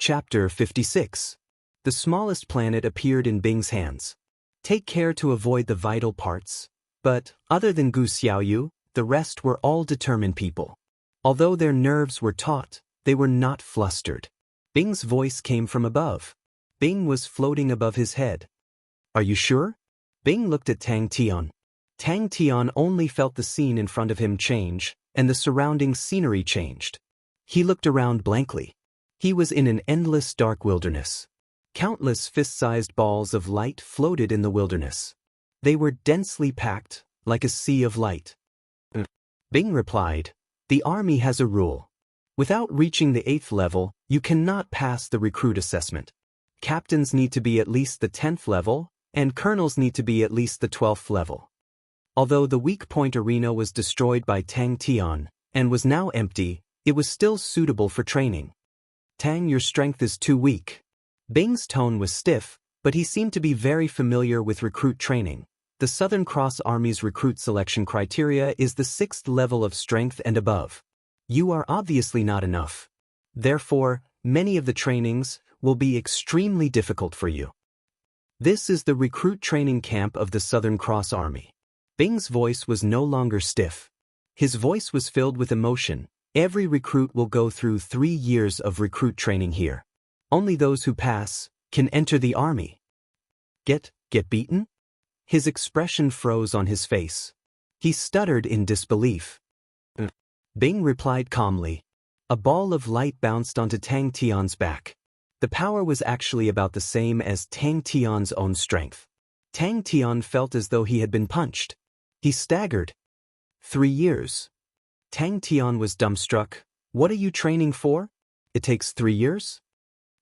Chapter 56. The smallest planet appeared in Bing's hands. Take care to avoid the vital parts. But, other than Gu Xiaoyu, the rest were all determined people. Although their nerves were taut, they were not flustered. Bing's voice came from above. Bing was floating above his head. Are you sure? Bing looked at Tang Tian. Tang Tian only felt the scene in front of him change, and the surrounding scenery changed. He looked around blankly. He was in an endless dark wilderness. Countless fist-sized balls of light floated in the wilderness. They were densely packed, like a sea of light. Bing replied, "The army has a rule. Without reaching the 8th level, you cannot pass the recruit assessment. Captains need to be at least the 10th level, and colonels need to be at least the 12th level." Although the weak point arena was destroyed by Tang Tian, and was now empty, it was still suitable for training. "Tang, your strength is too weak." Bing's tone was stiff, but he seemed to be very familiar with recruit training. The Southern Cross Army's recruit selection criteria is the 6th level of strength and above. You are obviously not enough. Therefore, many of the trainings will be extremely difficult for you. This is the recruit training camp of the Southern Cross Army. Bing's voice was no longer stiff. His voice was filled with emotion. Every recruit will go through 3 years of recruit training here. Only those who pass can enter the army. Get beaten? His expression froze on his face. He stuttered in disbelief. Bing replied calmly. A ball of light bounced onto Tang Tian's back. The power was actually about the same as Tang Tian's own strength. Tang Tian felt as though he had been punched. He staggered. 3 years. Tang Tian was dumbstruck. What are you training for? It takes 3 years?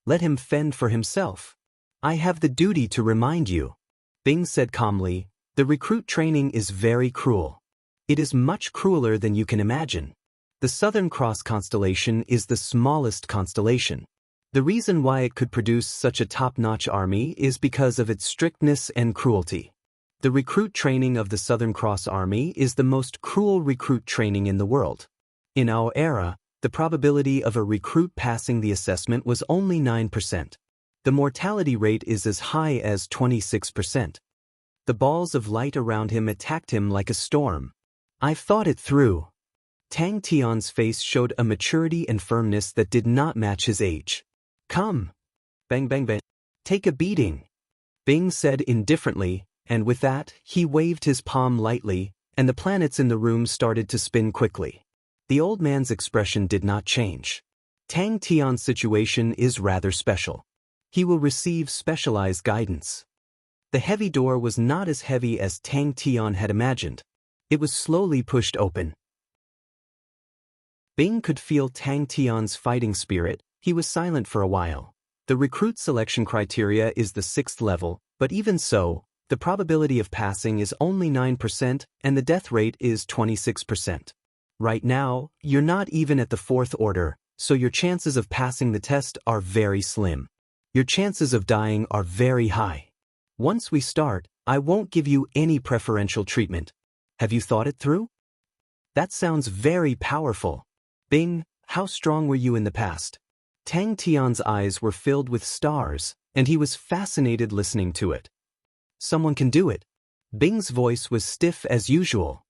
Let him fend for himself. I have the duty to remind you. Bing said calmly, the recruit training is very cruel. It is much crueler than you can imagine. The Southern Cross constellation is the smallest constellation. The reason why it could produce such a top-notch army is because of its strictness and cruelty. The recruit training of the Southern Cross Army is the most cruel recruit training in the world. In our era, the probability of a recruit passing the assessment was only 9%. The mortality rate is as high as 26%. The balls of light around him attacked him like a storm. I've thought it through. Tang Tian's face showed a maturity and firmness that did not match his age. Come. Bang bang bang. Take a beating. Bing said indifferently, and with that, he waved his palm lightly, and the planets in the room started to spin quickly. The old man's expression did not change. Tang Tian's situation is rather special. He will receive specialized guidance. The heavy door was not as heavy as Tang Tian had imagined. It was slowly pushed open. Bing could feel Tang Tian's fighting spirit. He was silent for a while. The recruit selection criteria is the 6th level, but even so, the probability of passing is only 9% and the death rate is 26%. Right now, you're not even at the 4th order, so your chances of passing the test are very slim. Your chances of dying are very high. Once we start, I won't give you any preferential treatment. Have you thought it through? That sounds very powerful. Bing, how strong were you in the past? Tang Tian's eyes were filled with stars, and he was fascinated listening to it. Someone can do it. Bing's voice was stiff as usual.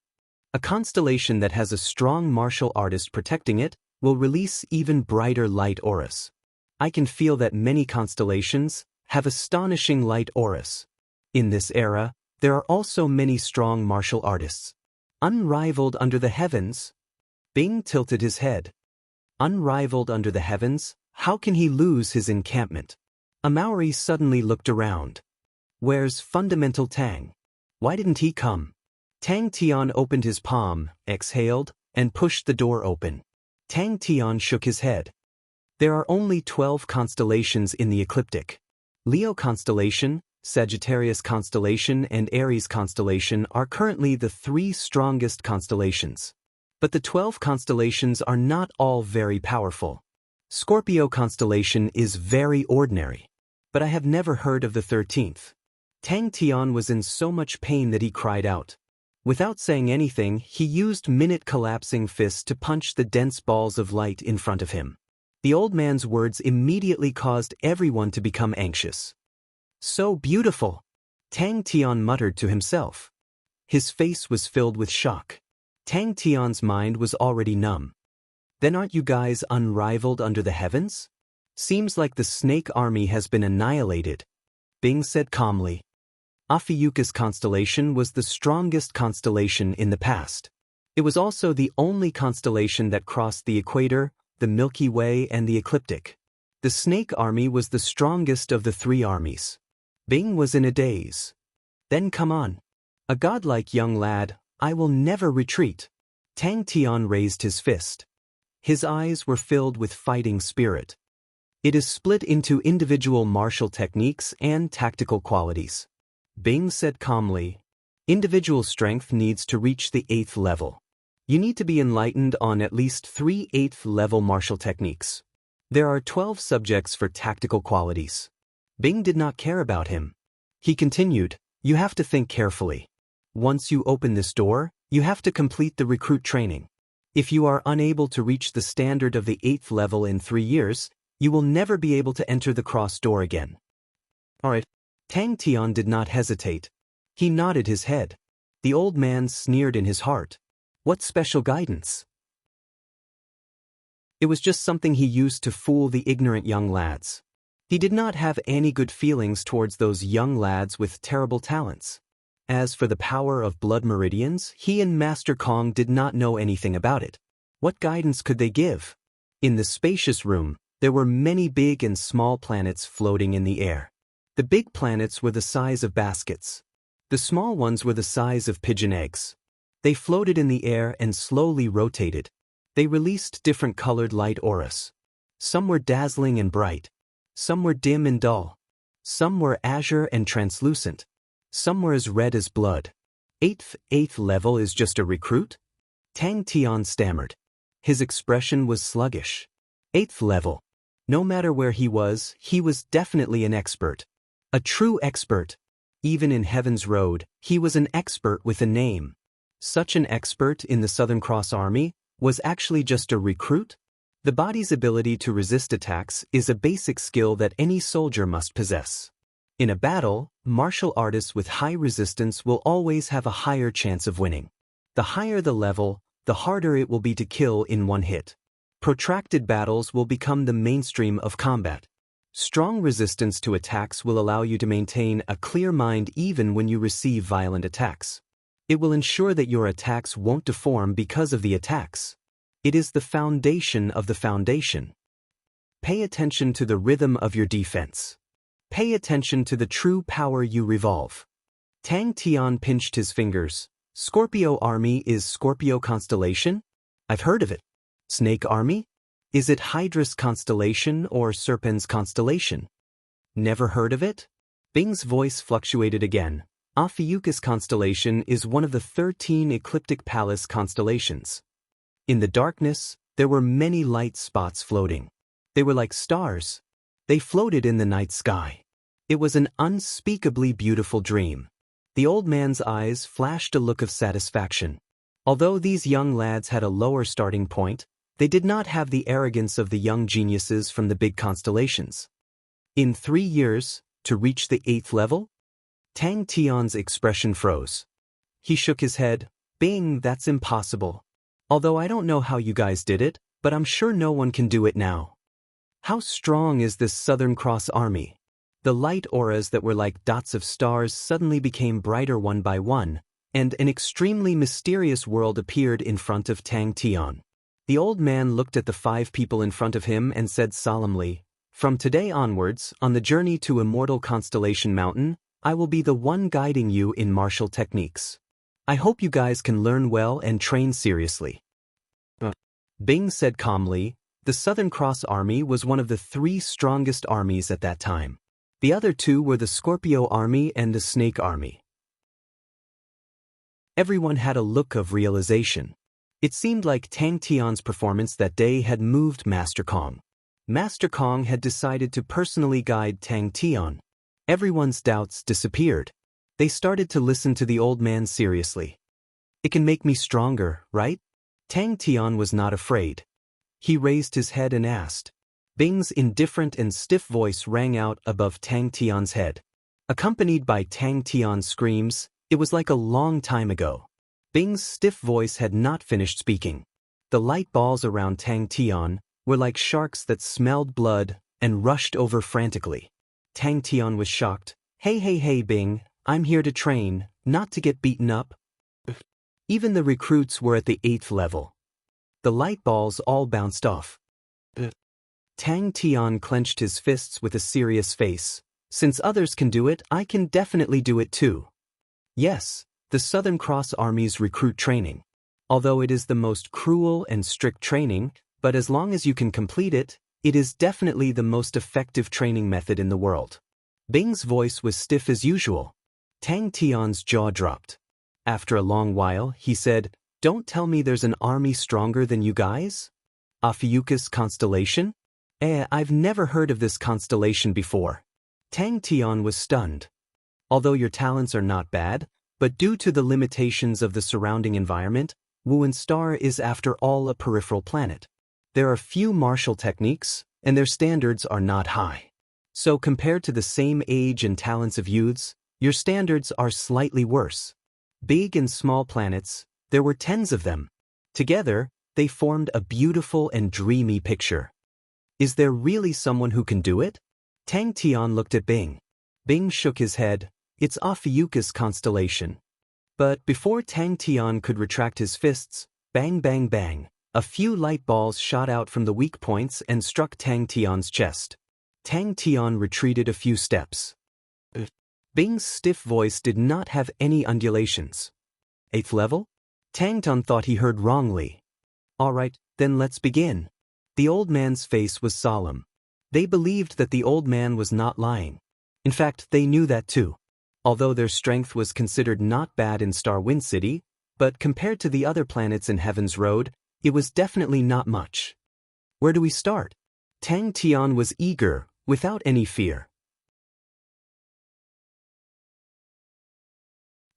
A constellation that has a strong martial artist protecting it will release even brighter light auras. I can feel that many constellations have astonishing light auras. In this era, there are also many strong martial artists. Unrivaled under the heavens? Bing tilted his head. Unrivaled under the heavens? How can he lose his encampment? A Maori suddenly looked around. Where's Fundamental Tang? Why didn't he come? Tang Tian opened his palm, exhaled, and pushed the door open. Tang Tian shook his head. There are only 12 constellations in the ecliptic. Leo constellation, Sagittarius constellation, and Aries constellation are currently the 3 strongest constellations. But the 12 constellations are not all very powerful. Scorpio constellation is very ordinary. But I have never heard of the 13th. Tang Tian was in so much pain that he cried out. Without saying anything, he used minute collapsing fists to punch the dense balls of light in front of him. The old man's words immediately caused everyone to become anxious. So beautiful, Tang Tian muttered to himself. His face was filled with shock. Tang Tian's mind was already numb. Then aren't you guys unrivaled under the heavens? Seems like the snake army has been annihilated, Bing said calmly. Ophiuchus constellation was the strongest constellation in the past. It was also the only constellation that crossed the equator, the Milky Way and the ecliptic. The snake army was the strongest of the three armies. Bing was in a daze. Then come on. A godlike young lad, I will never retreat. Tang Tian raised his fist. His eyes were filled with fighting spirit. It is split into individual martial techniques and tactical qualities. Bing said calmly, individual strength needs to reach the 8th level. You need to be enlightened on at least 3 8th level martial techniques. There are 12 subjects for tactical qualities. Bing did not care about him. He continued, you have to think carefully. Once you open this door, you have to complete the recruit training. If you are unable to reach the standard of the 8th level in 3 years, you will never be able to enter the cross door again. Alright. Tang Tian did not hesitate. He nodded his head. The old man sneered in his heart. What special guidance? It was just something he used to fool the ignorant young lads. He did not have any good feelings towards those young lads with terrible talents. As for the power of blood meridians, he and Master Kong did not know anything about it. What guidance could they give? In the spacious room, there were many big and small planets floating in the air. The big planets were the size of baskets. The small ones were the size of pigeon eggs. They floated in the air and slowly rotated. They released different colored light auras. Some were dazzling and bright. Some were dim and dull. Some were azure and translucent. Some were as red as blood. 8th level is just a recruit? Tang Tian stammered. His expression was sluggish. 8th level. No matter where he was definitely an expert. A true expert. Even in Heaven's Road, he was an expert with a name. Such an expert in the Southern Cross Army was actually just a recruit? The body's ability to resist attacks is a basic skill that any soldier must possess. In a battle, martial artists with high resistance will always have a higher chance of winning. The higher the level, the harder it will be to kill in one hit. Protracted battles will become the mainstream of combat. Strong resistance to attacks will allow you to maintain a clear mind even when you receive violent attacks. It will ensure that your attacks won't deform because of the attacks. It is the foundation of the foundation. Pay attention to the rhythm of your defense. Pay attention to the true power you revolve. Tang Tian pinched his fingers. Scorpio Army is Scorpio constellation? I've heard of it. Snake Army? Is it Hydra's constellation or Serpens constellation? Never heard of it? Bing's voice fluctuated again. Ophiuchus constellation is one of the 13 ecliptic palace constellations. In the darkness, there were many light spots floating. They were like stars. They floated in the night sky. It was an unspeakably beautiful dream. The old man's eyes flashed a look of satisfaction. Although these young lads had a lower starting point, they did not have the arrogance of the young geniuses from the big constellations. In 3 years, to reach the 8th level? Tang Tian's expression froze. He shook his head. Bing, that's impossible. Although I don't know how you guys did it, but I'm sure no one can do it now. How strong is this Southern Cross Army? The light auras that were like dots of stars suddenly became brighter one by one, and an extremely mysterious world appeared in front of Tang Tian. The old man looked at the 5 people in front of him and said solemnly, from today onwards, on the journey to Immortal Constellation Mountain, I will be the one guiding you in martial techniques. I hope you guys can learn well and train seriously. Bing said calmly, the Southern Cross Army was one of the 3 strongest armies at that time. The other 2 were the Scorpio Army and the Snake Army. Everyone had a look of realization. It seemed like Tang Tian's performance that day had moved Master Kong. Master Kong had decided to personally guide Tang Tian. Everyone's doubts disappeared. They started to listen to the old man seriously. It can make me stronger, right? Tang Tian was not afraid. He raised his head and asked, Bing's indifferent and stiff voice rang out above Tang Tian's head. Accompanied by Tang Tian's screams, it was like a long time ago. Bing's stiff voice had not finished speaking. The light balls around Tang Tian were like sharks that smelled blood and rushed over frantically. Tang Tian was shocked. Hey, Bing, I'm here to train, not to get beaten up. Even the recruits were at the 8th level. The light balls all bounced off. Tang Tian clenched his fists with a serious face. Since others can do it, I can definitely do it too. Yes, the Southern Cross Army's recruit training. Although it is the most cruel and strict training, but as long as you can complete it, it is definitely the most effective training method in the world. Bing's voice was stiff as usual. Tang Tian's jaw dropped. After a long while, he said, "Don't tell me there's an army stronger than you guys? Ophiuchus Constellation? I've never heard of this constellation before." Tang Tian was stunned. Although your talents are not bad, but due to the limitations of the surrounding environment, Wuan Star is after all a peripheral planet. There are few martial techniques, and their standards are not high. So compared to the same age and talents of youths, your standards are slightly worse. Big and small planets, there were tens of them. Together, they formed a beautiful and dreamy picture. Is there really someone who can do it? Tang Tian looked at Bing. Bing shook his head. It's Ophiuchus Constellation. But before Tang Tian could retract his fists, bang bang bang, a few light balls shot out from the weak points and struck Tang Tian's chest. Tang Tian retreated a few steps. Bing's stiff voice did not have any undulations. 8th level? Tang Tian thought he heard wrongly. All right, then let's begin. The old man's face was solemn. They believed that the old man was not lying. In fact, they knew that too. Although their strength was considered not bad in Star Wind City, but compared to the other planets in Heaven's Road, it was definitely not much. Where do we start? Tang Tian was eager, without any fear.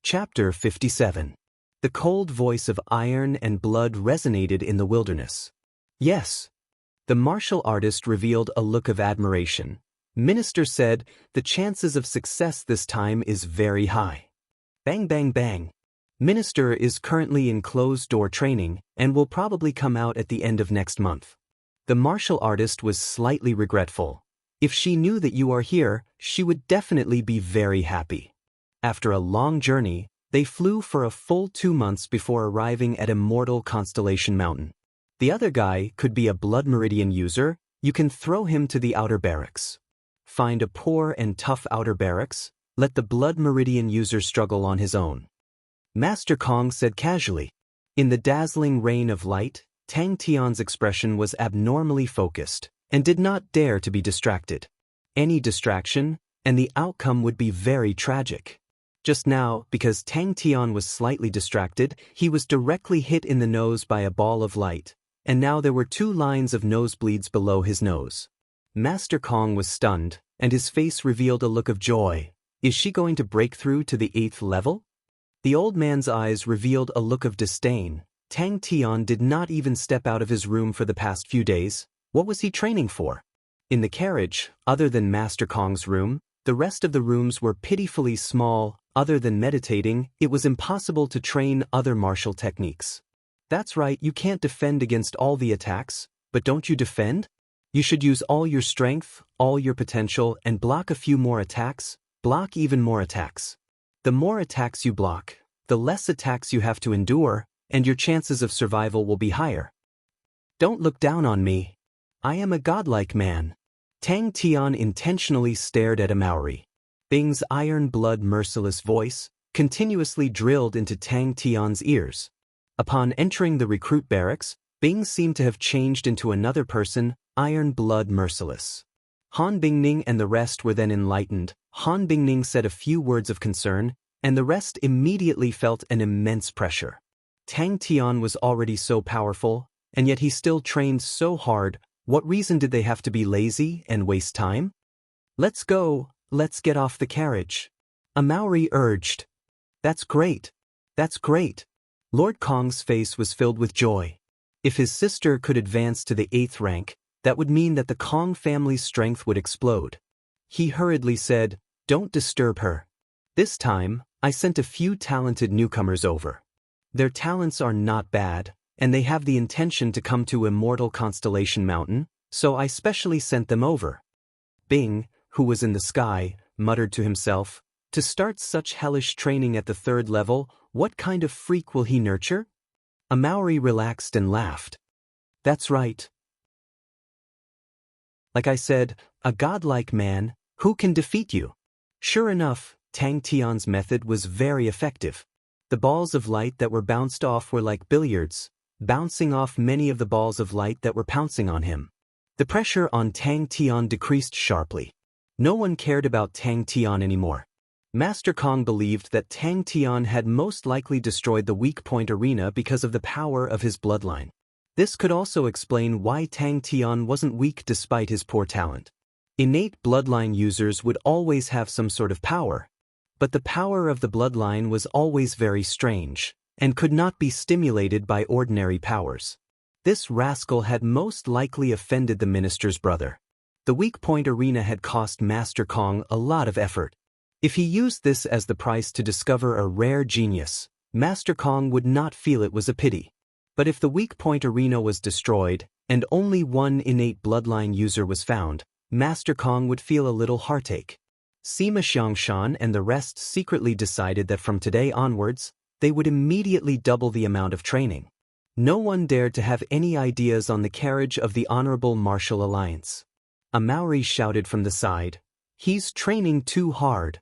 Chapter 57. The cold voice of iron and blood resonated in the wilderness. Yes. The martial artist revealed a look of admiration. Minister said, "The chances of success this time is very high." Bang bang bang. Minister is currently in closed-door training and will probably come out at the end of next month. The martial artist was slightly regretful. If she knew that you are here, she would definitely be very happy. After a long journey, they flew for a full 2 months before arriving at Immortal Constellation Mountain. The other guy could be a Blood Meridian user. You can throw him to the outer barracks. Find a poor and tough outer barracks. Let the Blood Meridian user struggle on his own. Master Kong said casually. In the dazzling rain of light, Tang Tian's expression was abnormally focused and did not dare to be distracted. Any distraction, and the outcome would be very tragic. Just now, because Tang Tian was slightly distracted, he was directly hit in the nose by a ball of light, and now there were 2 lines of nosebleeds below his nose. Master Kong was stunned, and his face revealed a look of joy. Is she going to break through to the 8th level? The old man's eyes revealed a look of disdain. Tang Tian did not even step out of his room for the past few days. What was he training for? In the carriage, other than Master Kong's room, the rest of the rooms were pitifully small. Other than meditating, it was impossible to train other martial techniques. That's right, you can't defend against all the attacks, but don't you defend? You should use all your strength, all your potential, and block a few more attacks, block even more attacks. The more attacks you block, the less attacks you have to endure, and your chances of survival will be higher. Don't look down on me. I am a godlike man. Tang Tian intentionally stared at a Maori. Bing's iron blood merciless voice continuously drilled into Tang Tian's ears. Upon entering the recruit barracks, Bing seemed to have changed into another person, iron blood merciless. Han Bingning and the rest were then enlightened. Han Bingning said a few words of concern, and the rest immediately felt an immense pressure. Tang Tian was already so powerful, and yet he still trained so hard. What reason did they have to be lazy and waste time? Let's go. Let's get off the carriage. A Maori urged. That's great. That's great. Lord Kong's face was filled with joy. If his sister could advance to the 8th rank, That would mean that the Kong family's strength would explode. He hurriedly said, "Don't disturb her. This time, I sent a few talented newcomers over. Their talents are not bad, and they have the intention to come to Immortal Constellation Mountain, so I specially sent them over." Bing, who was in the sky, muttered to himself, "To start such hellish training at the 3rd level, what kind of freak will he nurture?" A Maori relaxed and laughed. "That's right. Like I said, a godlike man, who can defeat you?" Sure enough, Tang Tian's method was very effective. The balls of light that were bounced off were like billiards, bouncing off many of the balls of light that were pouncing on him. The pressure on Tang Tian decreased sharply. No one cared about Tang Tian anymore. Master Kong believed that Tang Tian had most likely destroyed the weak point arena because of the power of his bloodline. This could also explain why Tang Tian wasn't weak despite his poor talent. Innate bloodline users would always have some sort of power, but the power of the bloodline was always very strange, and could not be stimulated by ordinary powers. This rascal had most likely offended the minister's brother. The weak point arena had cost Master Kong a lot of effort. If he used this as the price to discover a rare genius, Master Kong would not feel it was a pity. But if the weak point arena was destroyed, and only one innate bloodline user was found, Master Kong would feel a little heartache. Sima Xiangshan and the rest secretly decided that from today onwards, they would immediately double the amount of training. No one dared to have any ideas on the carriage of the Honorable Martial Alliance. A Maori shouted from the side, "He's training too hard."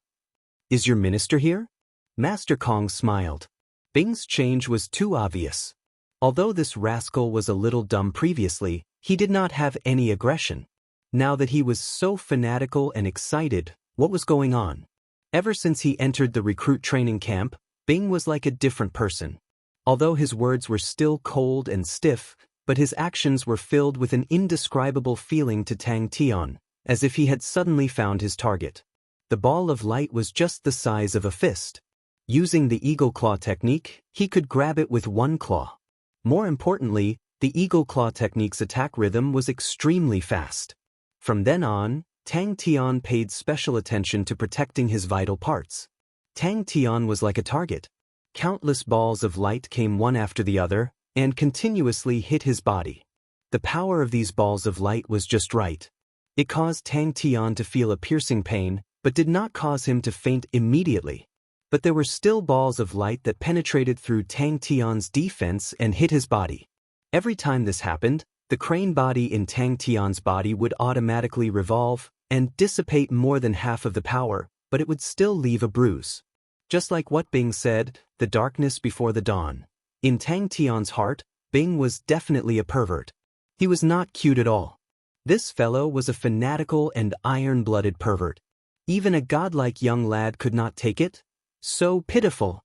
"Is your minister here?" Master Kong smiled. Bing's change was too obvious. Although this rascal was a little dumb previously, he did not have any aggression. Now that he was so fanatical and excited, what was going on? Ever since he entered the recruit training camp, Bing was like a different person. Although his words were still cold and stiff, but his actions were filled with an indescribable feeling to Tang Tian, as if he had suddenly found his target. The ball of light was just the size of a fist. Using the eagle claw technique, he could grab it with one claw. More importantly, the eagle claw technique's attack rhythm was extremely fast. From then on, Tang Tian paid special attention to protecting his vital parts. Tang Tian was like a target. Countless balls of light came one after the other, and continuously hit his body. The power of these balls of light was just right. It caused Tang Tian to feel a piercing pain, but did not cause him to faint immediately. But there were still balls of light that penetrated through Tang Tian's defense and hit his body. Every time this happened, the crane body in Tang Tian's body would automatically revolve and dissipate more than half of the power, but it would still leave a bruise. Just like what Bing said, the darkness before the dawn. In Tang Tian's heart, Bing was definitely a pervert. He was not cute at all. This fellow was a fanatical and iron-blooded pervert. Even a godlike young lad could not take it. So pitiful.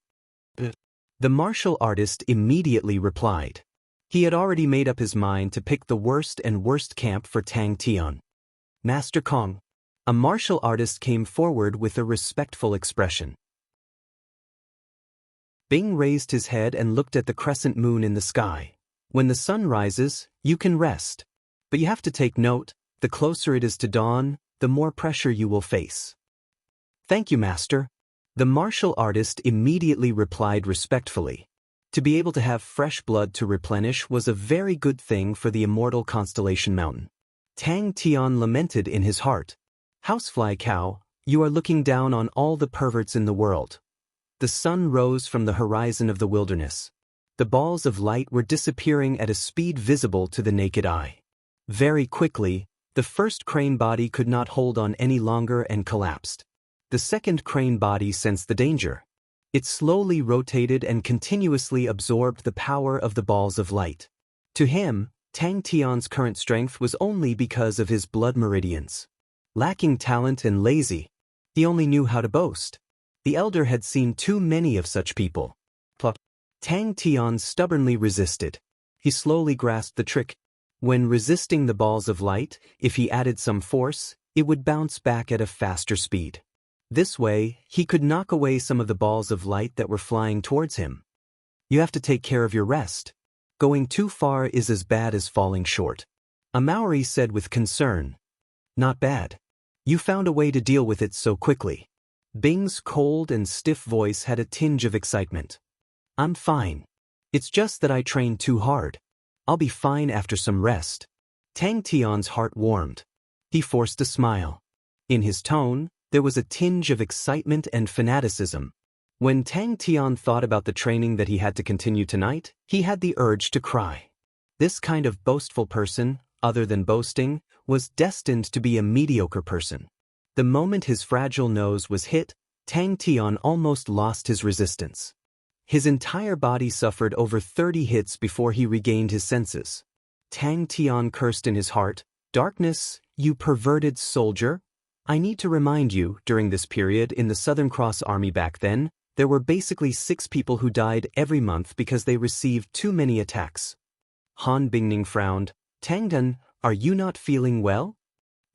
The martial artist immediately replied. He had already made up his mind to pick the worst and worst camp for Tang Tian. "Master Kong." A martial artist came forward with a respectful expression. Bing raised his head and looked at the crescent moon in the sky. "When the sun rises, you can rest. But you have to take note, the closer it is to dawn, the more pressure you will face." "Thank you, Master." The martial artist immediately replied respectfully. To be able to have fresh blood to replenish was a very good thing for the Immortal Constellation Mountain. Tang Tian lamented in his heart. "Housefly cow, you are looking down on all the perverts in the world." The sun rose from the horizon of the wilderness. The balls of light were disappearing at a speed visible to the naked eye. Very quickly, the first crane body could not hold on any longer and collapsed. The second crane body sensed the danger. It slowly rotated and continuously absorbed the power of the balls of light. To him, Tang Tian's current strength was only because of his blood meridians. Lacking talent and lazy, he only knew how to boast. The elder had seen too many of such people. Tang Tian stubbornly resisted. He slowly grasped the trick. When resisting the balls of light, if he added some force, it would bounce back at a faster speed. This way, he could knock away some of the balls of light that were flying towards him. "You have to take care of your rest. Going too far is as bad as falling short." A Maori said with concern. Not bad. You found a way to deal with it so quickly. Bing's cold and stiff voice had a tinge of excitement. I'm fine. It's just that I trained too hard. I'll be fine after some rest. Tang Tian's heart warmed. He forced a smile. In his tone, there was a tinge of excitement and fanaticism. When Tang Tian thought about the training that he had to continue tonight, he had the urge to cry. This kind of boastful person, other than boasting, was destined to be a mediocre person. The moment his fragile nose was hit, Tang Tian almost lost his resistance. His entire body suffered over 30 hits before he regained his senses. Tang Tian cursed in his heart, "Darkness, you perverted soldier." I need to remind you, during this period in the Southern Cross Army back then, there were basically 6 people who died every month because they received too many attacks. Han Bingning frowned. Tangdan, are you not feeling well?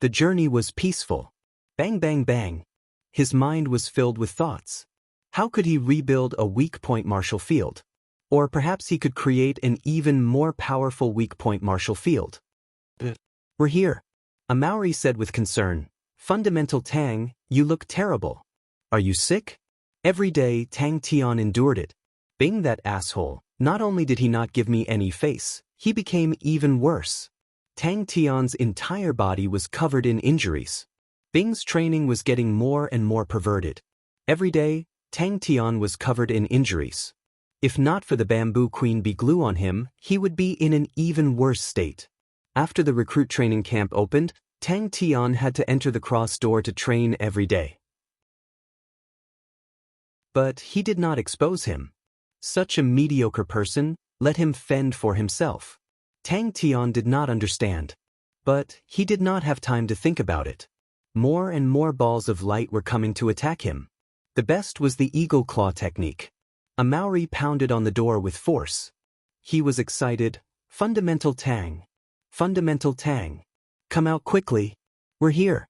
The journey was peaceful. Bang bang bang. His mind was filled with thoughts. How could he rebuild a weak point martial field? Or perhaps he could create an even more powerful weak point martial field. We're here. A Maori said with concern. Fundamental Tang, you look terrible. Are you sick? Every day Tang Tian endured it. Bing that asshole, not only did he not give me any face, he became even worse. Tang Tian's entire body was covered in injuries. Bing's training was getting more and more perverted. Every day, Tang Tian was covered in injuries. If not for the bamboo queen bee glue on him, he would be in an even worse state. After the recruit training camp opened, Tang Tian had to enter the cross door to train every day. But he did not expose him. Such a mediocre person, let him fend for himself. Tang Tian did not understand. But he did not have time to think about it. More and more balls of light were coming to attack him. The best was the eagle claw technique. A Maori pounded on the door with force. He was excited. Fundamental Tang. Fundamental Tang. Come out quickly. We're here.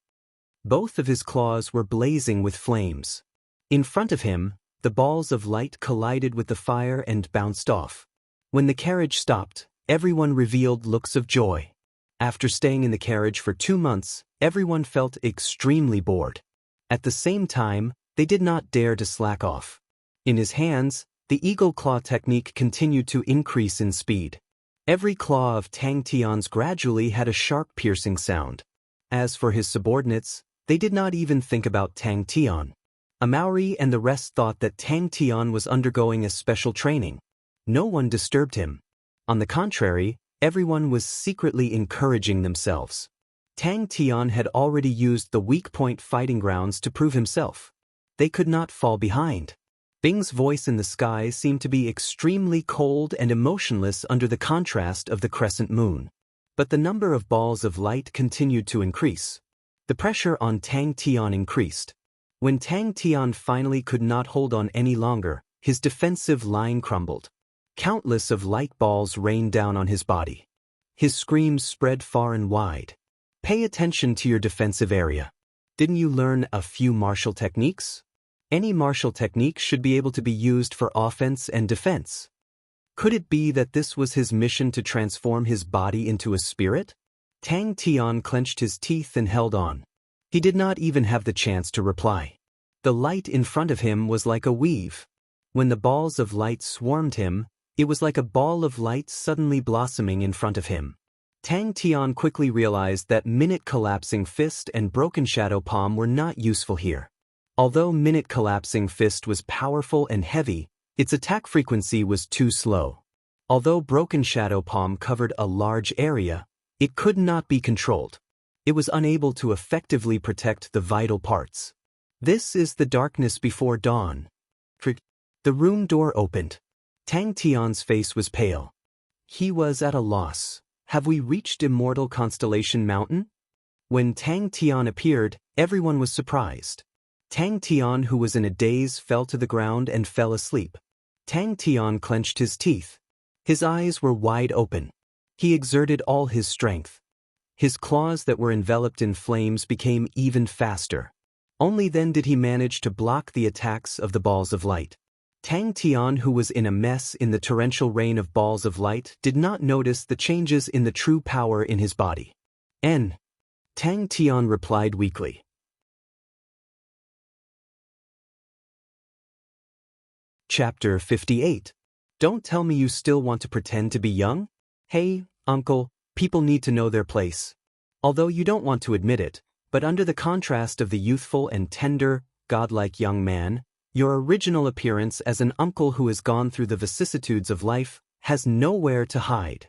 Both of his claws were blazing with flames. In front of him, the balls of light collided with the fire and bounced off. When the carriage stopped, everyone revealed looks of joy. After staying in the carriage for 2 months, everyone felt extremely bored. At the same time, they did not dare to slack off. In his hands, the eagle claw technique continued to increase in speed. Every claw of Tang Tian's gradually had a sharp piercing sound. As for his subordinates, they did not even think about Tang Tian. A Maori and the rest thought that Tang Tian was undergoing a special training. No one disturbed him. On the contrary, everyone was secretly encouraging themselves. Tang Tian had already used the weak point fighting grounds to prove himself. They could not fall behind. Bing's voice in the sky seemed to be extremely cold and emotionless under the contrast of the crescent moon. But the number of balls of light continued to increase. The pressure on Tang Tian increased. When Tang Tian finally could not hold on any longer, his defensive line crumbled. Countless of light balls rained down on his body. His screams spread far and wide. Pay attention to your defensive area. Didn't you learn a few martial techniques? Any martial technique should be able to be used for offense and defense. Could it be that this was his mission to transform his body into a spirit? Tang Tian clenched his teeth and held on. He did not even have the chance to reply. The light in front of him was like a weave. When the balls of light swarmed him, it was like a ball of light suddenly blossoming in front of him. Tang Tian quickly realized that Minute Collapsing Fist and Broken Shadow Palm were not useful here. Although Minute Collapsing Fist was powerful and heavy, its attack frequency was too slow. Although Broken Shadow Palm covered a large area, it could not be controlled. It was unable to effectively protect the vital parts. This is the darkness before dawn. The room door opened. Tang Tian's face was pale. He was at a loss. Have we reached Immortal Constellation Mountain? When Tang Tian appeared, everyone was surprised. Tang Tian, who was in a daze, fell to the ground and fell asleep. Tang Tian clenched his teeth. His eyes were wide open. He exerted all his strength. His claws that were enveloped in flames became even faster. Only then did he manage to block the attacks of the balls of light. Tang Tian, who was in a mess in the torrential rain of balls of light, did not notice the changes in the true power in his body. Tang Tian replied weakly. Chapter 58. Don't tell me you still want to pretend to be young? Hey, uncle, people need to know their place. Although you don't want to admit it, but under the contrast of the youthful and tender, godlike young man, your original appearance as an uncle who has gone through the vicissitudes of life has nowhere to hide.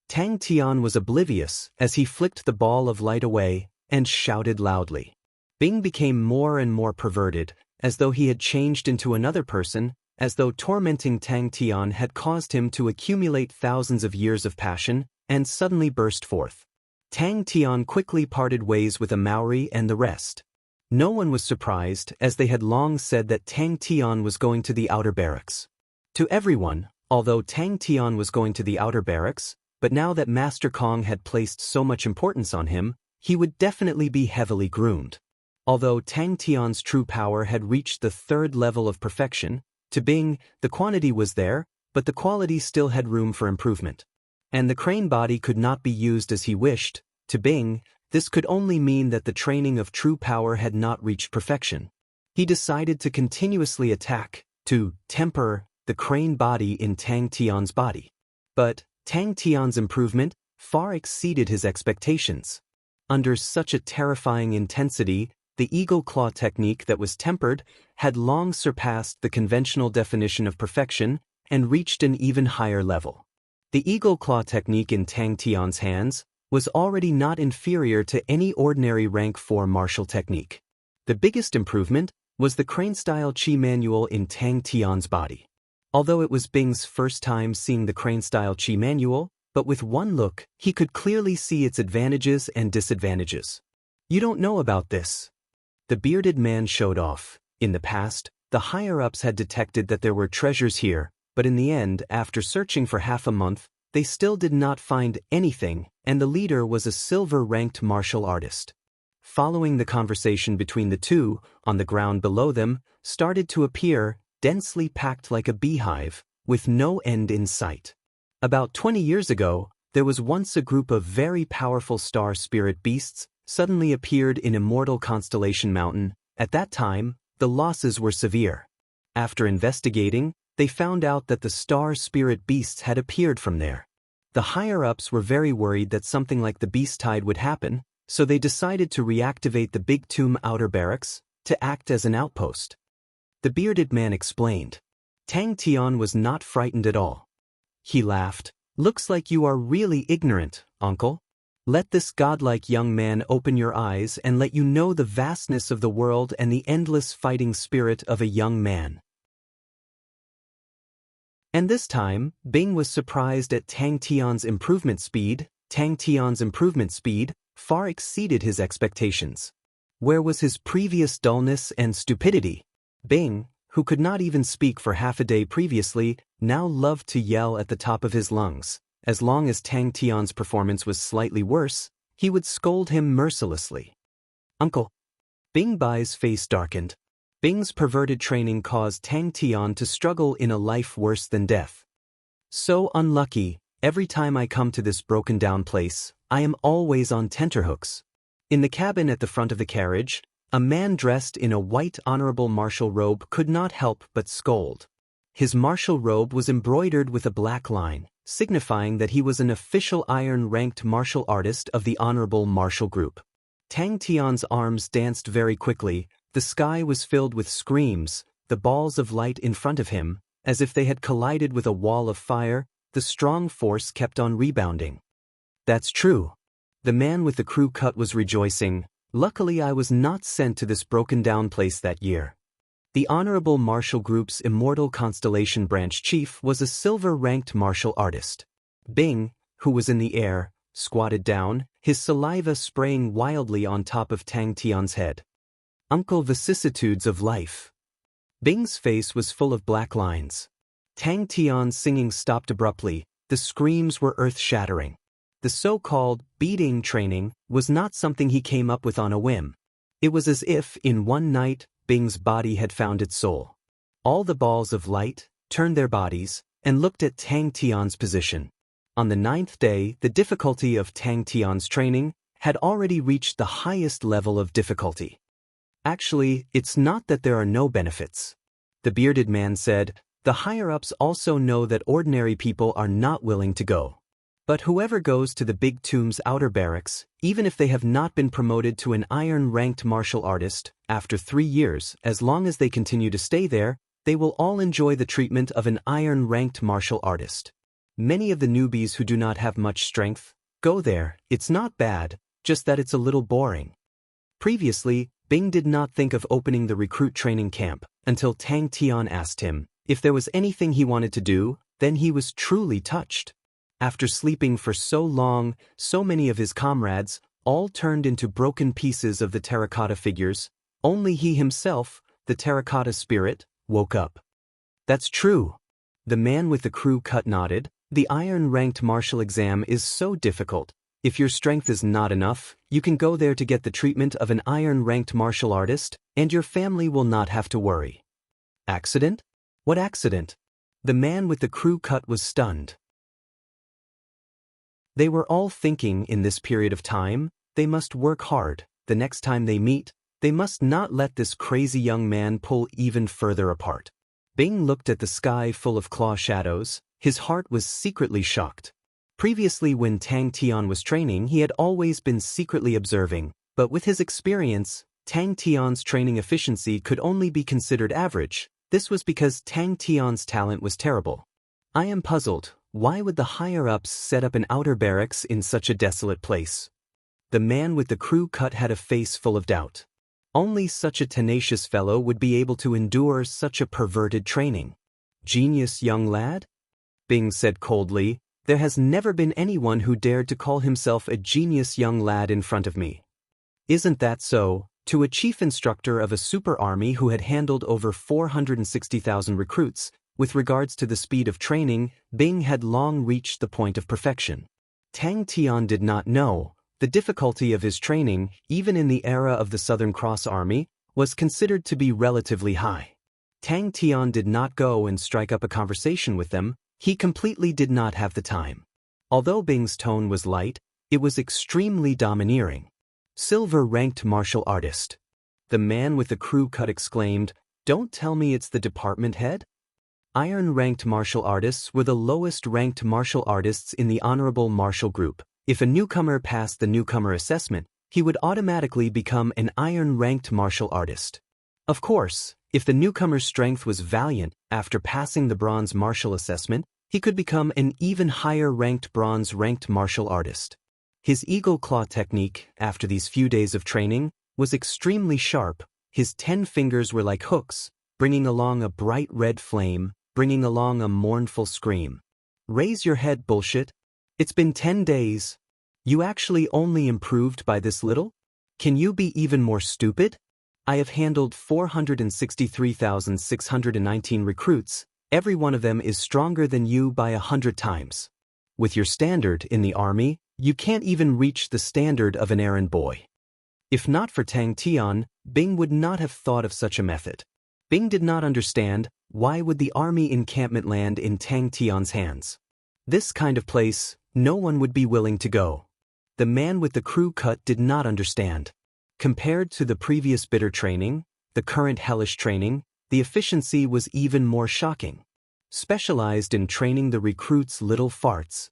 Tang Tian was oblivious as he flicked the ball of light away and shouted loudly. Bing became more and more perverted, as though he had changed into another person, as though tormenting Tang Tian had caused him to accumulate thousands of years of passion, and suddenly burst forth. Tang Tian quickly parted ways with a Maori and the rest. No one was surprised, as they had long said that Tang Tian was going to the outer barracks. To everyone, although Tang Tian was going to the outer barracks, but now that Master Kong had placed so much importance on him, he would definitely be heavily groomed. Although Tang Tian's true power had reached the 3rd level of perfection, to Bing, the quantity was there, but the quality still had room for improvement. And the crane body could not be used as he wished. To Bing, this could only mean that the training of true power had not reached perfection. He decided to continuously attack, to temper, the crane body in Tang Tian's body. But Tang Tian's improvement far exceeded his expectations. Under such a terrifying intensity, the eagle claw technique that was tempered had long surpassed the conventional definition of perfection and reached an even higher level. The eagle claw technique in Tang Tian's hands was already not inferior to any ordinary rank 4 martial technique. The biggest improvement was the crane-style chi manual in Tang Tian's body. Although it was Bing's first time seeing the crane-style chi manual, but with one look, he could clearly see its advantages and disadvantages. You don't know about this. The bearded man showed off. In the past, the higher-ups had detected that there were treasures here, but in the end, after searching for half a month, they still did not find anything, and the leader was a silver-ranked martial artist. Following the conversation between the two, on the ground below them, started to appear, densely packed like a beehive, with no end in sight. About 20 years ago, there was once a group of very powerful star spirit beasts suddenly appeared in Immortal Constellation Mountain. At that time, the losses were severe. After investigating, they found out that the star spirit beasts had appeared from there. The higher-ups were very worried that something like the beast tide would happen, so they decided to reactivate the Big Tomb outer barracks to act as an outpost. The bearded man explained. Tang Tian was not frightened at all. He laughed. Looks like you are really ignorant, uncle. Let this godlike young man open your eyes and let you know the vastness of the world and the endless fighting spirit of a young man. And this time, Bing was surprised at Tang Tian's improvement speed. Tang Tian's improvement speed far exceeded his expectations. Where was his previous dullness and stupidity? Bing, who could not even speak for half a day previously, now loved to yell at the top of his lungs. As long as Tang Tian's performance was slightly worse, he would scold him mercilessly. Uncle. Bing Bai's face darkened. Bing's perverted training caused Tang Tian to struggle in a life worse than death. So unlucky, every time I come to this broken-down place, I am always on tenterhooks. In the cabin at the front of the carriage, a man dressed in a white honorable martial robe could not help but scold. His martial robe was embroidered with a black line, signifying that he was an official iron-ranked martial artist of the Honorable Martial Group. Tang Tian's arms danced very quickly. The sky was filled with screams, the balls of light in front of him, as if they had collided with a wall of fire. The strong force kept on rebounding. That's true. The man with the crew cut was rejoicing. Luckily I was not sent to this broken-down place that year. The Honorable Martial Group's Immortal Constellation Branch Chief was a silver-ranked martial artist. Bing, who was in the air, squatted down, his saliva spraying wildly on top of Tang Tian's head. Uncle, vicissitudes of life. Bing's face was full of black lines. Tang Tian's singing stopped abruptly. The screams were earth-shattering. The so-called beating training was not something he came up with on a whim. It was as if, in one night, Bing's body had found its soul. All the balls of light turned their bodies and looked at Tang Tian's position. On the 9th day, the difficulty of Tang Tian's training had already reached the highest level of difficulty. Actually, it's not that there are no benefits. The bearded man said, the higher-ups also know that ordinary people are not willing to go. But whoever goes to the big tomb's outer barracks, even if they have not been promoted to an iron-ranked martial artist, after 3 years, as long as they continue to stay there, they will all enjoy the treatment of an iron-ranked martial artist. Many of the newbies who do not have much strength go there. It's not bad, just that it's a little boring. Previously, Bing did not think of opening the recruit training camp until Tang Tian asked him if there was anything he wanted to do. Then he was truly touched. After sleeping for so long, so many of his comrades all turned into broken pieces of the terracotta figures. Only he himself, the terracotta spirit, woke up. That's true. The man with the crew cut nodded. The iron-ranked martial exam is so difficult. If your strength is not enough, you can go there to get the treatment of an iron-ranked martial artist, and your family will not have to worry. Accident? What accident? The man with the crew cut was stunned. They were all thinking in this period of time, they must work hard. The next time they meet, they must not let this crazy young man pull even further apart. Bing looked at the sky full of claw shadows. His heart was secretly shocked. Previously, when Tang Tian was training, he had always been secretly observing, but with his experience, Tang Tian's training efficiency could only be considered average. This was because Tang Tian's talent was terrible. I am puzzled. Why would the higher-ups set up an outer barracks in such a desolate place? The man with the crew cut had a face full of doubt. Only such a tenacious fellow would be able to endure such a perverted training. Genius young lad? Bing said coldly, there has never been anyone who dared to call himself a genius young lad in front of me. Isn't that so? To a chief instructor of a super army who had handled over 460,000 recruits, with regards to the speed of training, Bing had long reached the point of perfection. Tang Tian did not know. The difficulty of his training, even in the era of the Southern Cross Army, was considered to be relatively high. Tang Tian did not go and strike up a conversation with them. He completely did not have the time. Although Bing's tone was light, it was extremely domineering. Silver-ranked martial artist. The man with the crew cut exclaimed, "Don't tell me it's the department head?" Iron-ranked martial artists were the lowest-ranked martial artists in the honorable martial group. If a newcomer passed the newcomer assessment, he would automatically become an iron-ranked martial artist. Of course, if the newcomer's strength was valiant, after passing the bronze martial assessment, he could become an even higher-ranked bronze-ranked martial artist. His eagle claw technique, after these few days of training, was extremely sharp. His 10 fingers were like hooks, bringing along a bright red flame, bringing along a mournful scream. Raise your head, bullshit. It's been 10 days. You actually only improved by this little? Can you be even more stupid? I have handled 463,619 recruits. Every one of them is stronger than you by 100 times. With your standard in the army, you can't even reach the standard of an errand boy. If not for Tang Tian, Bing would not have thought of such a method. Bing did not understand, why would the army encampment land in Tang Tian's hands? This kind of place, no one would be willing to go. The man with the crew cut did not understand. Compared to the previous bitter training, the current hellish training, the efficiency was even more shocking. Specialized in training the recruits' little farts.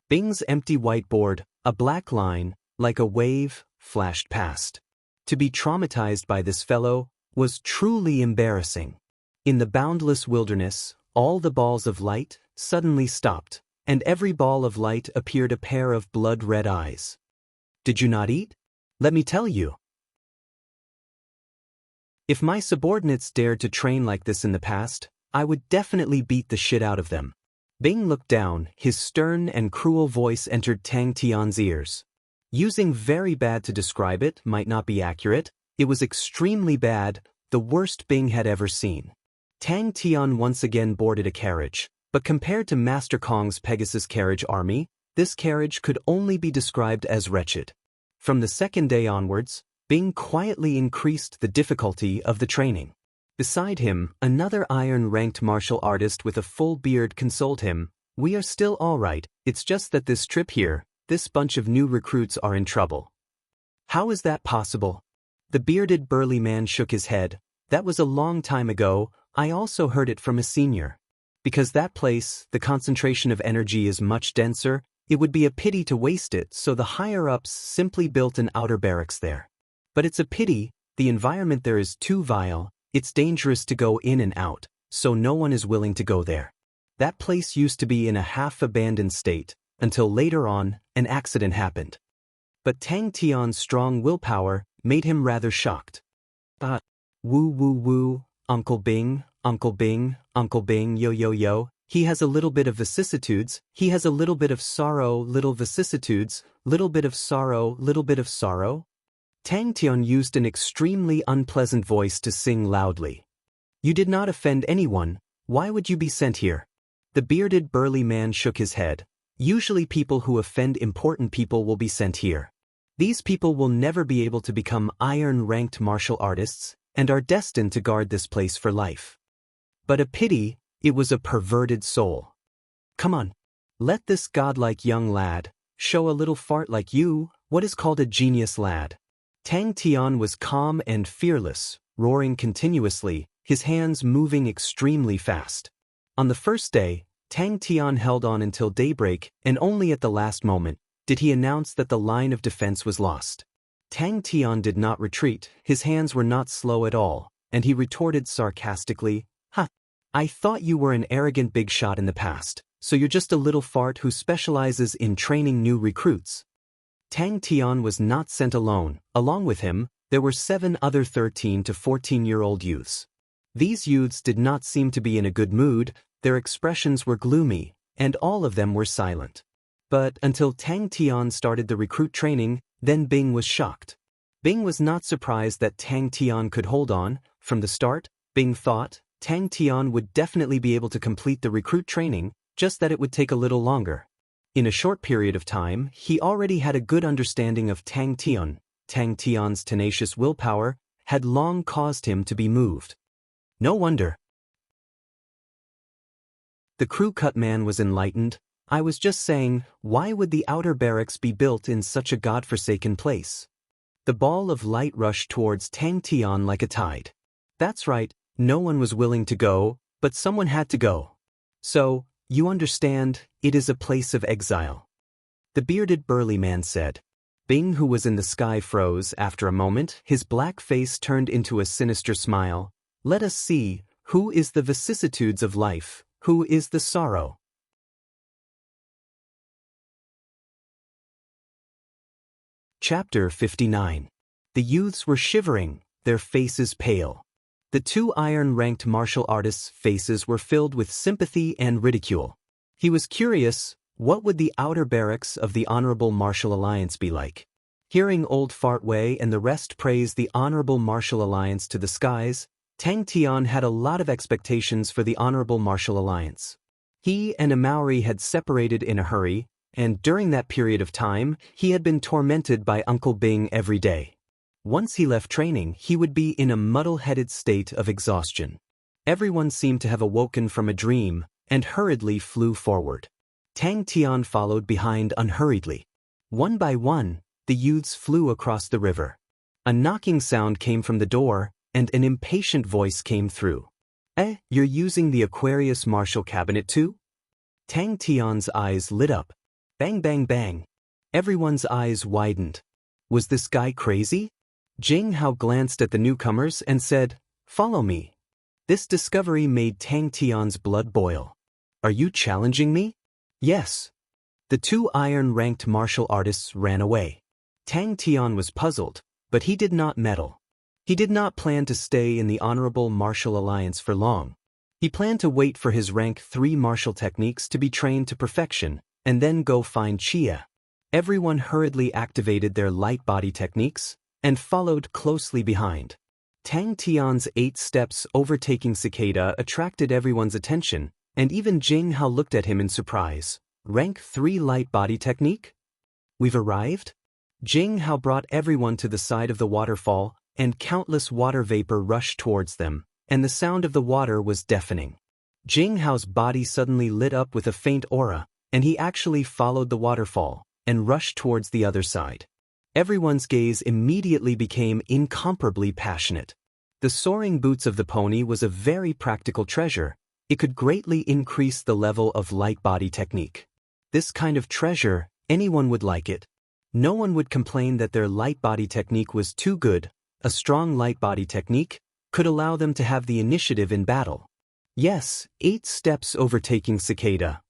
Bing's empty whiteboard, a black line, like a wave, flashed past. To be traumatized by this fellow was truly embarrassing. In the boundless wilderness, all the balls of light suddenly stopped, and every ball of light appeared a pair of blood-red eyes. Did you not eat? Let me tell you. If my subordinates dared to train like this in the past, I would definitely beat the shit out of them. Bing looked down, his stern and cruel voice entered Tang Tian's ears. Using very bad to describe it might not be accurate. It was extremely bad, the worst Bing had ever seen. Tang Tian once again boarded a carriage, but compared to Master Kong's Pegasus carriage army, this carriage could only be described as wretched. From the second day onwards, Bing quietly increased the difficulty of the training. Beside him, another iron-ranked martial artist with a full beard consoled him. "We are still all right, it's just that this trip here, this bunch of new recruits are in trouble." "How is that possible?" The bearded burly man shook his head. "That was a long time ago, I also heard it from a senior. Because that place, the concentration of energy is much denser, it would be a pity to waste it, so the higher-ups simply built an outer barracks there. But it's a pity, the environment there is too vile, it's dangerous to go in and out, so no one is willing to go there. That place used to be in a half-abandoned state, until later on, an accident happened." But Tang Tian's strong willpower made him rather shocked. Woo woo woo, Uncle Bing, Uncle Bing, Uncle Bing, yo yo yo, he has a little bit of vicissitudes, he has a little bit of sorrow, little vicissitudes, little bit of sorrow, little bit of sorrow. Tang Tian used an extremely unpleasant voice to sing loudly. "You did not offend anyone, why would you be sent here?" The bearded burly man shook his head. "Usually people who offend important people will be sent here. These people will never be able to become iron-ranked martial artists, and are destined to guard this place for life. But a pity, it was a perverted soul. Come on. Let this godlike young lad show a little fart like you, what is called a genius lad." Tang Tian was calm and fearless, roaring continuously, his hands moving extremely fast. On the first day, Tang Tian held on until daybreak, and only at the last moment did he announce that the line of defense was lost. Tang Tian did not retreat, his hands were not slow at all, and he retorted sarcastically, "Ha! I thought you were an arrogant big shot in the past, so you're just a little fart who specializes in training new recruits." Tang Tian was not sent alone. Along with him, there were 7 other 13 to 14-year-old youths. These youths did not seem to be in a good mood, their expressions were gloomy, and all of them were silent. But until Tang Tian started the recruit training, then Bing was shocked. Bing was not surprised that Tang Tian could hold on. From the start, Bing thought Tang Tian would definitely be able to complete the recruit training, just that it would take a little longer. In a short period of time, he already had a good understanding of Tang Tian. Tang Tian's tenacious willpower had long caused him to be moved. No wonder. The crew cut man was enlightened. "I was just saying, why would the outer barracks be built in such a godforsaken place?" The ball of light rushed towards Tang Tian like a tide. That's right, no one was willing to go, but someone had to go. "So, you understand, it is a place of exile," the bearded burly man said. Bing, who was in the sky, froze. After a moment, his black face turned into a sinister smile. "Let us see, who is the vicissitudes of life, who is the sorrow?" Chapter 59. The youths were shivering, their faces pale. The 2 iron-ranked martial artists' faces were filled with sympathy and ridicule. He was curious, what would the outer barracks of the Honorable Martial Alliance be like? Hearing old Fart Wei and the rest praise the Honorable Martial Alliance to the skies, Tang Tian had a lot of expectations for the Honorable Martial Alliance. He and Maori had separated in a hurry, and during that period of time, he had been tormented by Uncle Bing every day. Once he left training, he would be in a muddle-headed state of exhaustion. Everyone seemed to have awoken from a dream, and hurriedly flew forward. Tang Tian followed behind unhurriedly. One by one, the youths flew across the river. A knocking sound came from the door, and an impatient voice came through. You're using the Aquarius Martial Cabinet too?" Tang Tian's eyes lit up. Bang bang bang. Everyone's eyes widened. Was this guy crazy? Jing Hao glanced at the newcomers and said, "Follow me." This discovery made Tang Tian's blood boil. "Are you challenging me?" "Yes." The 2 iron-ranked martial artists ran away. Tang Tian was puzzled, but he did not meddle. He did not plan to stay in the Honorable Martial Alliance for long. He planned to wait for his rank 3 martial techniques to be trained to perfection, and then go find Chia. Everyone hurriedly activated their light body techniques, and followed closely behind. Tang Tian's 8 steps overtaking Cicada attracted everyone's attention, and even Jing Hao looked at him in surprise. Rank 3 light body technique? We've arrived? Jing Hao brought everyone to the side of the waterfall, and countless water vapor rushed towards them, and the sound of the water was deafening. Jing Hao's body suddenly lit up with a faint aura, and he actually followed the waterfall and rushed towards the other side. Everyone's gaze immediately became incomparably passionate. The soaring boots of the pony was a very practical treasure. It could greatly increase the level of light body technique. This kind of treasure, anyone would like it. No one would complain that their light body technique was too good. A strong light body technique could allow them to have the initiative in battle. Yes, 8 steps overtaking Cicada.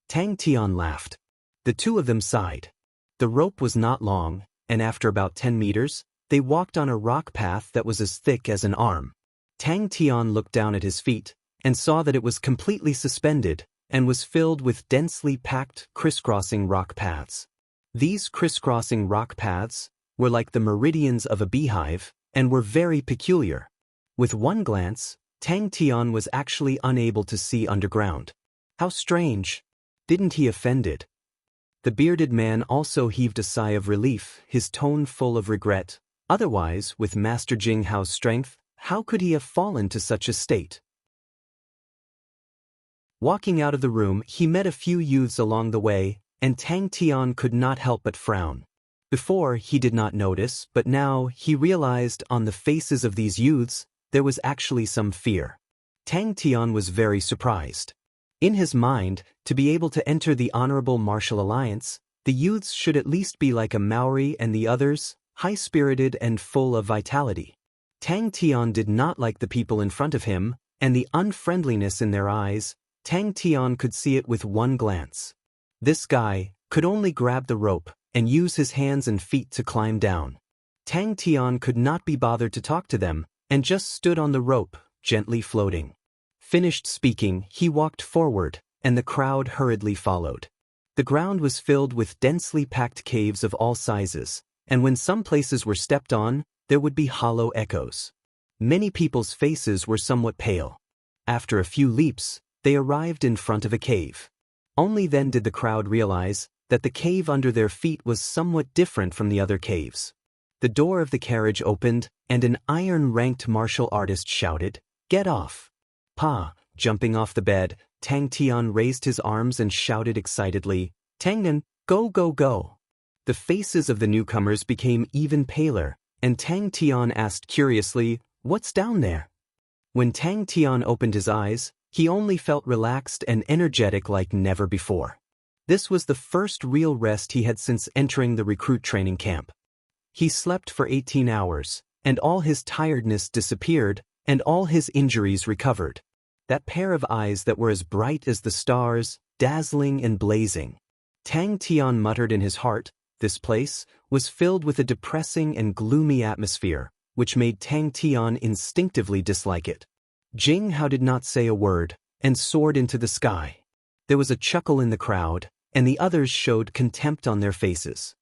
Tang Tian laughed. The two of them sighed. The rope was not long, and after about 10 meters, they walked on a rock path that was as thick as an arm. Tang Tian looked down at his feet and saw that it was completely suspended and was filled with densely packed, crisscrossing rock paths. These crisscrossing rock paths were like the meridians of a beehive and were very peculiar. With one glance, Tang Tian was actually unable to see underground. How strange! Didn't he offended? The bearded man also heaved a sigh of relief, his tone full of regret. Otherwise, with Master Jing Hao's strength, how could he have fallen to such a state? Walking out of the room, he met a few youths along the way, and Tang Tian could not help but frown. Before, he did not notice, but now he realized on the faces of these youths, there was actually some fear. Tang Tian was very surprised. In his mind, to be able to enter the honorable martial alliance, the youths should at least be like a Maori and the others, high-spirited and full of vitality. Tang Tian did not like the people in front of him, and the unfriendliness in their eyes. Tang Tian could see it with one glance. This guy could only grab the rope and use his hands and feet to climb down. Tang Tian could not be bothered to talk to them, and just stood on the rope, gently floating. Finished speaking, he walked forward, and the crowd hurriedly followed. The ground was filled with densely packed caves of all sizes, and when some places were stepped on, there would be hollow echoes. Many people's faces were somewhat pale. After a few leaps, they arrived in front of a cave. Only then did the crowd realize that the cave under their feet was somewhat different from the other caves. The door of the carriage opened, and an iron-ranked martial artist shouted, "Get off!" Pa, jumping off the bed, Tang Tian raised his arms and shouted excitedly, "Tangnan, go, go, go!" The faces of the newcomers became even paler, and Tang Tian asked curiously, "What's down there?" When Tang Tian opened his eyes, he only felt relaxed and energetic like never before. This was the first real rest he had since entering the recruit training camp. He slept for 18 hours, and all his tiredness disappeared, and all his injuries recovered. That pair of eyes that were as bright as the stars, dazzling and blazing. Tang Tian muttered in his heart, this place was filled with a depressing and gloomy atmosphere, which made Tang Tian instinctively dislike it. Jing Hao did not say a word, and soared into the sky. There was a chuckle in the crowd, and the others showed contempt on their faces.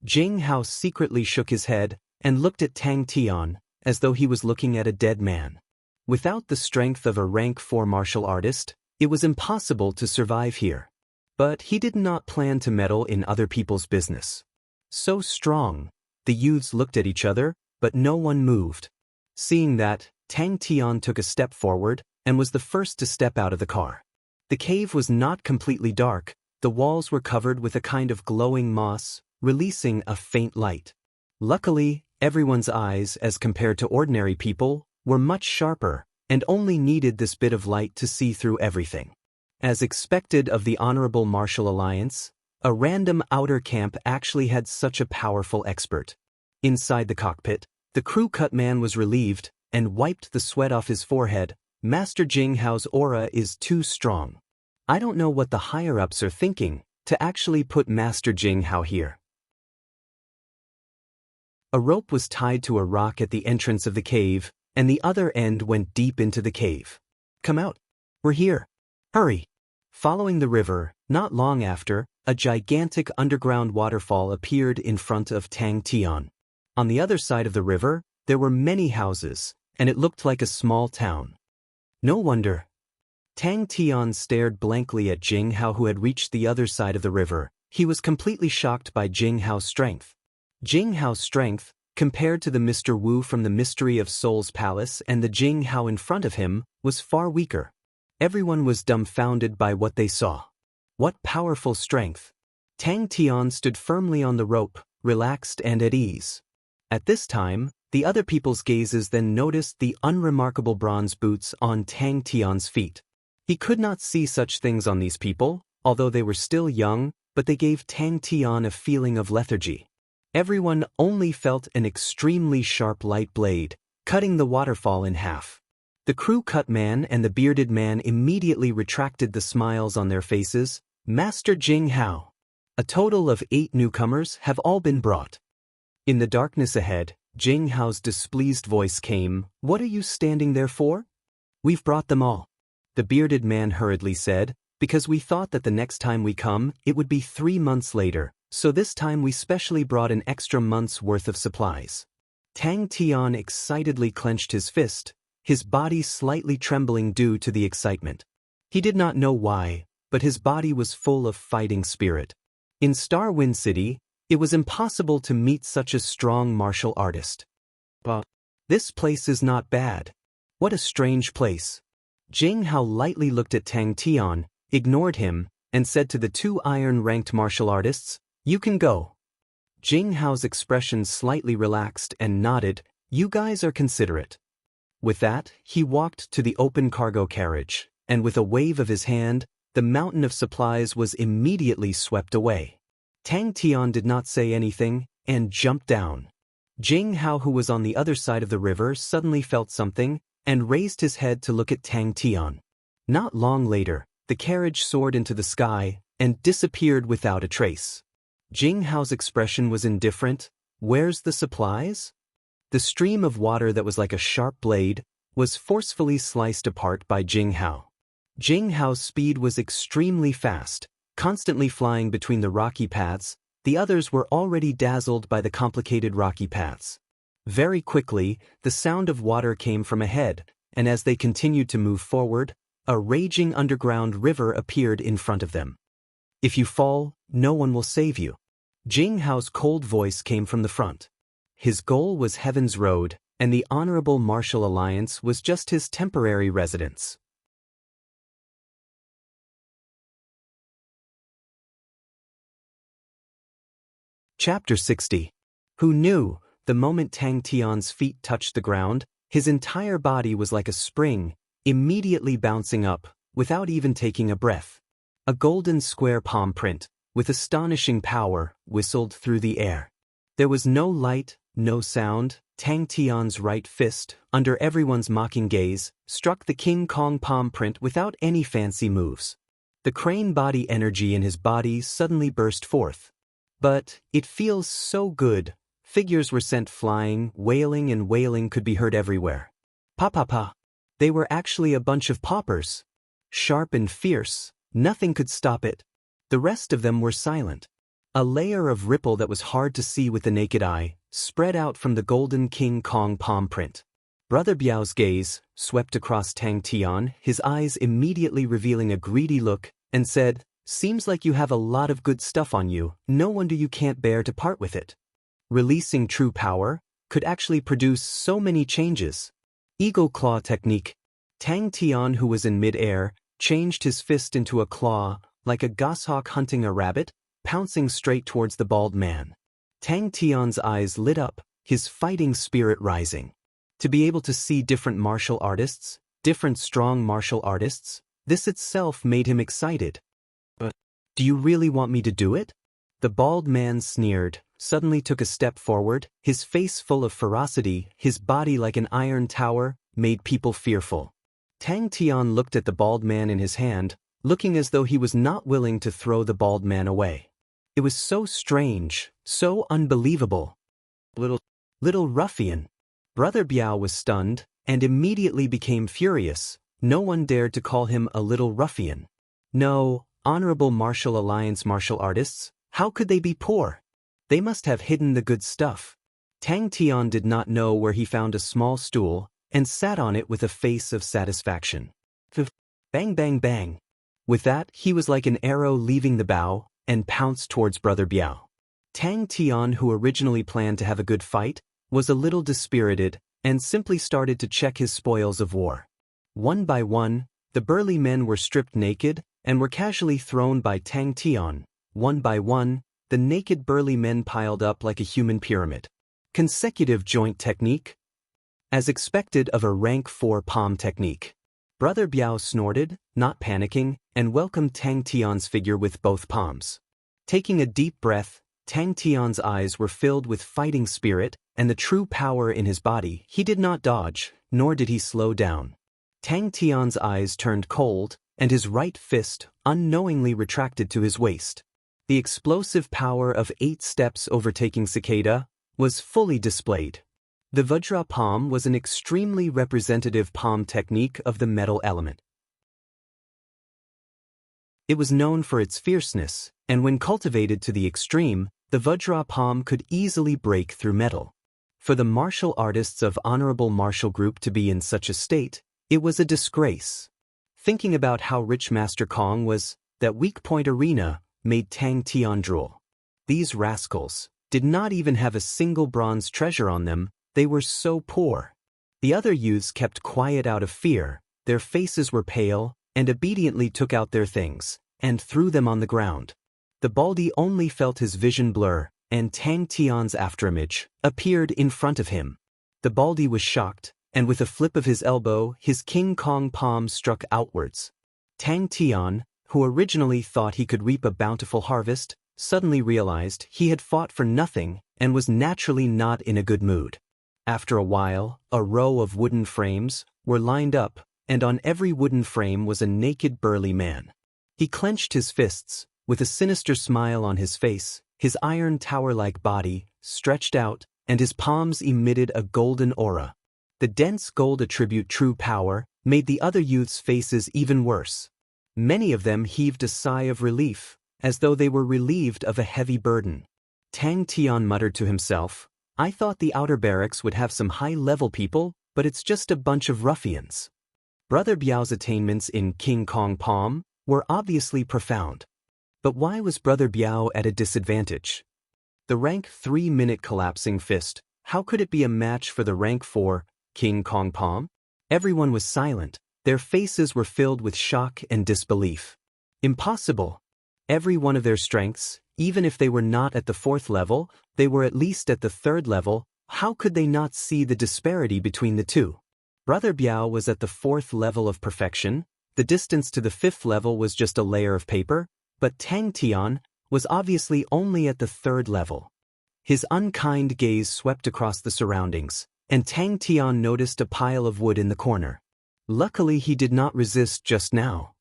Jing Hao secretly shook his head, and looked at Tang Tian, as though he was looking at a dead man. Without the strength of a rank 4 martial artist, it was impossible to survive here. But he did not plan to meddle in other people's business. So strong, the youths looked at each other, but no one moved. Seeing that, Tang Tian took a step forward, and was the first to step out of the car. The cave was not completely dark, the walls were covered with a kind of glowing moss, releasing a faint light. Luckily, everyone's eyes, as compared to ordinary people, were much sharper, and only needed this bit of light to see through everything. As expected of the Honorable Martial Alliance, a random outer camp actually had such a powerful expert. Inside the cockpit, the crew cut man was relieved, and wiped the sweat off his forehead. Master Jing Hao's aura is too strong. I don't know what the higher-ups are thinking, to actually put Master Jing Hao here. A rope was tied to a rock at the entrance of the cave, and the other end went deep into the cave. "Come out. We're here. Hurry." Following the river, not long after, a gigantic underground waterfall appeared in front of Tang Tian. On the other side of the river, there were many houses, and it looked like a small town. No wonder. Tang Tian stared blankly at Jing Hao, who had reached the other side of the river. He was completely shocked by Jing Hao's strength. Jing Hao's strength, compared to the Mr. Wu from the Mystery of Soul's Palace, and the Jing Hao in front of him was far weaker. Everyone was dumbfounded by what they saw. What powerful strength! Tang Tian stood firmly on the rope, relaxed and at ease. At this time, the other people's gazes then noticed the unremarkable bronze boots on Tang Tian's feet. He could not see such things on these people, although they were still young, but they gave Tang Tian a feeling of lethargy. Everyone only felt an extremely sharp light blade, cutting the waterfall in half. The crew-cut man and the bearded man immediately retracted the smiles on their faces. Master Jing Hao. A total of 8 newcomers have all been brought. In the darkness ahead, Jing Hao's displeased voice came. What are you standing there for? We've brought them all. The bearded man hurriedly said, because we thought that the next time we come, it would be 3 months later, so this time we specially brought an extra month's worth of supplies. Tang Tian excitedly clenched his fist, his body slightly trembling due to the excitement. He did not know why, but his body was full of fighting spirit. In Star Wind City, it was impossible to meet such a strong martial artist. But this place is not bad. What a strange place. Jing Hao lightly looked at Tang Tian, ignored him, and said to the 2 iron-ranked martial artists, "You can go." Jing Hao's expression slightly relaxed and nodded, "You guys are considerate." With that, he walked to the open cargo carriage, and with a wave of his hand, the mountain of supplies was immediately swept away. Tang Tian did not say anything, and jumped down. Jing Hao, who was on the other side of the river, suddenly felt something, and raised his head to look at Tang Tian. Not long later, the carriage soared into the sky, and disappeared without a trace. Jing Hao's expression was indifferent. Where's the supplies? The stream of water that was like a sharp blade was forcefully sliced apart by Jing Hao. Jing Hao's speed was extremely fast, constantly flying between the rocky paths. The others were already dazzled by the complicated rocky paths. Very quickly, the sound of water came from ahead, and as they continued to move forward, a raging underground river appeared in front of them. If you fall, no one will save you. Jing Hao's cold voice came from the front. His goal was Heaven's Road, and the Honorable Martial Alliance was just his temporary residence. Chapter 60. Who knew? The moment Tang Tian's feet touched the ground, his entire body was like a spring, immediately bouncing up, without even taking a breath. A golden square palm print, with astonishing power, whistled through the air. There was no light, no sound. Tang Tian's right fist, under everyone's mocking gaze, struck the King Kong palm print without any fancy moves. The crane body energy in his body suddenly burst forth. But it feels so good. Figures were sent flying, wailing and wailing could be heard everywhere. Pa pa pa. They were actually a bunch of paupers. Sharp and fierce, nothing could stop it. The rest of them were silent. A layer of ripple that was hard to see with the naked eye spread out from the golden King Kong palm print. Brother Biao's gaze swept across Tang Tian, his eyes immediately revealing a greedy look, and said, "Seems like you have a lot of good stuff on you, no wonder you can't bear to part with it." Releasing true power could actually produce so many changes. Eagle claw technique. Tang Tian, who was in mid-air, changed his fist into a claw, like a goshawk hunting a rabbit, pouncing straight towards the bald man. Tang Tian's eyes lit up, his fighting spirit rising. To be able to see different martial artists, different strong martial artists, this itself made him excited. "But do you really want me to do it?" The bald man sneered, suddenly took a step forward, his face full of ferocity, his body like an iron tower, made people fearful. Tang Tian looked at the bald man in his hand, looking as though he was not willing to throw the bald man away. It was so strange, so unbelievable. Little ruffian. Brother Biao was stunned, and immediately became furious. No one dared to call him a little ruffian. No, Honorable Martial Alliance martial artists, how could they be poor? They must have hidden the good stuff. Tang Tian did not know where he found a small stool, and sat on it with a face of satisfaction. Bang bang bang. With that, he was like an arrow leaving the bow, and pounced towards Brother Biao. Tang Tian, who originally planned to have a good fight, was a little dispirited and simply started to check his spoils of war. One by one, the burly men were stripped naked and were casually thrown by Tang Tian. One by one, the naked burly men piled up like a human pyramid. Consecutive joint technique? As expected of a rank 4 palm technique. Brother Biao snorted, not panicking, and welcomed Tang Tian's figure with both palms. Taking a deep breath, Tang Tian's eyes were filled with fighting spirit and the true power in his body. He did not dodge, nor did he slow down. Tang Tian's eyes turned cold, and his right fist unknowingly retracted to his waist. The explosive power of 8 steps overtaking Cicada was fully displayed. The Vajra palm was an extremely representative palm technique of the metal element. It was known for its fierceness, and when cultivated to the extreme, the Vajra palm could easily break through metal. For the martial artists of Honorable Martial Group to be in such a state, it was a disgrace. Thinking about how rich Master Kong was, that weak point arena made Tang Tian drool. These rascals did not even have a single bronze treasure on them, they were so poor. The other youths kept quiet out of fear, their faces were pale, and obediently took out their things, and threw them on the ground. The Baldy only felt his vision blur, and Tang Tian's afterimage appeared in front of him. The Baldy was shocked, and with a flip of his elbow, his King Kong palm struck outwards. Tang Tian, who originally thought he could reap a bountiful harvest, suddenly realized he had fought for nothing and was naturally not in a good mood. After a while, a row of wooden frames were lined up, and on every wooden frame was a naked burly man. He clenched his fists, with a sinister smile on his face, his iron tower-like body stretched out, and his palms emitted a golden aura. The dense gold attribute true power made the other youths' faces even worse. Many of them heaved a sigh of relief, as though they were relieved of a heavy burden. Tang Tian muttered to himself, "I thought the outer barracks would have some high-level people, but it's just a bunch of ruffians." Brother Biao's attainments in King Kong Palm were obviously profound. But why was Brother Biao at a disadvantage? The rank 3-minute collapsing fist, how could it be a match for the rank 4 King Kong Palm? Everyone was silent, their faces were filled with shock and disbelief. Impossible. Every one of their strengths, even if they were not at the 4th level, they were at least at the 3rd level. How could they not see the disparity between the two? Brother Biao was at the 4th level of perfection, the distance to the 5th level was just a layer of paper, but Tang Tian was obviously only at the 3rd level. His unkind gaze swept across the surroundings, and Tang Tian noticed a pile of wood in the corner. Luckily he did not resist just now.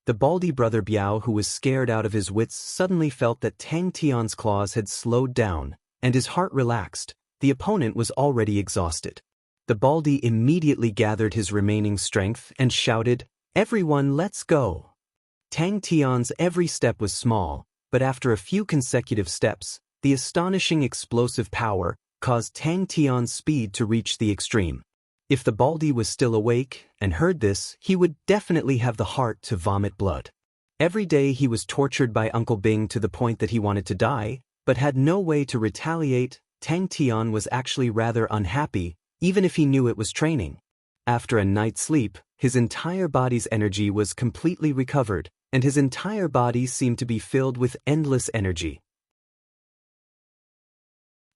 The baldy Brother Biao, who was scared out of his wits, suddenly felt that Tang Tian's claws had slowed down, and his heart relaxed. The opponent was already exhausted. The baldy immediately gathered his remaining strength and shouted, "Everyone, let's go!" Tang Tian's every step was small, but after a few consecutive steps, the astonishing explosive power caused Tang Tian's speed to reach the extreme. If the baldy was still awake and heard this, he would definitely have the heart to vomit blood. Every day he was tortured by Uncle Bing to the point that he wanted to die, but had no way to retaliate. Tang Tian was actually rather unhappy, even if he knew it was training. After a night's sleep, his entire body's energy was completely recovered, and his entire body seemed to be filled with endless energy.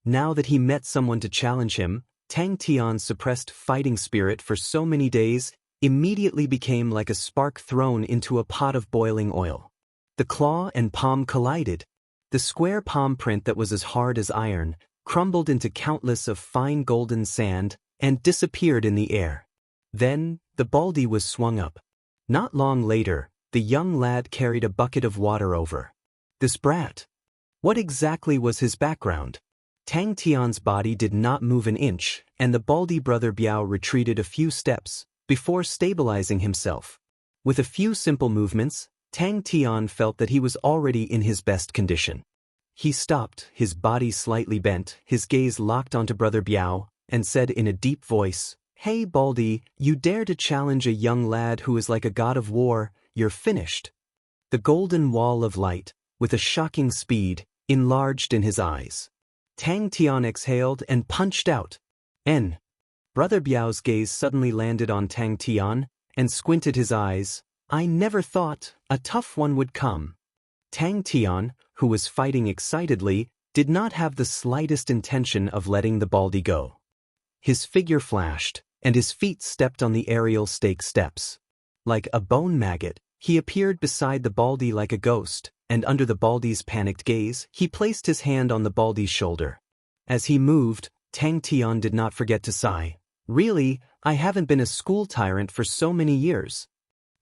Now that he met someone to challenge him, Tang Tian's suppressed fighting spirit for so many days immediately became like a spark thrown into a pot of boiling oil. The claw and palm collided. The square palm print that was as hard as iron crumbled into countless of fine golden sand and disappeared in the air. Then, the baldy was swung up. Not long later, the young lad carried a bucket of water over. This brat. What exactly was his background? Tang Tian's body did not move an inch, and the baldy Brother Biao retreated a few steps before stabilizing himself. With a few simple movements, Tang Tian felt that he was already in his best condition. He stopped, his body slightly bent, his gaze locked onto Brother Biao, and said in a deep voice, "Hey baldy, you dare to challenge a young lad who is like a god of war, you're finished." The golden wall of light, with a shocking speed, enlarged in his eyes. Tang Tian exhaled and punched out. N. Brother Biao's gaze suddenly landed on Tang Tian and squinted his eyes. I never thought a tough one would come. Tang Tian, who was fighting excitedly, did not have the slightest intention of letting the baldy go. His figure flashed, and his feet stepped on the aerial stake steps. Like a bone maggot, he appeared beside the baldy like a ghost, and under the baldy's panicked gaze, he placed his hand on the baldy's shoulder. As he moved, Tang Tian did not forget to sigh. Really, I haven't been a school tyrant for so many years.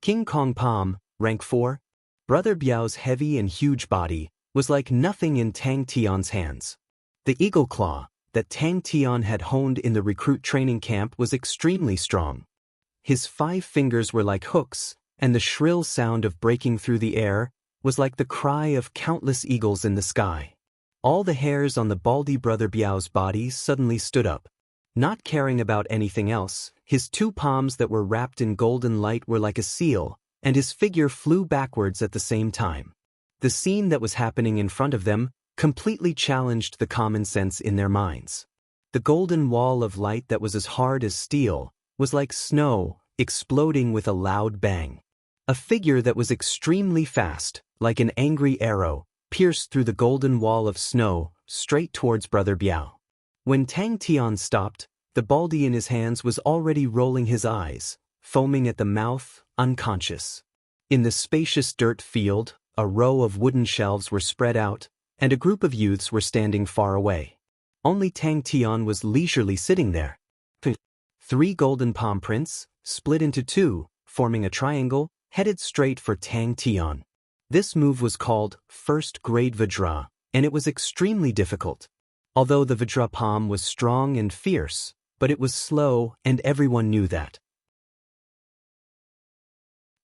King Kong Palm, rank 4. Brother Biao's heavy and huge body was like nothing in Tang Tian's hands. The eagle claw that Tang Tian had honed in the recruit training camp was extremely strong. His 5 fingers were like hooks, and the shrill sound of breaking through the air was like the cry of countless eagles in the sky. All the hairs on the baldy Brother Biao's body suddenly stood up. Not caring about anything else, his 2 palms that were wrapped in golden light were like a seal, and his figure flew backwards at the same time. The scene that was happening in front of them completely challenged the common sense in their minds. The golden wall of light that was as hard as steel was like snow, exploding with a loud bang. A figure that was extremely fast, like an angry arrow, pierced through the golden wall of snow, straight towards Brother Biao. When Tang Tian stopped, the baldy in his hands was already rolling his eyes, foaming at the mouth, unconscious. In the spacious dirt field, a row of wooden shelves were spread out, and a group of youths were standing far away. Only Tang Tian was leisurely sitting there. 3 golden palm prints, split into 2, forming a triangle, headed straight for Tang Tian. This move was called First Grade Vajra, and it was extremely difficult. Although the Vajra palm was strong and fierce, but it was slow, and everyone knew that.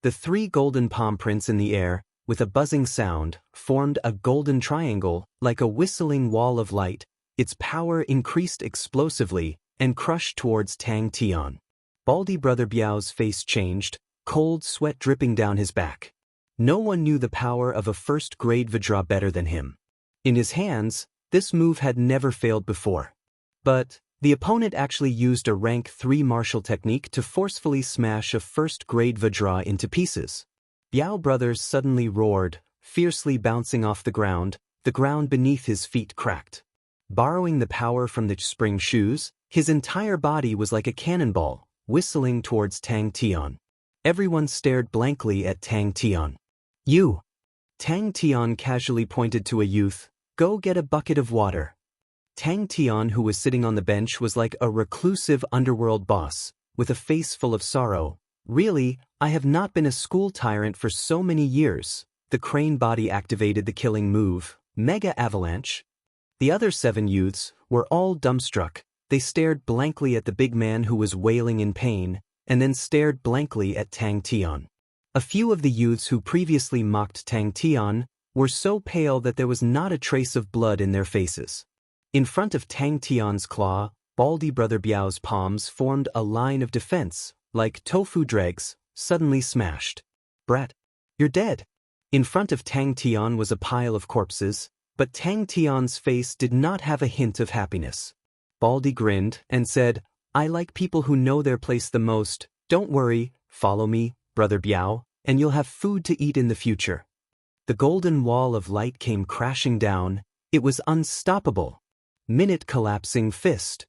The 3 golden palm prints in the air, with a buzzing sound, formed a golden triangle, like a whistling wall of light. Its power increased explosively and crushed towards Tang Tian. Baldy Brother Biao's face changed, cold sweat dripping down his back. No one knew the power of a first-grade Vajra better than him. In his hands, this move had never failed before. But the opponent actually used a rank 3 martial technique to forcefully smash a first-grade Vajra into pieces. Biao Brothers suddenly roared, fiercely bouncing off the ground beneath his feet cracked. Borrowing the power from the spring shoes, his entire body was like a cannonball, whistling towards Tang Tian. Everyone stared blankly at Tang Tian. You! Tang Tian casually pointed to a youth. Go get a bucket of water. Tang Tian, who was sitting on the bench, was like a reclusive underworld boss, with a face full of sorrow. Really, I have not been a school tyrant for so many years. The crane body activated the killing move, Mega Avalanche. The other 7 youths were all dumbstruck. They stared blankly at the big man who was wailing in pain, and then stared blankly at Tang Tian. A few of the youths who previously mocked Tang Tian were so pale that there was not a trace of blood in their faces. In front of Tang Tian's claw, baldy Brother Biao's palms formed a line of defense, like tofu dregs, suddenly smashed. Brat, you're dead. In front of Tang Tian was a pile of corpses, but Tang Tian's face did not have a hint of happiness. Baldy grinned and said, I like people who know their place the most. Don't worry, follow me, Brother Biao, and you'll have food to eat in the future. The golden wall of light came crashing down. It was unstoppable. Minute collapsing fist.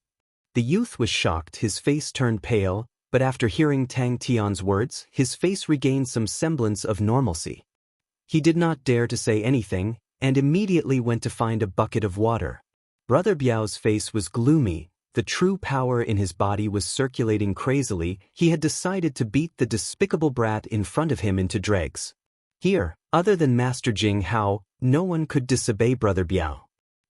The youth was shocked, his face turned pale, but after hearing Tang Tian's words, his face regained some semblance of normalcy. He did not dare to say anything, and immediately went to find a bucket of water. Brother Biao's face was gloomy. The true power in his body was circulating crazily. He had decided to beat the despicable brat in front of him into dregs. Here, other than Master Jing Hao, no one could disobey Brother Biao.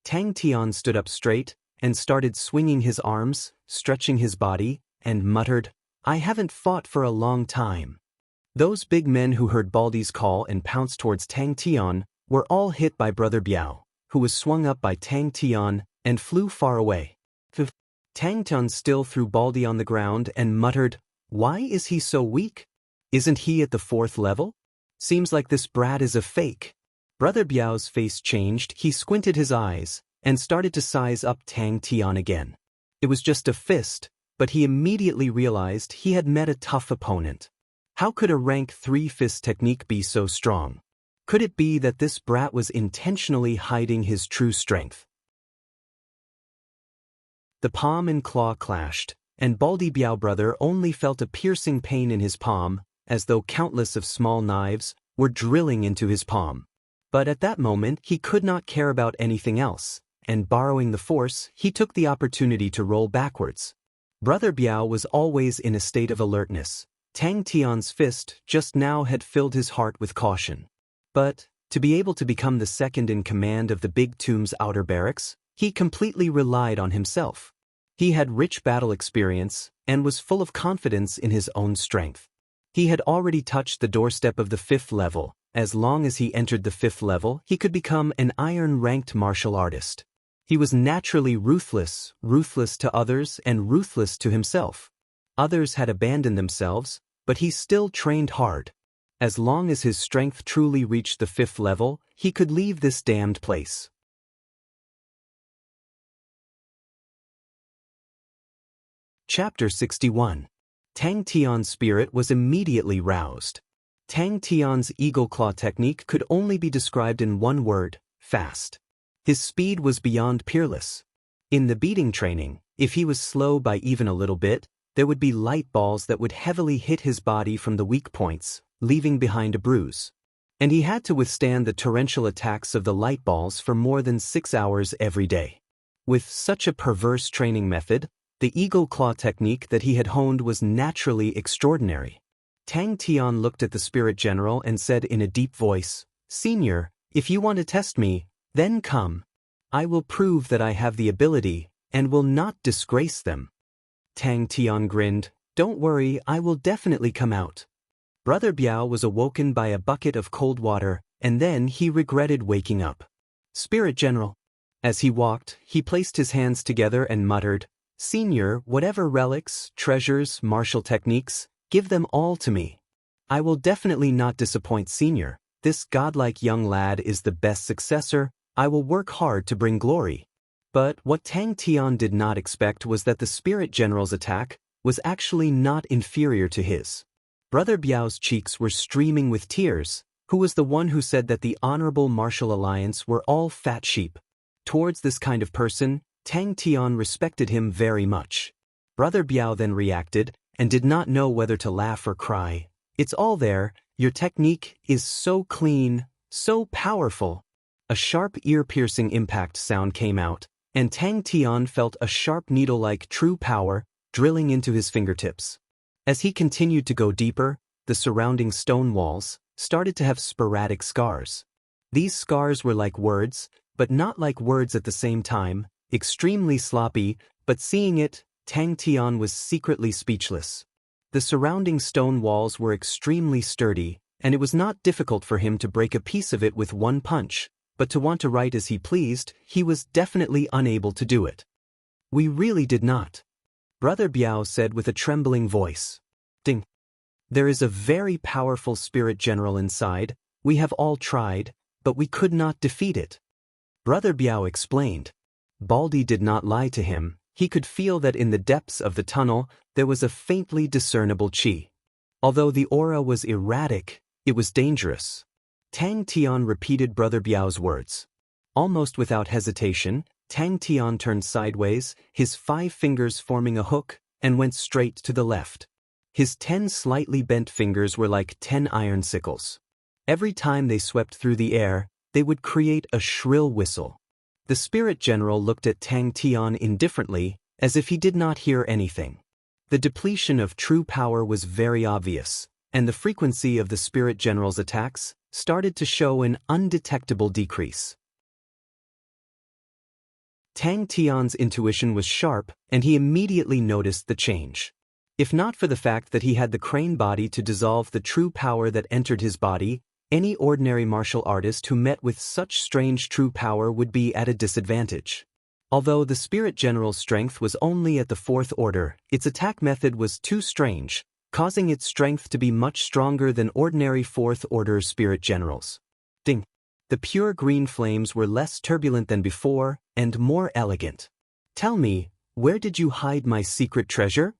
Tang Tian stood up straight and started swinging his arms, stretching his body, and muttered, I haven't fought for a long time. Those big men who heard Baldy's call and pounced towards Tang Tian were all hit by Brother Biao, who was swung up by Tang Tian and flew far away. Tang Tian still threw Baldy on the ground and muttered, Why is he so weak? Isn't he at the 4th level? Seems like this brat is a fake. Brother Biao's face changed. He squinted his eyes, and started to size up Tang Tian again. It was just a fist, but he immediately realized he had met a tough opponent. How could a rank 3 fist technique be so strong? Could it be that this brat was intentionally hiding his true strength? The palm and claw clashed, and Baldy Biao brother only felt a piercing pain in his palm, as though countless of small knives were drilling into his palm. But at that moment he could not care about anything else, and borrowing the force, he took the opportunity to roll backwards. Brother Biao was always in a state of alertness. Tang Tian's fist just now had filled his heart with caution. But, to be able to become the second in command of the Big Tomb's outer barracks, he completely relied on himself. He had rich battle experience, and was full of confidence in his own strength. He had already touched the doorstep of the 5th level. As long as he entered the 5th level, he could become an iron-ranked martial artist. He was naturally ruthless to others and ruthless to himself. Others had abandoned themselves, but he still trained hard. As long as his strength truly reached the 5th level, he could leave this damned place. Chapter 61. Tang Tian's spirit was immediately roused. Tang Tian's eagle claw technique could only be described in one word: fast. His speed was beyond peerless. In the beating training, if he was slow by even a little bit, there would be light balls that would heavily hit his body from the weak points, leaving behind a bruise. And he had to withstand the torrential attacks of the light balls for more than 6 hours every day. With such a perverse training method, the eagle claw technique that he had honed was naturally extraordinary. Tang Tian looked at the spirit general and said in a deep voice, "Senior, if you want to test me, then come. I will prove that I have the ability, and will not disgrace them." Tang Tian grinned, "Don't worry, I will definitely come out." Brother Biao was awoken by a bucket of cold water, and then he regretted waking up. "Spirit General." As he walked, he placed his hands together and muttered, "Senior, whatever relics, treasures, martial techniques, give them all to me. I will definitely not disappoint Senior. This godlike young lad is the best successor. I will work hard to bring glory." But what Tang Tian did not expect was that the Spirit General's attack was actually not inferior to his. Brother Biao's cheeks were streaming with tears, who was the one who said that the Honorable Martial Alliance were all fat sheep. Towards this kind of person, Tang Tian respected him very much. Brother Biao then reacted, and did not know whether to laugh or cry. "It's all there, your technique is so clean, so powerful." A sharp ear-piercing impact sound came out, and Tang Tian felt a sharp needle-like true power drilling into his fingertips. As he continued to go deeper, the surrounding stone walls started to have sporadic scars. These scars were like words, but not like words at the same time, extremely sloppy, but seeing it, Tang Tian was secretly speechless. The surrounding stone walls were extremely sturdy, and it was not difficult for him to break a piece of it with one punch, but to want to write as he pleased, he was definitely unable to do it. "We really did not," Brother Biao said with a trembling voice. "Ding. There is a very powerful spirit general inside. We have all tried, but we could not defeat it." Brother Biao explained. Baldy did not lie to him. He could feel that in the depths of the tunnel there was a faintly discernible qi. Although the aura was erratic, it was dangerous. Tang Tian repeated Brother Biao's words. Almost without hesitation, Tang Tian turned sideways, his 5 fingers forming a hook, and went straight to the left. His 10 slightly bent fingers were like 10 iron sickles. Every time they swept through the air, they would create a shrill whistle. The spirit general looked at Tang Tian indifferently, as if he did not hear anything. The depletion of true power was very obvious, and the frequency of the spirit general's attacks started to show an undetectable decrease. Tang Tian's intuition was sharp, and he immediately noticed the change. If not for the fact that he had the crane body to dissolve the true power that entered his body, any ordinary martial artist who met with such strange true power would be at a disadvantage. Although the spirit general's strength was only at the 4th order, its attack method was too strange, causing its strength to be much stronger than ordinary 4th order spirit generals. Ding! The pure green flames were less turbulent than before and more elegant. "Tell me, where did you hide my secret treasure?"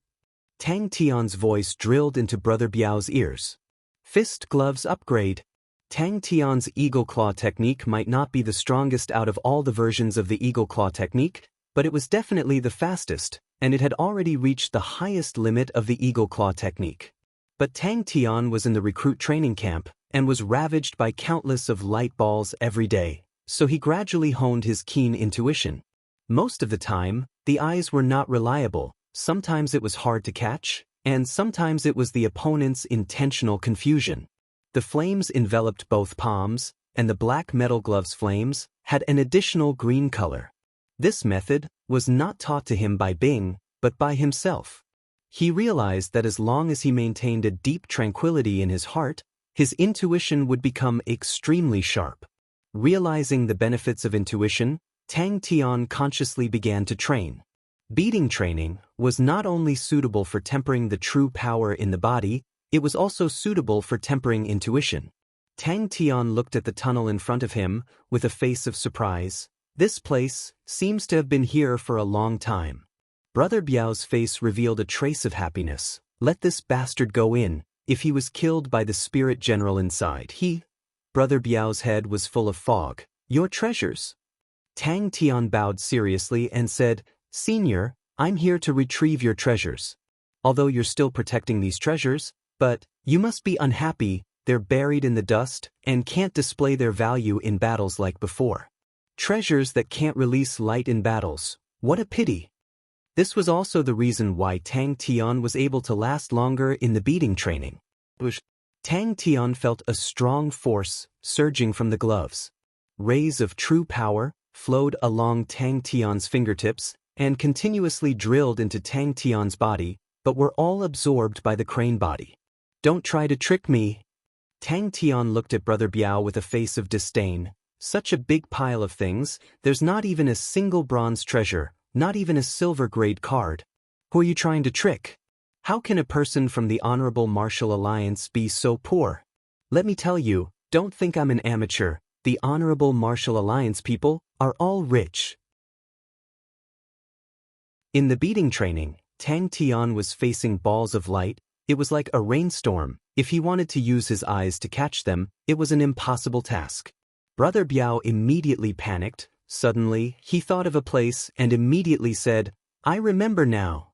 Tang Tian's voice drilled into Brother Biao's ears. Fist gloves upgrade. Tang Tian's eagle claw technique might not be the strongest out of all the versions of the eagle claw technique, but it was definitely the fastest, and it had already reached the highest limit of the eagle claw technique. But Tang Tian was in the recruit training camp and was ravaged by countless of light balls every day, so he gradually honed his keen intuition. Most of the time, the eyes were not reliable, sometimes it was hard to catch, and sometimes it was the opponent's intentional confusion. The flames enveloped both palms, and the black metal glove's flames had an additional green color. This method was not taught to him by Bing, but by himself. He realized that as long as he maintained a deep tranquility in his heart, his intuition would become extremely sharp. Realizing the benefits of intuition, Tang Tian consciously began to train. Beating training was not only suitable for tempering the true power in the body, it was also suitable for tempering intuition. Tang Tian looked at the tunnel in front of him with a face of surprise. This place seems to have been here for a long time. Brother Biao's face revealed a trace of happiness. Let this bastard go in. If he was killed by the spirit general inside, Brother Biao's head was full of fog. Your treasures. Tang Tian bowed seriously and said, Senior, I'm here to retrieve your treasures. Although you're still protecting these treasures, but you must be unhappy, they're buried in the dust and can't display their value in battles like before. Treasures that can't release light in battles. What a pity. This was also the reason why Tang Tian was able to last longer in the beating training. Tang Tian felt a strong force surging from the gloves. Rays of true power flowed along Tang Tian's fingertips and continuously drilled into Tang Tian's body, but were all absorbed by the crane body. Don't try to trick me. Tang Tian looked at Brother Biao with a face of disdain. Such a big pile of things, there's not even a single bronze treasure, not even a silver-grade card. Who are you trying to trick? How can a person from the Honorable Martial Alliance be so poor? Let me tell you, don't think I'm an amateur. The Honorable Martial Alliance people are all rich. In the beating training, Tang Tian was facing balls of light. It was like a rainstorm. If he wanted to use his eyes to catch them, it was an impossible task. Brother Biao immediately panicked. Suddenly, he thought of a place and immediately said, I remember now.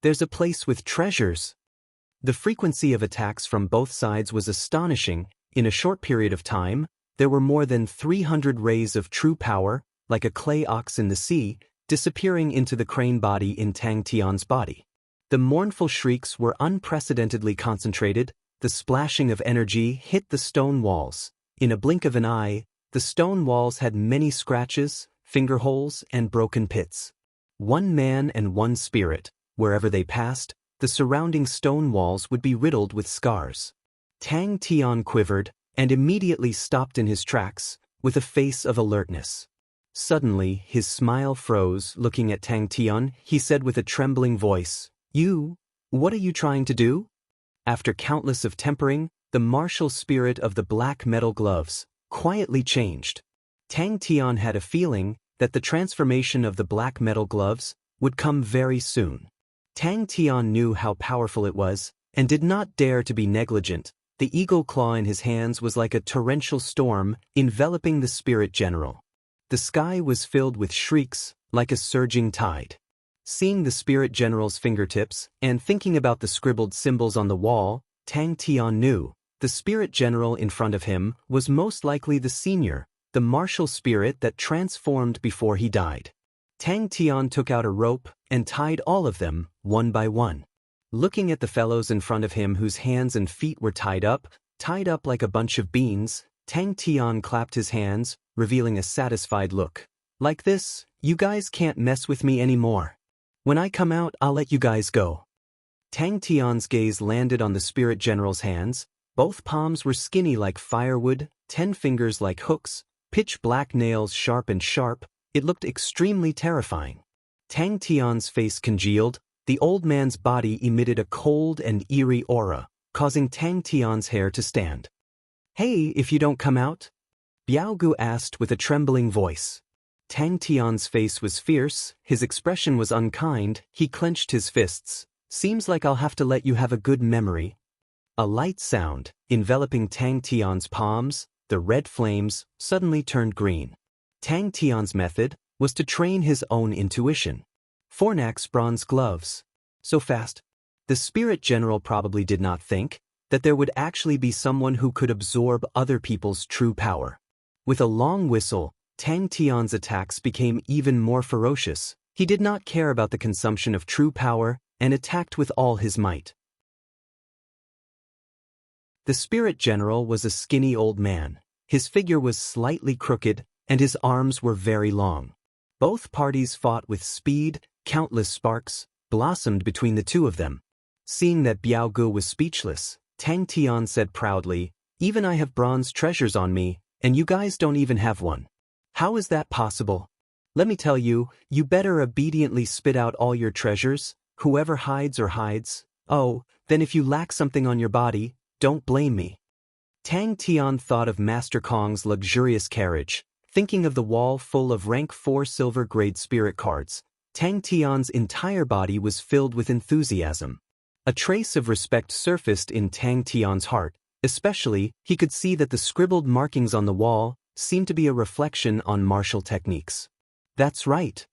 There's a place with treasures. The frequency of attacks from both sides was astonishing. In a short period of time, there were more than 300 rays of true power, like a clay ox in the sea, disappearing into the crane body in Tang Tian's body. The mournful shrieks were unprecedentedly concentrated. The splashing of energy hit the stone walls. In a blink of an eye, the stone walls had many scratches, finger holes, and broken pits. One man and one spirit, wherever they passed, the surrounding stone walls would be riddled with scars. Tang Tian quivered and immediately stopped in his tracks, with a face of alertness. Suddenly, his smile froze. Looking at Tang Tian, he said with a trembling voice, What are you trying to do? After countless of tempering, the martial spirit of the black metal gloves quietly changed. Tang Tian had a feeling that the transformation of the black metal gloves would come very soon. Tang Tian knew how powerful it was and did not dare to be negligent. The eagle claw in his hands was like a torrential storm enveloping the spirit general. The sky was filled with shrieks like a surging tide. Seeing the spirit general's fingertips and thinking about the scribbled symbols on the wall, Tang Tian knew the spirit general in front of him was most likely the senior, the martial spirit that transformed before he died. Tang Tian took out a rope and tied all of them, one by one. Looking at the fellows in front of him whose hands and feet were tied up like a bunch of beans, Tang Tian clapped his hands, revealing a satisfied look. Like this, you guys can't mess with me anymore. When I come out, I'll let you guys go. Tang Tian's gaze landed on the spirit general's hands. Both palms were skinny like firewood, 10 fingers like hooks, pitch black nails sharp and sharp. It looked extremely terrifying. Tang Tian's face congealed. The old man's body emitted a cold and eerie aura, causing Tang Tian's hair to stand. Hey, if you don't come out? Biaogu asked with a trembling voice. Tang Tian's face was fierce, his expression was unkind, he clenched his fists. Seems like I'll have to let you have a good memory. A light sound, enveloping Tang Tian's palms, the red flames, suddenly turned green. Tang Tian's method was to train his own intuition. Fornak's bronze gloves. So fast. The spirit general probably did not think that there would actually be someone who could absorb other people's true power. With a long whistle, Tang Tian's attacks became even more ferocious. He did not care about the consumption of true power and attacked with all his might. The spirit general was a skinny old man. His figure was slightly crooked, and his arms were very long. Both parties fought with speed, countless sparks blossomed between the two of them. Seeing that Biaogu was speechless, Tang Tian said proudly, "Even I have bronze treasures on me, and you guys don't even have one. How is that possible? Let me tell you, you better obediently spit out all your treasures, whoever hides or hides. Oh, then if you lack something on your body, don't blame me." Tang Tian thought of Master Kong's luxurious carriage. Thinking of the wall full of rank 4 silver-grade spirit cards, Tang Tian's entire body was filled with enthusiasm. A trace of respect surfaced in Tang Tian's heart, especially, he could see that the scribbled markings on the wall seemed to be a reflection on martial techniques. That's right.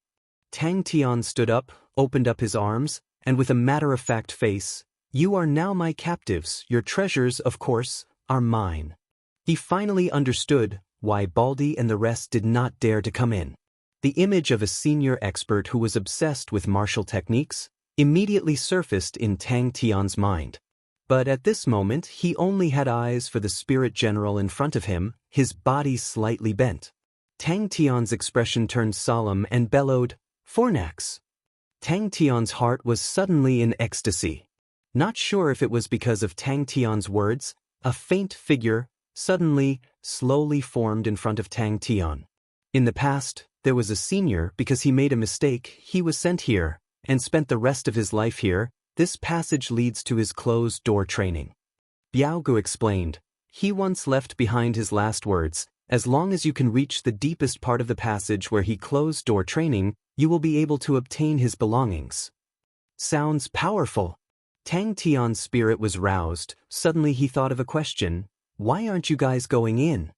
Tang Tian stood up, opened up his arms, and with a matter-of-fact face, "You are now my captives, your treasures, of course, are mine." He finally understood why Baldy and the rest did not dare to come in. The image of a senior expert who was obsessed with martial techniques immediately surfaced in Tang Tian's mind. But at this moment he only had eyes for the spirit general in front of him, his body slightly bent. Tang Tian's expression turned solemn and bellowed, "Fornax!" Tang Tian's heart was suddenly in ecstasy. Not sure if it was because of Tang Tian's words, a faint figure suddenly, slowly formed in front of Tang Tian. In the past, there was a senior because he made a mistake, he was sent here, and spent the rest of his life here. This passage leads to his closed-door training. Biaogu explained, he once left behind his last words, as long as you can reach the deepest part of the passage where he closed-door training, you will be able to obtain his belongings. Sounds powerful. Tang Tian's spirit was roused. Suddenly he thought of a question. Why aren't you guys going in?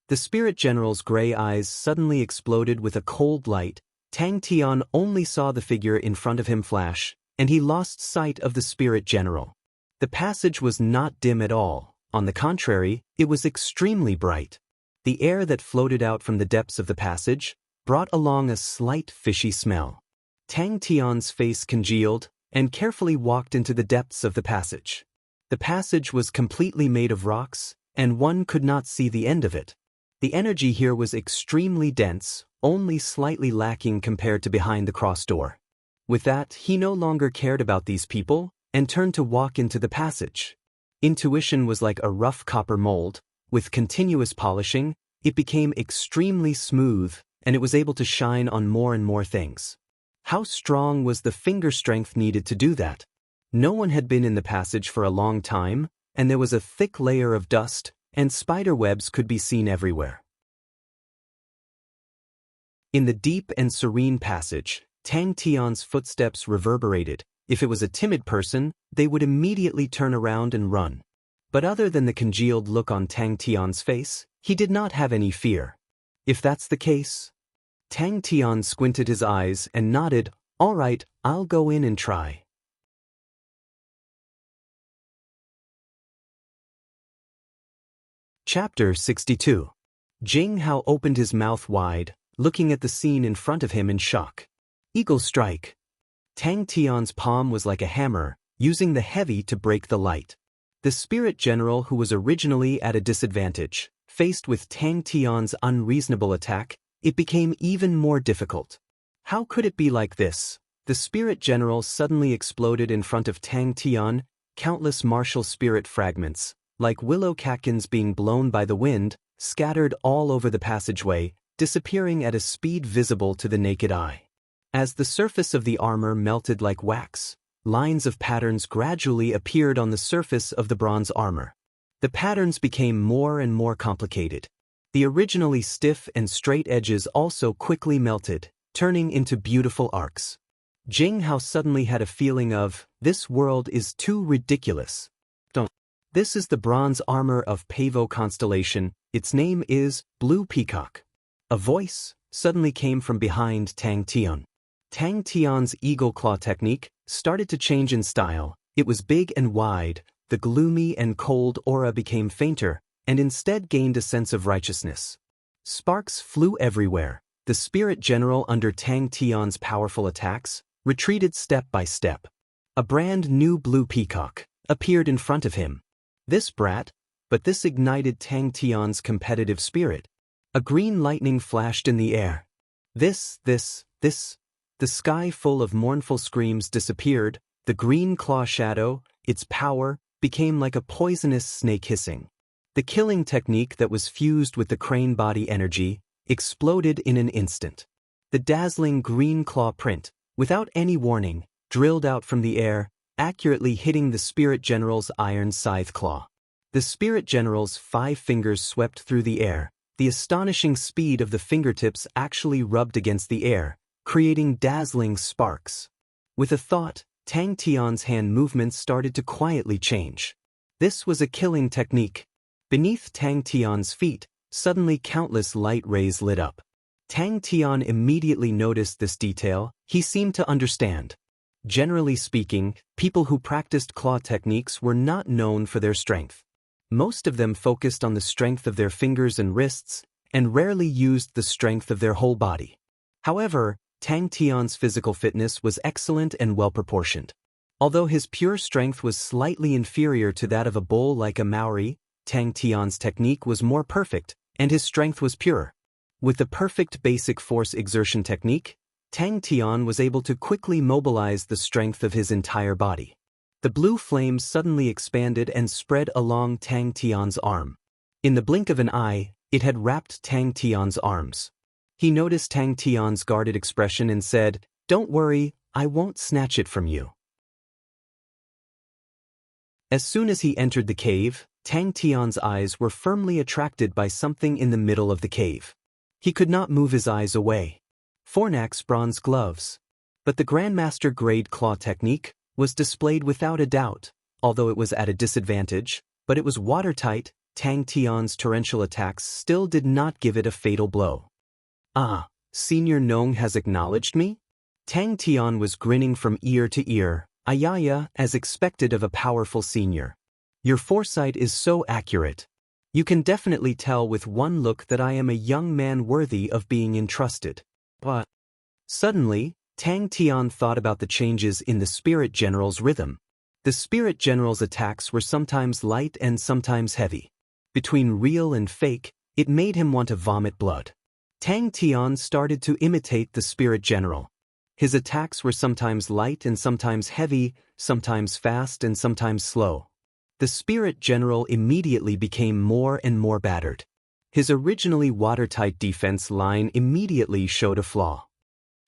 The spirit general's gray eyes suddenly exploded with a cold light. Tang Tian only saw the figure in front of him flash, and he lost sight of the spirit general. The passage was not dim at all. On the contrary, it was extremely bright. The air that floated out from the depths of the passage brought along a slight fishy smell. Tang Tian's face congealed and carefully walked into the depths of the passage. The passage was completely made of rocks, and one could not see the end of it. The energy here was extremely dense, only slightly lacking compared to behind the cross door. With that, he no longer cared about these people, and turned to walk into the passage. Intuition was like a rough copper mold. With continuous polishing, it became extremely smooth, and it was able to shine on more and more things. How strong was the finger strength needed to do that? No one had been in the passage for a long time, and there was a thick layer of dust, and spider webs could be seen everywhere. In the deep and serene passage, Tang Tian's footsteps reverberated. If it was a timid person, they would immediately turn around and run. But other than the congealed look on Tang Tian's face, he did not have any fear. If that's the case... Tang Tian squinted his eyes and nodded, "All right, I'll go in and try." Chapter 62. Jing Hao opened his mouth wide, looking at the scene in front of him in shock. Eagle strike. Tang Tian's palm was like a hammer, using the heavy to break the light. The spirit general, who was originally at a disadvantage, faced with Tang Tian's unreasonable attack, it became even more difficult. How could it be like this? The spirit general suddenly exploded in front of Tang Tian, countless martial spirit fragments, like willow catkins being blown by the wind, scattered all over the passageway, disappearing at a speed visible to the naked eye. As the surface of the armor melted like wax, lines of patterns gradually appeared on the surface of the bronze armor. The patterns became more and more complicated. The originally stiff and straight edges also quickly melted, turning into beautiful arcs. Jing Hao suddenly had a feeling of, this world is too ridiculous. This is the bronze armor of Pavo constellation, its name is Blue Peacock. A voice suddenly came from behind Tang Tian. Tang Tian's eagle claw technique started to change in style. It was big and wide, the gloomy and cold aura became fainter, and instead gained a sense of righteousness. Sparks flew everywhere. The spirit general under Tang Tian's powerful attacks retreated step by step. A brand new blue peacock appeared in front of him. But this ignited Tang Tian's competitive spirit. A green lightning flashed in the air. The sky full of mournful screams disappeared. The green claw shadow, its power, became like a poisonous snake hissing. The killing technique that was fused with the crane body energy exploded in an instant. The dazzling green claw print, without any warning, drilled out from the air, accurately hitting the Spirit General's iron scythe claw. The Spirit General's 5 fingers swept through the air. The astonishing speed of the fingertips actually rubbed against the air, creating dazzling sparks. With a thought, Tang Tian's hand movements started to quietly change. This was a killing technique. Beneath Tang Tian's feet, suddenly countless light rays lit up. Tang Tian immediately noticed this detail. He seemed to understand. Generally speaking, people who practiced claw techniques were not known for their strength. Most of them focused on the strength of their fingers and wrists, and rarely used the strength of their whole body. However, Tang Tian's physical fitness was excellent and well-proportioned. Although his pure strength was slightly inferior to that of a bull like a Maori, Tang Tian's technique was more perfect, and his strength was pure. With the perfect basic force exertion technique, Tang Tian was able to quickly mobilize the strength of his entire body. The blue flame suddenly expanded and spread along Tang Tian's arm. In the blink of an eye, it had wrapped Tang Tian's arms. He noticed Tang Tian's guarded expression and said, "Don't worry, I won't snatch it from you." As soon as he entered the cave, Tang Tian's eyes were firmly attracted by something in the middle of the cave. He could not move his eyes away. Fornak's bronze gloves. But the Grandmaster grade claw technique was displayed without a doubt, although it was at a disadvantage, but it was watertight. Tang Tian's torrential attacks still did not give it a fatal blow. "Ah, Senior Nong has acknowledged me?" Tang Tian was grinning from ear to ear, "Ayaya, as expected of a powerful senior. Your foresight is so accurate. You can definitely tell with one look that I am a young man worthy of being entrusted." But suddenly, Tang Tian thought about the changes in the Spirit General's rhythm. The Spirit General's attacks were sometimes light and sometimes heavy. Between real and fake, it made him want to vomit blood. Tang Tian started to imitate the Spirit General. His attacks were sometimes light and sometimes heavy, sometimes fast and sometimes slow. The Spirit General immediately became more and more battered. His originally watertight defense line immediately showed a flaw.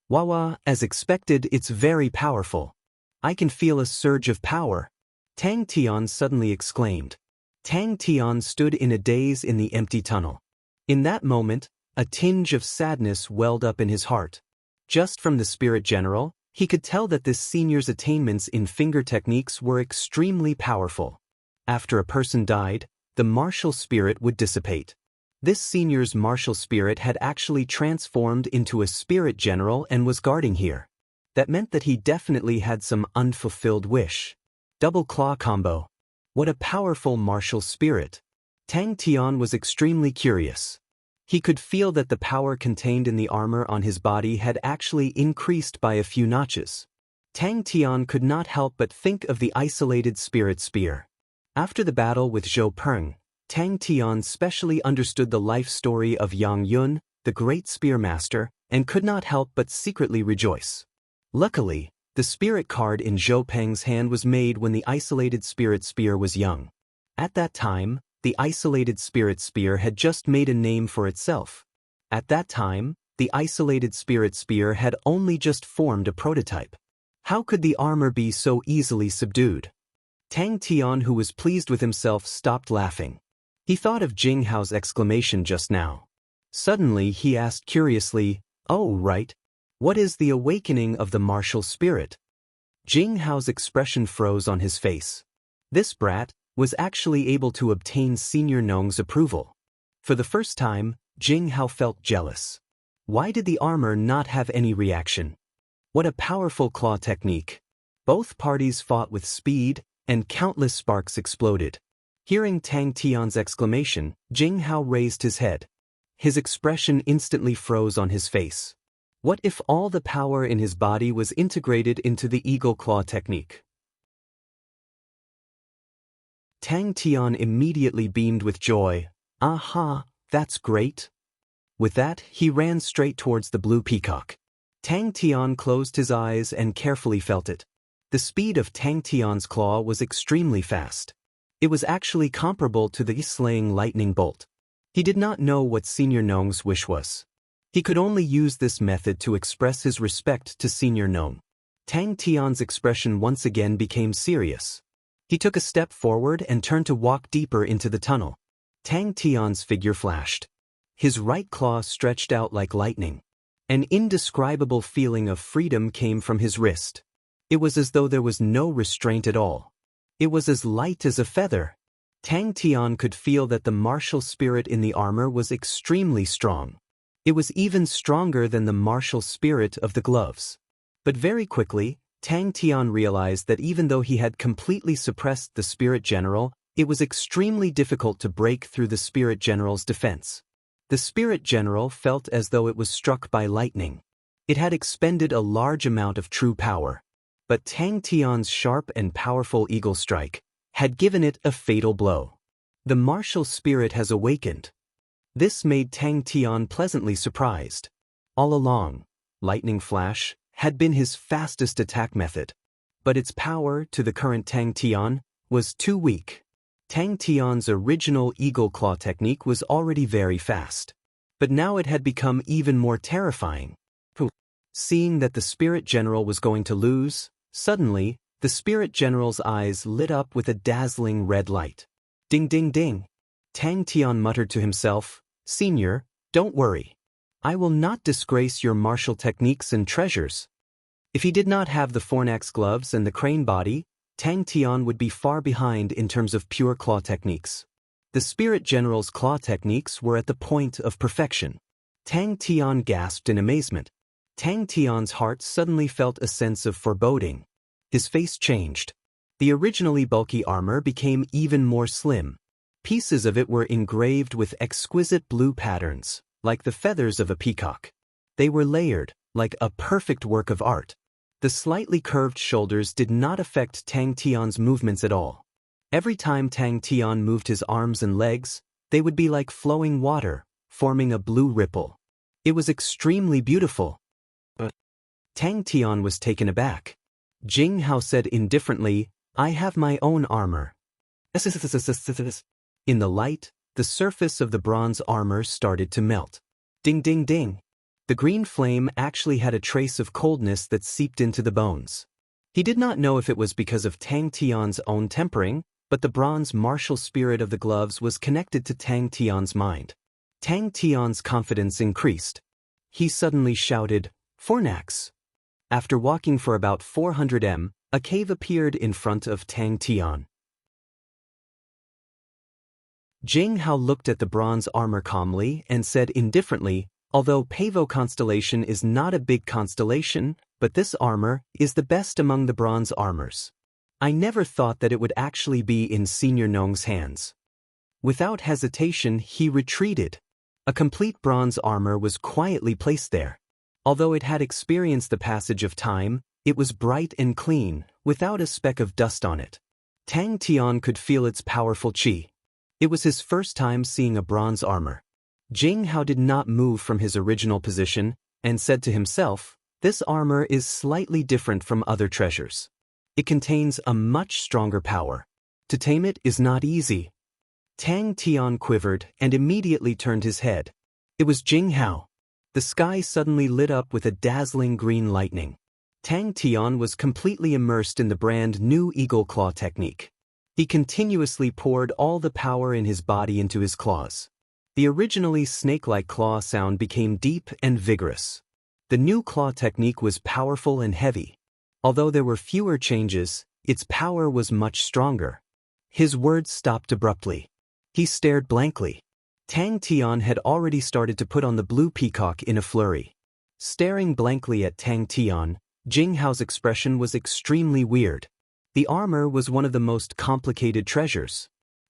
"Wawa, as expected, it's very powerful. I can feel a surge of power," Tang Tian suddenly exclaimed. Tang Tian stood in a daze in the empty tunnel. In that moment, a tinge of sadness welled up in his heart. Just from the Spirit General, he could tell that this senior's attainments in finger techniques were extremely powerful. After a person died, the martial spirit would dissipate. This senior's martial spirit had actually transformed into a Spirit General and was guarding here. That meant that he definitely had some unfulfilled wish. Double claw combo. What a powerful martial spirit. Tang Tian was extremely curious. He could feel that the power contained in the armor on his body had actually increased by a few notches. Tang Tian could not help but think of the isolated spirit spear. After the battle with Zhou Peng, Tang Tian specially understood the life story of Yang Yun, the great spearmaster, and could not help but secretly rejoice. Luckily, the spirit card in Zhou Peng's hand was made when the isolated spirit spear was young. At that time, the isolated spirit spear had just made a name for itself. At that time, the isolated spirit spear had only just formed a prototype. How could the armor be so easily subdued? Tang Tian, who was pleased with himself, stopped laughing. He thought of Jing Hao's exclamation just now. Suddenly he asked curiously, "Oh, right. What is the awakening of the martial spirit?" Jing Hao's expression froze on his face. This brat was actually able to obtain Senior Nong's approval. For the first time, Jing Hao felt jealous. Why did the armor not have any reaction? What a powerful claw technique. Both parties fought with speed, and countless sparks exploded. Hearing Tang Tian's exclamation, Jing Hao raised his head. His expression instantly froze on his face. What if all the power in his body was integrated into the eagle claw technique? Tang Tian immediately beamed with joy. "Aha, that's great." With that, he ran straight towards the blue peacock. Tang Tian closed his eyes and carefully felt it. The speed of Tang Tian's claw was extremely fast. It was actually comparable to the slaying lightning bolt. He did not know what Senior Nong's wish was. He could only use this method to express his respect to Senior Nong. Tang Tian's expression once again became serious. He took a step forward and turned to walk deeper into the tunnel. Tang Tian's figure flashed. His right claw stretched out like lightning. An indescribable feeling of freedom came from his wrist. It was as though there was no restraint at all. It was as light as a feather. Tang Tian could feel that the martial spirit in the armor was extremely strong. It was even stronger than the martial spirit of the gloves. But very quickly, Tang Tian realized that even though he had completely suppressed the Spirit General, it was extremely difficult to break through the Spirit General's defense. The Spirit General felt as though it was struck by lightning. It had expended a large amount of true power. But Tang Tian's sharp and powerful eagle strike had given it a fatal blow. The martial spirit has awakened. This made Tang Tian pleasantly surprised. All along, lightning flash had been his fastest attack method. But its power, to the current Tang Tian, was too weak. Tang Tian's original eagle claw technique was already very fast. But now it had become even more terrifying. Seeing that the Spirit General was going to lose, suddenly, the Spirit General's eyes lit up with a dazzling red light. Ding ding ding. Tang Tian muttered to himself, "Senior, don't worry. I will not disgrace your martial techniques and treasures." If he did not have the Fornax gloves and the crane body, Tang Tian would be far behind in terms of pure claw techniques. The Spirit General's claw techniques were at the point of perfection. Tang Tian gasped in amazement. Tang Tian's heart suddenly felt a sense of foreboding. His face changed. The originally bulky armor became even more slim. Pieces of it were engraved with exquisite blue patterns, like the feathers of a peacock. They were layered, like a perfect work of art. The slightly curved shoulders did not affect Tang Tian's movements at all. Every time Tang Tian moved his arms and legs, they would be like flowing water, forming a blue ripple. It was extremely beautiful. Tang Tian was taken aback. Jing Hao said indifferently, "I have my own armor." In the light, the surface of the bronze armor started to melt. Ding ding ding. The green flame actually had a trace of coldness that seeped into the bones. He did not know if it was because of Tang Tian's own tempering, but the bronze martial spirit of the gloves was connected to Tang Tian's mind. Tang Tian's confidence increased. He suddenly shouted, "Fornax!" After walking for about 400 m, a cave appeared in front of Tang Tian. Jing Hao looked at the bronze armor calmly and said indifferently, "Although Pavo constellation is not a big constellation, but this armor is the best among the bronze armors. I never thought that it would actually be in Senior Nong's hands." Without hesitation, he retreated. A complete bronze armor was quietly placed there. Although it had experienced the passage of time, it was bright and clean, without a speck of dust on it. Tang Tian could feel its powerful qi. It was his first time seeing a bronze armor. Jing Hao did not move from his original position, and said to himself, "This armor is slightly different from other treasures. It contains a much stronger power. To tame it is not easy." Tang Tian quivered and immediately turned his head. It was Jing Hao. The sky suddenly lit up with a dazzling green lightning. Tang Tian was completely immersed in the brand new eagle claw technique. He continuously poured all the power in his body into his claws. The originally snake-like claw sound became deep and vigorous. The new claw technique was powerful and heavy. Although there were fewer changes, its power was much stronger. His words stopped abruptly. He stared blankly. Tang Tian had already started to put on the blue peacock in a flurry. Staring blankly at Tang Tian, Jing Hao's expression was extremely weird. The armor was one of the most complicated treasures.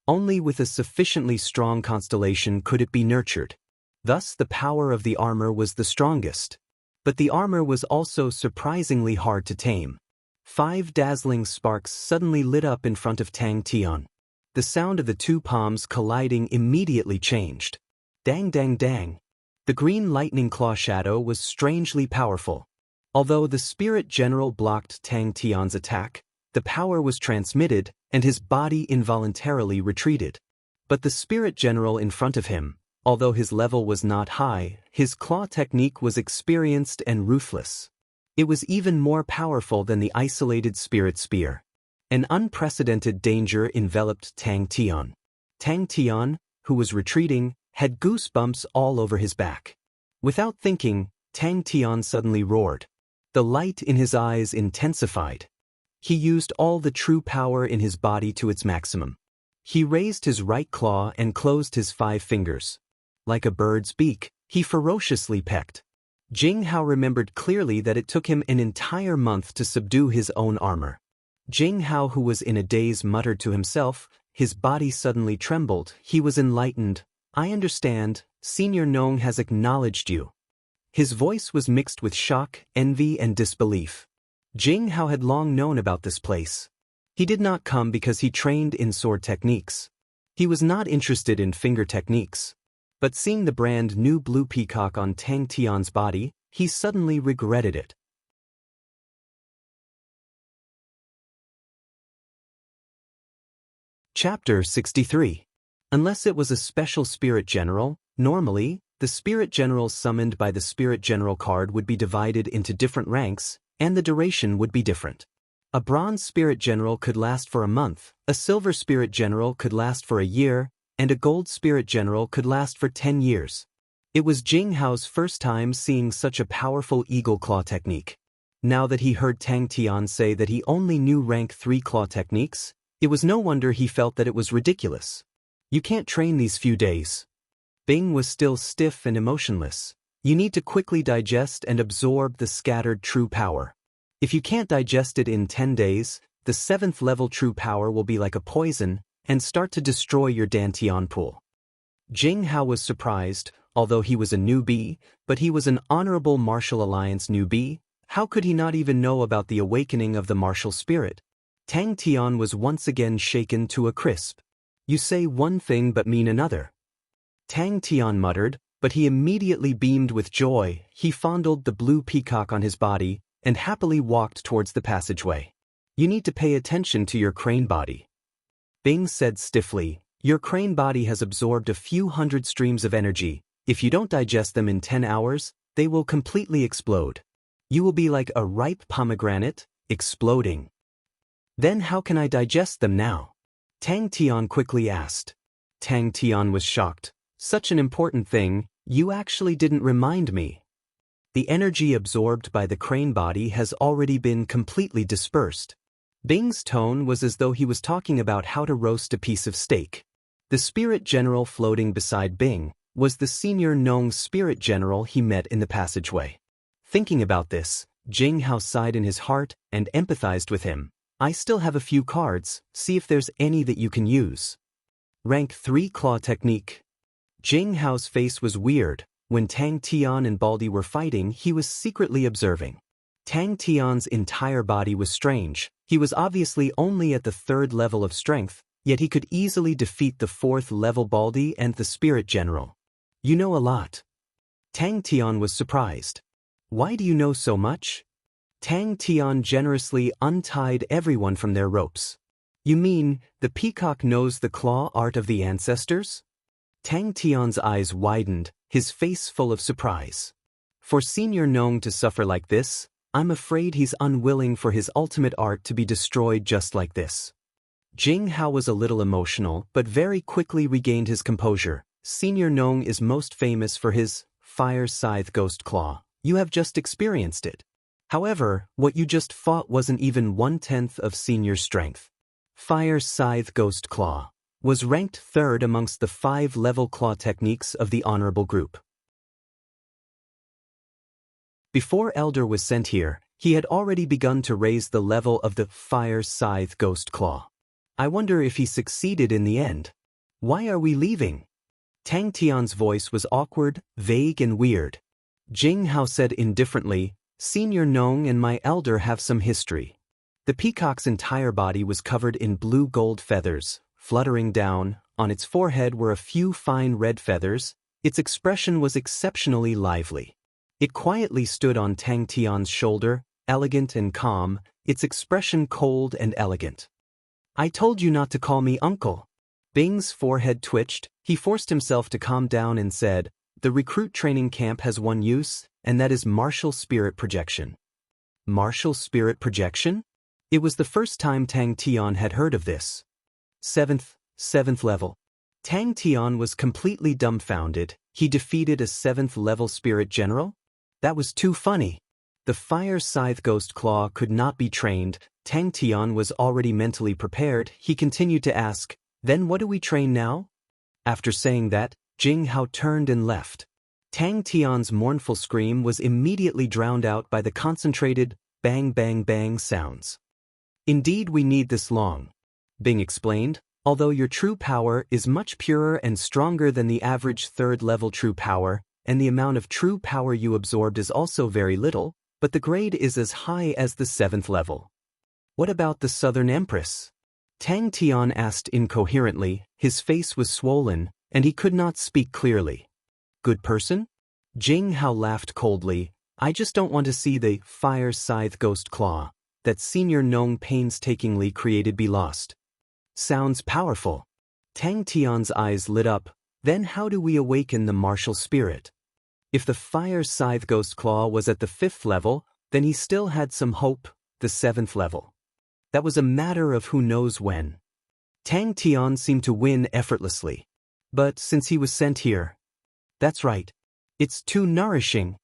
Only with a sufficiently strong constellation could it be nurtured. Thus the power of the armor was the strongest. But the armor was also surprisingly hard to tame. 5 dazzling sparks suddenly lit up in front of Tang Tian. The sound of the two palms colliding immediately changed. Dang dang dang. The green lightning claw shadow was strangely powerful. Although the spirit general blocked Tang Tian's attack, the power was transmitted, and his body involuntarily retreated. But the spirit general in front of him, although his level was not high, his claw technique was experienced and ruthless. It was even more powerful than the isolated spirit spear. An unprecedented danger enveloped Tang Tian. Tang Tian, who was retreating, had goosebumps all over his back. Without thinking, Tang Tian suddenly roared. The light in his eyes intensified. He used all the true power in his body to its maximum. He raised his right claw and closed his 5 fingers. Like a bird's beak, he ferociously pecked. Jing Hao remembered clearly that it took him an entire month to subdue his own armor. Jing Hao, who was in a daze, muttered to himself. His body suddenly trembled. He was enlightened. "I understand, Senior Nong has acknowledged you." His voice was mixed with shock, envy, and disbelief. Jing Hao had long known about this place. He did not come because he trained in sword techniques. He was not interested in finger techniques. But seeing the brand new blue peacock on Tang Tian's body, he suddenly regretted it. Chapter 63. Unless it was a special spirit general, normally, the spirit generals summoned by the spirit general card would be divided into different ranks, and the duration would be different. A bronze spirit general could last for a month, a silver spirit general could last for a year, and a gold spirit general could last for 10 years. It was Jing Hao's first time seeing such a powerful eagle claw technique. Now that he heard Tang Tian say that he only knew rank 3 claw techniques, it was no wonder he felt that it was ridiculous. You can't train these few days. Bing was still stiff and emotionless. You need to quickly digest and absorb the scattered true power. If you can't digest it in 10 days, the 7th level true power will be like a poison and start to destroy your Dantian pool. Jing Hao was surprised, although he was a newbie, but he was an honorable martial alliance newbie. How could he not even know about the awakening of the martial spirit? Tang Tian was once again shaken to a crisp. You say one thing but mean another. Tang Tian muttered, but he immediately beamed with joy. He fondled the blue peacock on his body and happily walked towards the passageway. You need to pay attention to your crane body. Bing said stiffly, your crane body has absorbed a few hundred streams of energy. If you don't digest them in 10 hours, they will completely explode. You will be like a ripe pomegranate, exploding. Then how can I digest them now? Tang Tian quickly asked. Tang Tian was shocked. Such an important thing, you actually didn't remind me. The energy absorbed by the crane body has already been completely dispersed. Bing's tone was as though he was talking about how to roast a piece of steak. The spirit general floating beside Bing was the senior Nong spirit general he met in the passageway. Thinking about this, Jing Hao sighed in his heart and empathized with him. I still have a few cards, see if there's any that you can use. Rank 3 claw technique. Jing Hao's face was weird. When Tang Tian and Baldy were fighting, he was secretly observing. Tang Tian's entire body was strange. He was obviously only at the 3rd level of strength, yet he could easily defeat the 4th level Baldy and the spirit general. You know a lot. Tang Tian was surprised. Why do you know so much? Tang Tian generously untied everyone from their ropes. You mean, the peacock knows the claw art of the ancestors? Tang Tian's eyes widened, his face full of surprise. For Senior Nong to suffer like this, I'm afraid he's unwilling for his ultimate art to be destroyed just like this. Jing Hao was a little emotional but very quickly regained his composure. Senior Nong is most famous for his Fire Scythe Ghost Claw. You have just experienced it. However, what you just fought wasn't even 1/10 of Senior's strength. Fire Scythe Ghost Claw was ranked 3rd amongst the 5-level claw techniques of the Honorable Group. Before Elder was sent here, he had already begun to raise the level of the Fire Scythe Ghost Claw. I wonder if he succeeded in the end. Why are we leaving? Tang Tian's voice was awkward, vague and weird. Jing Hao said indifferently, Senior Nong and my elder have some history. The peacock's entire body was covered in blue gold feathers, fluttering down. On its forehead were a few fine red feathers. Its expression was exceptionally lively. It quietly stood on Tang Tian's shoulder, elegant and calm, its expression cold and elegant. I told you not to call me uncle. Bing's forehead twitched. He forced himself to calm down and said, the recruit training camp has one use, and that is martial spirit projection. Martial spirit projection? It was the first time Tang Tian had heard of this. Seventh level. Tang Tian was completely dumbfounded. He defeated a 7th level spirit general? That was too funny. The Fire Scythe Ghost Claw could not be trained. Tang Tian was already mentally prepared. He continued to ask, then what do we train now? After saying that, Jing Hao turned and left. Tang Tian's mournful scream was immediately drowned out by the concentrated bang bang bang sounds. Indeed, we need this long. Bing explained, although your true power is much purer and stronger than the average 3rd level true power, and the amount of true power you absorbed is also very little, but the grade is as high as the 7th level. What about the Southern Empress? Tang Tian asked incoherently. His face was swollen, and he could not speak clearly. Good person? Jing Hao laughed coldly. I just don't want to see the Fire Scythe Ghost Claw that Senior Nong painstakingly created be lost. Sounds powerful. Tang Tian's eyes lit up. Then how do we awaken the martial spirit? If the Fire Scythe Ghost Claw was at the 5th level, then he still had some hope, the 7th level. That was a matter of who knows when. Tang Tian seemed to win effortlessly. But since he was sent here... That's right. It's too nourishing.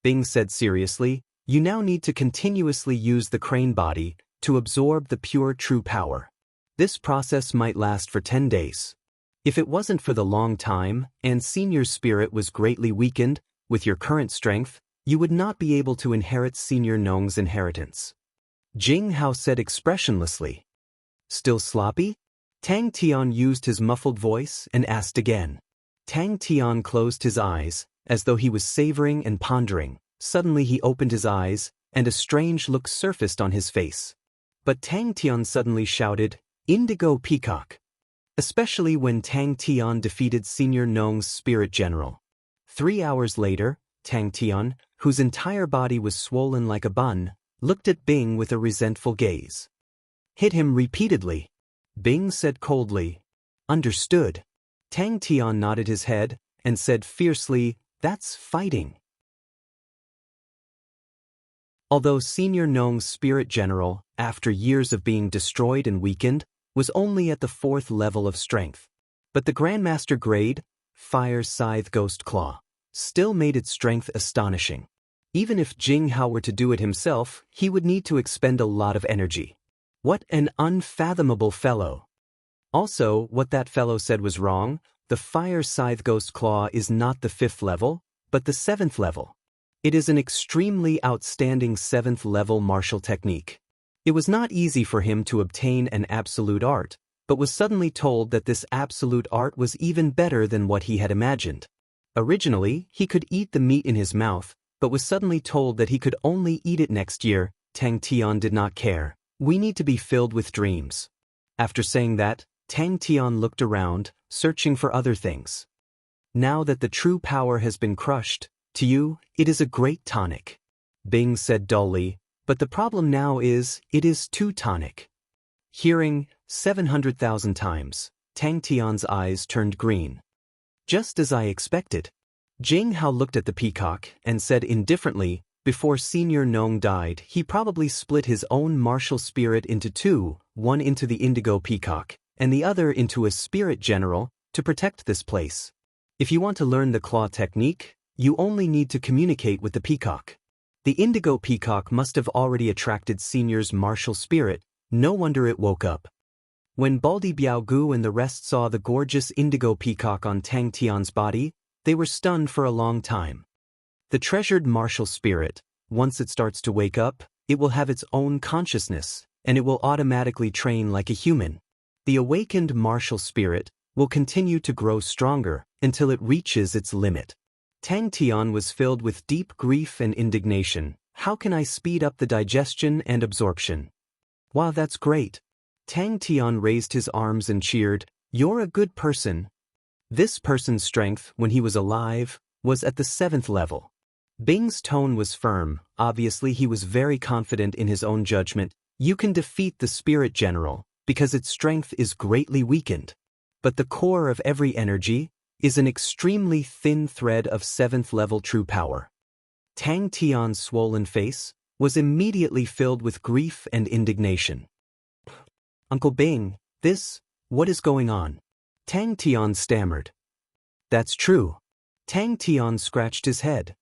Bing said seriously, you now need to continuously use the crane body to absorb the pure true power. This process might last for 10 days. If it wasn't for the long time, and Senior's spirit was greatly weakened, with your current strength, you would not be able to inherit Senior Nong's inheritance. Jing Hao said expressionlessly. Still sloppy? Tang Tian used his muffled voice and asked again. Tang Tian closed his eyes, as though he was savoring and pondering. Suddenly he opened his eyes, and a strange look surfaced on his face. But Tang Tian suddenly shouted, Indigo Peacock! Especially when Tang Tian defeated Senior Nong's spirit general. 3 hours later, Tang Tian, whose entire body was swollen like a bun, looked at Bing with a resentful gaze. Hit him repeatedly. Bing said coldly. Understood. Tang Tian nodded his head and said fiercely, that's fighting. Although Senior Nong's spirit general, after years of being destroyed and weakened, was only at the 4th level of strength. But the Grandmaster grade, Fire Scythe Ghost Claw, still made its strength astonishing. Even if Jing Hao were to do it himself, he would need to expend a lot of energy. What an unfathomable fellow! Also, what that fellow said was wrong. The Fire Scythe Ghost Claw is not the 5th level, but the 7th level. It is an extremely outstanding 7th level martial technique. It was not easy for him to obtain an absolute art, but was suddenly told that this absolute art was even better than what he had imagined. Originally, he could eat the meat in his mouth, but was suddenly told that he could only eat it next year. Tang Tian did not care. We need to be filled with dreams. After saying that, Tang Tian looked around, searching for other things. Now that the true power has been crushed, to you, it is a great tonic. Bing said dully, but the problem now is, it is too tonic. Hearing 700,000 times, Tang Tian's eyes turned green. Just as I expected. Jing Hao looked at the peacock and said indifferently, before Senior Nong died, he probably split his own martial spirit into 2, one into the indigo peacock, and the other into a spirit general, to protect this place. If you want to learn the claw technique, you only need to communicate with the peacock. The indigo peacock must have already attracted Senior's martial spirit, no wonder it woke up. When Baldi Biaogu and the rest saw the gorgeous indigo peacock on Tang Tian's body, they were stunned for a long time. The treasured martial spirit, once it starts to wake up, it will have its own consciousness, and it will automatically train like a human. The awakened martial spirit will continue to grow stronger until it reaches its limit. Tang Tian was filled with deep grief and indignation. How can I speed up the digestion and absorption? Wow, that's great. Tang Tian raised his arms and cheered, "You're a good person." This person's strength, when he was alive, was at the 7th level. Bing's tone was firm. Obviously he was very confident in his own judgment. You can defeat the spirit general, because its strength is greatly weakened. But the core of every energy is an extremely thin thread of 7th level true power. Tang Tian's swollen face was immediately filled with grief and indignation. "Uncle Bing, what is going on?" Tang Tian stammered. "That's true." Tang Tian scratched his head.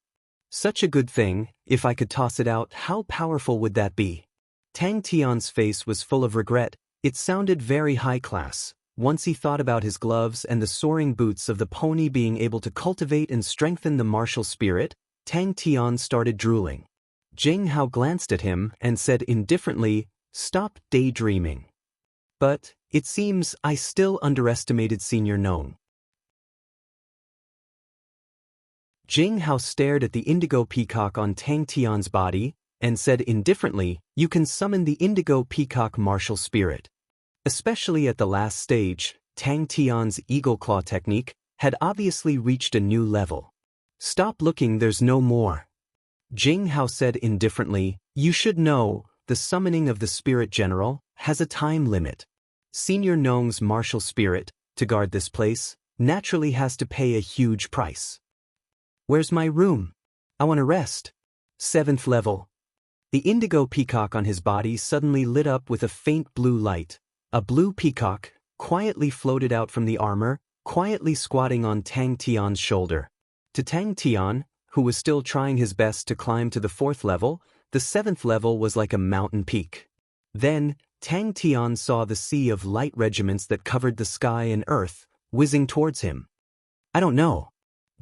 "Such a good thing, if I could toss it out, how powerful would that be?" Tang Tian's face was full of regret. It sounded very high class. Once he thought about his gloves and the soaring boots of the pony being able to cultivate and strengthen the martial spirit, Tang Tian started drooling. Jing Hao glanced at him and said indifferently, "Stop daydreaming." "But, it seems I still underestimated Senior Nong." Jing Hao stared at the indigo peacock on Tang Tian's body and said indifferently, "You can summon the indigo peacock martial spirit." Especially at the last stage, Tang Tian's eagle claw technique had obviously reached a new level. "Stop looking, there's no more." Jing Hao said indifferently, "You should know, the summoning of the spirit general has a time limit. Senior Nong's martial spirit, to guard this place, naturally has to pay a huge price." "Where's my room? I want to rest." 7th level. The indigo peacock on his body suddenly lit up with a faint blue light. A blue peacock quietly floated out from the armor, quietly squatting on Tang Tian's shoulder. To Tang Tian, who was still trying his best to climb to the 4th level, the 7th level was like a mountain peak. Then, Tang Tian saw the sea of light regiments that covered the sky and earth, whizzing towards him. "I don't know."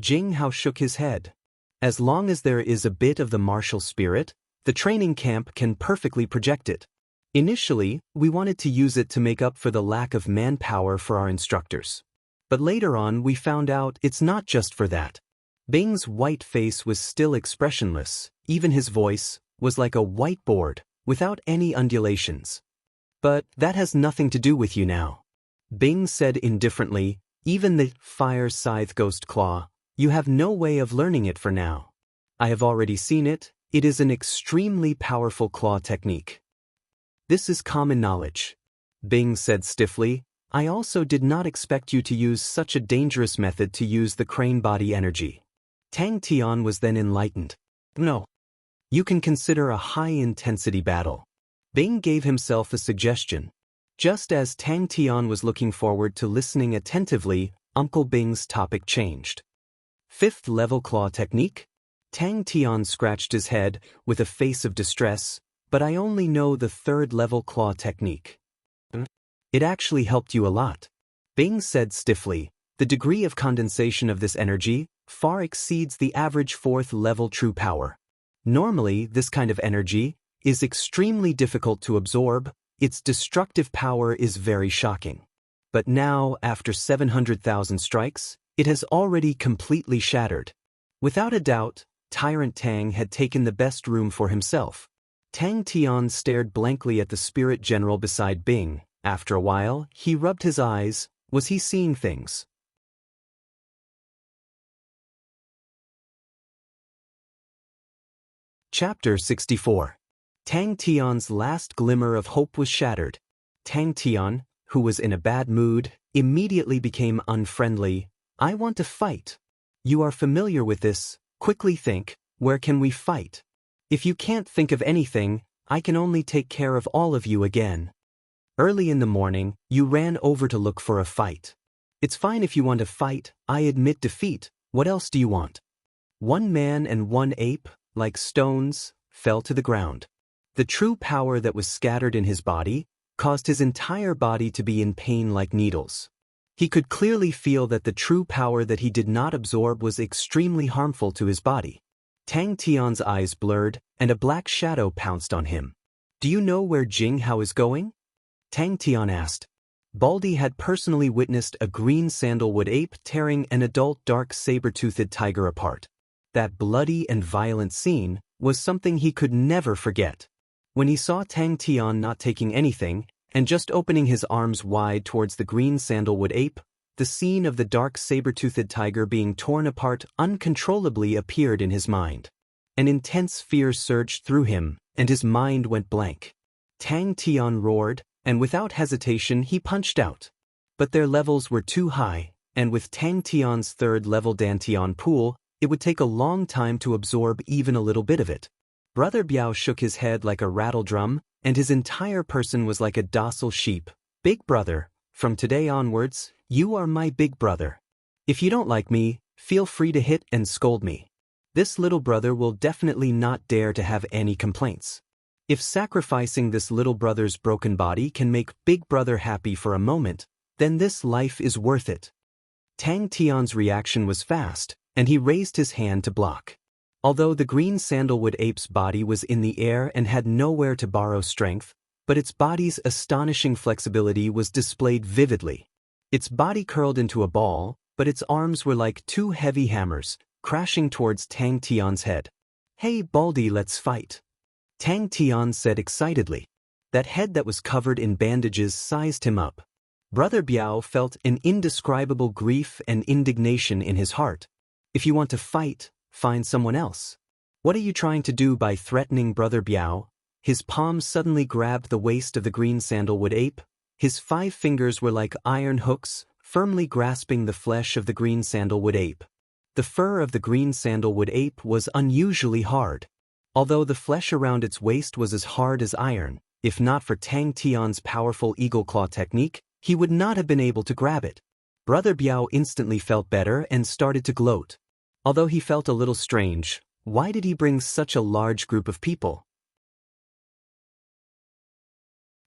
Jing Hao shook his head. "As long as there is a bit of the martial spirit, the training camp can perfectly project it. Initially, we wanted to use it to make up for the lack of manpower for our instructors. But later on we found out it's not just for that." Bing's white face was still expressionless. Even his voice was like a whiteboard, without any undulations. "But that has nothing to do with you now." Bing said indifferently, "Even the fire scythe ghost claw, you have no way of learning it for now. I have already seen it. It is an extremely powerful claw technique." "This is common knowledge." Bing said stiffly, "I also did not expect you to use such a dangerous method to use the crane body energy." Tang Tian was then enlightened. "No. You can consider a high-intensity battle." Bing gave himself a suggestion. Just as Tang Tian was looking forward to listening attentively, Uncle Bing's topic changed. 5th level claw technique? Tang Tian scratched his head with a face of distress, "But I only know the 3rd level claw technique." "It actually helped you a lot." Bing said stiffly, "The degree of condensation of this energy far exceeds the average 4th level true power. Normally, this kind of energy is extremely difficult to absorb. Its destructive power is very shocking. But now, after 700,000 strikes, it has already completely shattered." Without a doubt, Tyrant Tang had taken the best room for himself. Tang Tian stared blankly at the spirit general beside Bing. After a while, he rubbed his eyes. Was he seeing things? Chapter 64. Tang Tian's last glimmer of hope was shattered. Tang Tian, who was in a bad mood, immediately became unfriendly. "I want to fight." "You are familiar with this. Quickly think, where can we fight? If you can't think of anything, I can only take care of all of you again." Early in the morning, you ran over to look for a fight. It's fine if you want to fight, I admit defeat, what else do you want? One man and one ape, like stones, fell to the ground. The true power that was scattered in his body caused his entire body to be in pain like needles. He could clearly feel that the true power that he did not absorb was extremely harmful to his body. Tang Tian's eyes blurred, and a black shadow pounced on him. Do you know where Jing Hao is going? Tang Tian asked. Baldy had personally witnessed a green sandalwood ape tearing an adult dark saber-toothed tiger apart. That bloody and violent scene was something he could never forget. When he saw Tang Tian not taking anything, and just opening his arms wide towards the green sandalwood ape, the scene of the dark saber-toothed tiger being torn apart uncontrollably appeared in his mind. An intense fear surged through him, and his mind went blank. Tang Tian roared, and without hesitation he punched out. But their levels were too high, and with Tang Tian's third-level Dantian pool, it would take a long time to absorb even a little bit of it. Brother Biao shook his head like a rattle drum, and his entire person was like a docile sheep. Big brother, from today onwards, you are my big brother. If you don't like me, feel free to hit and scold me. This little brother will definitely not dare to have any complaints. If sacrificing this little brother's broken body can make Big Brother happy for a moment, then this life is worth it. Tang Tian's reaction was fast, and he raised his hand to block. Although the green sandalwood ape's body was in the air and had nowhere to borrow strength, but its body's astonishing flexibility was displayed vividly. Its body curled into a ball, but its arms were like two heavy hammers, crashing towards Tang Tian's head. Hey Baldy, let's fight. Tang Tian said excitedly. That head that was covered in bandages sized him up. Brother Biao felt an indescribable grief and indignation in his heart. If you want to fight, find someone else. What are you trying to do by threatening Brother Biao? His palms suddenly grabbed the waist of the green sandalwood ape. His 5 fingers were like iron hooks, firmly grasping the flesh of the green sandalwood ape. The fur of the green sandalwood ape was unusually hard. Although the flesh around its waist was as hard as iron, if not for Tang Tian's powerful eagle claw technique, he would not have been able to grab it. Brother Biao instantly felt better and started to gloat. Although he felt a little strange, why did he bring such a large group of people?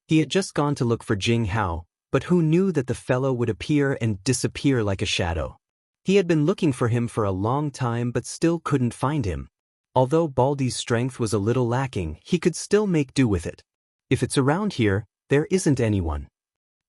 He had just gone to look for Jing Hao, but who knew that the fellow would appear and disappear like a shadow? He had been looking for him for a long time but still couldn't find him. Although Baldy's strength was a little lacking, he could still make do with it. If it's around here, there isn't anyone.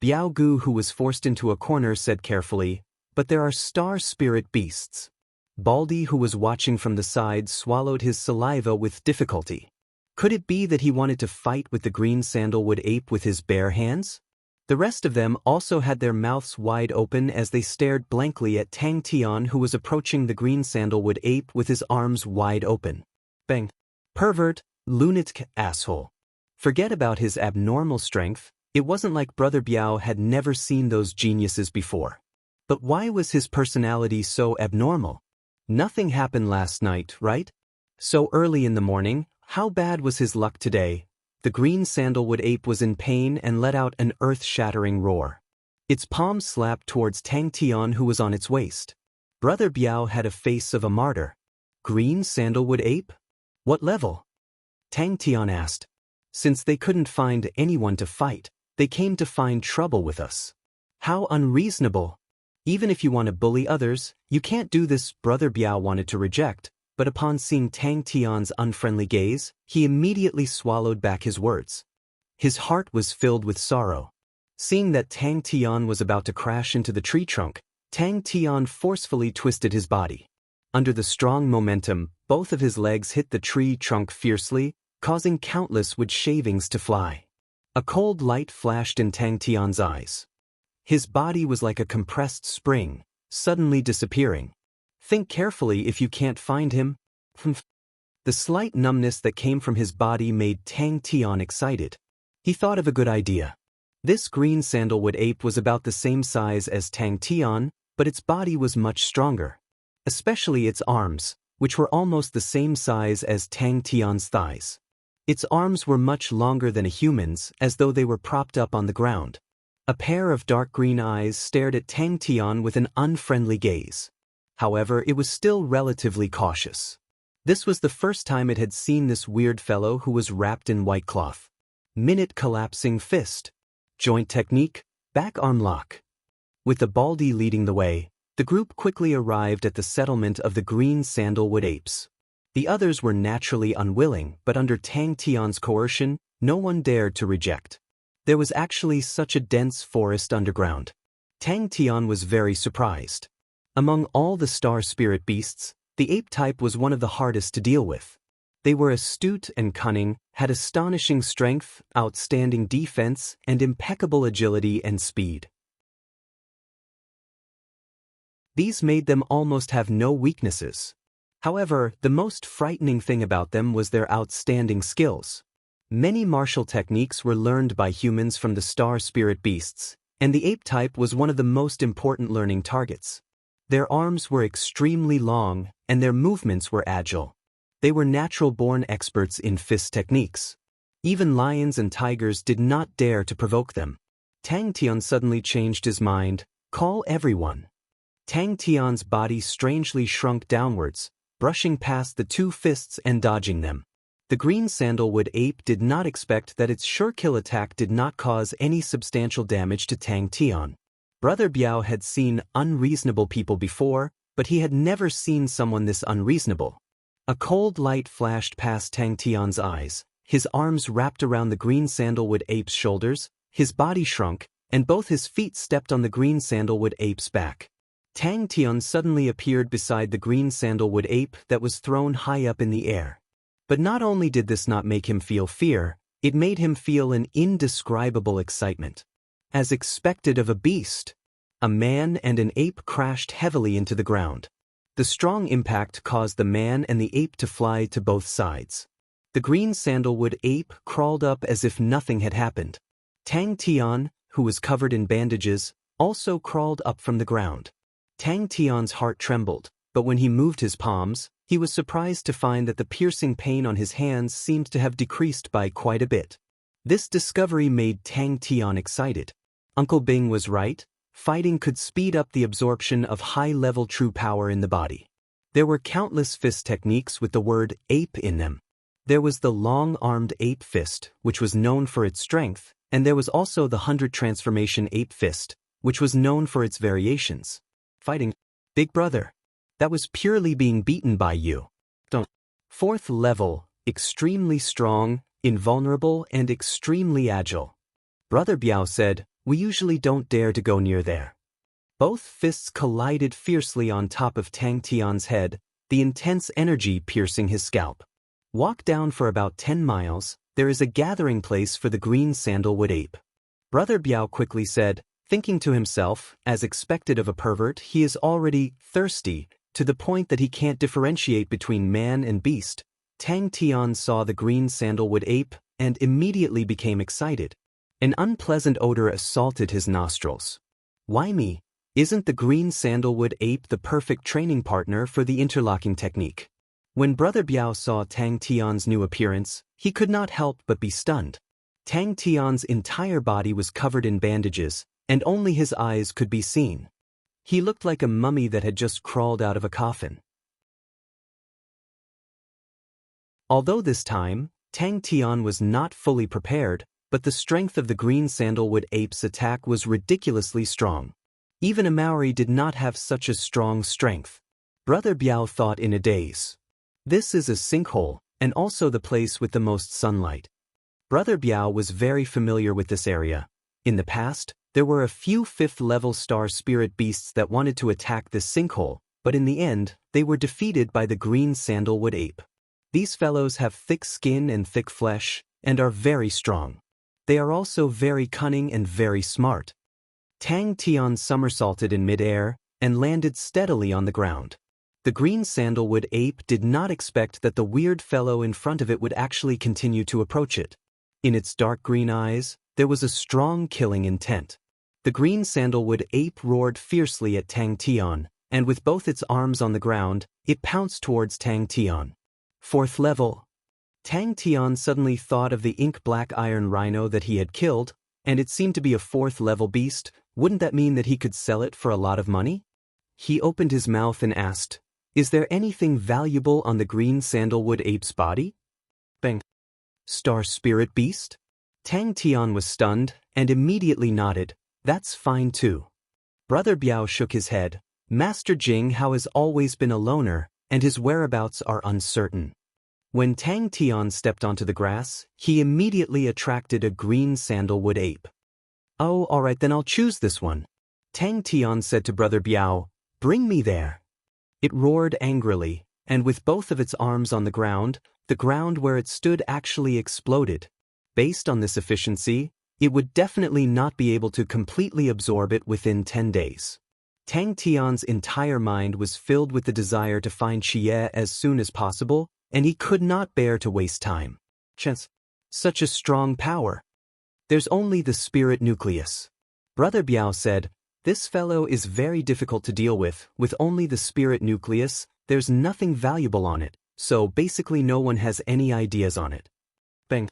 Biao Gu, who was forced into a corner, said carefully, but there are star spirit beasts. Baldy, who was watching from the side, swallowed his saliva with difficulty. Could it be that he wanted to fight with the green sandalwood ape with his bare hands? The rest of them also had their mouths wide open as they stared blankly at Tang Tian, who was approaching the green sandalwood ape with his arms wide open. Bang! Pervert, lunatic, asshole. Forget about his abnormal strength, it wasn't like Brother Biao had never seen those geniuses before. But why was his personality so abnormal? Nothing happened last night, right? So early in the morning, how bad was his luck today? The green sandalwood ape was in pain and let out an earth-shattering roar. Its palm slapped towards Tang Tian, who was on its waist. Brother Biao had a face of a martyr. Green sandalwood ape? What level? Tang Tian asked. Since they couldn't find anyone to fight, they came to find trouble with us. How unreasonable! Even if you want to bully others, you can't do this. Brother Biao wanted to reject, but upon seeing Tang Tian's unfriendly gaze, he immediately swallowed back his words. His heart was filled with sorrow. Seeing that Tang Tian was about to crash into the tree trunk, Tang Tian forcefully twisted his body. Under the strong momentum, both of his legs hit the tree trunk fiercely, causing countless wood shavings to fly. A cold light flashed in Tang Tian's eyes. His body was like a compressed spring, suddenly disappearing. Think carefully if you can't find him. The slight numbness that came from his body made Tang Tian excited. He thought of a good idea. This green sandalwood ape was about the same size as Tang Tian, but its body was much stronger. Especially its arms, which were almost the same size as Tang Tian's thighs. Its arms were much longer than a human's, as though they were propped up on the ground. A pair of dark green eyes stared at Tang Tian with an unfriendly gaze. However, it was still relatively cautious. This was the first time it had seen this weird fellow who was wrapped in white cloth. Minute collapsing fist. Joint technique, back arm lock. With the Baldy leading the way, the group quickly arrived at the settlement of the green sandalwood apes. The others were naturally unwilling, but under Tang Tian's coercion, no one dared to reject. There was actually such a dense forest underground. Tang Tian was very surprised. Among all the star spirit beasts, the ape type was one of the hardest to deal with. They were astute and cunning, had astonishing strength, outstanding defense, and impeccable agility and speed. These made them almost have no weaknesses. However, the most frightening thing about them was their outstanding skills. Many martial techniques were learned by humans from the star spirit beasts, and the ape type was one of the most important learning targets. Their arms were extremely long, and their movements were agile. They were natural-born experts in fist techniques. Even lions and tigers did not dare to provoke them. Tang Tian suddenly changed his mind. Call everyone. Tang Tian's body strangely shrunk downwards, brushing past the two fists and dodging them. The green sandalwood ape did not expect that its sure-kill attack did not cause any substantial damage to Tang Tian. Brother Biao had seen unreasonable people before, but he had never seen someone this unreasonable. A cold light flashed past Tang Tian's eyes, his arms wrapped around the green sandalwood ape's shoulders, his body shrunk, and both his feet stepped on the green sandalwood ape's back. Tang Tian suddenly appeared beside the green sandalwood ape that was thrown high up in the air. But not only did this not make him feel fear, it made him feel an indescribable excitement. As expected of a beast, a man and an ape crashed heavily into the ground. The strong impact caused the man and the ape to fly to both sides. The green sandalwood ape crawled up as if nothing had happened. Tang Tian, who was covered in bandages, also crawled up from the ground. Tang Tian's heart trembled, but when he moved his palms, he was surprised to find that the piercing pain on his hands seemed to have decreased by quite a bit. This discovery made Tang Tian excited. Uncle Bing was right. Fighting could speed up the absorption of high-level true power in the body. There were countless fist techniques with the word ape in them. There was the long-armed ape fist, which was known for its strength, and there was also the 100 transformation ape fist, which was known for its variations. Fighting, big brother. That was purely being beaten by you. Fourth level, extremely strong, invulnerable, and extremely agile. Brother Biao said, we usually don't dare to go near there. Both fists collided fiercely on top of Tang Tian's head, the intense energy piercing his scalp. Walk down for about 10 miles, there is a gathering place for the green sandalwood ape. Brother Biao quickly said, thinking to himself, as expected of a pervert, he is already thirsty, to the point that he can't differentiate between man and beast. Tang Tian saw the green sandalwood ape, and immediately became excited. An unpleasant odor assaulted his nostrils. Why me? Isn't the green sandalwood ape the perfect training partner for the interlocking technique? When Brother Biao saw Tang Tian's new appearance, he could not help but be stunned. Tang Tian's entire body was covered in bandages, and only his eyes could be seen. He looked like a mummy that had just crawled out of a coffin. Although this time, Tang Tian was not fully prepared, but the strength of the green sandalwood ape's attack was ridiculously strong. Even a Maori did not have such a strong strength. Brother Biao thought in a daze. This is a sinkhole, and also the place with the most sunlight. Brother Biao was very familiar with this area. In the past, there were a few 5th-level star spirit beasts that wanted to attack this sinkhole, but in the end, they were defeated by the green sandalwood ape. These fellows have thick skin and thick flesh, and are very strong. They are also very cunning and very smart. Tang Tian somersaulted in midair and landed steadily on the ground. The green sandalwood ape did not expect that the weird fellow in front of it would actually continue to approach it. In its dark green eyes, there was a strong killing intent. The green sandalwood ape roared fiercely at Tang Tian, and with both its arms on the ground, it pounced towards Tang Tian. 4th level. Tang Tian suddenly thought of the ink-black iron rhino that he had killed, and it seemed to be a 4th-level beast. Wouldn't that mean that he could sell it for a lot of money? He opened his mouth and asked, "Is there anything valuable on the green sandalwood ape's body?" Bang. Star spirit beast? Tang Tian was stunned and immediately nodded. That's fine too. Brother Biao shook his head. Master Jing Hao has always been a loner, and his whereabouts are uncertain. When Tang Tian stepped onto the grass, he immediately attracted a green sandalwood ape. "Oh, alright, then I'll choose this one." Tang Tian said to Brother Biao, "Bring me there." It roared angrily, and with both of its arms on the ground where it stood actually exploded. Based on this efficiency, it would definitely not be able to completely absorb it within 10 days. Tang Tian's entire mind was filled with the desire to find Xie as soon as possible, and he could not bear to waste time. Chance. Such a strong power. There's only the spirit nucleus. Brother Biao said, "This fellow is very difficult to deal with only the spirit nucleus, there's nothing valuable on it, so basically no one has any ideas on it." Bang.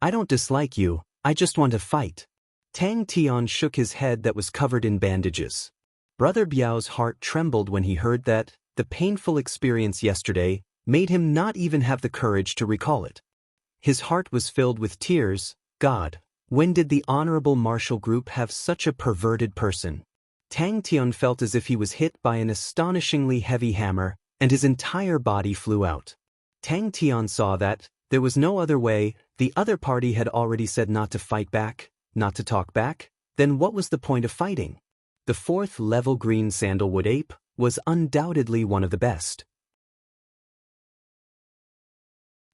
"I don't dislike you, I just want to fight." Tang Tian shook his head that was covered in bandages. Brother Biao's heart trembled when he heard that. The painful experience yesterday made him not even have the courage to recall it. His heart was filled with tears. God, when did the honorable martial group have such a perverted person? Tang Tian felt as if he was hit by an astonishingly heavy hammer, and his entire body flew out. Tang Tian saw that there was no other way. The other party had already said not to fight back, not to talk back. Then what was the point of fighting? The 4th-level green sandalwood ape was undoubtedly one of the best.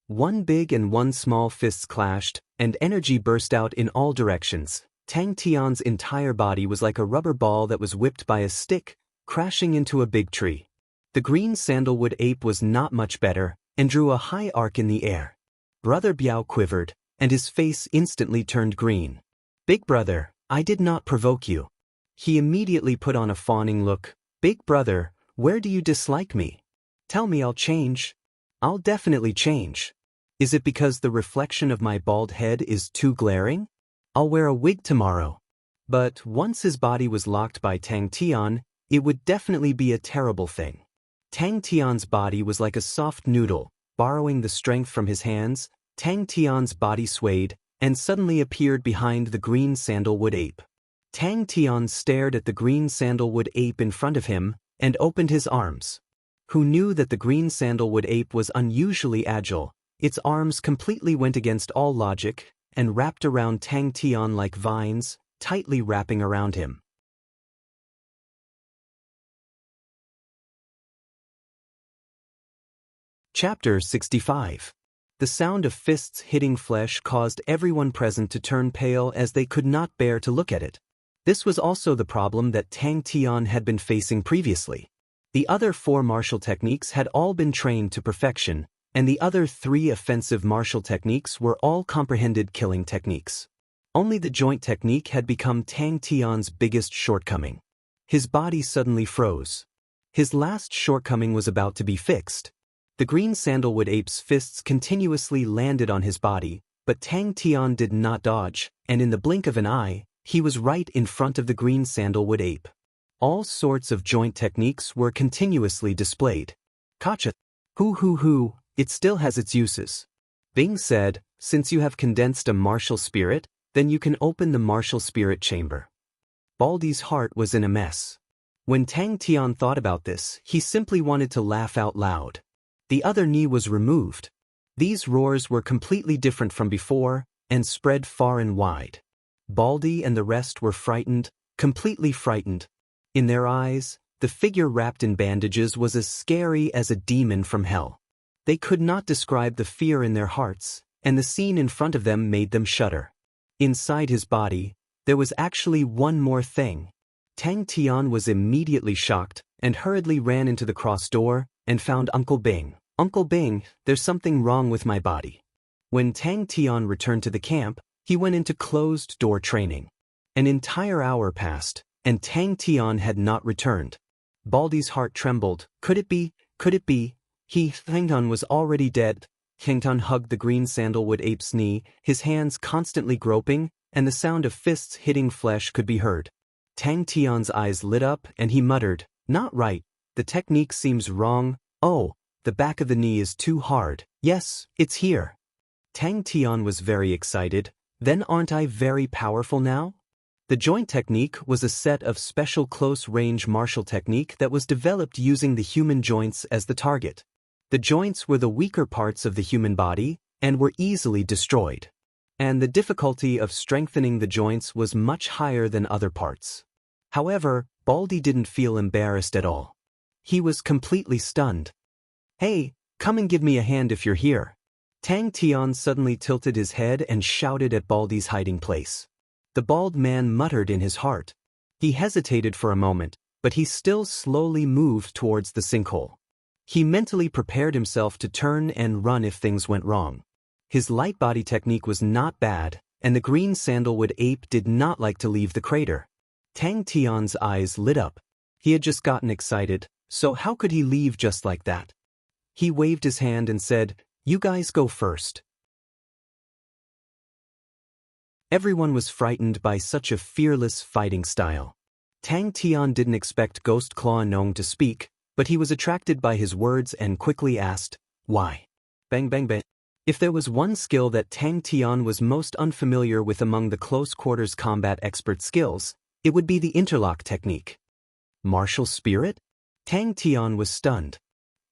One big and one small fists clashed, and energy burst out in all directions. Tang Tian's entire body was like a rubber ball that was whipped by a stick, crashing into a big tree. The green sandalwood ape was not much better, and drew a high arc in the air. Brother Biao quivered, and his face instantly turned green. "Big brother, I did not provoke you." He immediately put on a fawning look. "Big brother, where do you dislike me? Tell me, I'll change. I'll definitely change. Is it because the reflection of my bald head is too glaring? I'll wear a wig tomorrow." But once his body was locked by Tang Tian, it would definitely be a terrible thing. Tang Tian's body was like a soft noodle. Borrowing the strength from his hands, Tang Tian's body swayed, and suddenly appeared behind the green sandalwood ape. Tang Tian stared at the green sandalwood ape in front of him, and opened his arms. Who knew that the green sandalwood ape was unusually agile? Its arms completely went against all logic, and wrapped around Tang Tian like vines, tightly wrapping around him. Chapter 65. The sound of fists hitting flesh caused everyone present to turn pale as they could not bear to look at it. This was also the problem that Tang Tian had been facing previously. The other 4 martial techniques had all been trained to perfection, and the other 3 offensive martial techniques were all comprehended killing techniques. Only the joint technique had become Tang Tian's biggest shortcoming. His body suddenly froze. His last shortcoming was about to be fixed. The green sandalwood ape's fists continuously landed on his body, but Tang Tian did not dodge, and in the blink of an eye, he was right in front of the green sandalwood ape. All sorts of joint techniques were continuously displayed. Gotcha. Hoo, it still has its uses. Bing said, "Since you have condensed a martial spirit, then you can open the martial spirit chamber." Baldy's heart was in a mess. When Tang Tian thought about this, he simply wanted to laugh out loud. The other knee was removed. These roars were completely different from before, and spread far and wide. Baldy and the rest were frightened, completely frightened. In their eyes, the figure wrapped in bandages was as scary as a demon from hell. They could not describe the fear in their hearts, and the scene in front of them made them shudder. Inside his body, there was actually one more thing. Tang Tian was immediately shocked, and hurriedly ran into the cross door, and found Uncle Bing. "Uncle Bing, there's something wrong with my body." When Tang Tian returned to the camp, he went into closed-door training. An entire hour passed, and Tang Tian had not returned. Baldy's heart trembled. Could it be? Tang Tian was already dead. Xiangtan hugged the green sandalwood ape's knee, his hands constantly groping, and the sound of fists hitting flesh could be heard. Tang Tian's eyes lit up and he muttered, "Not right, the technique seems wrong. Oh, the back of the knee is too hard. Yes, it's here." Tang Tian was very excited. "Then aren't I very powerful now?" The joint technique was a set of special close-range martial technique that was developed using the human joints as the target. The joints were the weaker parts of the human body and were easily destroyed. And the difficulty of strengthening the joints was much higher than other parts. However, Baldy didn't feel embarrassed at all. He was completely stunned. "Hey, come and give me a hand if you're here." Tang Tian suddenly tilted his head and shouted at Baldy's hiding place. The bald man muttered in his heart. He hesitated for a moment, but he still slowly moved towards the sinkhole. He mentally prepared himself to turn and run if things went wrong. His light body technique was not bad, and the green sandalwood ape did not like to leave the crater. Tang Tian's eyes lit up. He had just gotten excited, so how could he leave just like that? He waved his hand and said, "You guys go first." Everyone was frightened by such a fearless fighting style. Tang Tian didn't expect Ghost Claw Nong to speak, but he was attracted by his words and quickly asked, "Why?" Bang bang bang. If there was one skill that Tang Tian was most unfamiliar with among the close-quarters combat expert skills, it would be the interlock technique. Martial spirit? Tang Tian was stunned.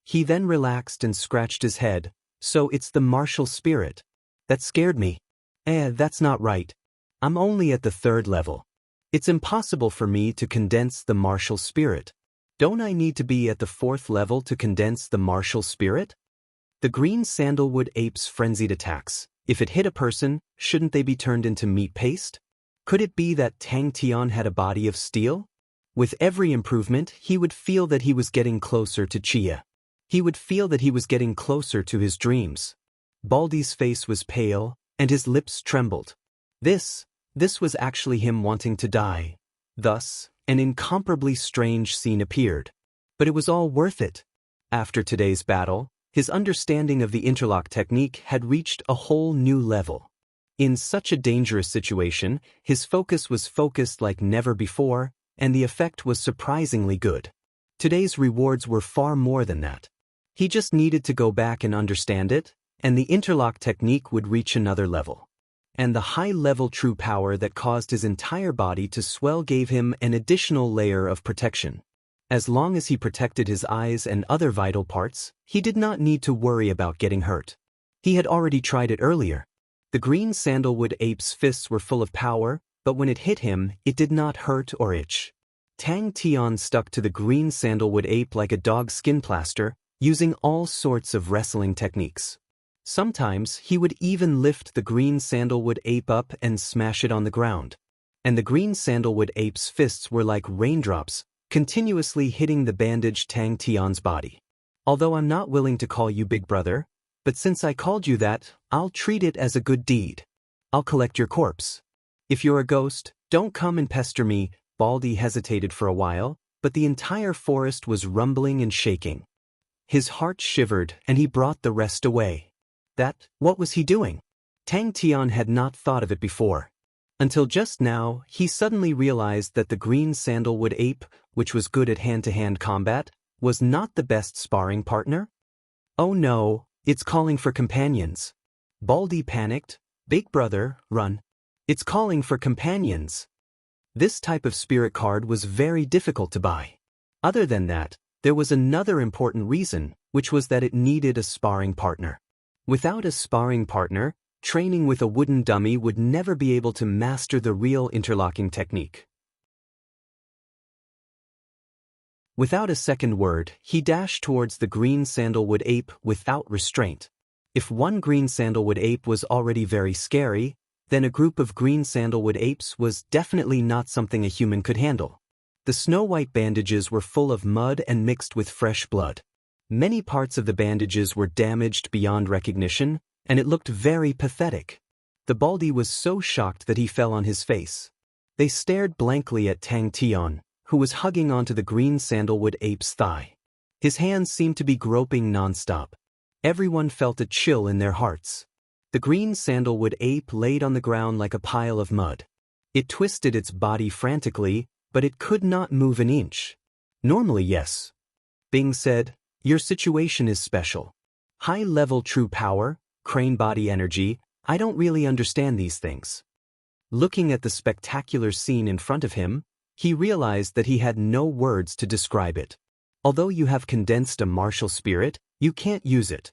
He then relaxed and scratched his head. "So it's the martial spirit. That scared me. That's not right. I'm only at the 3rd level. It's impossible for me to condense the martial spirit. Don't I need to be at the 4th level to condense the martial spirit?" The green sandalwood ape's frenzied attacks. If it hit a person, shouldn't they be turned into meat paste? Could it be that Tang Tian had a body of steel? With every improvement, he would feel that he was getting closer to Chia. He would feel that he was getting closer to his dreams. Baldy's face was pale, and his lips trembled. This was actually him wanting to die. Thus, an incomparably strange scene appeared. But it was all worth it. After today's battle, his understanding of the interlock technique had reached a whole new level. In such a dangerous situation, his focus was focused like never before, and the effect was surprisingly good. Today's rewards were far more than that. He just needed to go back and understand it, and the interlock technique would reach another level. And the high-level true power that caused his entire body to swell gave him an additional layer of protection. As long as he protected his eyes and other vital parts, he did not need to worry about getting hurt. He had already tried it earlier. The green sandalwood ape's fists were full of power, but when it hit him, it did not hurt or itch. Tang Tian stuck to the green sandalwood ape like a dog's skin plaster, using all sorts of wrestling techniques. Sometimes he would even lift the green sandalwood ape up and smash it on the ground. And the green sandalwood ape's fists were like raindrops, continuously hitting the bandaged Tang Tian's body. "Although I'm not willing to call you Big Brother, but since I called you that, I'll treat it as a good deed. I'll collect your corpse. If you're a ghost, don't come and pester me." Baldy hesitated for a while, but the entire forest was rumbling and shaking. His heart shivered and he brought the rest away. What was he doing? Tang Tian had not thought of it before. Until just now, he suddenly realized that the green sandalwood ape, which was good at hand-to-hand combat, was not the best sparring partner. "Oh no, it's calling for companions." Baldy panicked. "Big brother, run. It's calling for companions." This type of spirit card was very difficult to buy. Other than that, there was another important reason, which was that it needed a sparring partner. Without a sparring partner, training with a wooden dummy would never be able to master the real interlocking technique. Without a second word, he dashed towards the green sandalwood ape without restraint. If one green sandalwood ape was already very scary, then a group of green sandalwood apes was definitely not something a human could handle. The snow-white bandages were full of mud and mixed with fresh blood. Many parts of the bandages were damaged beyond recognition, and it looked very pathetic. The Baldy was so shocked that he fell on his face. They stared blankly at Tang Tian, who was hugging onto the green sandalwood ape's thigh. His hands seemed to be groping non-stop. Everyone felt a chill in their hearts. The green sandalwood ape laid on the ground like a pile of mud. It twisted its body frantically, but it could not move an inch. Normally, yes. Bing said, your situation is special. High-level true power, crane body energy, I don't really understand these things. Looking at the spectacular scene in front of him, he realized that he had no words to describe it. Although you have condensed a martial spirit, you can't use it.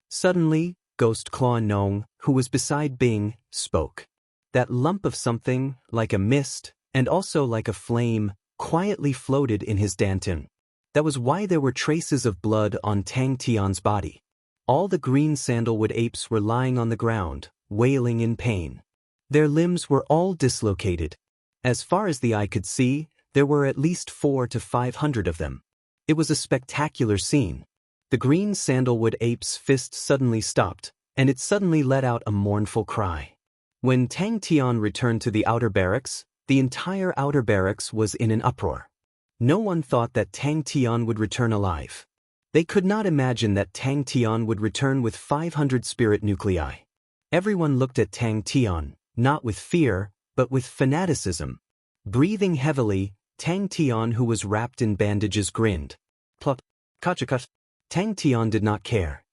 Suddenly, Ghost Claw Nong, who was beside Bing, spoke. That lump of something, like a mist, and also like a flame, quietly floated in his dantian. That was why there were traces of blood on Tang Tian's body. All the green sandalwood apes were lying on the ground, wailing in pain. Their limbs were all dislocated. As far as the eye could see, there were at least 400 to 500 of them. It was a spectacular scene. The green sandalwood ape's fist suddenly stopped, and it suddenly let out a mournful cry. When Tang Tian returned to the outer barracks, the entire outer barracks was in an uproar. No one thought that Tang Tian would return alive. They could not imagine that Tang Tian would return with 500 spirit nuclei. Everyone looked at Tang Tian, not with fear, but with fanaticism. Breathing heavily, Tang Tian, who was wrapped in bandages, grinned. Plot. Kachakat. Tang Tian did not care.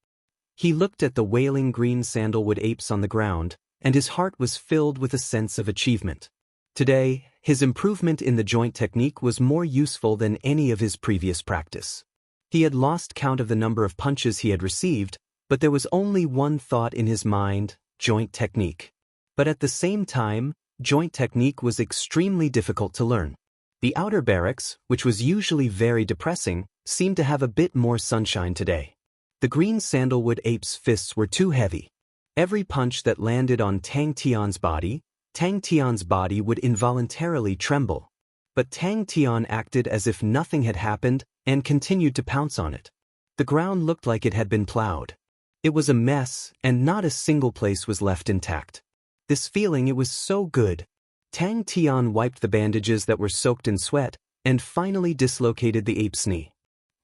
He looked at the wailing green sandalwood apes on the ground, and his heart was filled with a sense of achievement. Today, his improvement in the joint technique was more useful than any of his previous practice. He had lost count of the number of punches he had received, but there was only one thought in his mind, joint technique. But at the same time, joint technique was extremely difficult to learn. The outer barracks, which was usually very depressing, seemed to have a bit more sunshine today. The green sandalwood ape's fists were too heavy. Every punch that landed on Tang Tian's body would involuntarily tremble. But Tang Tian acted as if nothing had happened and continued to pounce on it. The ground looked like it had been plowed. It was a mess, and not a single place was left intact. This feeling, it was so good. Tang Tian wiped the bandages that were soaked in sweat, and finally dislocated the ape's knee.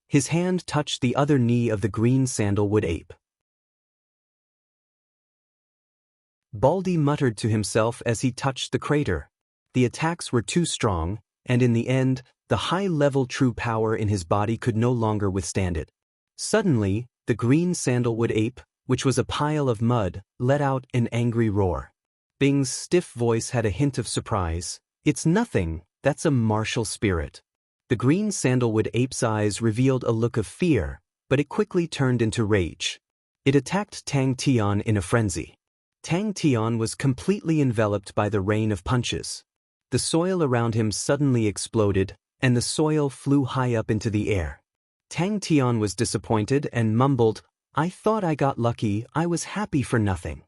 His hand touched the other knee of the green sandalwood ape. Baldy muttered to himself as he touched the crater. The attacks were too strong, and in the end, the high-level true power in his body could no longer withstand it. Suddenly, the green sandalwood ape, which was a pile of mud, let out an angry roar. Bing's stiff voice had a hint of surprise. It's nothing, that's a martial spirit. The green sandalwood ape's eyes revealed a look of fear, but it quickly turned into rage. It attacked Tang Tian in a frenzy. Tang Tian was completely enveloped by the rain of punches. The soil around him suddenly exploded, and the soil flew high up into the air. Tang Tian was disappointed and mumbled, I thought I got lucky, I was happy for nothing.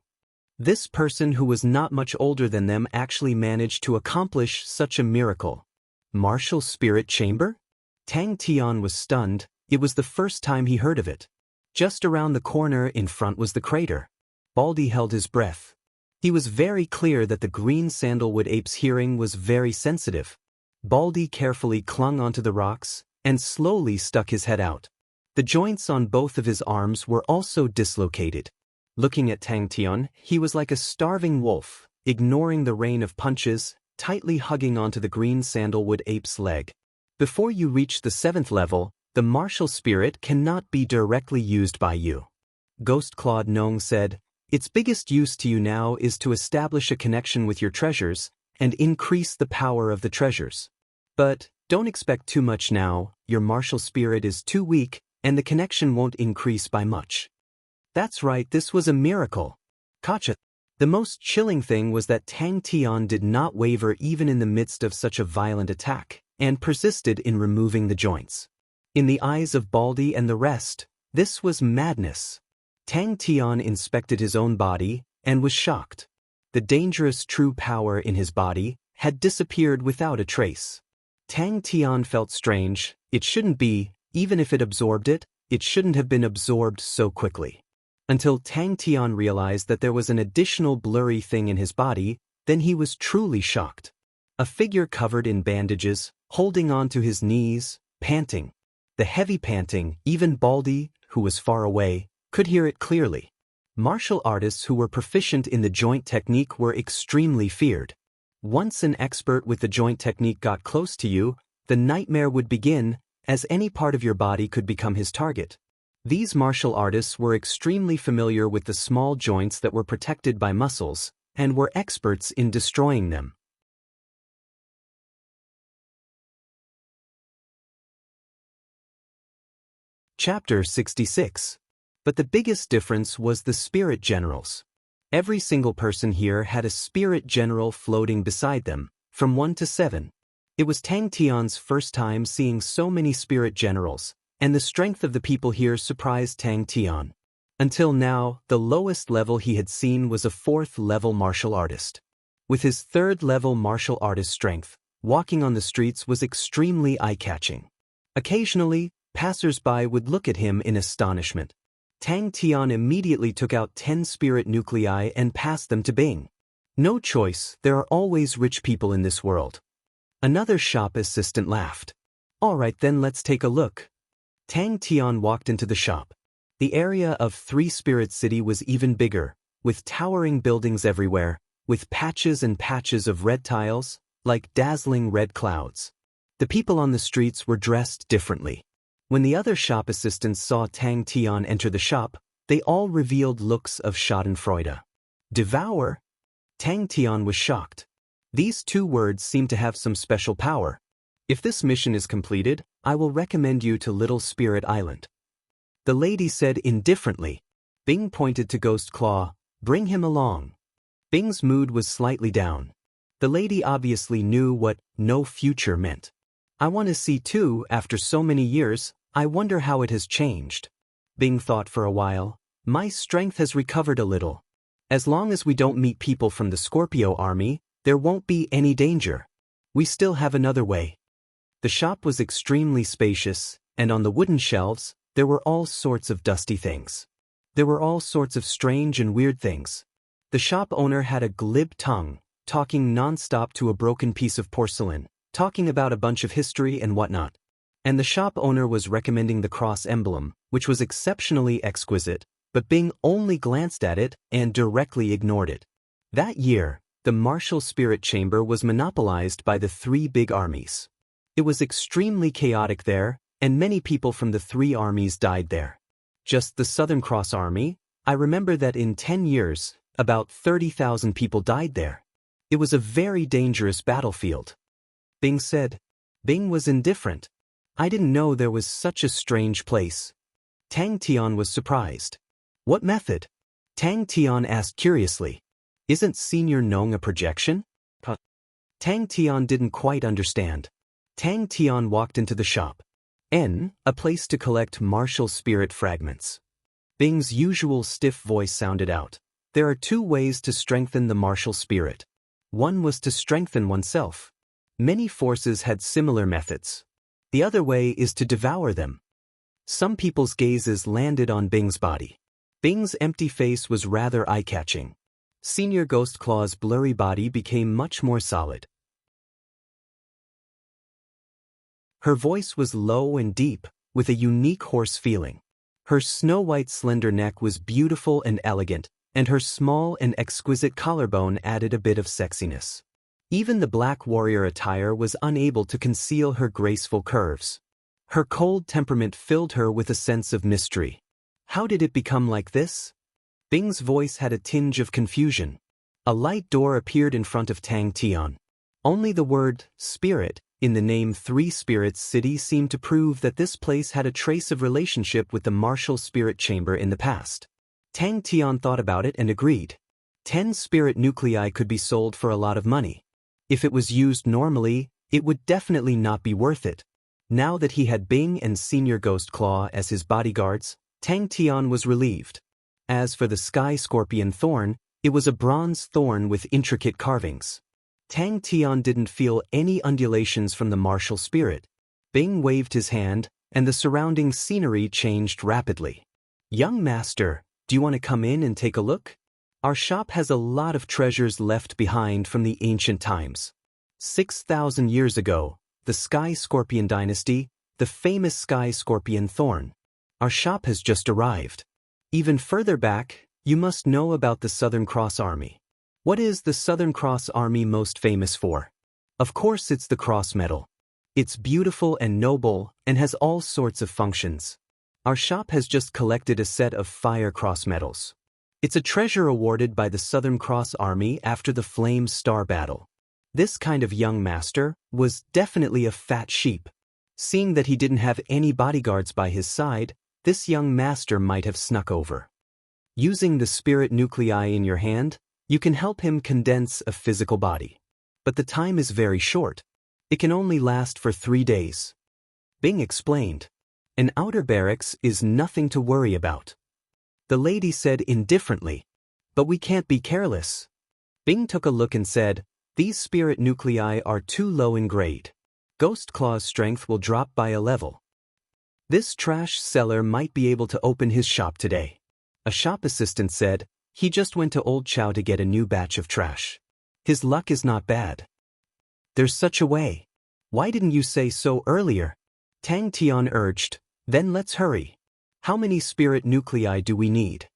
This person who was not much older than them actually managed to accomplish such a miracle. Martial Spirit Chamber? Tang Tian was stunned. It was the first time he heard of it. Just around the corner in front was the crater. Baldy held his breath. He was very clear that the green sandalwood ape's hearing was very sensitive. Baldy carefully clung onto the rocks and slowly stuck his head out. The joints on both of his arms were also dislocated. Looking at Tang Tian, he was like a starving wolf, ignoring the rain of punches, tightly hugging onto the green sandalwood ape's leg. Before you reach the 7th level, the martial spirit cannot be directly used by you. Ghost Claude Nong said, its biggest use to you now is to establish a connection with your treasures and increase the power of the treasures. But don't expect too much now, your martial spirit is too weak and the connection won't increase by much. That's right, this was a miracle. Kacha. The most chilling thing was that Tang Tian did not waver even in the midst of such a violent attack, and persisted in removing the joints. In the eyes of Baldy and the rest, this was madness. Tang Tian inspected his own body, and was shocked. The dangerous true power in his body had disappeared without a trace. Tang Tian felt strange. It shouldn't be, even if it absorbed it, it shouldn't have been absorbed so quickly. Until Tang Tian realized that there was an additional blurry thing in his body, then he was truly shocked. A figure covered in bandages, holding on to his knees, panting. The heavy panting, even Baldy, who was far away, could hear it clearly. Martial artists who were proficient in the joint technique were extremely feared. Once an expert with the joint technique got close to you, the nightmare would begin, as any part of your body could become his target. These martial artists were extremely familiar with the small joints that were protected by muscles, and were experts in destroying them. Chapter 66. But the biggest difference was the spirit generals. Every single person here had a spirit general floating beside them, from 1 to 7. It was Tang Tian's first time seeing so many spirit generals, and the strength of the people here surprised Tang Tian. Until now, the lowest level he had seen was a 4th-level martial artist. With his 3rd-level martial artist strength, walking on the streets was extremely eye-catching. Occasionally, passers-by would look at him in astonishment. Tang Tian immediately took out 10 spirit nuclei and passed them to Bing. No choice, there are always rich people in this world. Another shop assistant laughed. Alright then, let's take a look. Tang Tian walked into the shop. The area of 3 Spirit City was even bigger, with towering buildings everywhere, with patches and patches of red tiles, like dazzling red clouds. The people on the streets were dressed differently. When the other shop assistants saw Tang Tian enter the shop, they all revealed looks of schadenfreude. Devour? Tang Tian was shocked. These 2 words seem to have some special power. If this mission is completed, I will recommend you to Little Spirit Island. The lady said indifferently. Bing pointed to Ghost Claw, bring him along. Bing's mood was slightly down. The lady obviously knew what no future meant. I want to see too, after so many years, I wonder how it has changed. Bing thought for a while. My strength has recovered a little. As long as we don't meet people from the Scorpio army, there won't be any danger. We still have another way. The shop was extremely spacious, and on the wooden shelves, there were all sorts of dusty things. There were all sorts of strange and weird things. The shop owner had a glib tongue, talking non-stop to a broken piece of porcelain, talking about a bunch of history and whatnot. And the shop owner was recommending the cross emblem, which was exceptionally exquisite, but Bing only glanced at it and directly ignored it. That year, the martial spirit chamber was monopolized by the 3 big armies. It was extremely chaotic there, and many people from the 3 armies died there. Just the Southern Cross Army, I remember that in 10 years, about 30,000 people died there. It was a very dangerous battlefield. Bing said. Bing was indifferent. I didn't know there was such a strange place. Tang Tian was surprised. What method? Tang Tian asked curiously. Isn't Senior Nong a projection? Tang Tian didn't quite understand. Tang Tian walked into the shop. A place to collect martial spirit fragments. Bing's usual stiff voice sounded out. There are 2 ways to strengthen the martial spirit. One was to strengthen oneself. Many forces had similar methods. The other way is to devour them. Some people's gazes landed on Bing's body. Bing's empty face was rather eye-catching. Senior Ghost Claw's blurry body became much more solid. Her voice was low and deep, with a unique hoarse feeling. Her snow-white slender neck was beautiful and elegant, and her small and exquisite collarbone added a bit of sexiness. Even the black warrior attire was unable to conceal her graceful curves. Her cold temperament filled her with a sense of mystery. How did it become like this? Bing's voice had a tinge of confusion. A light door appeared in front of Tang Tian. Only the word, spirit, in the name 3 Spirits City seemed to prove that this place had a trace of relationship with the martial spirit chamber in the past. Tang Tian thought about it and agreed. 10 spirit nuclei could be sold for a lot of money. If it was used normally, it would definitely not be worth it. Now that he had Bing and Senior Ghost Claw as his bodyguards, Tang Tian was relieved. As for the Sky Scorpion Thorn, it was a bronze thorn with intricate carvings. Tang Tian didn't feel any undulations from the martial spirit. Bing waved his hand, and the surrounding scenery changed rapidly. Young master, do you want to come in and take a look? Our shop has a lot of treasures left behind from the ancient times. 6,000 years ago, the Sky Scorpion dynasty, the famous Sky Scorpion Thorn. Our shop has just arrived. Even further back, you must know about the Southern Cross Army. What is the Southern Cross Army most famous for? Of course it's the cross medal. It's beautiful and noble and has all sorts of functions. Our shop has just collected a set of fire cross medals. It's a treasure awarded by the Southern Cross Army after the Flame Star battle. This kind of young master was definitely a fat sheep. Seeing that he didn't have any bodyguards by his side, this young master might have snuck over. Using the spirit nuclei in your hand, you can help him condense a physical body. But the time is very short. It can only last for 3 days. Bing explained. An outer barracks is nothing to worry about. The lady said indifferently, but we can't be careless. Bing took a look and said, these spirit nuclei are too low in grade. Ghost Claw's strength will drop by a level. This trash seller might be able to open his shop today. A shop assistant said, he just went to Old Chow to get a new batch of trash. His luck is not bad. There's such a way. Why didn't you say so earlier? Tang Tian urged, then let's hurry. How many spirit nuclei do we need?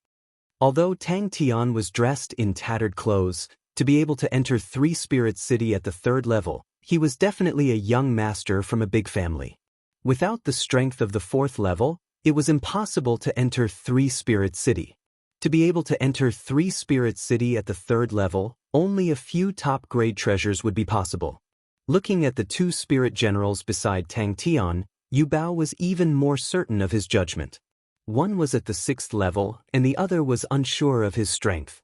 Although Tang Tian was dressed in tattered clothes, to be able to enter 3 Spirit City at the 3rd level, he was definitely a young master from a big family. Without the strength of the 4th level, it was impossible to enter 3 Spirit City. To be able to enter 3 Spirit City at the 3rd level, only a few top-grade treasures would be possible. Looking at the 2 spirit generals beside Tang Tian, Yu Bao was even more certain of his judgment. One was at the 6th level, and the other was unsure of his strength.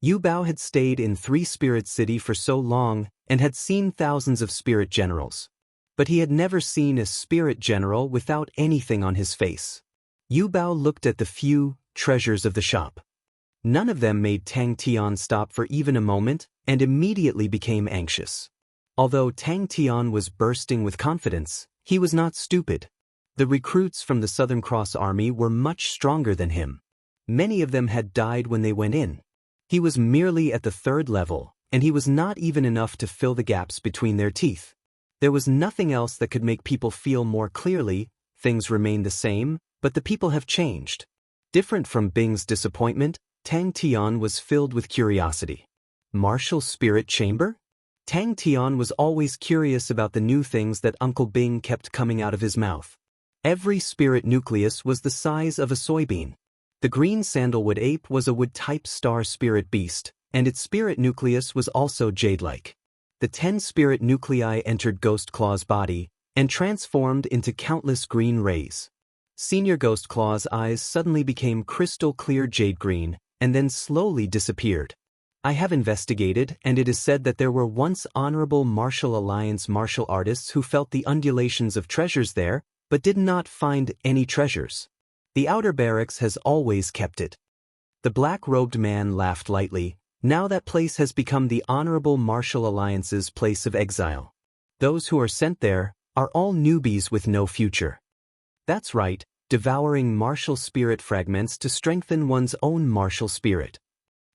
Yu Bao had stayed in 3 Spirit City for so long and had seen thousands of spirit generals. But he had never seen a spirit general without anything on his face. Yu Bao looked at the few treasures of the shop. None of them made Tang Tian stop for even a moment and immediately became anxious. Although Tang Tian was bursting with confidence, he was not stupid. The recruits from the Southern Cross Army were much stronger than him. Many of them had died when they went in. He was merely at the 3rd level, and he was not even enough to fill the gaps between their teeth. There was nothing else that could make people feel more clearly. Things remain the same, but the people have changed. Different from Bing's disappointment, Tang Tian was filled with curiosity. Martial Spirit Chamber? Tang Tian was always curious about the new things that Uncle Bing kept coming out of his mouth. Every spirit nucleus was the size of a soybean. The green sandalwood ape was a wood-type star spirit beast, and its spirit nucleus was also jade-like. The 10 spirit nuclei entered Ghost Claw's body and transformed into countless green rays. Senior Ghost Claw's eyes suddenly became crystal-clear jade green and then slowly disappeared. I have investigated, and it is said that there were once honorable Martial Alliance martial artists who felt the undulations of treasures there, but did not find any treasures. The outer barracks has always kept it. The black-robed man laughed lightly. Now that place has become the Honorable Martial Alliance's place of exile. Those who are sent there are all newbies with no future. That's right, devouring martial spirit fragments to strengthen one's own martial spirit.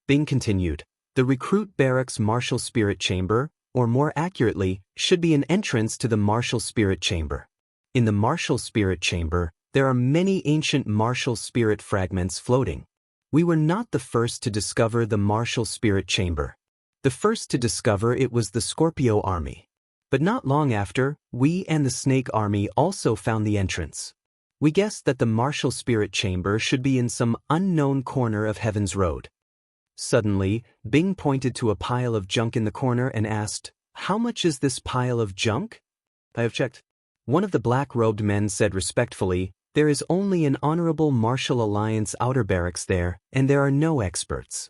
Bing continued, the recruit barracks martial spirit chamber, or more accurately, should be an entrance to the martial spirit chamber. In the martial spirit chamber, there are many ancient martial spirit fragments floating. We were not the first to discover the martial spirit chamber. The first to discover it was the Scorpio army. But not long after, we and the Snake army also found the entrance. We guessed that the martial spirit chamber should be in some unknown corner of Heaven's Road. Suddenly, Bing pointed to a pile of junk in the corner and asked, how much is this pile of junk? I have checked. One of the black-robed men said respectfully, there is only an honorable Martial Alliance outer barracks there, and there are no experts.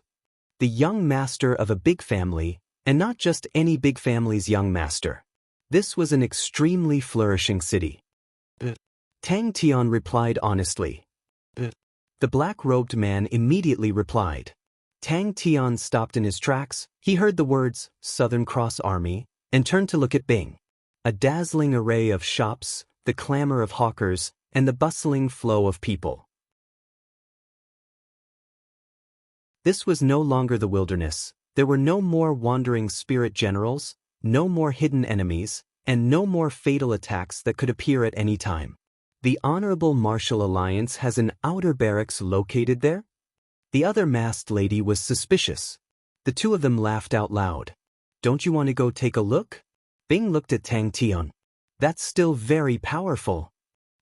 The young master of a big family, and not just any big family's young master. This was an extremely flourishing city. Tang Tian replied honestly. The black-robed man immediately replied. Tang Tian stopped in his tracks. He heard the words, Southern Cross Army, and turned to look at Bing. A dazzling array of shops, the clamor of hawkers, and the bustling flow of people. This was no longer the wilderness. There were no more wandering spirit generals, no more hidden enemies, and no more fatal attacks that could appear at any time. The Honorable Martial Alliance has an outer barracks located there? The other masked lady was suspicious. The two of them laughed out loud. Don't you want to go take a look? Bing looked at Tang Tian. That's still very powerful.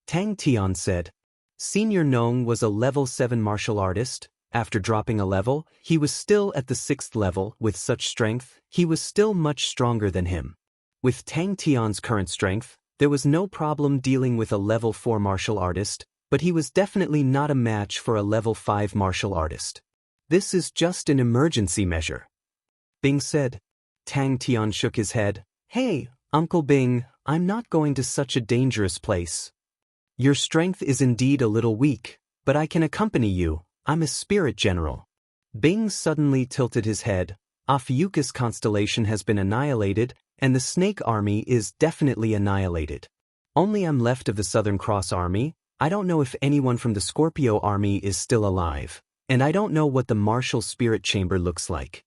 Tang Tian said. Senior Nong was a level 7 martial artist. After dropping a level, he was still at the 6th level. With such strength, he was still much stronger than him. With Tang Tian's current strength, there was no problem dealing with a level 4 martial artist, but he was definitely not a match for a level 5 martial artist. This is just an emergency measure. Bing said. Tang Tian shook his head. Hey, Uncle Bing, I'm not going to such a dangerous place. Your strength is indeed a little weak, but I can accompany you. I'm a spirit general. Bing suddenly tilted his head. Ophiuchus constellation has been annihilated, and the Snake Army is definitely annihilated. Only I'm left of the Southern Cross Army. I don't know if anyone from the Scorpio Army is still alive, and I don't know what the martial spirit chamber looks like.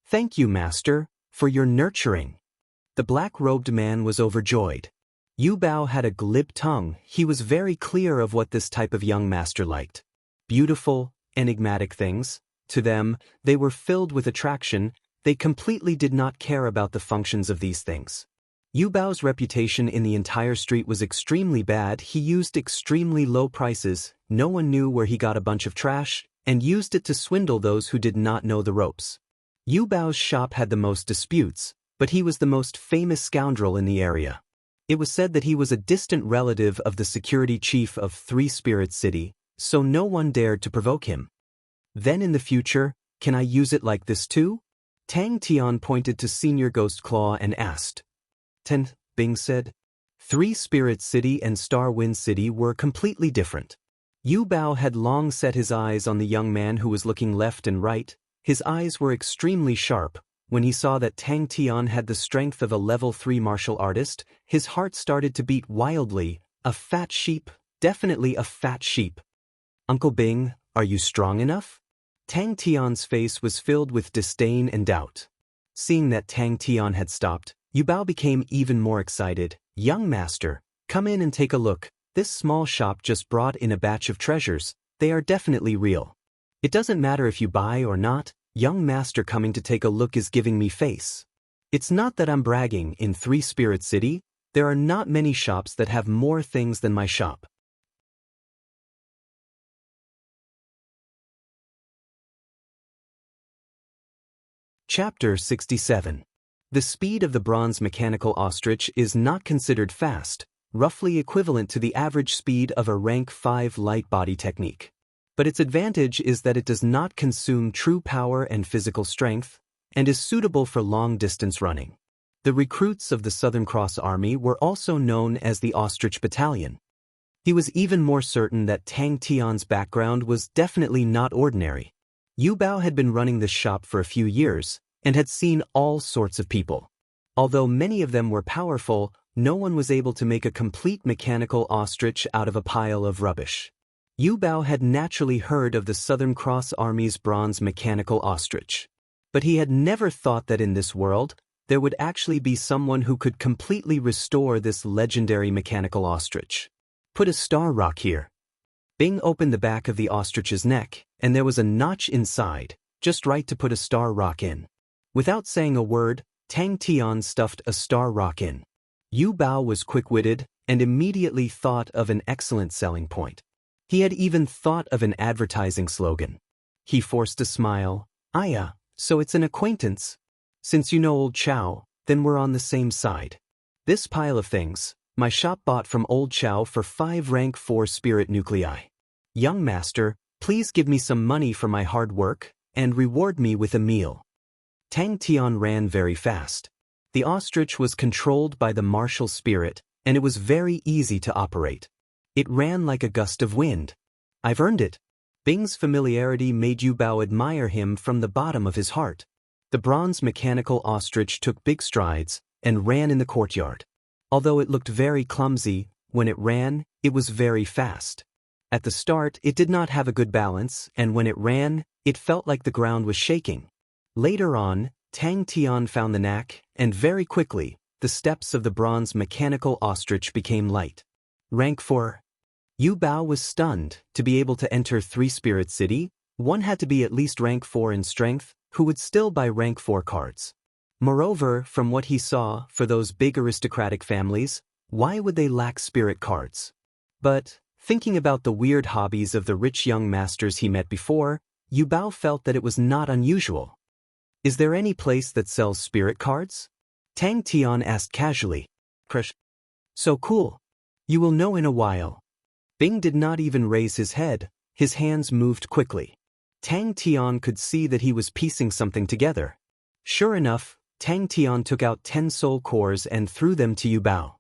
Thank you, Master, for your nurturing. The black-robed man was overjoyed. Yu Bao had a glib tongue. He was very clear of what this type of young master liked. Beautiful, enigmatic things. To them, they were filled with attraction. They completely did not care about the functions of these things. Yu Bao's reputation in the entire street was extremely bad. He used extremely low prices, no one knew where he got a bunch of trash, and used it to swindle those who did not know the ropes. Yu Bao's shop had the most disputes, but he was the most famous scoundrel in the area. It was said that he was a distant relative of the security chief of Three Spirit City, so no one dared to provoke him. Then in the future, can I use it like this too? Tang Tian pointed to Senior Ghost Claw and asked. Bing said. Three Spirit City and Star Wind City were completely different. Yu Bao had long set his eyes on the young man who was looking left and right. His eyes were extremely sharp. When he saw that Tang Tian had the strength of a level 3 martial artist, his heart started to beat wildly. A fat sheep, definitely a fat sheep. Uncle Bing, are you strong enough? Tang Tian's face was filled with disdain and doubt. Seeing that Tang Tian had stopped, Yu Bao became even more excited. Young master, come in and take a look. This small shop just brought in a batch of treasures. They are definitely real. It doesn't matter if you buy or not. Young master coming to take a look is giving me face. It's not that I'm bragging. In Three Spirit City, there are not many shops that have more things than my shop. Chapter 67. The speed of the bronze mechanical ostrich is not considered fast, roughly equivalent to the average speed of a rank 5 light body technique. But its advantage is that it does not consume true power and physical strength, and is suitable for long-distance running. The recruits of the Southern Cross Army were also known as the Ostrich Battalion. He was even more certain that Tang Tian's background was definitely not ordinary. Yu Bao had been running this shop for a few years, and had seen all sorts of people. Although many of them were powerful, no one was able to make a complete mechanical ostrich out of a pile of rubbish. Yu Bao had naturally heard of the Southern Cross Army's bronze mechanical ostrich. But he had never thought that in this world, there would actually be someone who could completely restore this legendary mechanical ostrich. Put a star rock here. Bing opened the back of the ostrich's neck, and there was a notch inside, just right to put a star rock in. Without saying a word, Tang Tian stuffed a star rock in. Yu Bao was quick-witted, and immediately thought of an excellent selling point. He had even thought of an advertising slogan. He forced a smile. "Aya, so it's an acquaintance. Since you know Old Chow, then we're on the same side. This pile of things, my shop bought from Old Chow for 5 rank 4 spirit nuclei. Young master, please give me some money for my hard work, and reward me with a meal." Tang Tian ran very fast. The ostrich was controlled by the martial spirit, and it was very easy to operate. It ran like a gust of wind. I've earned it. Bing's familiarity made Yu Bao admire him from the bottom of his heart. The bronze mechanical ostrich took big strides, and ran in the courtyard. Although it looked very clumsy, when it ran, it was very fast. At the start, it did not have a good balance, and when it ran, it felt like the ground was shaking. Later on, Tang Tian found the knack, and very quickly, the steps of the bronze mechanical ostrich became light. Rank 4. Yu Bao was stunned. To be able to enter Three-Spirit City, one had to be at least rank 4 in strength, who would still buy rank 4 cards. Moreover, from what he saw, for those big aristocratic families, why would they lack spirit cards? But, thinking about the weird hobbies of the rich young masters he met before, Yu Bao felt that it was not unusual. Is there any place that sells spirit cards? Tang Tian asked casually. Crush. So cool. You will know in a while. Bing did not even raise his head, his hands moved quickly. Tang Tian could see that he was piecing something together. Sure enough, Tang Tian took out 10 soul cores and threw them to Yu Bao.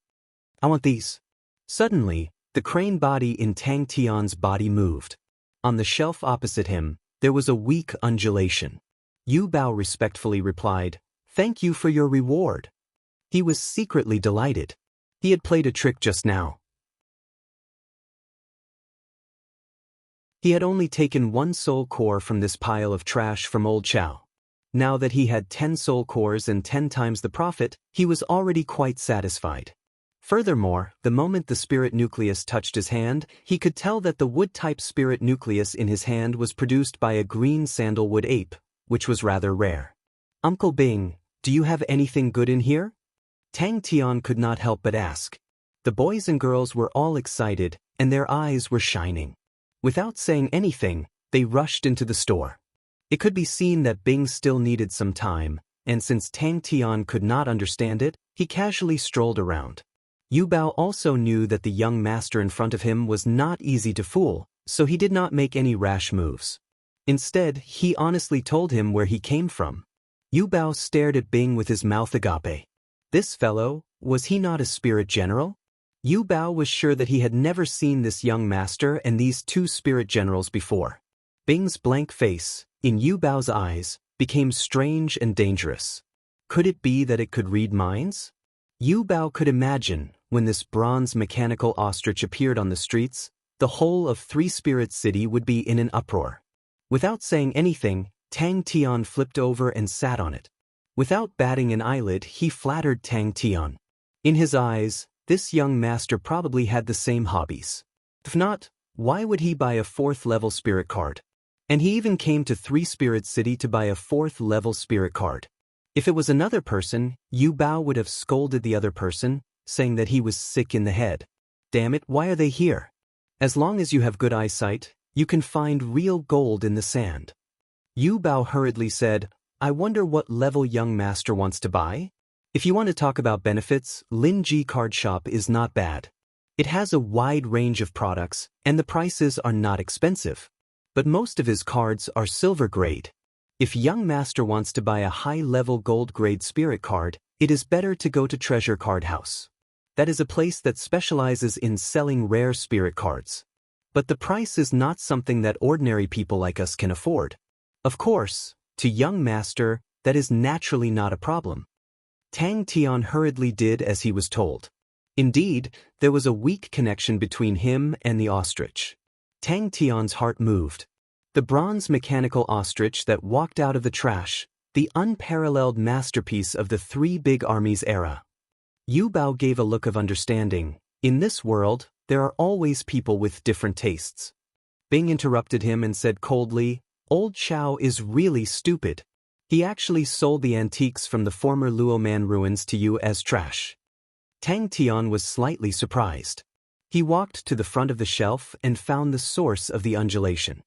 I want these. Suddenly, the crane body in Tang Tian's body moved. On the shelf opposite him, there was a weak undulation. Yu Bao respectfully replied, "Thank you for your reward." He was secretly delighted. He had played a trick just now. He had only taken 1 soul core from this pile of trash from Old Chow. Now that he had 10 soul cores and 10 times the profit, he was already quite satisfied. Furthermore, the moment the spirit nucleus touched his hand, he could tell that the wood-type spirit nucleus in his hand was produced by a green sandalwood ape, which was rather rare. "Uncle Bing, do you have anything good in here?" Tang Tian could not help but ask. The boys and girls were all excited, and their eyes were shining. Without saying anything, they rushed into the store. It could be seen that Bing still needed some time, and since Tang Tian could not understand it, he casually strolled around. Yu Bao also knew that the young master in front of him was not easy to fool, so he did not make any rash moves. Instead, he honestly told him where he came from. Yu Bao stared at Bing with his mouth agape. This fellow, was he not a spirit general? Yu Bao was sure that he had never seen this young master and these 2 spirit generals before. Bing's blank face, in Yu Bao's eyes, became strange and dangerous. Could it be that it could read minds? Yu Bao could imagine, when this bronze mechanical ostrich appeared on the streets, the whole of Three-Spirit City would be in an uproar. Without saying anything, Tang Tian flipped over and sat on it. Without batting an eyelid, he flattered Tang Tian. In his eyes, this young master probably had the same hobbies. If not, why would he buy a 4th-level spirit card? And he even came to Three-Spirit City to buy a 4th-level spirit card. If it was another person, Yu Bao would have scolded the other person, saying that he was sick in the head. Damn it, why are they here? As long as you have good eyesight, you can find real gold in the sand. Yu Bao hurriedly said, I wonder what level young master wants to buy? If you want to talk about benefits, Lin Ji Card Shop is not bad. It has a wide range of products, and the prices are not expensive. But most of his cards are silver grade. If young master wants to buy a high-level gold grade spirit card, it is better to go to Treasure Card House. That is a place that specializes in selling rare spirit cards. But the price is not something that ordinary people like us can afford. Of course, to young master, that is naturally not a problem. Tang Tian hurriedly did as he was told. Indeed, there was a weak connection between him and the ostrich. Tang Tian's heart moved. The bronze mechanical ostrich that walked out of the trash, the unparalleled masterpiece of the Three Big Armies era. Yu Bao gave a look of understanding. In this world, there are always people with different tastes. Bing interrupted him and said coldly, Old Chow is really stupid. He actually sold the antiques from the former Luoman ruins to you as trash. Tang Tian was slightly surprised. He walked to the front of the shelf and found the source of the undulation.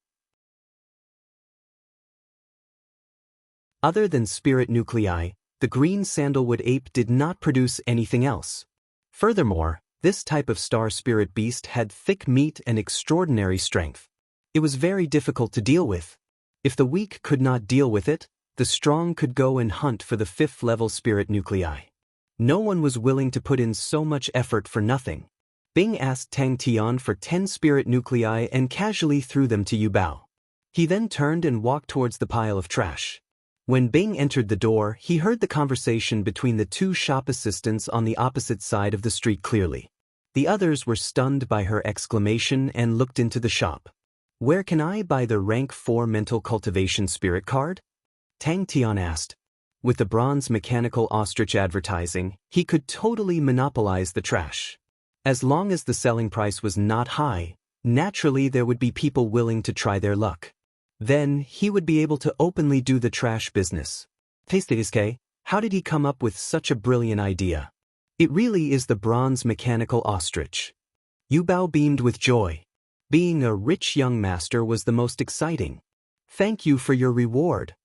Other than spirit nuclei, the green sandalwood ape did not produce anything else. Furthermore, this type of star spirit beast had thick meat and extraordinary strength. It was very difficult to deal with. If the weak could not deal with it, the strong could go and hunt for the 5th-level spirit nuclei. No one was willing to put in so much effort for nothing. Bing asked Tang Tian for 10 spirit nuclei and casually threw them to Yu Bao. He then turned and walked towards the pile of trash. When Bing entered the door, he heard the conversation between the 2 shop assistants on the opposite side of the street clearly. The others were stunned by her exclamation and looked into the shop. Where can I buy the rank 4 mental cultivation spirit card? Tang Tian asked. With the bronze mechanical ostrich advertising, he could totally monopolize the trash. As long as the selling price was not high, Naturally, there would be people willing to try their luck. Then, he would be able to openly do the trash business. Taste how did he come up with such a brilliant idea? It really is the bronze mechanical ostrich. Yu Bao beamed with joy. Being a rich young master was the most exciting. Thank you for your reward.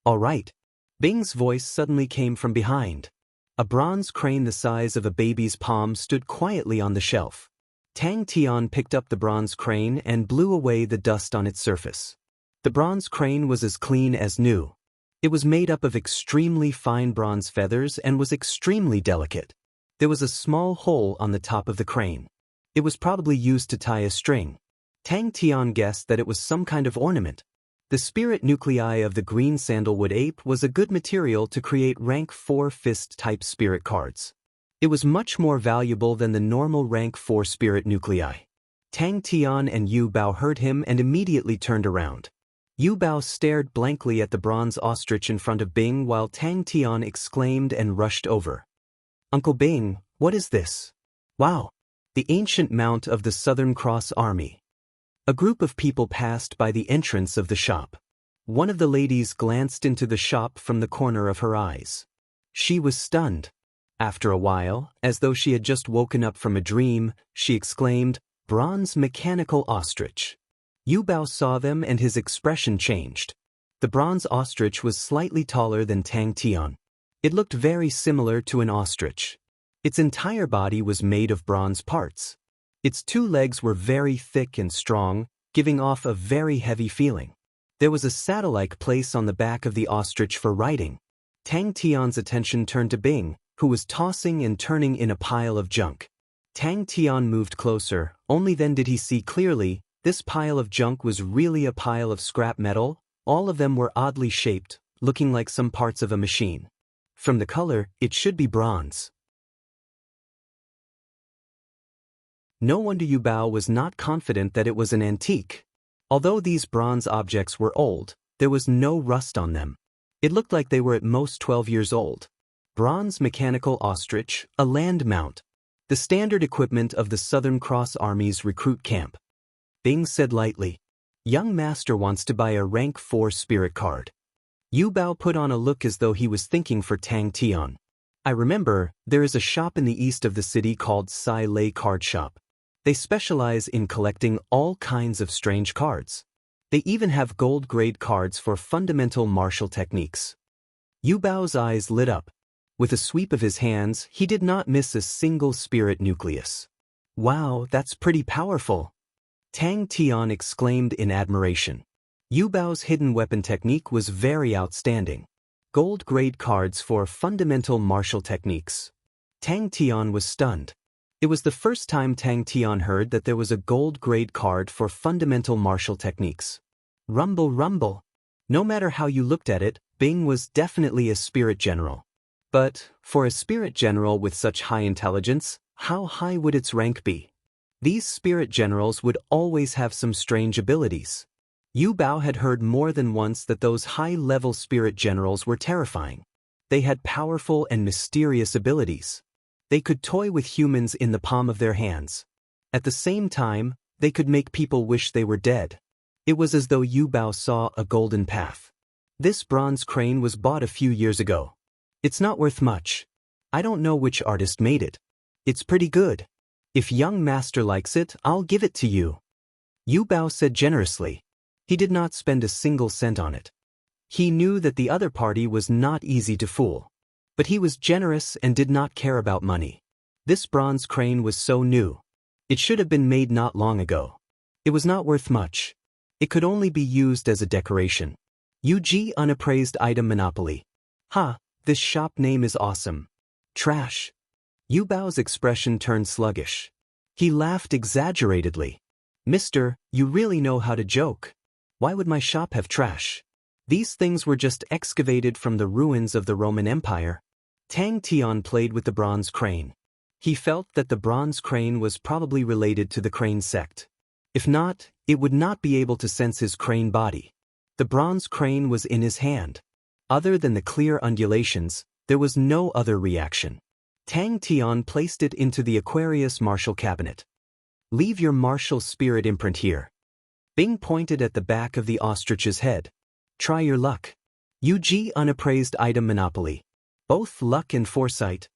All right. Bing's voice suddenly came from behind. A bronze crane the size of a baby's palm stood quietly on the shelf. Tang Tian picked up the bronze crane and blew away the dust on its surface. The bronze crane was as clean as new. It was made up of extremely fine bronze feathers and was extremely delicate. There was a small hole on the top of the crane. It was probably used to tie a string. Tang Tian guessed that it was some kind of ornament. The spirit nuclei of the green sandalwood ape was a good material to create rank 4 fist-type spirit cards. It was much more valuable than the normal rank 4 spirit nuclei. Tang Tian and Yu Bao heard him and immediately turned around. Yu Bao stared blankly at the bronze ostrich in front of Bing while Tang Tian exclaimed and rushed over. Uncle Bing, what is this? Wow! The ancient mount of the Southern Cross Army. A group of people passed by the entrance of the shop. One of the ladies glanced into the shop from the corner of her eyes. She was stunned. After a while, as though she had just woken up from a dream, she exclaimed, "Bronze mechanical ostrich." Yu Bao saw them and his expression changed. The bronze ostrich was slightly taller than Tang Tian. It looked very similar to an ostrich. Its entire body was made of bronze parts. Its 2 legs were very thick and strong, giving off a very heavy feeling. There was a saddle-like place on the back of the ostrich for riding. Tang Tian's attention turned to Bing, who was tossing and turning in a pile of junk. Tang Tian moved closer, only then did he see clearly. This pile of junk was really a pile of scrap metal. All of them were oddly shaped, looking like some parts of a machine. From the color, it should be bronze. No wonder Yu Bao was not confident that it was an antique. Although these bronze objects were old, there was no rust on them. It looked like they were at most 12 years old. Bronze mechanical ostrich, a land mount. The standard equipment of the Southern Cross Army's recruit camp. Bing said lightly, "Young master wants to buy a rank 4 spirit card." Yu Bao put on a look as though he was thinking for Tang Tian. "I remember, there is a shop in the east of the city called Sai Lei Card Shop. They specialize in collecting all kinds of strange cards. They even have gold-grade cards for fundamental martial techniques." Yu Bao's eyes lit up. With a sweep of his hands, he did not miss a single spirit nucleus. "Wow, that's pretty powerful." Tang Tian exclaimed in admiration. Yu Bao's hidden weapon technique was very outstanding. Gold-grade cards for fundamental martial techniques. Tang Tian was stunned. It was the first time Tang Tian heard that there was a gold-grade card for fundamental martial techniques. Rumble rumble. No matter how you looked at it, Bing was definitely a spirit general. But, for a spirit general with such high intelligence, how high would its rank be? These spirit generals would always have some strange abilities. Yu Bao had heard more than once that those high-level spirit generals were terrifying. They had powerful and mysterious abilities. They could toy with humans in the palm of their hands. At the same time, they could make people wish they were dead. It was as though Yu Bao saw a golden path. This bronze crane was bought a few years ago. It's not worth much. I don't know which artist made it. It's pretty good. If young master likes it, I'll give it to you. Yu Bao said generously. He did not spend a single cent on it. He knew that the other party was not easy to fool. But he was generous and did not care about money. This bronze crane was so new. It should have been made not long ago. It was not worth much. It could only be used as a decoration. UG unappraised item monopoly. Ha, this shop name is awesome. Trash. Yu Bao's expression turned sluggish. He laughed exaggeratedly. "Mister, you really know how to joke. Why would my shop have trash? These things were just excavated from the ruins of the Roman Empire." Tang Tian played with the bronze crane. He felt that the bronze crane was probably related to the crane sect. If not, it would not be able to sense his crane body. The bronze crane was in his hand. Other than the clear undulations, there was no other reaction. Tang Tian placed it into the Aquarius Marshall cabinet. Leave your martial spirit imprint here. Bing pointed at the back of the ostrich's head. Try your luck. UG unappraised item monopoly. Both luck and foresight.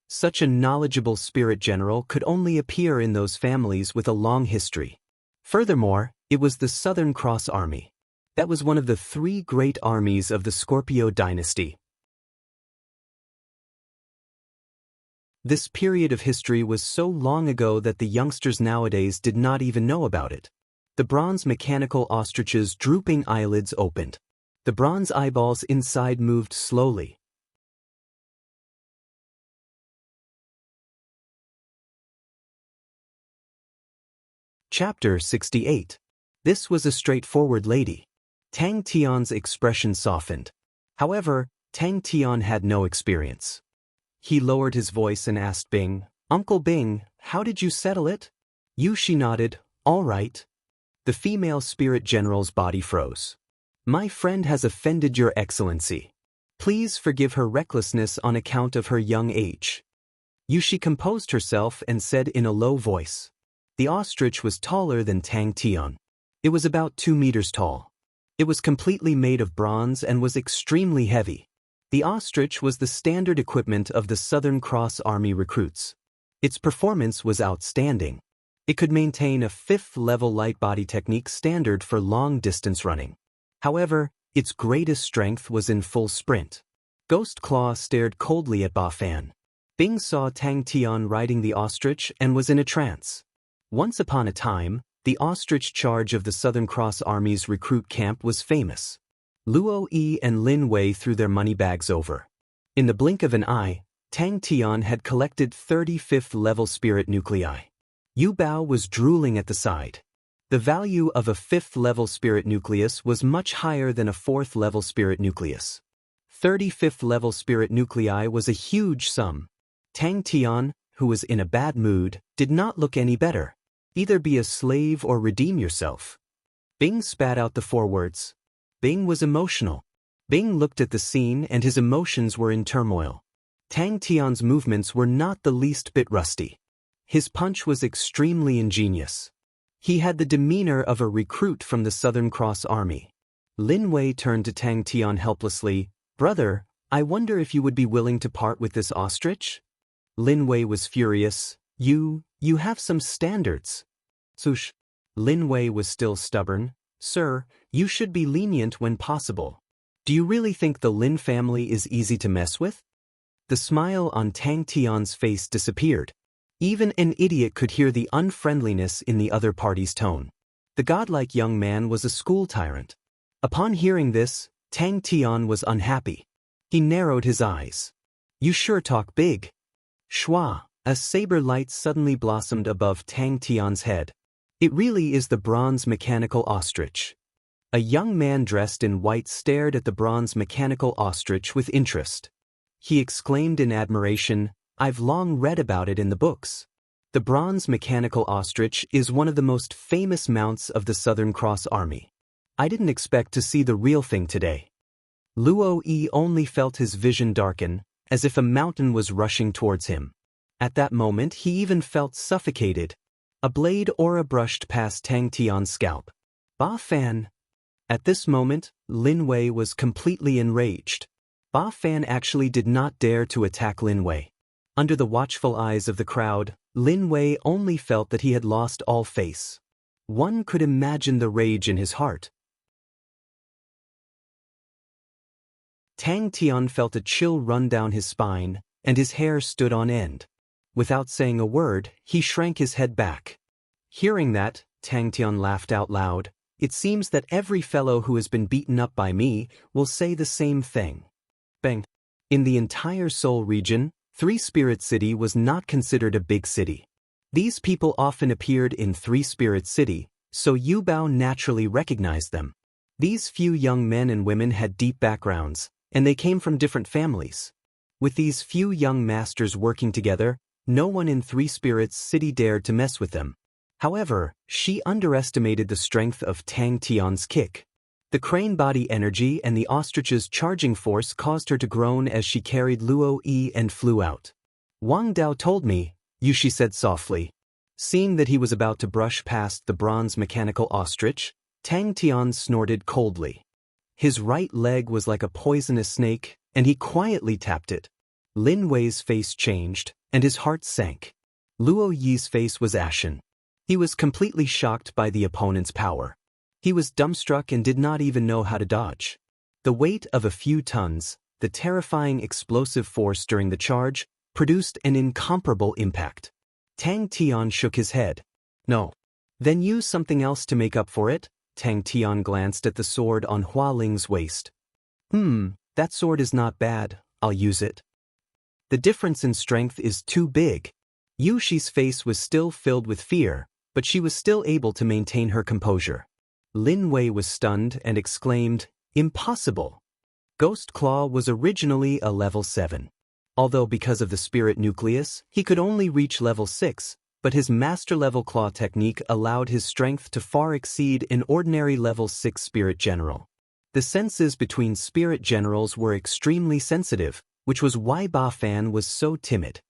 Such a knowledgeable spirit general could only appear in those families with a long history. Furthermore, it was the Southern Cross Army. That was one of the 3 great armies of the Scorpio dynasty. This period of history was so long ago that the youngsters nowadays did not even know about it. The bronze mechanical ostrich's drooping eyelids opened. The bronze eyeballs inside moved slowly. Chapter 68. This was a straightforward lady. Tang Tian's expression softened. However, Tang Tian had no experience. He lowered his voice and asked Bing, "Uncle Bing, how did you settle it?" She nodded, "All right." The female spirit general's body froze. "My friend has offended your excellency. Please forgive her recklessness on account of her young age." She composed herself and said in a low voice. The ostrich was taller than Tang Tian. It was about 2 meters tall. It was completely made of bronze and was extremely heavy. The ostrich was the standard equipment of the Southern Cross Army recruits. Its performance was outstanding. It could maintain a 5th-level light body technique standard for long-distance running. However, its greatest strength was in full sprint. Ghost Claw stared coldly at Ba Fan. Bing saw Tang Tian riding the ostrich and was in a trance. Once upon a time, the ostrich charge of the Southern Cross Army's recruit camp was famous. Luo Yi and Lin Wei threw their money bags over. In the blink of an eye, Tang Tian had collected 35th-level spirit nuclei. Yu Bao was drooling at the side. The value of a 5th-level spirit nucleus was much higher than a 4th-level spirit nucleus. 35th-level spirit nuclei was a huge sum. Tang Tian, who was in a bad mood, did not look any better. Either be a slave or redeem yourself. Bing spat out the 4 words. Bing was emotional. Bing looked at the scene and his emotions were in turmoil. Tang Tian's movements were not the least bit rusty. His punch was extremely ingenious. He had the demeanor of a recruit from the Southern Cross Army. Lin Wei turned to Tang Tian helplessly. "Brother, I wonder if you would be willing to part with this ostrich?" Lin Wei was furious. You have some standards." Sush. Lin Wei was still stubborn. "Sir, you should be lenient when possible. Do you really think the Lin family is easy to mess with?" The smile on Tang Tian's face disappeared. Even an idiot could hear the unfriendliness in the other party's tone. The godlike young man was a school tyrant. Upon hearing this, Tang Tian was unhappy. He narrowed his eyes. "You sure talk big." Shua, a saber light suddenly blossomed above Tang Tian's head. It really is the bronze mechanical ostrich. A young man dressed in white stared at the bronze mechanical ostrich with interest. He exclaimed in admiration, "I've long read about it in the books." The bronze mechanical ostrich is one of the most famous mounts of the Southern Cross Army. I didn't expect to see the real thing today. Luo Yi only felt his vision darken, as if a mountain was rushing towards him. At that moment he even felt suffocated. A blade aura brushed past Tang Tian's scalp. "Ba Fan." At this moment, Lin Wei was completely enraged. Ba Fan actually did not dare to attack Lin Wei. Under the watchful eyes of the crowd, Lin Wei only felt that he had lost all face. One could imagine the rage in his heart. Tang Tian felt a chill run down his spine, and his hair stood on end. Without saying a word, he shrank his head back. Hearing that, Tang Tian laughed out loud. "It seems that every fellow who has been beaten up by me will say the same thing." Bang. In the entire Seoul region, Three Spirit City was not considered a big city. These people often appeared in Three Spirit City, so Yu Bao naturally recognized them. These few young men and women had deep backgrounds, and they came from different families. With these few young masters working together, no one in Three Spirits City dared to mess with them. However, she underestimated the strength of Tang Tian's kick. The crane body energy and the ostrich's charging force caused her to groan as she carried Luo Yi and flew out. "Wang Dao told me," she said softly. Seeing that he was about to brush past the bronze mechanical ostrich, Tang Tian snorted coldly. His right leg was like a poisonous snake, and he quietly tapped it. Lin Wei's face changed, and his heart sank. Luo Yi's face was ashen. He was completely shocked by the opponent's power. He was dumbstruck and did not even know how to dodge. The weight of a few tons, the terrifying explosive force during the charge, produced an incomparable impact. Tang Tian shook his head. No. Then use something else to make up for it? Tang Tian glanced at the sword on Hua Ling's waist. That sword is not bad, I'll use it. The difference in strength is too big. Yu Shi's face was still filled with fear, but she was still able to maintain her composure. Lin Wei was stunned and exclaimed, "Impossible!" Ghost Claw was originally a level 7. Although because of the spirit nucleus, he could only reach level 6, but his master-level claw technique allowed his strength to far exceed an ordinary level 6 spirit general. The senses between spirit generals were extremely sensitive, which was why Ba Fan was so timid.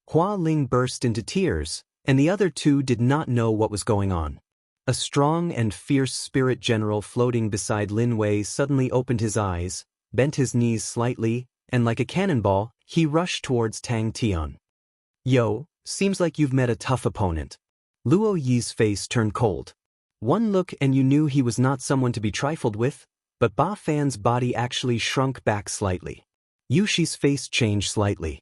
Hua Ling burst into tears, and the other two did not know what was going on. A strong and fierce spirit general floating beside Lin Wei suddenly opened his eyes, bent his knees slightly, and like a cannonball, he rushed towards Tang Tian. Yo, seems like you've met a tough opponent. Luo Yi's face turned cold. One look and you knew he was not someone to be trifled with, but Ba Fan's body actually shrunk back slightly. Yu Shi's face changed slightly.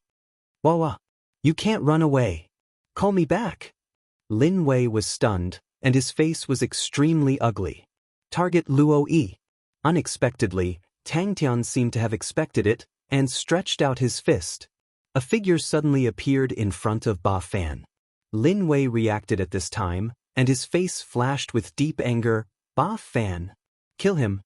Wawa, you can't run away. Call me back. Lin Wei was stunned, and his face was extremely ugly. Target Luo Yi. Unexpectedly, Tang Tian seemed to have expected it, and stretched out his fist. A figure suddenly appeared in front of Ba Fan. Lin Wei reacted at this time, and his face flashed with deep anger. Ba Fan. Kill him.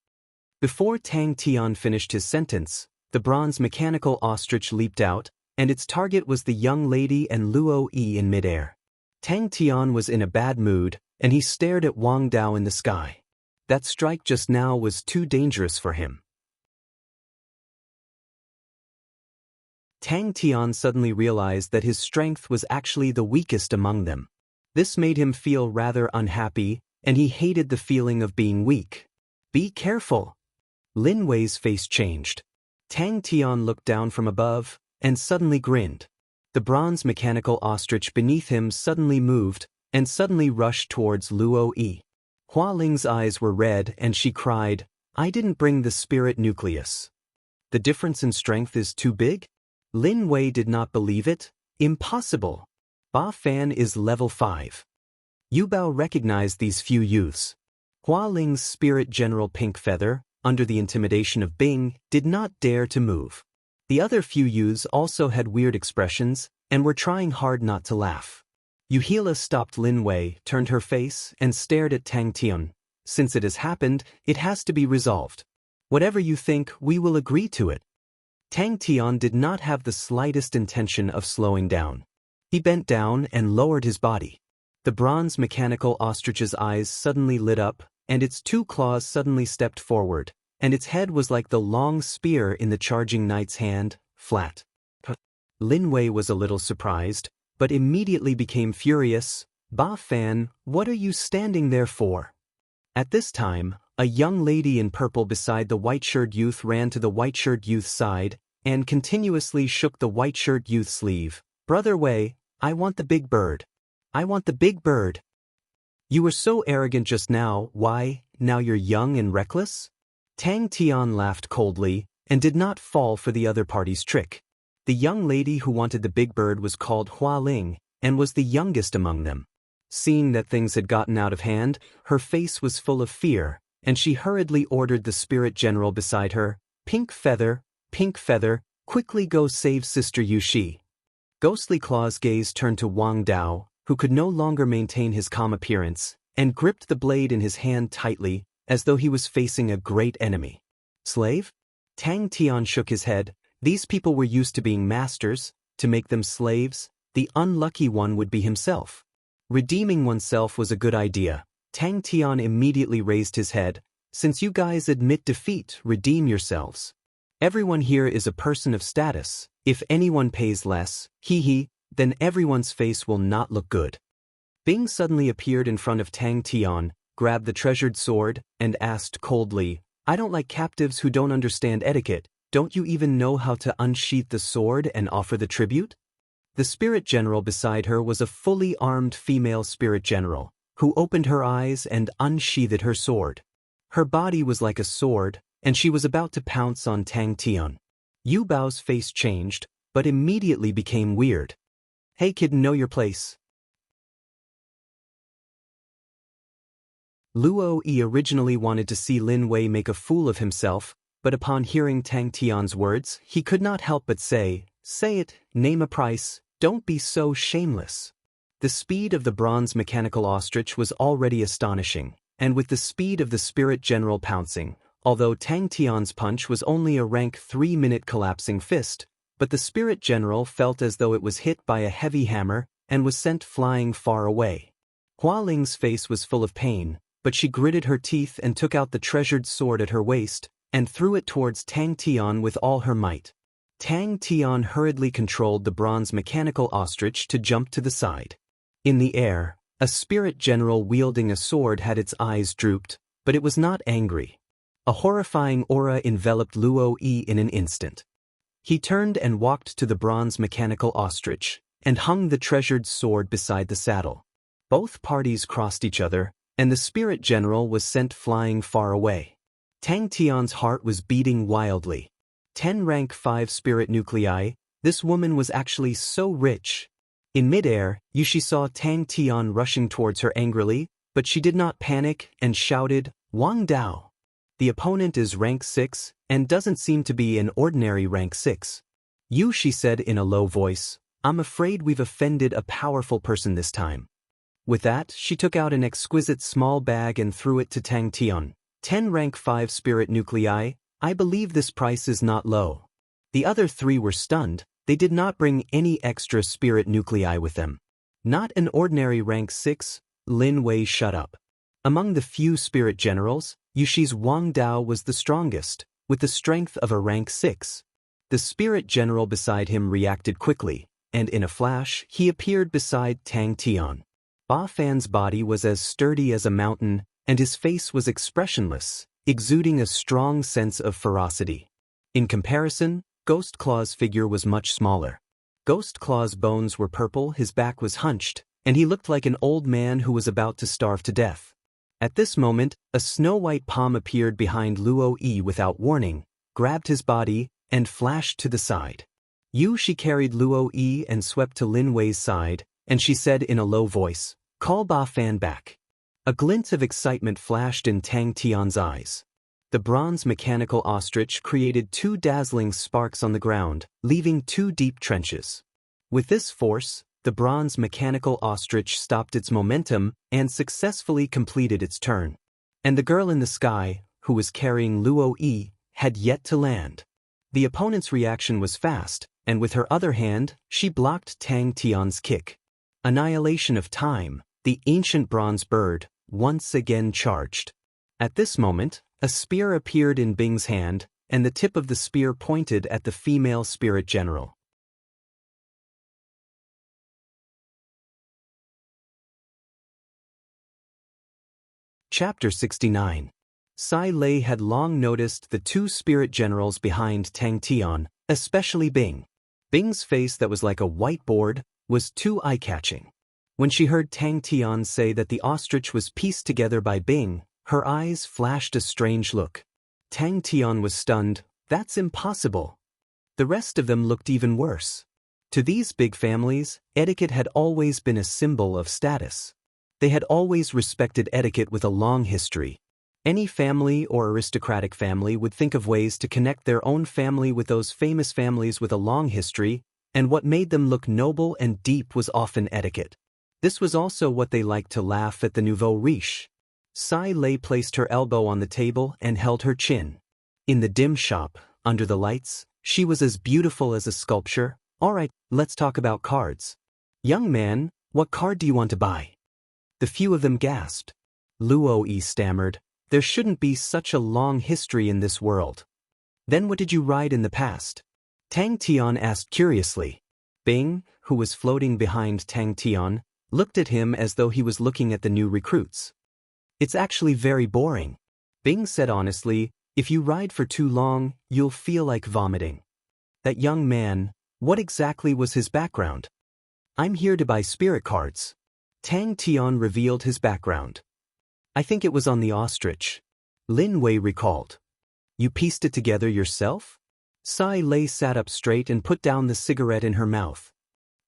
Before Tang Tian finished his sentence, the bronze mechanical ostrich leaped out, and its target was the young lady and Luo Yi in midair. Tang Tian was in a bad mood, and he stared at Wang Dao in the sky. That strike just now was too dangerous for him. Tang Tian suddenly realized that his strength was actually the weakest among them. This made him feel rather unhappy, and he hated the feeling of being weak. Be careful. Lin Wei's face changed. Tang Tian looked down from above, and suddenly grinned. The bronze mechanical ostrich beneath him suddenly moved, and suddenly rushed towards Luo Yi. Hua Ling's eyes were red and she cried, I didn't bring the spirit nucleus. The difference in strength is too big? Lin Wei did not believe it. Impossible. Ba Fan is level 5. Yu Bao recognized these few youths. Hua Ling's spirit general Pink Feather, under the intimidation of Bing, did not dare to move. The other few youths also had weird expressions, and were trying hard not to laugh. Yuhila stopped Lin Wei, turned her face, and stared at Tang Tian. Since it has happened, it has to be resolved. Whatever you think, we will agree to it. Tang Tian did not have the slightest intention of slowing down. He bent down and lowered his body. The bronze mechanical ostrich's eyes suddenly lit up, and its 2 claws suddenly stepped forward, and its head was like the long spear in the charging knight's hand, flat. Lin Wei was a little surprised, but immediately became furious. Ba Fan, what are you standing there for? At this time, a young lady in purple beside the white-shirted youth ran to the white-shirted youth's side, and continuously shook the white-shirted youth's sleeve. Brother Wei, I want the big bird. I want the big bird. You were so arrogant just now, why, now you're young and reckless? Tang Tian laughed coldly, and did not fall for the other party's trick. The young lady who wanted the big bird was called Hua Ling, and was the youngest among them. Seeing that things had gotten out of hand, her face was full of fear, and she hurriedly ordered the spirit general beside her, Pink Feather, quickly go save Sister Yu Shi. Ghostly Claw's gaze turned to Wang Dao, who could no longer maintain his calm appearance, and gripped the blade in his hand tightly, as though he was facing a great enemy. Slave? Tang Tian shook his head. These people were used to being masters. To make them slaves, the unlucky one would be himself. Redeeming oneself was a good idea. Tang Tian immediately raised his head. Since you guys admit defeat, redeem yourselves. Everyone here is a person of status. If anyone pays less, then everyone's face will not look good. Bing suddenly appeared in front of Tang Tian, grabbed the treasured sword, and asked coldly, "I don't like captives who don't understand etiquette. Don't you even know how to unsheath the sword and offer the tribute?" The spirit general beside her was a fully armed female spirit general, who opened her eyes and unsheathed her sword. Her body was like a sword, and she was about to pounce on Tang Tian. Yu Bao's face changed, but immediately became weird. "Hey kid, know your place." Luo Yi originally wanted to see Lin Wei make a fool of himself, but upon hearing Tang Tian's words, he could not help but say it, name a price, don't be so shameless. The speed of the bronze mechanical ostrich was already astonishing, and with the speed of the spirit general pouncing, although Tang Tian's punch was only a rank 3-minute collapsing fist, but the spirit general felt as though it was hit by a heavy hammer and was sent flying far away. Hua Ling's face was full of pain, but she gritted her teeth and took out the treasured sword at her waist and threw it towards Tang Tian with all her might. Tang Tian hurriedly controlled the bronze mechanical ostrich to jump to the side. In the air, a spirit general wielding a sword had its eyes drooped, but it was not angry. A horrifying aura enveloped Luo Yi in an instant. He turned and walked to the bronze mechanical ostrich and hung the treasured sword beside the saddle. Both parties crossed each other, and the spirit general was sent flying far away. Tang Tian's heart was beating wildly. 10 rank 5 spirit nuclei, this woman was actually so rich. In midair, Yushi saw Tang Tian rushing towards her angrily, but she did not panic and shouted, "Wang Dao. The opponent is rank 6 and doesn't seem to be an ordinary rank 6. Yushi said in a low voice, "I'm afraid we've offended a powerful person this time." With that, she took out an exquisite small bag and threw it to Tang Tian. 10 rank 5 spirit nuclei, I believe this price is not low. The other 3 were stunned, they did not bring any extra spirit nuclei with them. Not an ordinary rank 6, Lin Wei shut up. Among the few spirit generals, Yushi's Wang Dao was the strongest, with the strength of a rank 6. The spirit general beside him reacted quickly, and in a flash, he appeared beside Tang Tian. Ba Fan's body was as sturdy as a mountain, and his face was expressionless, exuding a strong sense of ferocity. In comparison, Ghost Claw's figure was much smaller. Ghost Claw's bones were purple, his back was hunched, and he looked like an old man who was about to starve to death. At this moment, a snow-white palm appeared behind Luo Yi without warning, grabbed his body, and flashed to the side. She carried Luo Yi and swept to Lin Wei's side, and she said in a low voice, "Call Ba Fan back." A glint of excitement flashed in Tang Tian's eyes. The bronze mechanical ostrich created 2 dazzling sparks on the ground, leaving 2 deep trenches. With this force, the bronze mechanical ostrich stopped its momentum and successfully completed its turn. And the girl in the sky, who was carrying Luo Yi, had yet to land. The opponent's reaction was fast, and with her other hand, she blocked Tang Tian's kick. Annihilation of Time, the ancient bronze bird, once again charged. At this moment, a spear appeared in Bing's hand, and the tip of the spear pointed at the female spirit general. Chapter 69. Sai Lei had long noticed the 2 spirit generals behind Tang Tian, especially Bing. Bing's face that was like a whiteboard was too eye-catching. When she heard Tang Tian say that the ostrich was pieced together by Bing, her eyes flashed a strange look. Tang Tian was stunned. That's impossible. The rest of them looked even worse. To these big families, etiquette had always been a symbol of status. They had always respected etiquette with a long history. Any family or aristocratic family would think of ways to connect their own family with those famous families with a long history, and what made them look noble and deep was often etiquette. This was also what they liked to laugh at the nouveau riche. Sai Lei placed her elbow on the table and held her chin. In the dim shop, under the lights, she was as beautiful as a sculpture. "All right, let's talk about cards. Young man, what card do you want to buy?" The few of them gasped. Luo Yi stammered, "There shouldn't be such a long history in this world." "Then what did you ride in the past?" Tang Tian asked curiously. Bing, who was floating behind Tang Tian, looked at him as though he was looking at the new recruits. It's actually very boring. Bing said honestly, if you ride for too long, you'll feel like vomiting. That young man, what exactly was his background? I'm here to buy spirit cards. Tang Tian revealed his background. I think it was on the ostrich. Lin Wei recalled. You pieced it together yourself? Sai Lei sat up straight and put down the cigarette in her mouth.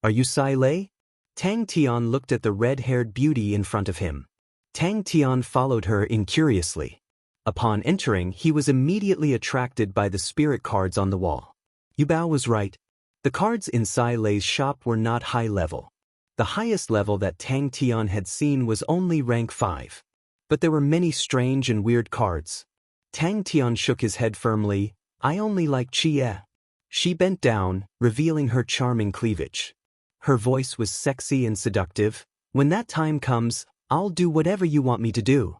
Are you Sai Lei? Tang Tian looked at the red-haired beauty in front of him. Tang Tian followed her incuriously. Upon entering, he was immediately attracted by the spirit cards on the wall. Yu Bao was right. The cards in Sai Lei's shop were not high level. The highest level that Tang Tian had seen was only rank 5. But there were many strange and weird cards. Tang Tian shook his head firmly. I only like Qie. She bent down, revealing her charming cleavage. Her voice was sexy and seductive. When that time comes, I'll do whatever you want me to do.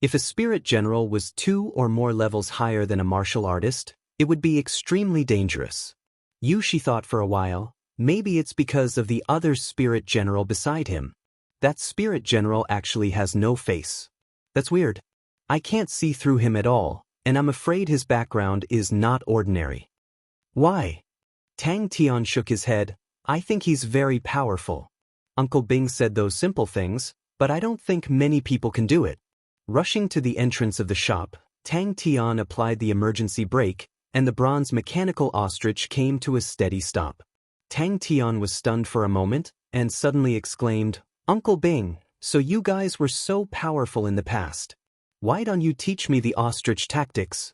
If a spirit general was 2 or more levels higher than a martial artist, it would be extremely dangerous. She thought for a while, maybe it's because of the other spirit general beside him. That spirit general actually has no face. That's weird. I can't see through him at all, and I'm afraid his background is not ordinary. Why? Tang Tian shook his head. I think he's very powerful. Uncle Bing said those simple things, but I don't think many people can do it. Rushing to the entrance of the shop, Tang Tian applied the emergency brake, and the bronze mechanical ostrich came to a steady stop. Tang Tian was stunned for a moment, and suddenly exclaimed, Uncle Bing, so you guys were so powerful in the past. Why don't you teach me the ostrich tactics?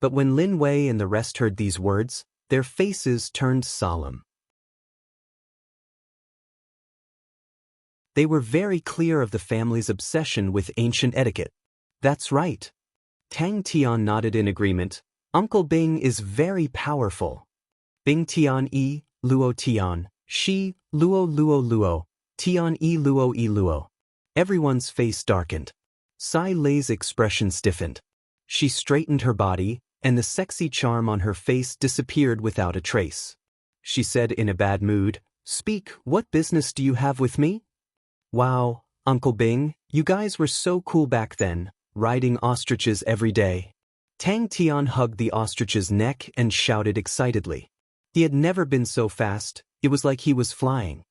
But when Lin Wei and the rest heard these words, their faces turned solemn. They were very clear of the family's obsession with ancient etiquette. That's right. Tang Tian nodded in agreement. Uncle Bing is very powerful. Bing Tian Yi, Luo Tian, Shi, Luo Luo Luo, Tian Yi Luo Yi Luo. Everyone's face darkened. Sai Lei's expression stiffened. She straightened her body, and the sexy charm on her face disappeared without a trace. She said in a bad mood, Speak, what business do you have with me? Wow, Uncle Bing, you guys were so cool back then, riding ostriches every day. Tang Tian hugged the ostrich's neck and shouted excitedly. He had never been so fast, it was like he was flying.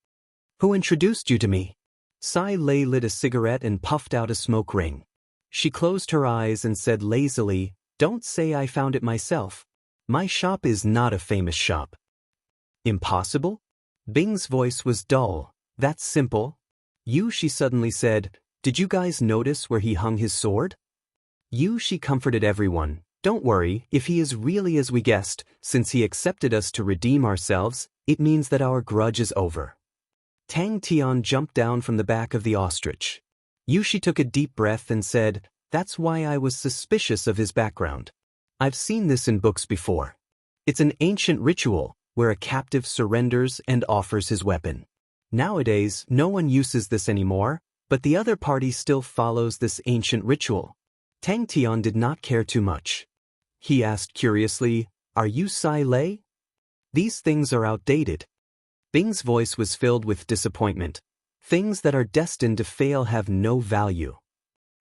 Who introduced you to me? Sai Lei lit a cigarette and puffed out a smoke ring. She closed her eyes and said lazily, Don't say I found it myself. My shop is not a famous shop. Impossible? Bing's voice was dull. That's simple. She suddenly said, Did you guys notice where he hung his sword? She comforted everyone. Don't worry, if he is really as we guessed, since he accepted us to redeem ourselves, it means that our grudge is over. Tang Tian jumped down from the back of the ostrich. She took a deep breath and said, That's why I was suspicious of his background. I've seen this in books before. It's an ancient ritual, where a captive surrenders and offers his weapon. Nowadays, no one uses this anymore, but the other party still follows this ancient ritual. Tang Tian did not care too much. He asked curiously, Are you Sai Lei? These things are outdated. Bing's voice was filled with disappointment. Things that are destined to fail have no value.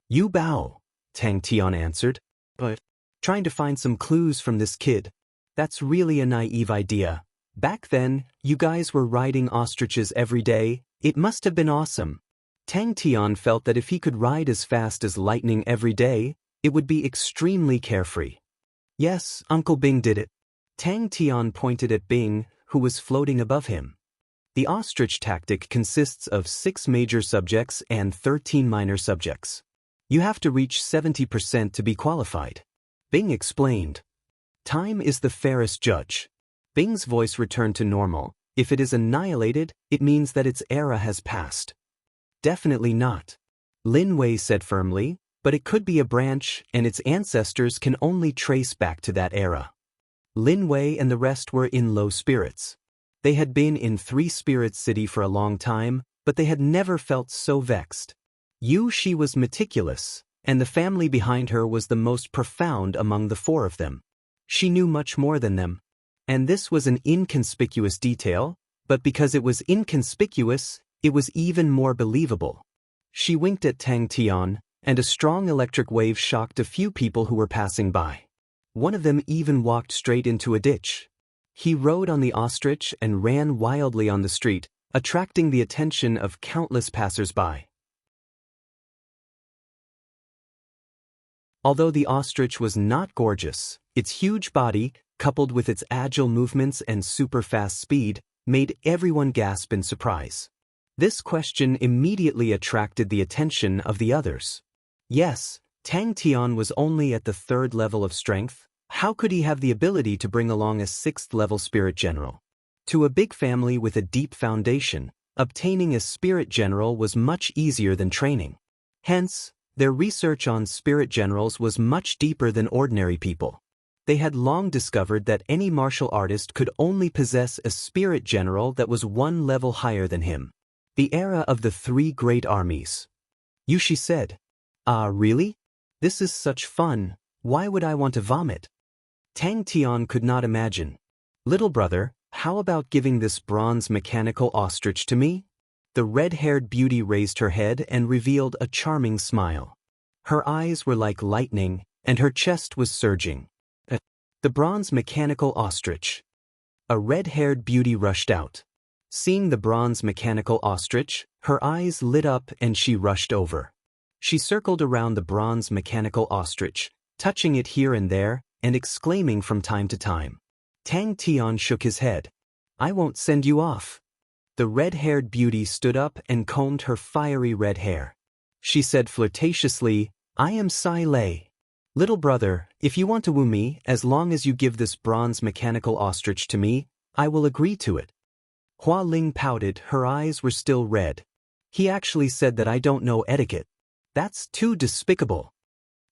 Yu Bao, Tang Tian answered. But trying to find some clues from this kid. That's really a naive idea. Back then, you guys were riding ostriches every day. It must have been awesome. Tang Tian felt that if he could ride as fast as lightning every day, it would be extremely carefree. Yes, Uncle Bing did it. Tang Tian pointed at Bing, who was floating above him. The ostrich tactic consists of 6 major subjects and 13 minor subjects. You have to reach 70% to be qualified. Bing explained. Time is the fairest judge. Bing's voice returned to normal. If it is annihilated, it means that its era has passed. Definitely not. Lin Wei said firmly, but it could be a branch, and its ancestors can only trace back to that era. Lin Wei and the rest were in low spirits. They had been in 3 Spirits City for a long time, but they had never felt so vexed. She was meticulous, and the family behind her was the most profound among the 4 of them. She knew much more than them. And this was an inconspicuous detail, but because it was inconspicuous, It was even more believable. She winked at Tang Tian, and a strong electric wave shocked a few people who were passing by. One of them even walked straight into a ditch. He rode on the ostrich and ran wildly on the street, attracting the attention of countless passers-by. Although the ostrich was not gorgeous, its huge body, coupled with its agile movements and super-fast speed, made everyone gasp in surprise. This question immediately attracted the attention of the others. Yes, Tang Tian was only at the 3rd level of strength. How could he have the ability to bring along a 6th-level spirit general? To a big family with a deep foundation, obtaining a spirit general was much easier than training. Hence, their research on spirit generals was much deeper than ordinary people. They had long discovered that any martial artist could only possess a spirit general that was 1 level higher than him. The era of the 3 great armies. Yushi said, "Ah, really? This is such fun. Why would I want to vomit?" Tang Tian could not imagine. "Little brother, how about giving this bronze mechanical ostrich to me?" The red-haired beauty raised her head and revealed a charming smile. Her eyes were like lightning, and her chest was surging. The bronze mechanical ostrich. A red-haired beauty rushed out. Seeing the bronze mechanical ostrich, her eyes lit up and she rushed over. She circled around the bronze mechanical ostrich, touching it here and there, and exclaiming from time to time. Tang Tian shook his head. "I won't send you off." The red-haired beauty stood up and combed her fiery red hair. She said flirtatiously, "I am Sai Lei. Little brother, if you want to woo me, as long as you give this bronze mechanical ostrich to me, I will agree to it." Hua Ling pouted, her eyes were still red. "He actually said that I don't know etiquette. That's too despicable."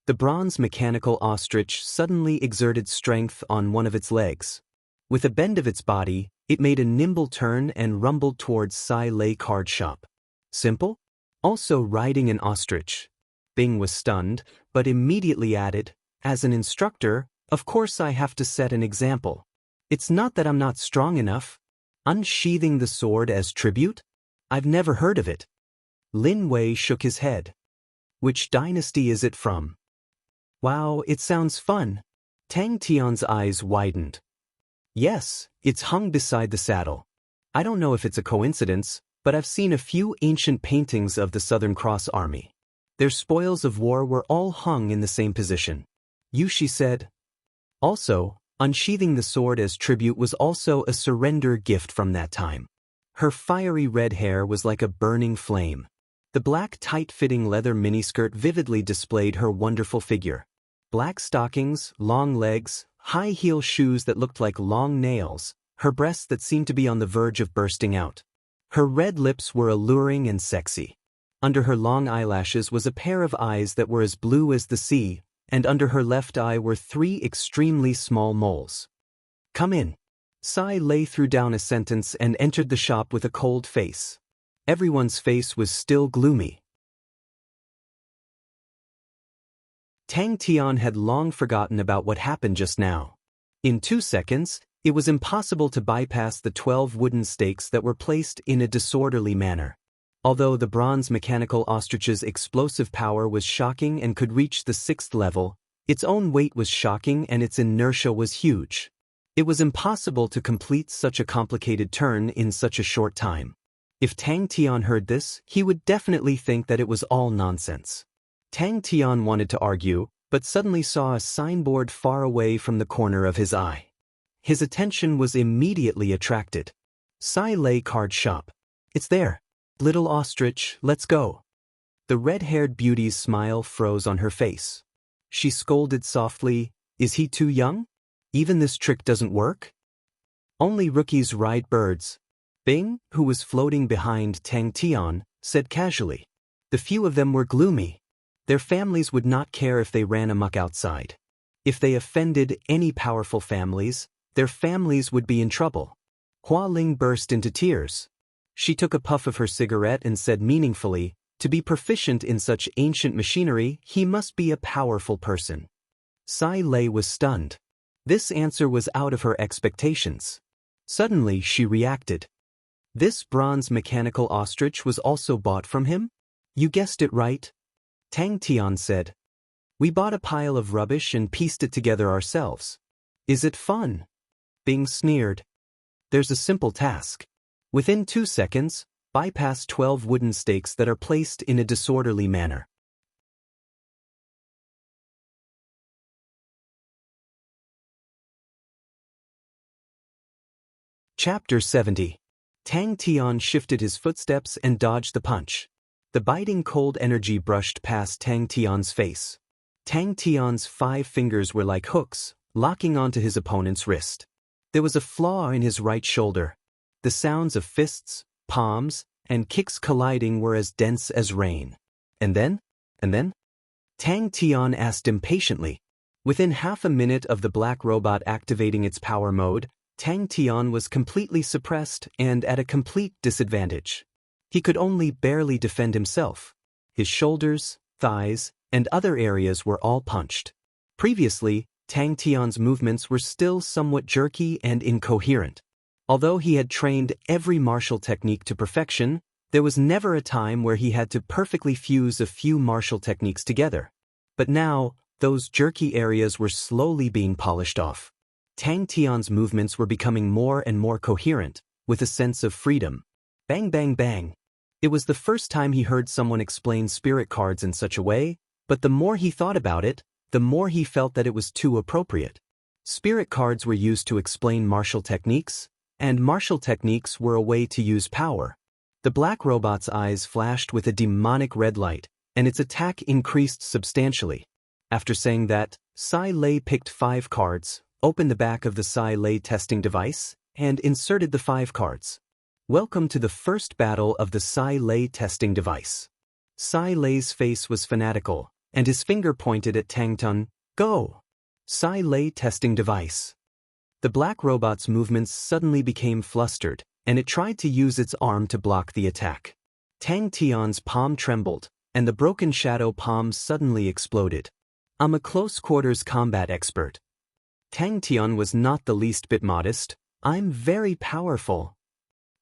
The bronze mechanical ostrich suddenly exerted strength on one of its legs. With a bend of its body, it made a nimble turn and rumbled towards Sai Lei card shop. Simple? Also riding an ostrich. Bing was stunned, but immediately added, "As an instructor, of course I have to set an example. It's not that I'm not strong enough. Unsheathing the sword as tribute? I've never heard of it." Lin Wei shook his head. "Which dynasty is it from?" "Wow, it sounds fun." Tang Tian's eyes widened. "Yes, it's hung beside the saddle. I don't know if it's a coincidence, but I've seen a few ancient paintings of the Southern Cross Army. Their spoils of war were all hung in the same position." Yushi said. "Also, unsheathing the sword as tribute was also a surrender gift from that time." Her fiery red hair was like a burning flame. The black tight-fitting leather miniskirt vividly displayed her wonderful figure. Black stockings, long legs, high-heel shoes that looked like long nails, her breasts that seemed to be on the verge of bursting out. Her red lips were alluring and sexy. Under her long eyelashes was a pair of eyes that were as blue as the sea, and under her left eye were 3 extremely small moles. "Come in." Sai Lei threw down a sentence and entered the shop with a cold face. Everyone's face was still gloomy. Tang Tian had long forgotten about what happened just now. In 2 seconds, it was impossible to bypass the 12 wooden stakes that were placed in a disorderly manner. Although the bronze mechanical ostrich's explosive power was shocking and could reach the 6th level, its own weight was shocking and its inertia was huge. It was impossible to complete such a complicated turn in such a short time. If Tang Tian heard this, he would definitely think that it was all nonsense. Tang Tian wanted to argue, but suddenly saw a signboard far away from the corner of his eye. His attention was immediately attracted. Sai Lei card shop. "It's there. Little ostrich, let's go." The red-haired beauty's smile froze on her face. She scolded softly, "Is he too young? Even this trick doesn't work? Only rookies ride birds." Bing, who was floating behind Tang Tian, said casually. The few of them were gloomy. Their families would not care if they ran amok outside. If they offended any powerful families, their families would be in trouble. Hua Ling burst into tears. She took a puff of her cigarette and said meaningfully, "To be proficient in such ancient machinery, he must be a powerful person." Sai Lei was stunned. This answer was out of her expectations. Suddenly she reacted. This bronze mechanical ostrich was also bought from him? You guessed it right, Tang Tian said. We bought a pile of rubbish and pieced it together ourselves. Is it fun? Bing sneered. There's a simple task. Within 2 seconds, bypass 12 wooden stakes that are placed in a disorderly manner. Chapter 70. Tang Tian shifted his footsteps and dodged the punch. The biting cold energy brushed past Tang Tian's face. Tang Tian's 5 fingers were like hooks, locking onto his opponent's wrist. There was a flaw in his right shoulder. The sounds of fists, palms, and kicks colliding were as dense as rain. And then? Tang Tian asked impatiently. Within half a minute of the black robot activating its power mode, Tang Tian was completely suppressed and at a complete disadvantage. He could only barely defend himself. His shoulders, thighs, and other areas were all punched. Previously, Tang Tian's movements were still somewhat jerky and incoherent. Although he had trained every martial technique to perfection, there was never a time where he had to perfectly fuse a few martial techniques together. But now, those jerky areas were slowly being polished off. Tang Tian's movements were becoming more and more coherent, with a sense of freedom. Bang bang bang. It was the first time he heard someone explain spirit cards in such a way, but the more he thought about it, the more he felt that it was too appropriate. Spirit cards were used to explain martial techniques, and martial techniques were a way to use power. The black robot's eyes flashed with a demonic red light, and its attack increased substantially. After saying that, Sai Lei picked 5 cards, opened the back of the Sai Lei testing device, and inserted the 5 cards. Welcome to the first battle of the Sai Lei testing device. Sai Lei's face was fanatical, and his finger pointed at Tang Tian. Go! Sai Lei testing device. The black robot's movements suddenly became flustered, and it tried to use its arm to block the attack. Tang Tian's palm trembled, and the broken shadow palm suddenly exploded. I'm a close-quarters combat expert. Tang Tian was not the least bit modest. I'm very powerful.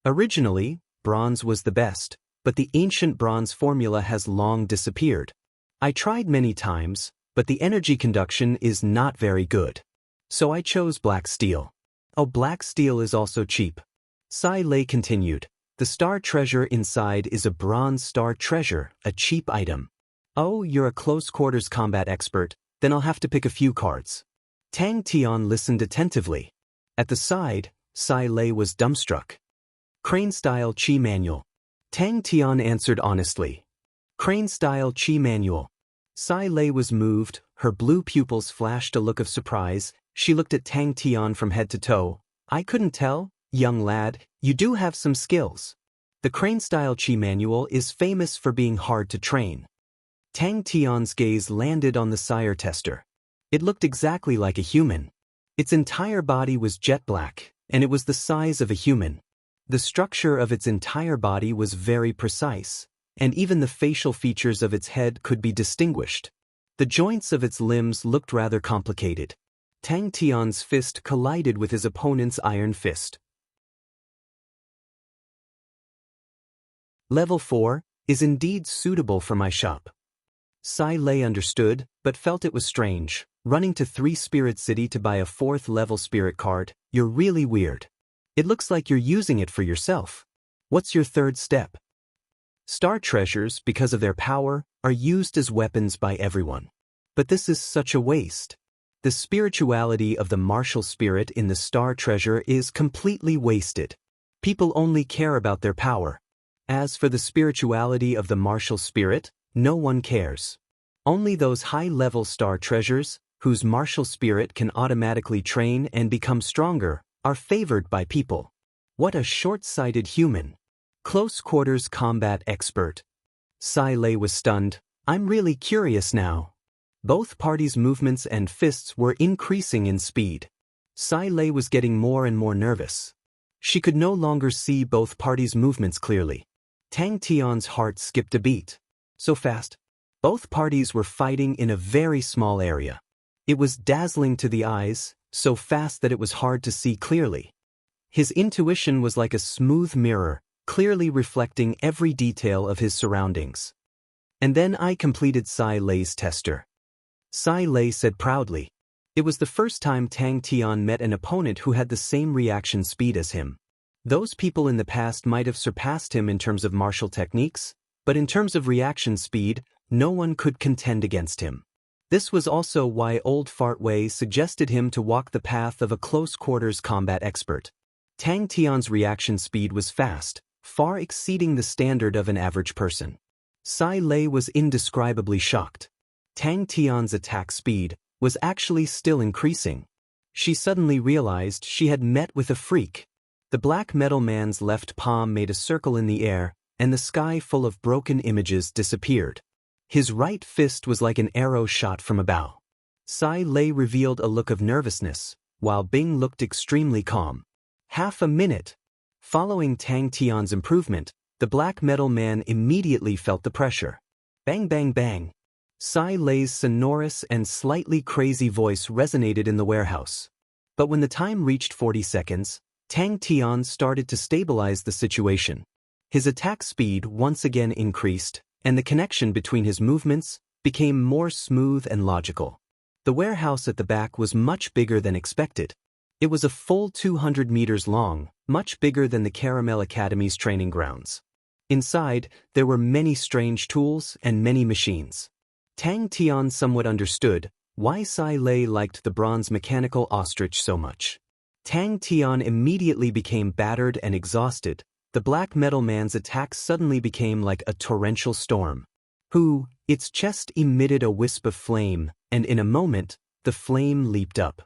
Originally, bronze was the best, but the ancient bronze formula has long disappeared. I tried many times, but the energy conduction is not very good. So I chose black steel. Oh, black steel is also cheap. Sai Lei continued. The star treasure inside is a bronze star treasure, a cheap item. Oh, you're a close-quarters combat expert, then I'll have to pick a few cards. Tang Tian listened attentively. At the side, Sai Lei was dumbstruck. Crane-style Chi manual. Tang Tian answered honestly. Crane-style Chi manual. Sai Lei was moved, her blue pupils flashed a look of surprise. She looked at Tang Tian from head to toe. I couldn't tell, young lad, you do have some skills. The crane-style Chi manual is famous for being hard to train. Tang Tian's gaze landed on the sire tester. It looked exactly like a human. Its entire body was jet black, and it was the size of a human. The structure of its entire body was very precise, and even the facial features of its head could be distinguished. The joints of its limbs looked rather complicated. Tang Tian's fist collided with his opponent's iron fist. Level 4 is indeed suitable for my shop. Sai Lei understood, but felt it was strange. Running to 3 Spirit City to buy a 4th level spirit card, you're really weird. It looks like you're using it for yourself. What's your 3rd step? Star treasures, because of their power, are used as weapons by everyone. But this is such a waste. The spirituality of the martial spirit in the star treasure is completely wasted. People only care about their power. As for the spirituality of the martial spirit, no one cares. Only those high-level star treasures, whose martial spirit can automatically train and become stronger, are favored by people. What a short-sighted human. Close-quarters combat expert. Sai Lei was stunned. I'm really curious now. Both parties' movements and fists were increasing in speed. Sai Lei was getting more and more nervous. She could no longer see both parties' movements clearly. Tang Tian's heart skipped a beat. So fast. Both parties were fighting in a very small area. It was dazzling to the eyes, so fast that it was hard to see clearly. His intuition was like a smooth mirror, clearly reflecting every detail of his surroundings. And then I completed Sai Lei's tester. Sai Lei said proudly. It was the first time Tang Tian met an opponent who had the same reaction speed as him. Those people in the past might have surpassed him in terms of martial techniques, but in terms of reaction speed, no one could contend against him. This was also why Old Fart Wei suggested him to walk the path of a close-quarters combat expert. Tang Tian's reaction speed was fast, far exceeding the standard of an average person. Sai Lei was indescribably shocked. Tang Tian's attack speed was actually still increasing. She suddenly realized she had met with a freak. The black metal man's left palm made a circle in the air, and the sky full of broken images disappeared. His right fist was like an arrow shot from a bow. Sai Lei revealed a look of nervousness, while Bing looked extremely calm. Half a minute. Following Tang Tian's improvement, the black metal man immediately felt the pressure. Bang bang bang. Sai Lei's sonorous and slightly crazy voice resonated in the warehouse. But when the time reached 40 seconds, Tang Tian started to stabilize the situation. His attack speed once again increased, and the connection between his movements became more smooth and logical. The warehouse at the back was much bigger than expected. It was a full 200 meters long, much bigger than the Caramel Academy's training grounds. Inside, there were many strange tools and many machines. Tang Tian somewhat understood why Sai Lei liked the bronze mechanical ostrich so much. Tang Tian immediately became battered and exhausted. The black metal man's attack suddenly became like a torrential storm. Its chest emitted a wisp of flame, and in a moment, the flame leaped up.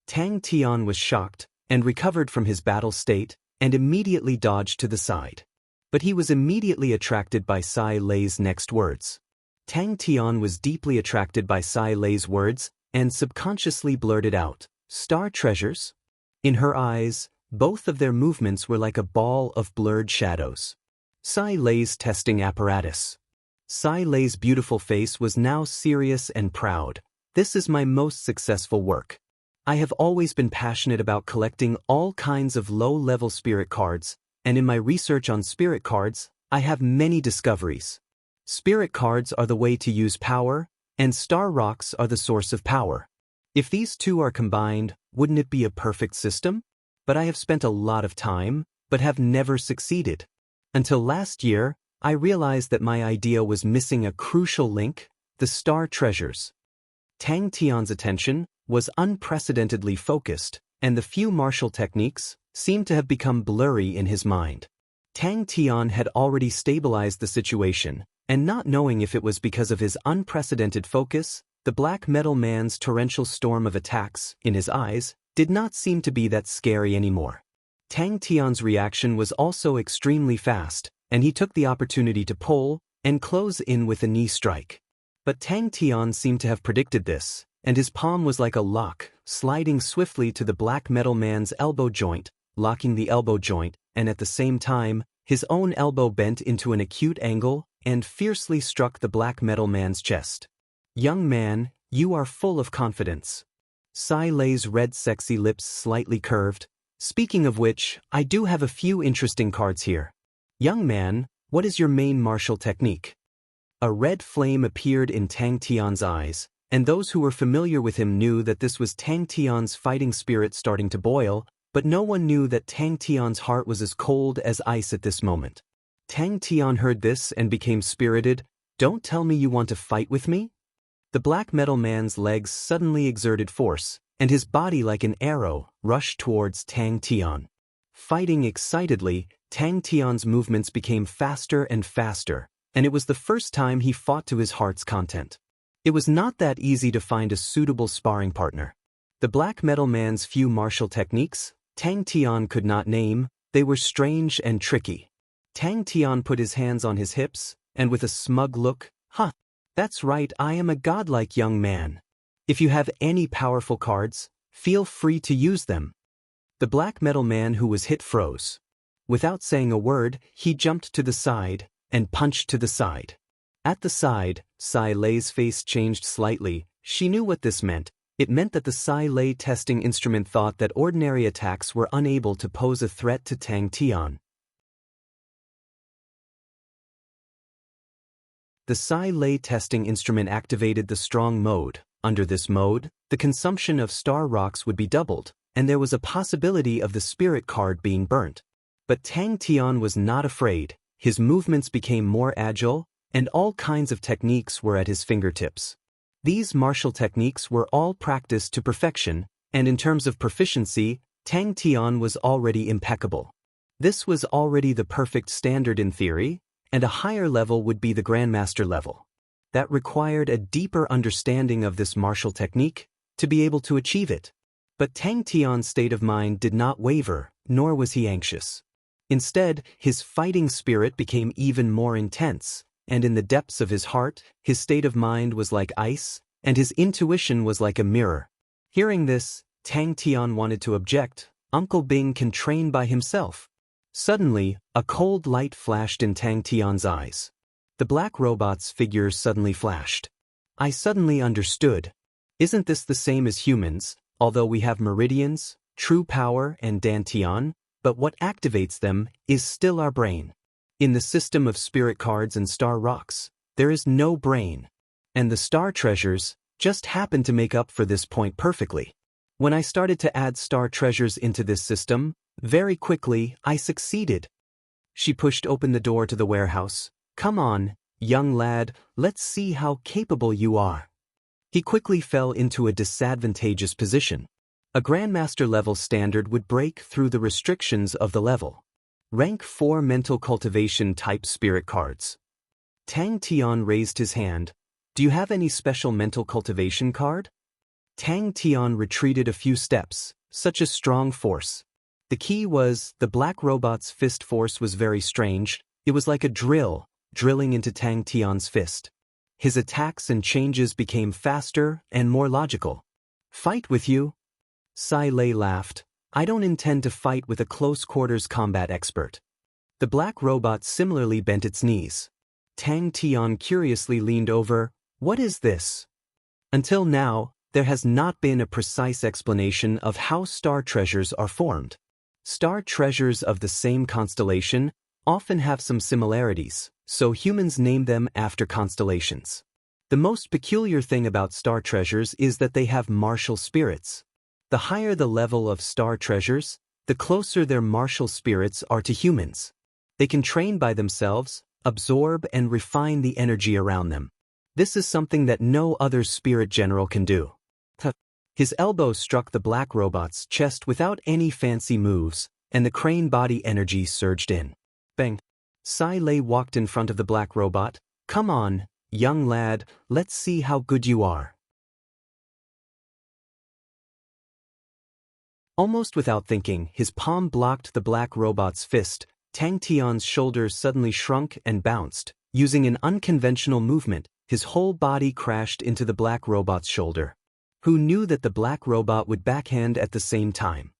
Tang Tian was shocked and recovered from his battle state and immediately dodged to the side. But he was immediately attracted by Sai Lei's next words. Tang Tian was deeply attracted by Sai Lei's words and subconsciously blurted out, "Star treasures?" In her eyes, both of their movements were like a ball of blurred shadows. Sai Lei's testing apparatus. Sai Lei's beautiful face was now serious and proud. "This is my most successful work. I have always been passionate about collecting all kinds of low-level spirit cards, and in my research on spirit cards, I have many discoveries. Spirit cards are the way to use power, and star rocks are the source of power. If these two are combined, wouldn't it be a perfect system? But I have spent a lot of time, but have never succeeded. Until last year, I realized that my idea was missing a crucial link, the star treasures." Tang Tian's attention was unprecedentedly focused, and the few martial techniques seemed to have become blurry in his mind. Tang Tian had already stabilized the situation, and not knowing if it was because of his unprecedented focus, the black metal man's torrential storm of attacks, in his eyes, did not seem to be that scary anymore. Tang Tian's reaction was also extremely fast, and he took the opportunity to pull and close in with a knee strike. But Tang Tian seemed to have predicted this, and his palm was like a lock, sliding swiftly to the black metal man's elbow joint, locking the elbow joint, and at the same time, his own elbow bent into an acute angle and fiercely struck the black metal man's chest. "Young man, you are full of confidence." Sai Lei's red sexy lips slightly curved. "Speaking of which, I do have a few interesting cards here. Young man, what is your main martial technique?" A red flame appeared in Tang Tian's eyes, and those who were familiar with him knew that this was Tang Tian's fighting spirit starting to boil, but no one knew that Tang Tian's heart was as cold as ice at this moment. Tang Tian heard this and became spirited. "Don't tell me you want to fight with me?" The black metal man's legs suddenly exerted force, and his body like an arrow rushed towards Tang Tian. Fighting excitedly, Tang Tian's movements became faster and faster, and it was the first time he fought to his heart's content. It was not that easy to find a suitable sparring partner. The black metal man's few martial techniques, Tang Tian could not name. They were strange and tricky. Tang Tian put his hands on his hips, and with a smug look, "Huh, that's right, I am a godlike young man. If you have any powerful cards, feel free to use them." The black metal man who was hit froze. Without saying a word, he jumped to the side and punched to the side. At the side, Sai Lei's face changed slightly. She knew what this meant. It meant that the Psi Lei testing instrument thought that ordinary attacks were unable to pose a threat to Tang Tian. The Psi Lei testing instrument activated the strong mode. Under this mode, the consumption of star rocks would be doubled, and there was a possibility of the spirit card being burnt. But Tang Tian was not afraid. His movements became more agile, and all kinds of techniques were at his fingertips. These martial techniques were all practiced to perfection, and in terms of proficiency, Tang Tian was already impeccable. This was already the perfect standard in theory, and a higher level would be the Grandmaster level. That required a deeper understanding of this martial technique to be able to achieve it. But Tang Tian's state of mind did not waver, nor was he anxious. Instead, his fighting spirit became even more intense, and in the depths of his heart, his state of mind was like ice, and his intuition was like a mirror. Hearing this, Tang Tian wanted to object. Uncle Bing can train by himself. Suddenly, a cold light flashed in Tang Tian's eyes. The black robot's figures suddenly flashed. I suddenly understood. Isn't this the same as humans, although we have meridians, true power and dantian, but what activates them is still our brain. In the system of spirit cards and star rocks, there is no brain. And the star treasures just happen to make up for this point perfectly. When I started to add star treasures into this system, very quickly I succeeded. She pushed open the door to the warehouse. Come on, young lad, let's see how capable you are. He quickly fell into a disadvantageous position. A Grandmaster level standard would break through the restrictions of the level. Rank 4 mental cultivation type spirit cards. Tang Tian raised his hand. Do you have any special mental cultivation card? Tang Tian retreated a few steps, such a strong force. The key was, the black robot's fist force was very strange. It was like a drill, drilling into Tang Tian's fist. His attacks and changes became faster and more logical. Fight with you? Psi Lei laughed. I don't intend to fight with a close-quarters combat expert. The black robot similarly bent its knees. Tang Tian curiously leaned over. What is this? Until now, there has not been a precise explanation of how star treasures are formed. Star treasures of the same constellation often have some similarities, so humans name them after constellations. The most peculiar thing about star treasures is that they have martial spirits. The higher the level of star treasures, the closer their martial spirits are to humans. They can train by themselves, absorb and refine the energy around them. This is something that no other spirit general can do. His elbow struck the black robot's chest without any fancy moves, and the crane body energy surged in. Bang! Psi Lei walked in front of the black robot. Come on, young lad, let's see how good you are. Almost without thinking, his palm blocked the black robot's fist. Tang Tian's shoulders suddenly shrunk and bounced. Using an unconventional movement, his whole body crashed into the black robot's shoulder. Who knew that the black robot would backhand at the same time?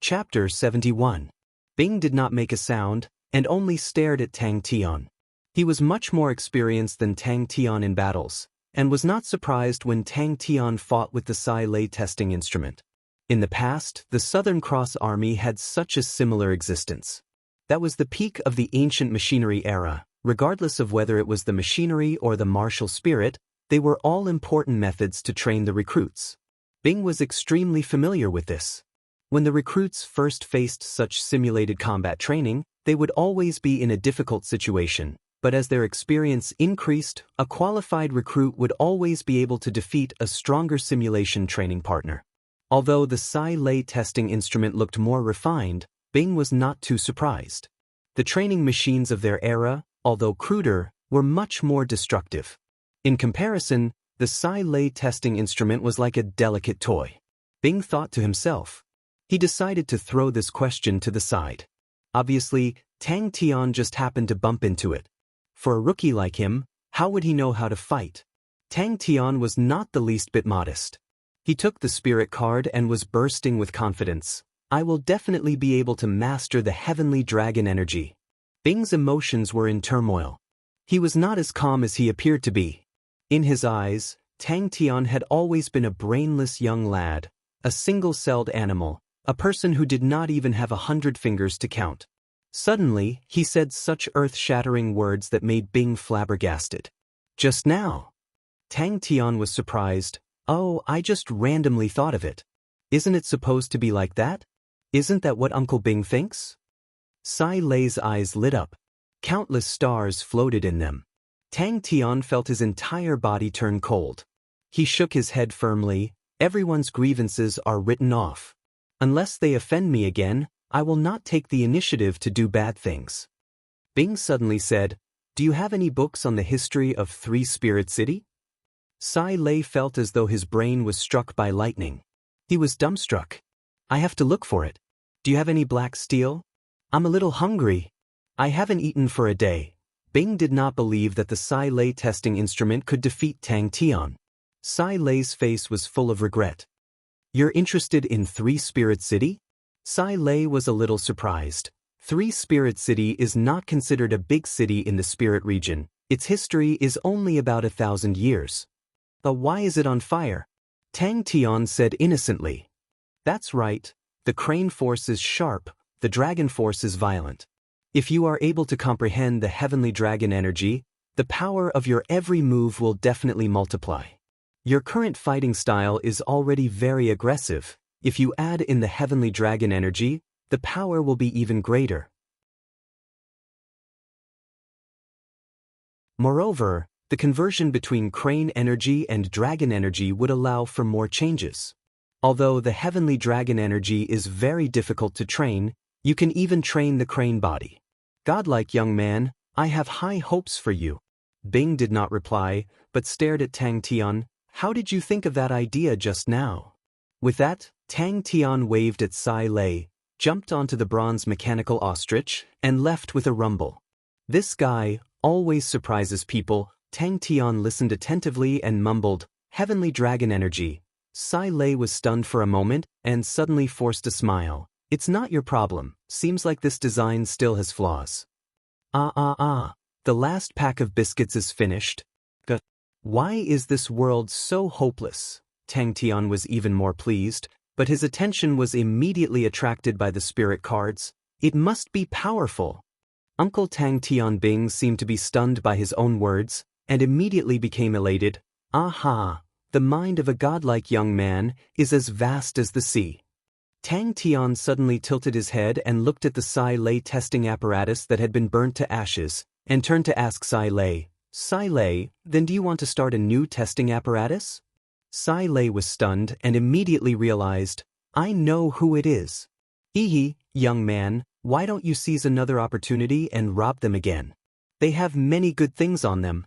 Chapter 71. Bing did not make a sound, and only stared at Tang Tian. He was much more experienced than Tang Tian in battles, and was not surprised when Tang Tian fought with the Psi Lei testing instrument. In the past, the Southern Cross Army had such a similar existence. That was the peak of the ancient machinery era. Regardless of whether it was the machinery or the martial spirit, they were all important methods to train the recruits. Bing was extremely familiar with this. When the recruits first faced such simulated combat training, they would always be in a difficult situation, but as their experience increased, a qualified recruit would always be able to defeat a stronger simulation training partner. Although the Psi Lei testing instrument looked more refined, Bing was not too surprised. The training machines of their era, although cruder, were much more destructive. In comparison, the Psi Lei testing instrument was like a delicate toy. Bing thought to himself. He decided to throw this question to the side. Obviously, Tang Tian just happened to bump into it. For a rookie like him, how would he know how to fight? Tang Tian was not the least bit modest. He took the spirit card and was bursting with confidence. I will definitely be able to master the heavenly dragon energy. Bing's emotions were in turmoil. He was not as calm as he appeared to be. In his eyes, Tang Tian had always been a brainless young lad, a single-celled animal, a person who did not even have 100 fingers to count. Suddenly, he said such earth-shattering words that made Bing flabbergasted. Just now. Tang Tian was surprised. Oh, I just randomly thought of it. Isn't it supposed to be like that? Isn't that what Uncle Bing thinks? Sai Lei's eyes lit up. Countless stars floated in them. Tang Tian felt his entire body turn cold. He shook his head firmly. Everyone's grievances are written off. Unless they offend me again, I will not take the initiative to do bad things. Bing suddenly said, "Do you have any books on the history of Three Spirit City?" Sai Lei felt as though his brain was struck by lightning. He was dumbstruck. "I have to look for it. Do you have any black steel? I'm a little hungry. I haven't eaten for a day." Bing did not believe that the Sai Lei testing instrument could defeat Tang Tian. Sai Lei's face was full of regret. "You're interested in Three Spirit City?" Sai Lei was a little surprised. Three Spirit City is not considered a big city in the spirit region. Its history is only about 1,000 years. But why is it on fire? Tang Tian said innocently. "That's right. The crane force is sharp, the dragon force is violent. If you are able to comprehend the heavenly dragon energy, the power of your every move will definitely multiply. Your current fighting style is already very aggressive. If you add in the heavenly dragon energy, the power will be even greater. Moreover, the conversion between crane energy and dragon energy would allow for more changes. Although the heavenly dragon energy is very difficult to train, you can even train the crane body. Godlike young man, I have high hopes for you." Bing did not reply, but stared at Tang Tian. "How did you think of that idea just now?" With that, Tang Tian waved at Sai Lei, jumped onto the bronze mechanical ostrich, and left with a rumble. "This guy always surprises people." Tang Tian listened attentively and mumbled, "Heavenly dragon energy." Sai Lei was stunned for a moment and suddenly forced a smile. "It's not your problem. Seems like this design still has flaws." The last pack of biscuits is finished. Why is this world so hopeless? Tang Tian was even more pleased, but his attention was immediately attracted by the spirit cards. It must be powerful. Uncle Tang Tian Bing seemed to be stunned by his own words, and immediately became elated. "Aha! The mind of a godlike young man is as vast as the sea." Tang Tian suddenly tilted his head and looked at the Sai Lei testing apparatus that had been burnt to ashes, and turned to ask Sai Lei, "Sai Lei, then do you want to start a new testing apparatus?" Sai Lei was stunned and immediately realized, "I know who it is." Young man, why don't you seize another opportunity and rob them again? They have many good things on them."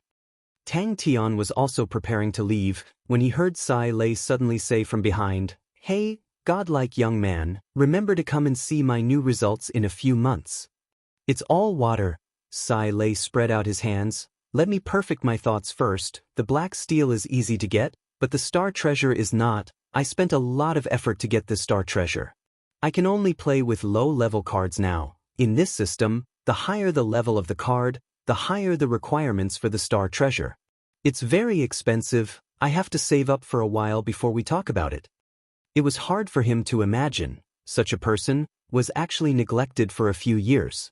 Tang Tian was also preparing to leave, when he heard Sai Lei suddenly say from behind, "Hey, godlike young man, remember to come and see my new results in a few months." "It's all water." Sai Lei spread out his hands. "Let me perfect my thoughts first. The black steel is easy to get, but the star treasure is not. I spent a lot of effort to get the star treasure. I can only play with low-level cards now. In this system, the higher the level of the card, the higher the requirements for the star treasure. It's very expensive. I have to save up for a while before we talk about it." It was hard for him to imagine such a person was actually neglected for a few years.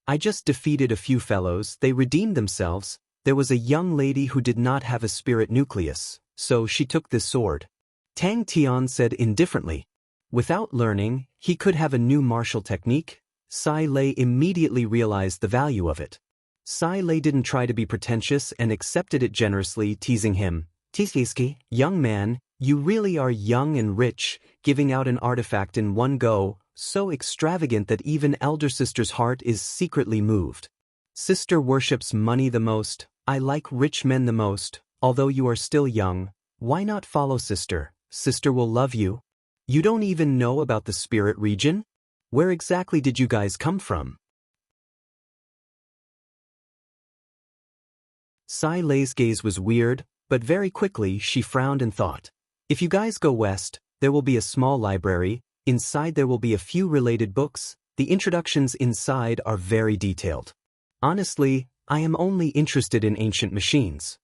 "I just defeated a few fellows, they redeemed themselves. There was a young lady who did not have a spirit nucleus, so she took this sword." Tang Tian said indifferently. Without learning, he could have a new martial technique. Sai Lei immediately realized the value of it. Sai Lei didn't try to be pretentious and accepted it generously, teasing him. "Tiskiski, young man, you really are young and rich, giving out an artifact in one go, so extravagant that even elder sister's heart is secretly moved. Sister worships money the most. I like rich men the most. Although you are still young, why not follow sister? Sister will love you. You don't even know about the spirit region? Where exactly did you guys come from?" Sai Lei's gaze was weird, but very quickly she frowned and thought. "If you guys go west, there will be a small library. Inside there will be a few related books. The introductions inside are very detailed. Honestly, I am only interested in ancient machines.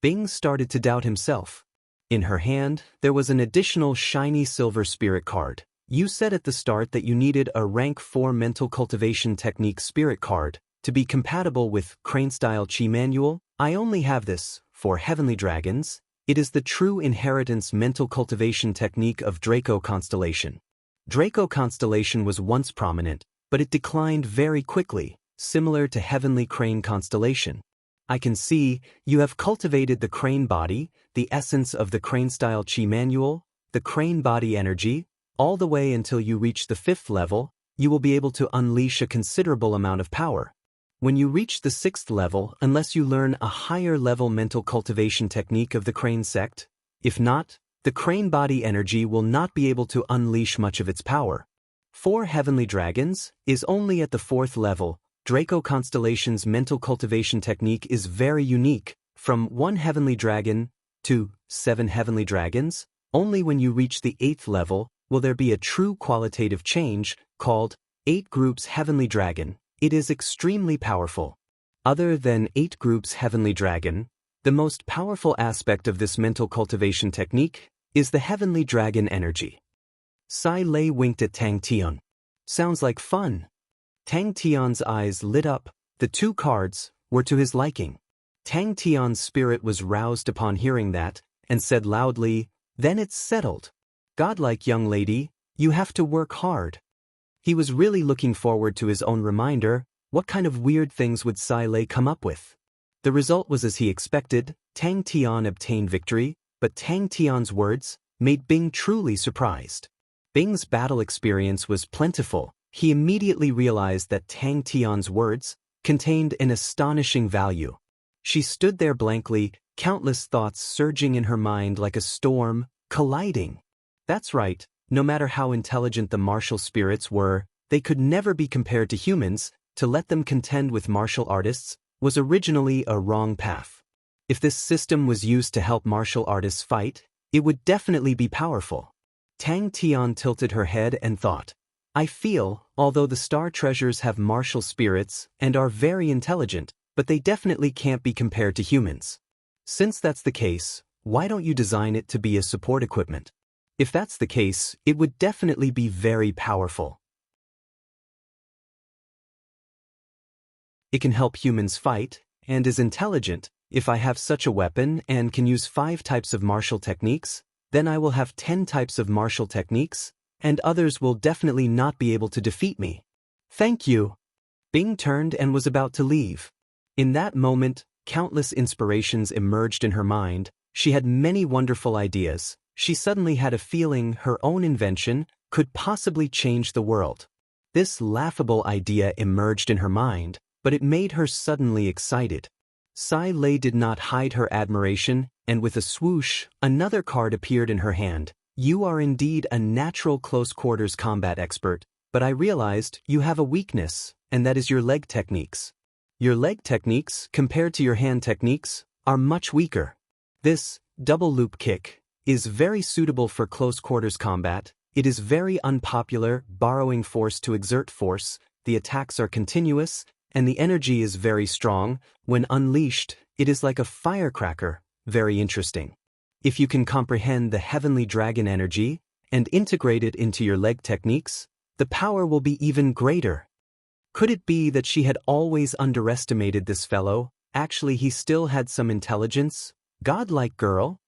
Bing started to doubt himself. In her hand, there was an additional shiny silver spirit card. You said at the start that you needed a rank 4 mental cultivation technique spirit card to be compatible with Crane-style Chi Manual. I only have this for Heavenly Dragons. It is the true inheritance mental cultivation technique of Draco Constellation. Draco Constellation was once prominent, but it declined very quickly, similar to Heavenly Crane Constellation. I can see you have cultivated the Crane body, the essence of the Crane-style Chi Manual, the Crane body energy, all the way until you reach the 5th level. You will be able to unleash a considerable amount of power. When you reach the 6th level, unless you learn a higher level mental cultivation technique of the Crane sect, if not, the Crane body energy will not be able to unleash much of its power. 4 Heavenly Dragons is only at the 4th level. Draco Constellation's mental cultivation technique is very unique. From 1 Heavenly Dragon to 7 Heavenly Dragons, only when you reach the 8th level will there be a true qualitative change called 8 Groups Heavenly Dragon. It is extremely powerful. Other than 8 Groups Heavenly Dragon, the most powerful aspect of this mental cultivation technique is the Heavenly Dragon energy. Sai Lei winked at Tang Tian. Sounds like fun. Tang Tian's eyes lit up. The 2 cards were to his liking. Tang Tian's spirit was roused upon hearing that, and said loudly, "Then it's settled. Godlike young lady, you have to work hard." He was really looking forward to his own reminder. What kind of weird things would Sai Lei come up with? The result was as he expected. Tang Tian obtained victory, but Tang Tian's words made Bing truly surprised. Bing's battle experience was plentiful. He immediately realized that Tang Tian's words contained an astonishing value. She stood there blankly, countless thoughts surging in her mind like a storm, colliding. That's right, no matter how intelligent the martial spirits were, they could never be compared to humans. To let them contend with martial artists was originally a wrong path. If this system was used to help martial artists fight, it would definitely be powerful. Tang Tian tilted her head and thought, I feel, although the star treasures have martial spirits and are very intelligent, but they definitely can't be compared to humans. Since that's the case, why don't you design it to be a support equipment? If that's the case, it would definitely be very powerful. It can help humans fight, and is intelligent. If I have such a weapon and can use 5 types of martial techniques, then I will have 10 types of martial techniques, and others will definitely not be able to defeat me. Thank you. Bing turned and was about to leave. In that moment, countless inspirations emerged in her mind. She had many wonderful ideas. She suddenly had a feeling her own invention could possibly change the world. This laughable idea emerged in her mind, but it made her suddenly excited. Sai Lei did not hide her admiration, and with a swoosh, another card appeared in her hand. You are indeed a natural close-quarters combat expert, but I realized you have a weakness, and that is your leg techniques. Your leg techniques, compared to your hand techniques, are much weaker. This double loop kick is very suitable for close-quarters combat. It is very unpopular, borrowing force to exert force. The attacks are continuous, and the energy is very strong. When unleashed, it is like a firecracker. Very interesting. If you can comprehend the Heavenly Dragon energy and integrate it into your leg techniques, the power will be even greater. Could it be that she had always underestimated this fellow? Actually, he still had some intelligence. Godlike girl.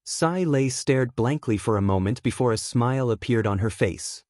Sai Lei stared blankly for a moment before a smile appeared on her face.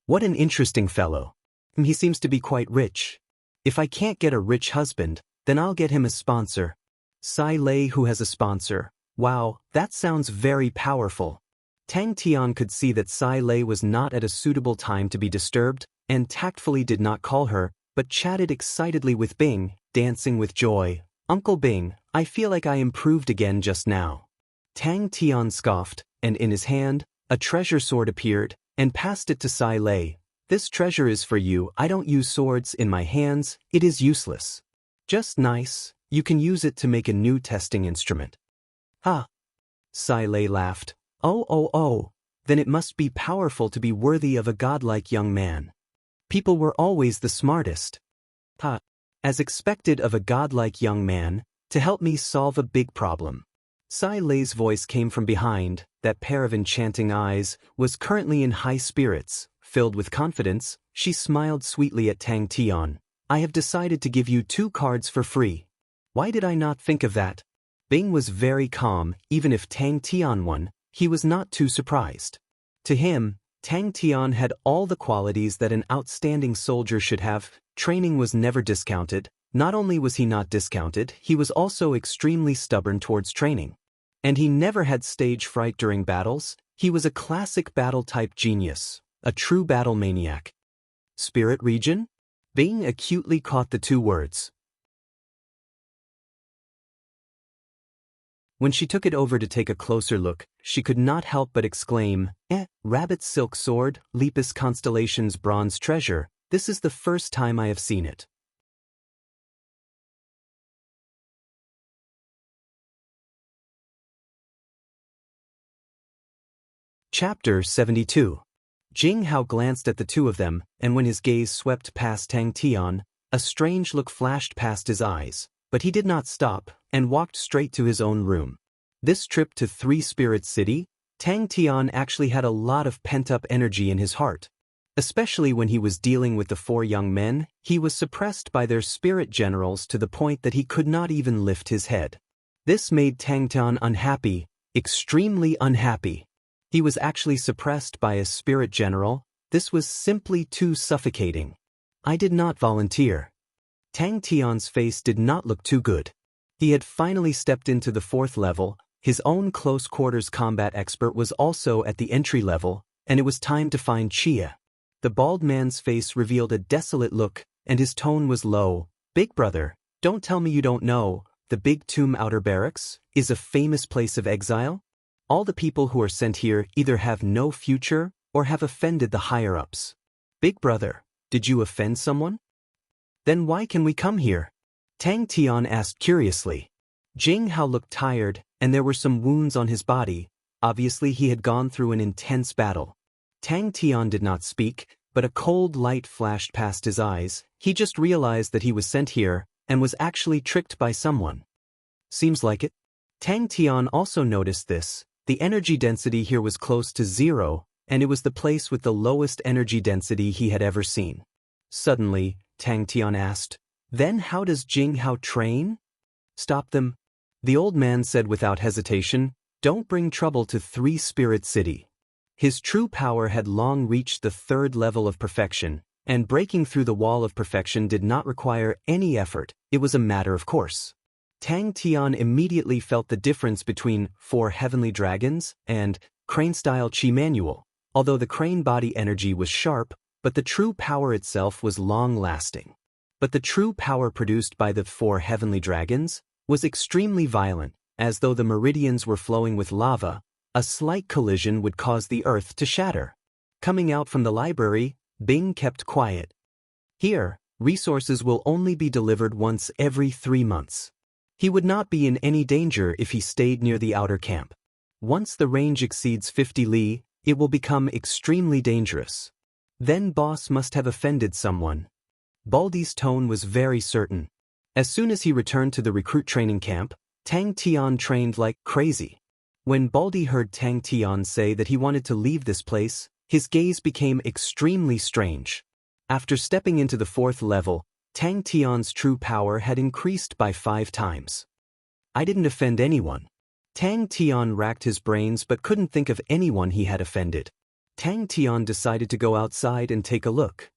What an interesting fellow. He seems to be quite rich. If I can't get a rich husband, then I'll get him a sponsor. Sai Lei who has a sponsor. Wow, that sounds very powerful. Tang Tian could see that Sai Lei was not at a suitable time to be disturbed, and tactfully did not call her, but chatted excitedly with Bing, dancing with joy. Uncle Bing, I feel like I improved again just now. Tang Tian scoffed, and in his hand, a treasure sword appeared, and passed it to Sai Lei. This treasure is for you. I don't use swords in my hands, it is useless. Just nice, you can use it to make a new testing instrument. Ha! Sai Lei laughed. Oh, then it must be powerful to be worthy of a godlike young man. People were always the smartest. Ha! As expected of a godlike young man, to help me solve a big problem. Sai Lei's voice came from behind. That pair of enchanting eyes was currently in high spirits. Filled with confidence, she smiled sweetly at Tang Tian. I have decided to give you 2 cards for free. Why did I not think of that? Bing was very calm. Even if Tang Tian won, he was not too surprised. To him, Tang Tian had all the qualities that an outstanding soldier should have. Training was never discounted. Not only was he not discounted, he was also extremely stubborn towards training. And he never had stage fright during battles. He was a classic battle-type genius, a true battle maniac. Spirit region? Bing acutely caught the 2 words. When she took it over to take a closer look, she could not help but exclaim, Rabbit's silk sword, Lepus Constellation's bronze treasure, this is the first time I have seen it. Chapter 72. Jing Hao glanced at the 2 of them, and when his gaze swept past Tang Tian, a strange look flashed past his eyes, but he did not stop, and walked straight to his own room. This trip to 3 Spirit City, Tang Tian actually had a lot of pent-up energy in his heart. Especially when he was dealing with the 4 young men, he was suppressed by their spirit generals to the point that he could not even lift his head. This made Tang Tian unhappy, extremely unhappy. He was actually suppressed by a spirit general. This was simply too suffocating. I did not volunteer. Tang Tian's face did not look too good. He had finally stepped into the 4th level. His own close-quarters combat expert was also at the entry level, and it was time to find Chia. The bald man's face revealed a desolate look, and his tone was low. Big brother, don't tell me you don't know, the Big Tomb Outer Barracks is a famous place of exile? All the people who are sent here either have no future or have offended the higher-ups. Big brother, did you offend someone? Then why can we come here? Tang Tian asked curiously. Jing Hao looked tired, and there were some wounds on his body. Obviously he had gone through an intense battle. Tang Tian did not speak, but a cold light flashed past his eyes. He just realized that he was sent here, and was actually tricked by someone. Seems like it. Tang Tian also noticed this. The energy density here was close to 0, and it was the place with the lowest energy density he had ever seen. Suddenly, Tang Tian asked, Then how does Jing Hao train? Stop them. The old man said without hesitation, Don't bring trouble to 3 Spirit City. His true power had long reached the 3rd level of perfection, and breaking through the wall of perfection did not require any effort. It was a matter of course. Tang Tian immediately felt the difference between 4 heavenly dragons and crane-style Qi manual, although the crane body energy was sharp, but the true power itself was long-lasting. But the true power produced by the 4 heavenly dragons was extremely violent, as though the meridians were flowing with lava. A slight collision would cause the earth to shatter. Coming out from the library, Bing kept quiet. Here, resources will only be delivered once every 3 months. He would not be in any danger if he stayed near the outer camp. Once the range exceeds 50 li, it will become extremely dangerous. Then boss must have offended someone. Baldy's tone was very certain. As soon as he returned to the recruit training camp, Tang Tian trained like crazy. When Baldy heard Tang Tian say that he wanted to leave this place, his gaze became extremely strange. After stepping into the 4th level, Tang Tian's true power had increased by 5 times. I didn't offend anyone. Tang Tian racked his brains but couldn't think of anyone he had offended. Tang Tian decided to go outside and take a look.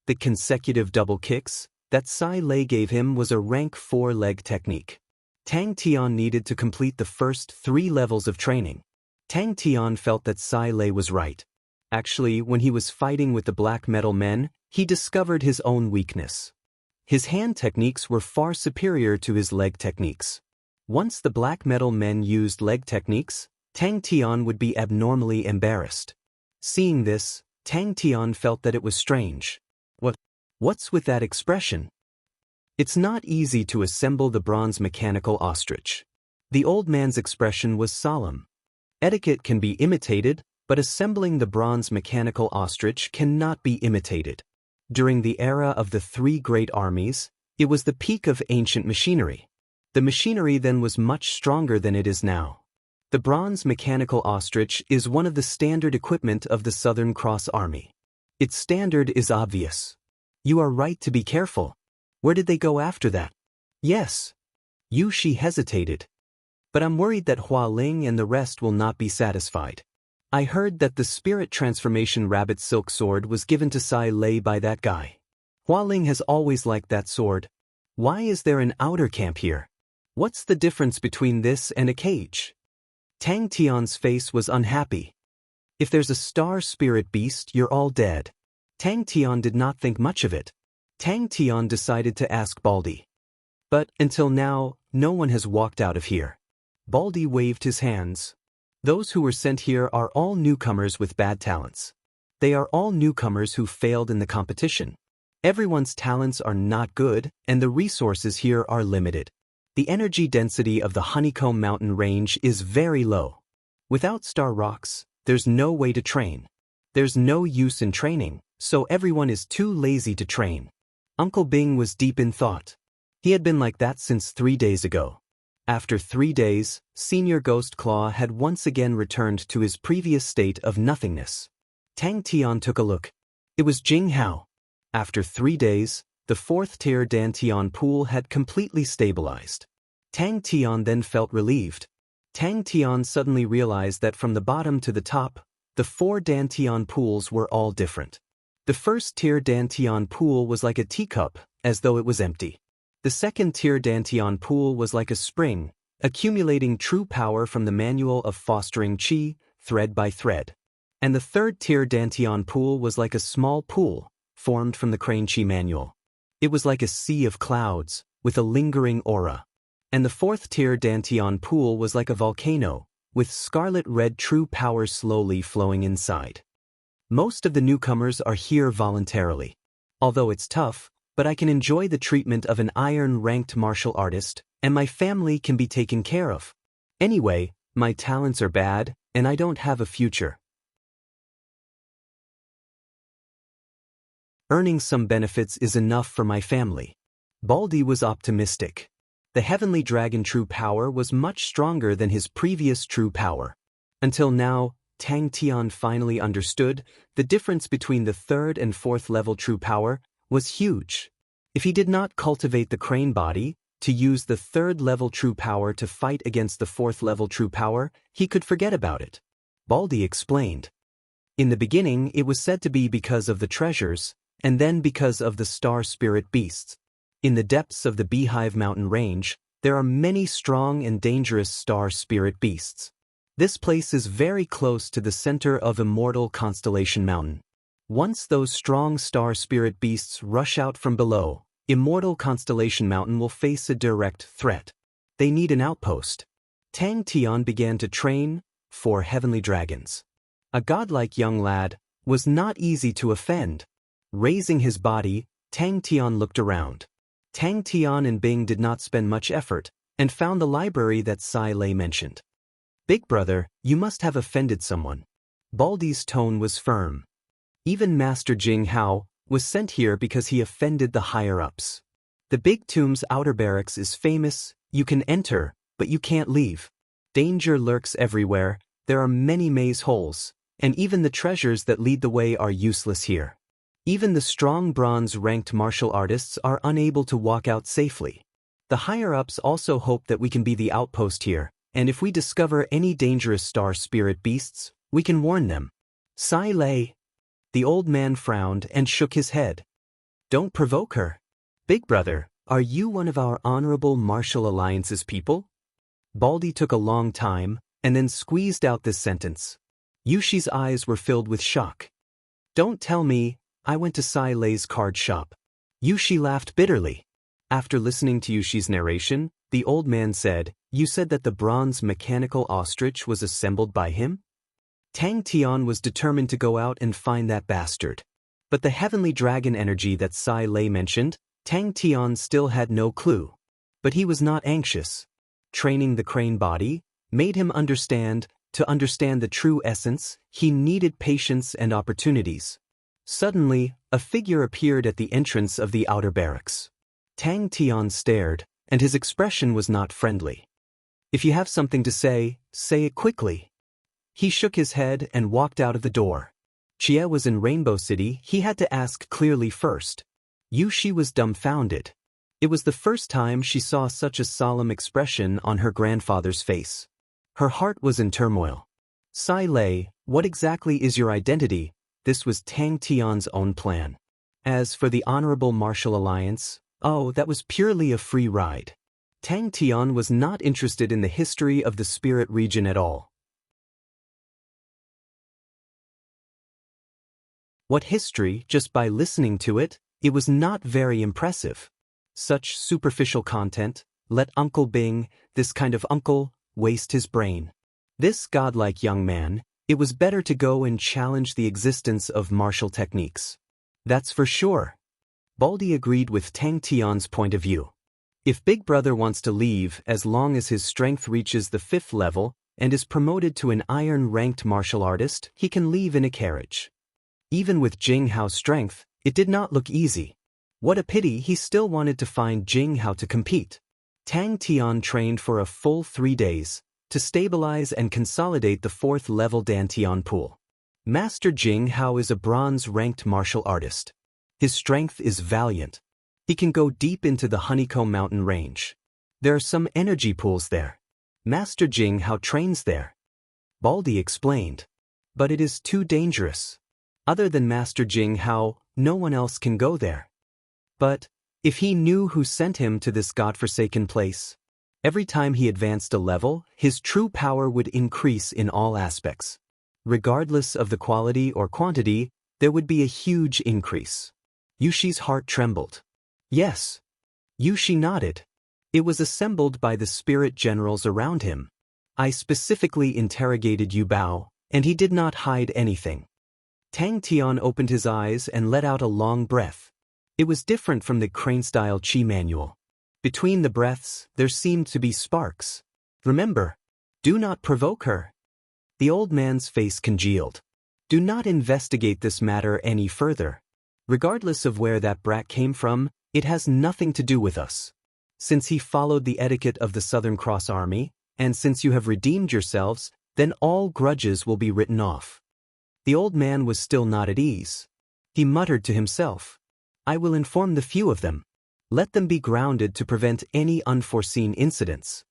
The consecutive double kicks that Sai Lei gave him was a rank 4 leg technique. Tang Tian needed to complete the first 3 levels of training. Tang Tian felt that Sai Lei was right. Actually, when he was fighting with the black metal men, he discovered his own weakness. His hand techniques were far superior to his leg techniques. Once the black metal men used leg techniques, Tang Tian would be abnormally embarrassed. Seeing this, Tang Tian felt that it was strange. What's with that expression? It's not easy to assemble the bronze mechanical ostrich. The old man's expression was solemn. Etiquette can be imitated, But assembling the bronze mechanical ostrich cannot be imitated. During the era of the three great armies, it was the peak of ancient machinery. The machinery then was much stronger than it is now. The bronze mechanical ostrich is one of the standard equipment of the Southern Cross Army. Its standard is obvious. You are right to be careful. Where did they go after that? Yes. Yushi hesitated. But I'm worried that Hualing and the rest will not be satisfied. I heard that the spirit transformation rabbit silk sword was given to Sai Lei by that guy. Hualing has always liked that sword. Why is there an outer camp here? What's the difference between this and a cage? Tang Tian's face was unhappy. If there's a star spirit beast, you're all dead. Tang Tian did not think much of it. Tang Tian decided to ask Baldy. But, until now, no one has walked out of here. Baldy waved his hands. Those who were sent here are all newcomers with bad talents. They are all newcomers who failed in the competition. Everyone's talents are not good, and the resources here are limited. The energy density of the Honeycomb Mountain range is very low. Without star rocks, there's no way to train. There's no use in training, so everyone is too lazy to train. Uncle Bing was deep in thought. He had been like that since 3 days ago. After 3 days, Senior Ghost Claw had once again returned to his previous state of nothingness. Tang Tian took a look. It was Jing Hao. After 3 days, the 4th-tier Dantian pool had completely stabilized. Tang Tian then felt relieved. Tang Tian suddenly realized that from the bottom to the top, the 4 Dantian pools were all different. The 1st-tier Dantian pool was like a teacup, as though it was empty. The 2nd-tier Dantian pool was like a spring, accumulating true power from the manual of fostering qi, thread by thread. And the 3rd-tier Dantian pool was like a small pool, formed from the Crane Qi manual. It was like a sea of clouds, with a lingering aura. And the 4th-tier Dantian pool was like a volcano, with scarlet-red true power slowly flowing inside. Most of the newcomers are here voluntarily. Although it's tough, but I can enjoy the treatment of an iron-ranked martial artist, and my family can be taken care of. Anyway, my talents are bad, and I don't have a future. Earning some benefits is enough for my family. Baldy was optimistic. The Heavenly Dragon true power was much stronger than his previous true power. Until now, Tang Tian finally understood the difference between the 3rd and 4th level true power was huge. If he did not cultivate the crane body, to use the 3rd level true power to fight against the 4th level true power, he could forget about it. Baldy explained. In the beginning, it was said to be because of the treasures, and then because of the star spirit beasts. In the depths of the Beehive Mountain range, there are many strong and dangerous star spirit beasts. This place is very close to the center of Immortal Constellation Mountain. Once those strong star spirit beasts rush out from below, Immortal Constellation Mountain will face a direct threat. They need an outpost. Tang Tian began to train for heavenly dragons. A godlike young lad was not easy to offend. Raising his body, Tang Tian looked around. Tang Tian and Bing did not spend much effort, and found the library that Sai Lei mentioned. Big brother, you must have offended someone. Baldy's tone was firm. Even Master Jing Hao was sent here because he offended the higher-ups. The Big Tomb's outer barracks is famous. You can enter, but you can't leave. Danger lurks everywhere, there are many maze holes, and even the treasures that lead the way are useless here. Even the strong bronze-ranked martial artists are unable to walk out safely. The higher-ups also hope that we can be the outpost here, and if we discover any dangerous star spirit beasts, we can warn them. Sai Lei. The old man frowned and shook his head. Don't provoke her. Big brother, are you one of our honorable martial alliance's people? Baldy took a long time, and then squeezed out this sentence. Yushi's eyes were filled with shock. Don't tell me, I went to Sai Lei's card shop. Yushi laughed bitterly. After listening to Yushi's narration, the old man said, You said that the bronze mechanical ostrich was assembled by him? Tang Tian was determined to go out and find that bastard. But the heavenly dragon energy that Sai Lei mentioned, Tang Tian still had no clue. But he was not anxious. Training the crane body made him understand To understand the true essence, he needed patience and opportunities. Suddenly, a figure appeared at the entrance of the outer barracks. Tang Tian stared, and his expression was not friendly. If you have something to say it quickly. He shook his head and walked out of the door. Xie was in Rainbow City, he had to ask clearly first. Yushi was dumbfounded. It was the first time she saw such a solemn expression on her grandfather's face. Her heart was in turmoil. Sai Lei, what exactly is your identity? This was Tang Tian's own plan. As for the Honorable Martial Alliance, oh, that was purely a free ride. Tang Tian was not interested in the history of the spirit region at all. What history? Just by listening to it, it was not very impressive. Such superficial content, let Uncle Bing, this kind of uncle, waste his brain. This godlike young man, it was better to go and challenge the existence of martial techniques. That's for sure. Baldy agreed with Tang Tian's point of view. If Big Brother wants to leave, as long as his strength reaches the 5th level and is promoted to an iron-ranked martial artist, he can leave in a carriage. Even with Jing Hao's strength, it did not look easy. What a pity he still wanted to find Jing Hao to compete. Tang Tian trained for a full 3 days to stabilize and consolidate the 4th level Dantian pool. Master Jing Hao is a bronze-ranked martial artist. His strength is valiant. He can go deep into the Honeycomb Mountain range. There are some energy pools there. Master Jing Hao trains there. Baldy explained. But it is too dangerous. Other than Master Jing Hao, no one else can go there. But if he knew who sent him to this godforsaken place, every time he advanced a level, his true power would increase in all aspects. Regardless of the quality or quantity, there would be a huge increase. Yushi's heart trembled. Yes. Yushi nodded. It was assembled by the spirit generals around him. I specifically interrogated Yu Bao, and he did not hide anything. Tang Tian opened his eyes and let out a long breath. It was different from the crane-style Qi manual. Between the breaths, there seemed to be sparks. Remember, do not provoke her. The old man's face congealed. Do not investigate this matter any further. Regardless of where that brat came from, it has nothing to do with us. Since he followed the etiquette of the Southern Cross Army, and since you have redeemed yourselves, then all grudges will be written off. The old man was still not at ease. He muttered to himself, I will inform the few of them. Let them be grounded to prevent any unforeseen incidents.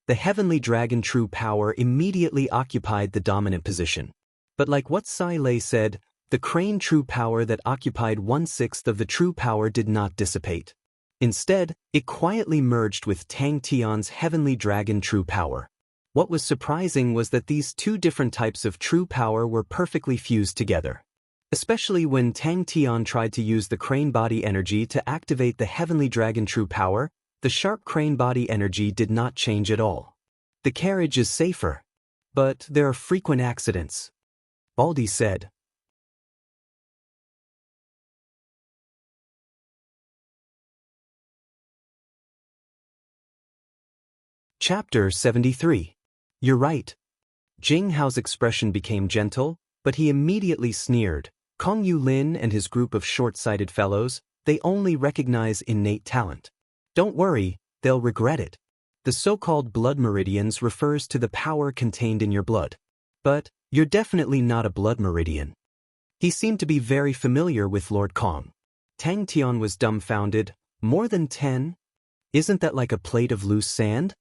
The heavenly dragon true power immediately occupied the dominant position. But like what Sai Lei said, the crane true power that occupied 1/6 of the true power did not dissipate. Instead, it quietly merged with Tang Tian's heavenly dragon true power. What was surprising was that these two different types of true power were perfectly fused together. Especially when Tang Tian tried to use the crane body energy to activate the heavenly dragon true power, the sharp crane body energy did not change at all. The carriage is safer. But there are frequent accidents. Baldy said. Chapter 73. You're right. Jing Hao's expression became gentle, but he immediately sneered. Kong Yu Lin and his group of short-sighted fellows, they only recognize innate talent. Don't worry, they'll regret it. The so-called blood meridians refers to the power contained in your blood. But you're definitely not a blood meridian. He seemed to be very familiar with Lord Kong. Tang Tian was dumbfounded. More than 10? Isn't that like a plate of loose sand?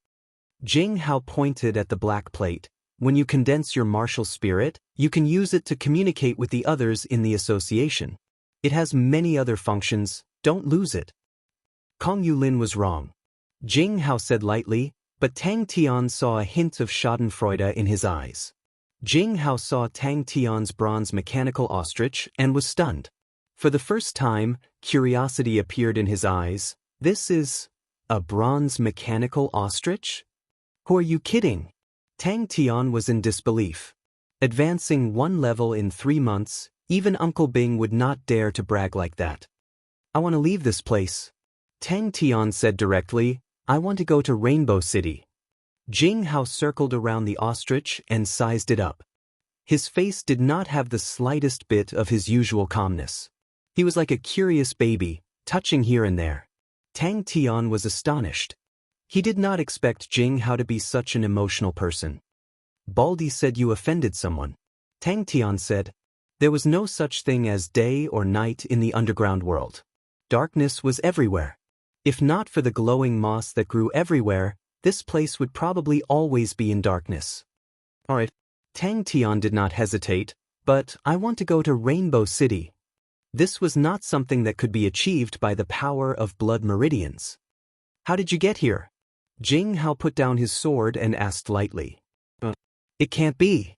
Jing Hao pointed at the black plate. When you condense your martial spirit, you can use it to communicate with the others in the association. It has many other functions, don't lose it. Kong Yulin was wrong. Jing Hao said lightly, but Tang Tian saw a hint of schadenfreude in his eyes. Jing Hao saw Tang Tian's bronze mechanical ostrich and was stunned. For the first time, curiosity appeared in his eyes. This is a bronze mechanical ostrich? Who are you kidding? Tang Tian was in disbelief. Advancing 1 level in 3 months, even Uncle Bing would not dare to brag like that. I want to leave this place. Tang Tian said directly, I want to go to Rainbow City. Jing Hao circled around the ostrich and sized it up. His face did not have the slightest bit of his usual calmness. He was like a curious baby, touching here and there. Tang Tian was astonished. He did not expect Jing Hao to be such an emotional person. Baldy said you offended someone. Tang Tian said, there was no such thing as day or night in the underground world. Darkness was everywhere. If not for the glowing moss that grew everywhere, this place would probably always be in darkness. Alright. Tang Tian did not hesitate, but I want to go to Rainbow City. This was not something that could be achieved by the power of blood meridians. How did you get here? Jing Hao put down his sword and asked lightly. It can't be.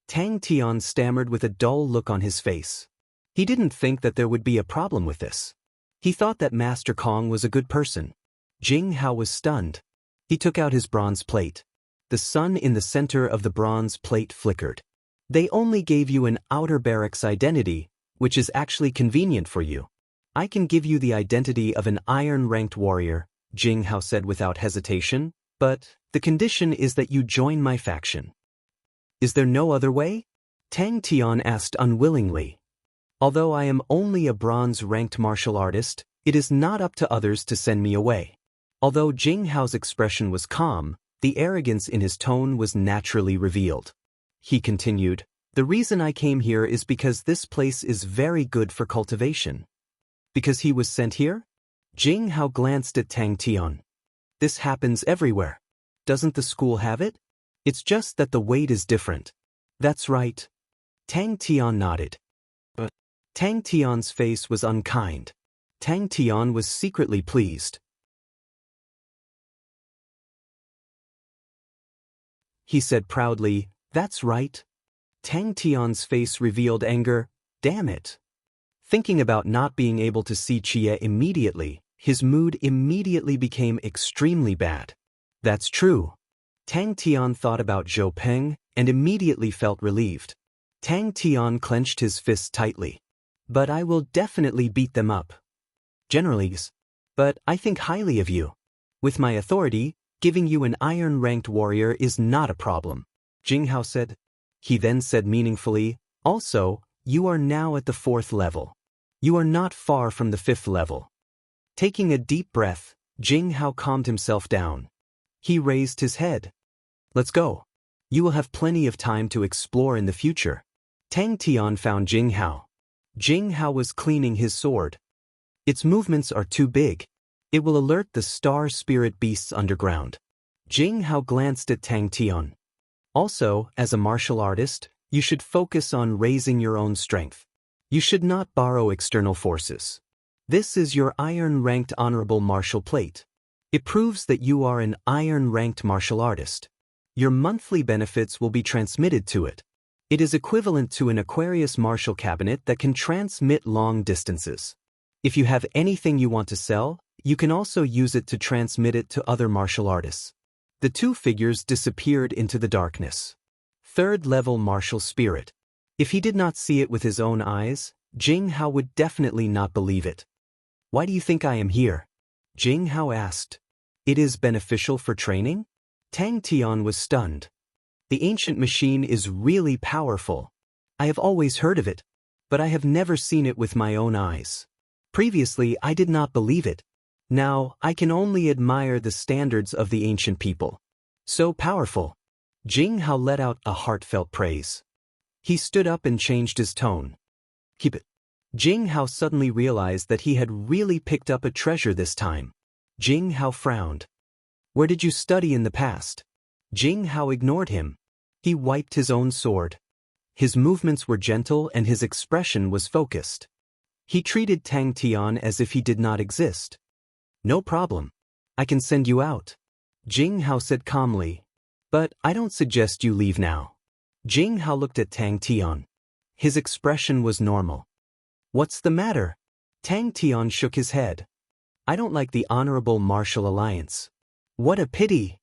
Tang Tian stammered with a dull look on his face. He didn't think that there would be a problem with this. He thought that Master Kong was a good person. Jing Hao was stunned. He took out his bronze plate. The sun in the center of the bronze plate flickered. They only gave you an outer barracks identity, which is actually convenient for you. I can give you the identity of an iron-ranked warrior, Jing Hao said without hesitation, but the condition is that you join my faction. Is there no other way? Tang Tian asked unwillingly. Although I am only a bronze-ranked martial artist, it is not up to others to send me away. Although Jing Hao's expression was calm, the arrogance in his tone was naturally revealed. He continued, the reason I came here is because this place is very good for cultivation. Because he was sent here? Jing Hao glanced at Tang Tian. This happens everywhere. Doesn't the school have it? It's just that the weight is different. That's right. Tang Tian nodded. But Tang Tian's face was unkind. Tang Tian was secretly pleased. He said proudly, that's right. Tang Tian's face revealed anger. Damn it. Thinking about not being able to see Chia immediately, his mood immediately became extremely bad. That's true. Tang Tian thought about Zhou Peng and immediately felt relieved. Tang Tian clenched his fists tightly. But I will definitely beat them up. Generally, but I think highly of you. With my authority, giving you an iron-ranked warrior is not a problem, Jing Hao said. He then said meaningfully, also, you are now at the 4th level. You are not far from the 5th level. Taking a deep breath, Jing Hao calmed himself down. He raised his head. Let's go. You will have plenty of time to explore in the future. Tang Tian found Jing Hao. Jing Hao was cleaning his sword. Its movements are too big. It will alert the star spirit beasts underground. Jing Hao glanced at Tang Tian. Also, as a martial artist, you should focus on raising your own strength. You should not borrow external forces. This is your iron-ranked honorable martial plate. It proves that you are an iron-ranked martial artist. Your monthly benefits will be transmitted to it. It is equivalent to an Aquarius martial cabinet that can transmit long distances. If you have anything you want to sell, you can also use it to transmit it to other martial artists. The two figures disappeared into the darkness. 3rd level martial spirit. If he did not see it with his own eyes, Jing Hao would definitely not believe it. Why do you think I am here? Jing Hao asked. It is beneficial for training? Tang Tian was stunned. The ancient machine is really powerful. I have always heard of it, but I have never seen it with my own eyes. Previously, I did not believe it. Now, I can only admire the standards of the ancient people. So powerful. Jing Hao let out a heartfelt praise. He stood up and changed his tone. Keep it. Jing Hao suddenly realized that he had really picked up a treasure this time. Jing Hao frowned. Where did you study in the past? Jing Hao ignored him. He wiped his own sword. His movements were gentle and his expression was focused. He treated Tang Tian as if he did not exist. No problem. I can send you out. Jing Hao said calmly. But I don't suggest you leave now. Jing Hao looked at Tang Tian. His expression was normal. What's the matter? Tang Tian shook his head. I don't like the honorable martial alliance. What a pity.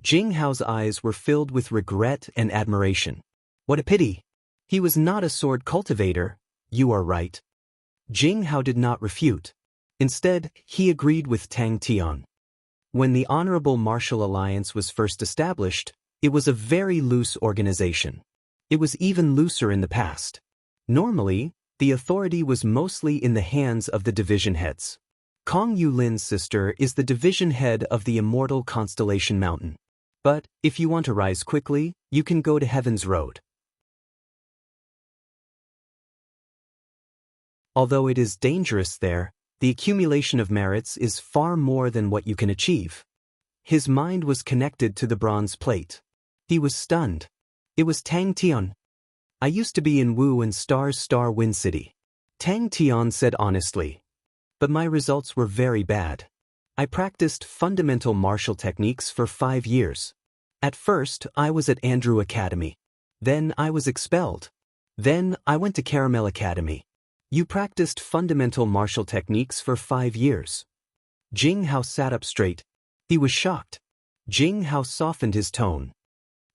Jing Hao's eyes were filled with regret and admiration. What a pity. He was not a sword cultivator. You are right. Jing Hao did not refute. Instead, he agreed with Tang Tian. When the Honorable Martial Alliance was first established, it was a very loose organization. It was even looser in the past. Normally, the authority was mostly in the hands of the division heads. Kong Yulin's sister is the division head of the Immortal Constellation Mountain. But, if you want to rise quickly, you can go to Heaven's Road. Although it is dangerous there, the accumulation of merits is far more than what you can achieve. His mind was connected to the bronze plate. He was stunned. It was Tang Tian. I used to be in Wu and Star's Star Wind City. Tang Tian said honestly. But my results were very bad. I practiced fundamental martial techniques for 5 years. At first, I was at Andrew Academy. Then I was expelled. Then I went to Caramel Academy. You practiced fundamental martial techniques for 5 years. Jing Hao sat up straight. He was shocked. Jing Hao softened his tone.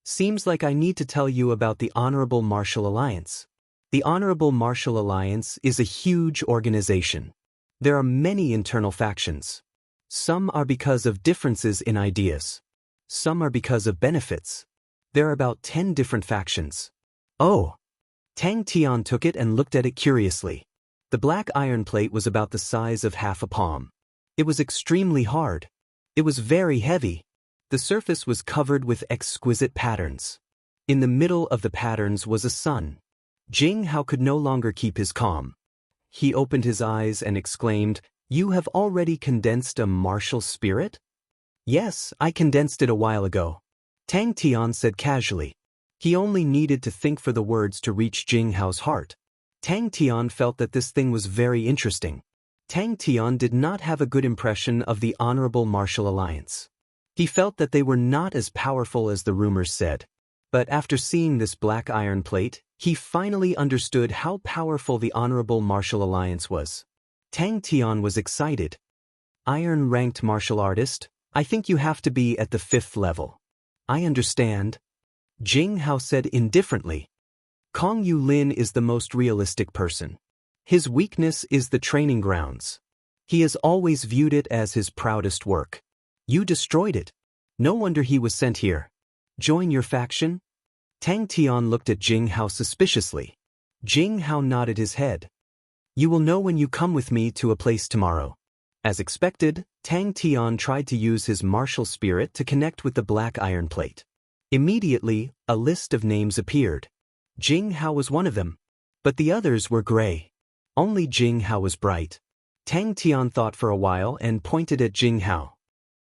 Seems like I need to tell you about the Honorable Martial Alliance. The Honorable Martial Alliance is a huge organization. There are many internal factions. Some are because of differences in ideas. Some are because of benefits. There are about 10 different factions. Oh! Tang Tian took it and looked at it curiously. The black iron plate was about the size of half a palm. It was extremely hard. It was very heavy. The surface was covered with exquisite patterns. In the middle of the patterns was a sun. Jing Hao could no longer keep his calm. He opened his eyes and exclaimed, "You have already condensed a martial spirit?" "Yes, I condensed it a while ago," Tang Tian said casually. He only needed to think for the words to reach Jing Hao's heart. Tang Tian felt that this thing was very interesting. Tang Tian did not have a good impression of the Honorable Martial Alliance. He felt that they were not as powerful as the rumors said. But after seeing this black iron plate, he finally understood how powerful the Honorable Martial Alliance was. Tang Tian was excited. "Iron-ranked martial artist, I think you have to be at the 5th level." "I understand," Jing Hao said indifferently. Kong Lin is the most realistic person. His weakness is the training grounds. He has always viewed it as his proudest work. You destroyed it. No wonder he was sent here. Join your faction? Tang Tian looked at Jing Hao suspiciously. Jing Hao nodded his head. You will know when you come with me to a place tomorrow. As expected, Tang Tian tried to use his martial spirit to connect with the black iron plate. Immediately, a list of names appeared. Jing Hao was one of them. But the others were gray. Only Jing Hao was bright. Tang Tian thought for a while and pointed at Jing Hao.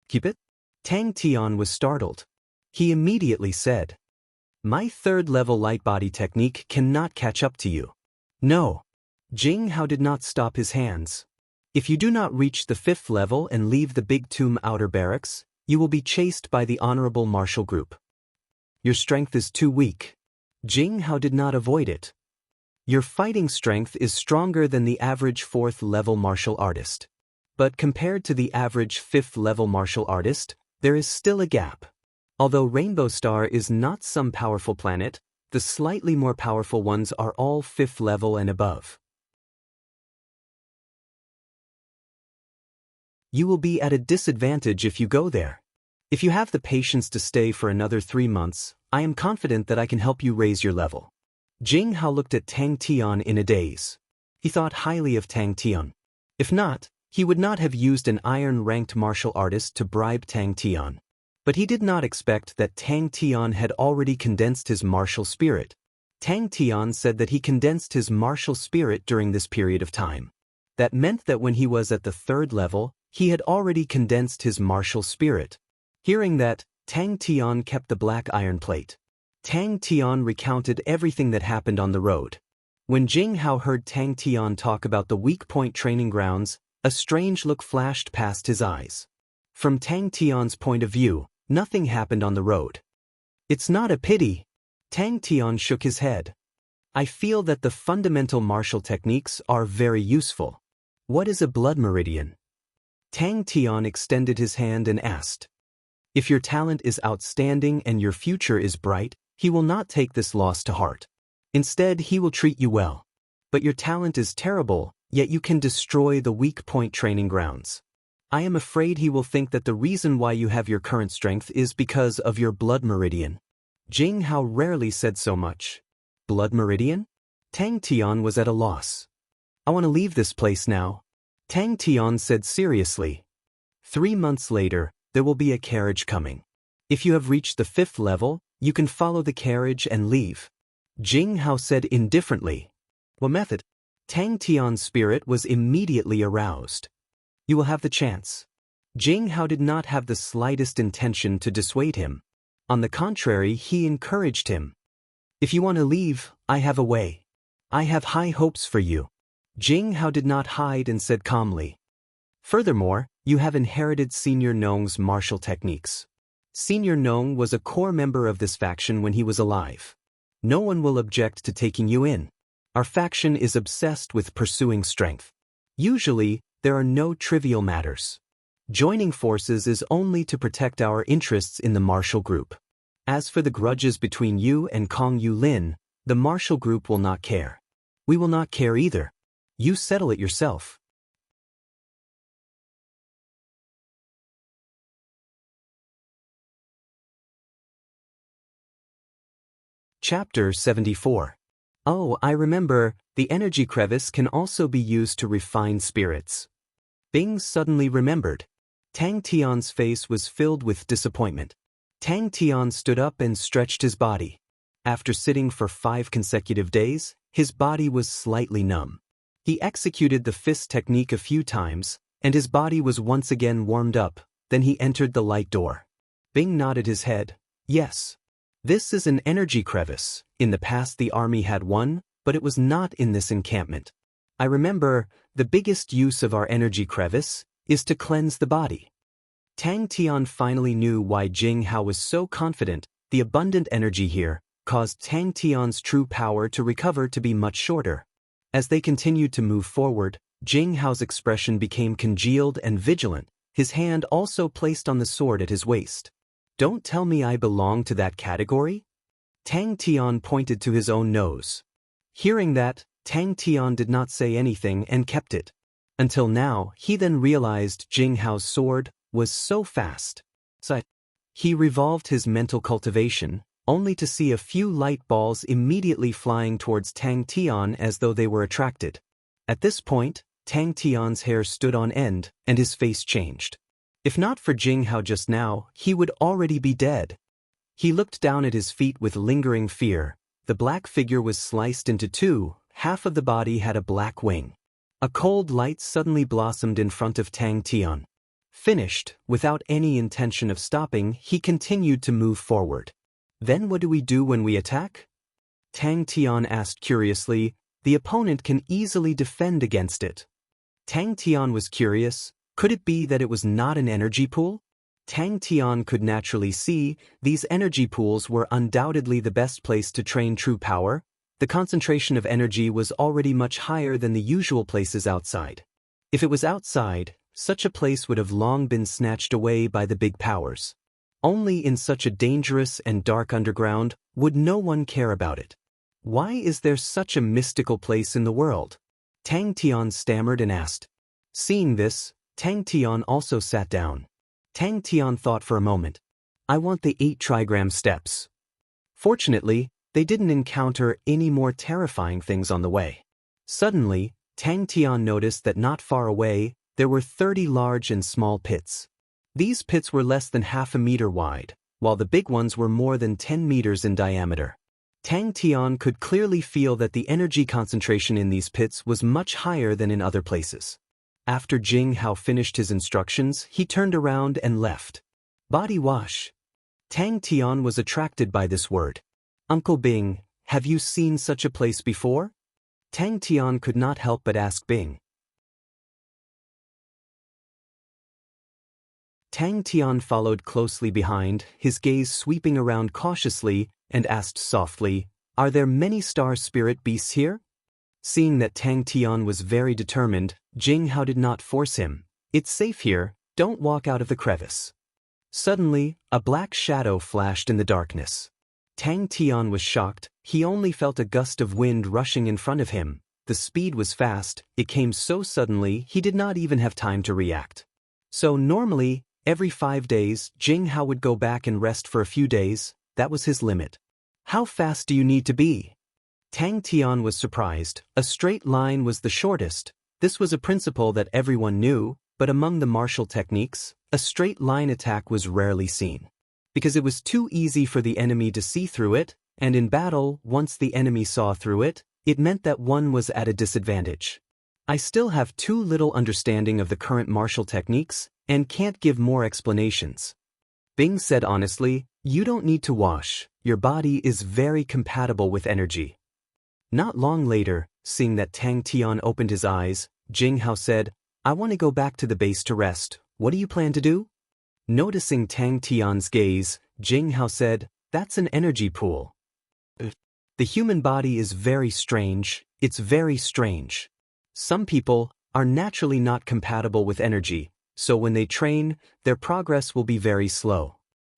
Keep it? Tang Tian was startled. He immediately said, My 3rd level light body technique cannot catch up to you. No. Jing Hao did not stop his hands. If you do not reach the 5th level and leave the Big Tomb outer barracks, you will be chased by the Honorable Martial Group. Your strength is too weak. Jing Hao did not avoid it. Your fighting strength is stronger than the average 4th level martial artist. But compared to the average 5th level martial artist, there is still a gap. Although Rainbow Star is not some powerful planet, the slightly more powerful ones are all 5th level and above. You will be at a disadvantage if you go there. If you have the patience to stay for another 3 months, I am confident that I can help you raise your level. Jing Hao looked at Tang Tian in a daze. He thought highly of Tang Tian. If not, he would not have used an iron-ranked martial artist to bribe Tang Tian. But he did not expect that Tang Tian had already condensed his martial spirit. Tang Tian said that he condensed his martial spirit during this period of time. That meant that when he was at the 3rd level, he had already condensed his martial spirit. Hearing that, Tang Tian kept the black iron plate. Tang Tian recounted everything that happened on the road. When Jing Hao heard Tang Tian talk about the weak point training grounds, a strange look flashed past his eyes. From Tang Tian's point of view, nothing happened on the road. It's not a pity. Tang Tian shook his head. I feel that the fundamental martial techniques are very useful. What is a blood meridian? Tang Tian extended his hand and asked. If your talent is outstanding and your future is bright, he will not take this loss to heart. Instead, he will treat you well. But your talent is terrible, yet you can destroy the weak point training grounds. I am afraid he will think that the reason why you have your current strength is because of your blood meridian. Jing Hao rarely said so much. Blood meridian? Tang Tian was at a loss. I want to leave this place now. Tang Tian said seriously. 3 months later, there will be a carriage coming. If you have reached the 5th level, you can follow the carriage and leave. Jing Hao said indifferently. What method? Tang Tian's spirit was immediately aroused. You will have the chance. Jing Hao did not have the slightest intention to dissuade him. On the contrary, he encouraged him. If you want to leave, I have a way. I have high hopes for you. Jing Hao did not hide and said calmly. Furthermore, you have inherited Senior Nong's martial techniques. Senior Nong was a core member of this faction when he was alive. No one will object to taking you in. Our faction is obsessed with pursuing strength. Usually, there are no trivial matters. Joining forces is only to protect our interests in the martial group. As for the grudges between you and Kong Yu Lin, the martial group will not care. We will not care either. You settle it yourself. Chapter 74. Oh, I remember, the energy crevice can also be used to refine spirits. Bing suddenly remembered. Tang Tian's face was filled with disappointment. Tang Tian stood up and stretched his body. After sitting for 5 consecutive days, his body was slightly numb. He executed the fist technique a few times, and his body was once again warmed up. Then he entered the light door. Bing nodded his head. Yes. This is an energy crevice. In the past the army had one, but it was not in this encampment. I remember, the biggest use of our energy crevice is to cleanse the body. Tang Tian finally knew why Jing Hao was so confident. The abundant energy here caused Tang Tian's true power to recover to be much shorter. As they continued to move forward, Jing Hao's expression became congealed and vigilant, his hand also placed on the sword at his waist. Don't tell me I belong to that category? Tang Tian pointed to his own nose. Hearing that, Tang Tian did not say anything and kept it. Until now, he then realized Jing Hao's sword was so fast. He revolved his mental cultivation, only to see a few light balls immediately flying towards Tang Tian as though they were attracted. At this point, Tang Tian's hair stood on end, and his face changed. If not for Jing Hao just now, he would already be dead. He looked down at his feet with lingering fear. The black figure was sliced into 2, half of the body had a black wing. A cold light suddenly blossomed in front of Tang Tian. Finished, without any intention of stopping, he continued to move forward. Then what do we do when we attack? Tang Tian asked curiously. The opponent can easily defend against it. Tang Tian was curious. Could it be that it was not an energy pool? Tang Tian could naturally see these energy pools were undoubtedly the best place to train true power. The concentration of energy was already much higher than the usual places outside. If it was outside, such a place would have long been snatched away by the big powers. Only in such a dangerous and dark underground would no one care about it. Why is there such a mystical place in the world? Tang Tian stammered and asked. Seeing this, Tang Tian also sat down. Tang Tian thought for a moment. I want the 8 trigram steps. Fortunately, they didn't encounter any more terrifying things on the way. Suddenly, Tang Tian noticed that not far away, there were 30 large and small pits. These pits were less than half a meter wide, while the big ones were more than 10 meters in diameter. Tang Tian could clearly feel that the energy concentration in these pits was much higher than in other places. After Jing Hao finished his instructions, he turned around and left. Body wash. Tang Tian was attracted by this word. Uncle Bing, have you seen such a place before? Tang Tian could not help but ask Bing. Tang Tian followed closely behind, his gaze sweeping around cautiously, and asked softly, Are there many star spirit beasts here? Seeing that Tang Tian was very determined, Jing Hao did not force him. It's safe here, don't walk out of the crevice. Suddenly, a black shadow flashed in the darkness. Tang Tian was shocked. He only felt a gust of wind rushing in front of him. The speed was fast, it came so suddenly he did not even have time to react. So normally, every 5 days, Jing Hao would go back and rest for a few days. That was his limit. How fast do you need to be? Tang Tian was surprised. A straight line was the shortest. This was a principle that everyone knew, but among the martial techniques, a straight line attack was rarely seen. Because it was too easy for the enemy to see through it, and in battle, once the enemy saw through it, it meant that one was at a disadvantage. I still have too little understanding of the current martial techniques, and can't give more explanations. Bing said honestly, you don't need to wash, your body is very compatible with energy. Not long later, seeing that Tang Tian opened his eyes, Jing Hao said, I want to go back to the base to rest, what do you plan to do? Noticing Tang Tian's gaze, Jing Hao said, that's an energy pool. The human body is very strange, it's very strange. Some people are naturally not compatible with energy, so when they train, their progress will be very slow.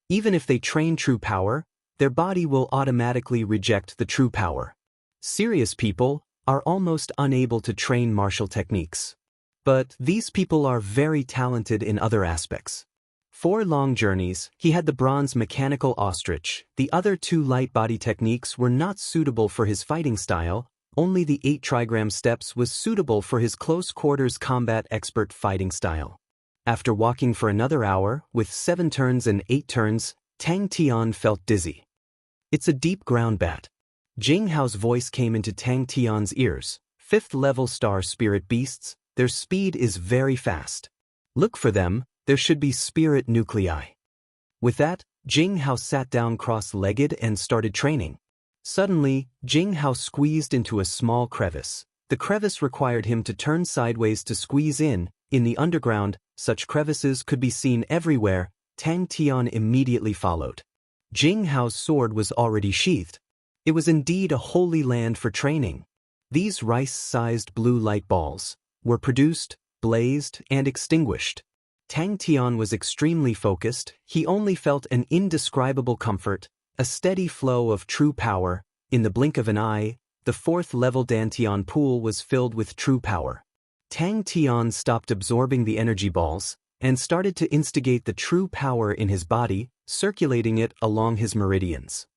Even if they train true power, their body will automatically reject the true power. Serious people are almost unable to train martial techniques. But these people are very talented in other aspects. 4 long journeys, he had the bronze mechanical ostrich. The other 2 light body techniques were not suitable for his fighting style, only the 8 trigram steps was suitable for his close quarters combat expert fighting style. After walking for another hour, with 7 turns and 8 turns, Tang Tian felt dizzy. It's a deep ground bat. Jing Hao's voice came into Tang Tian's ears. 5th level star spirit beasts, their speed is very fast. Look for them, there should be spirit nuclei. With that, Jing Hao sat down cross-legged and started training. Suddenly, Jing Hao squeezed into a small crevice. The crevice required him to turn sideways to squeeze in. In the underground, such crevices could be seen everywhere. Tang Tian immediately followed. Jing Hao's sword was already sheathed. It was indeed a holy land for training. These rice-sized blue light balls were produced, blazed, and extinguished. Tang Tian was extremely focused, he only felt an indescribable comfort, a steady flow of true power. In the blink of an eye, the 4th level Dantian pool was filled with true power. Tang Tian stopped absorbing the energy balls, and started to instigate the true power in his body, circulating it along his meridians.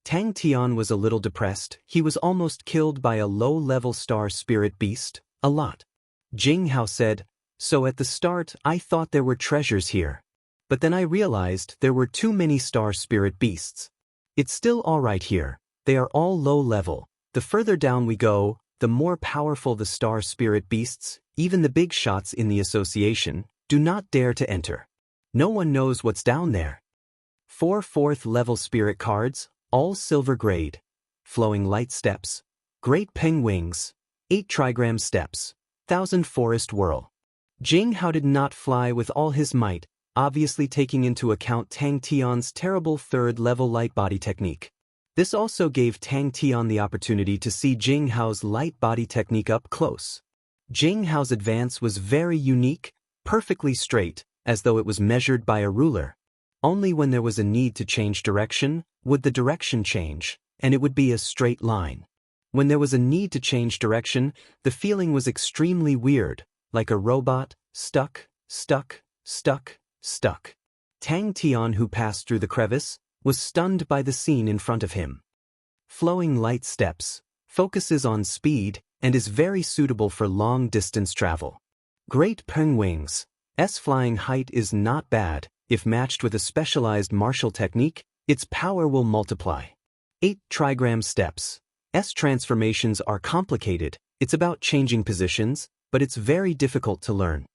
Tang Tian was a little depressed, he was almost killed by a low-level star spirit beast. A lot. Jing Hao said, so at the start I thought there were treasures here. But then I realized there were too many star spirit beasts. It's still alright here, they are all low level. The further down we go, the more powerful the star spirit beasts, even the big shots in the association, do not dare to enter. No one knows what's down there. 4 4th level spirit cards, all silver grade. Flowing light steps. Great ping wings. 8 trigram steps. 1000 forest whirl. Jing Hao did not fly with all his might, obviously taking into account Tang Tian's terrible 3rd level light body technique. This also gave Tang Tian the opportunity to see Jing Hao's light body technique up close. Jing Hao's advance was very unique, perfectly straight, as though it was measured by a ruler. Only when there was a need to change direction, would the direction change, and it would be a straight line. When there was a need to change direction, the feeling was extremely weird, like a robot, stuck. Tang Tian, who passed through the crevice, was stunned by the scene in front of him. Flowing light steps, focuses on speed, and is very suitable for long-distance travel. Great peng wings, flying height is not bad, if matched with a specialized martial technique, its power will multiply. 8 trigram steps. Transformations are complicated, it's about changing positions, but it's very difficult to learn.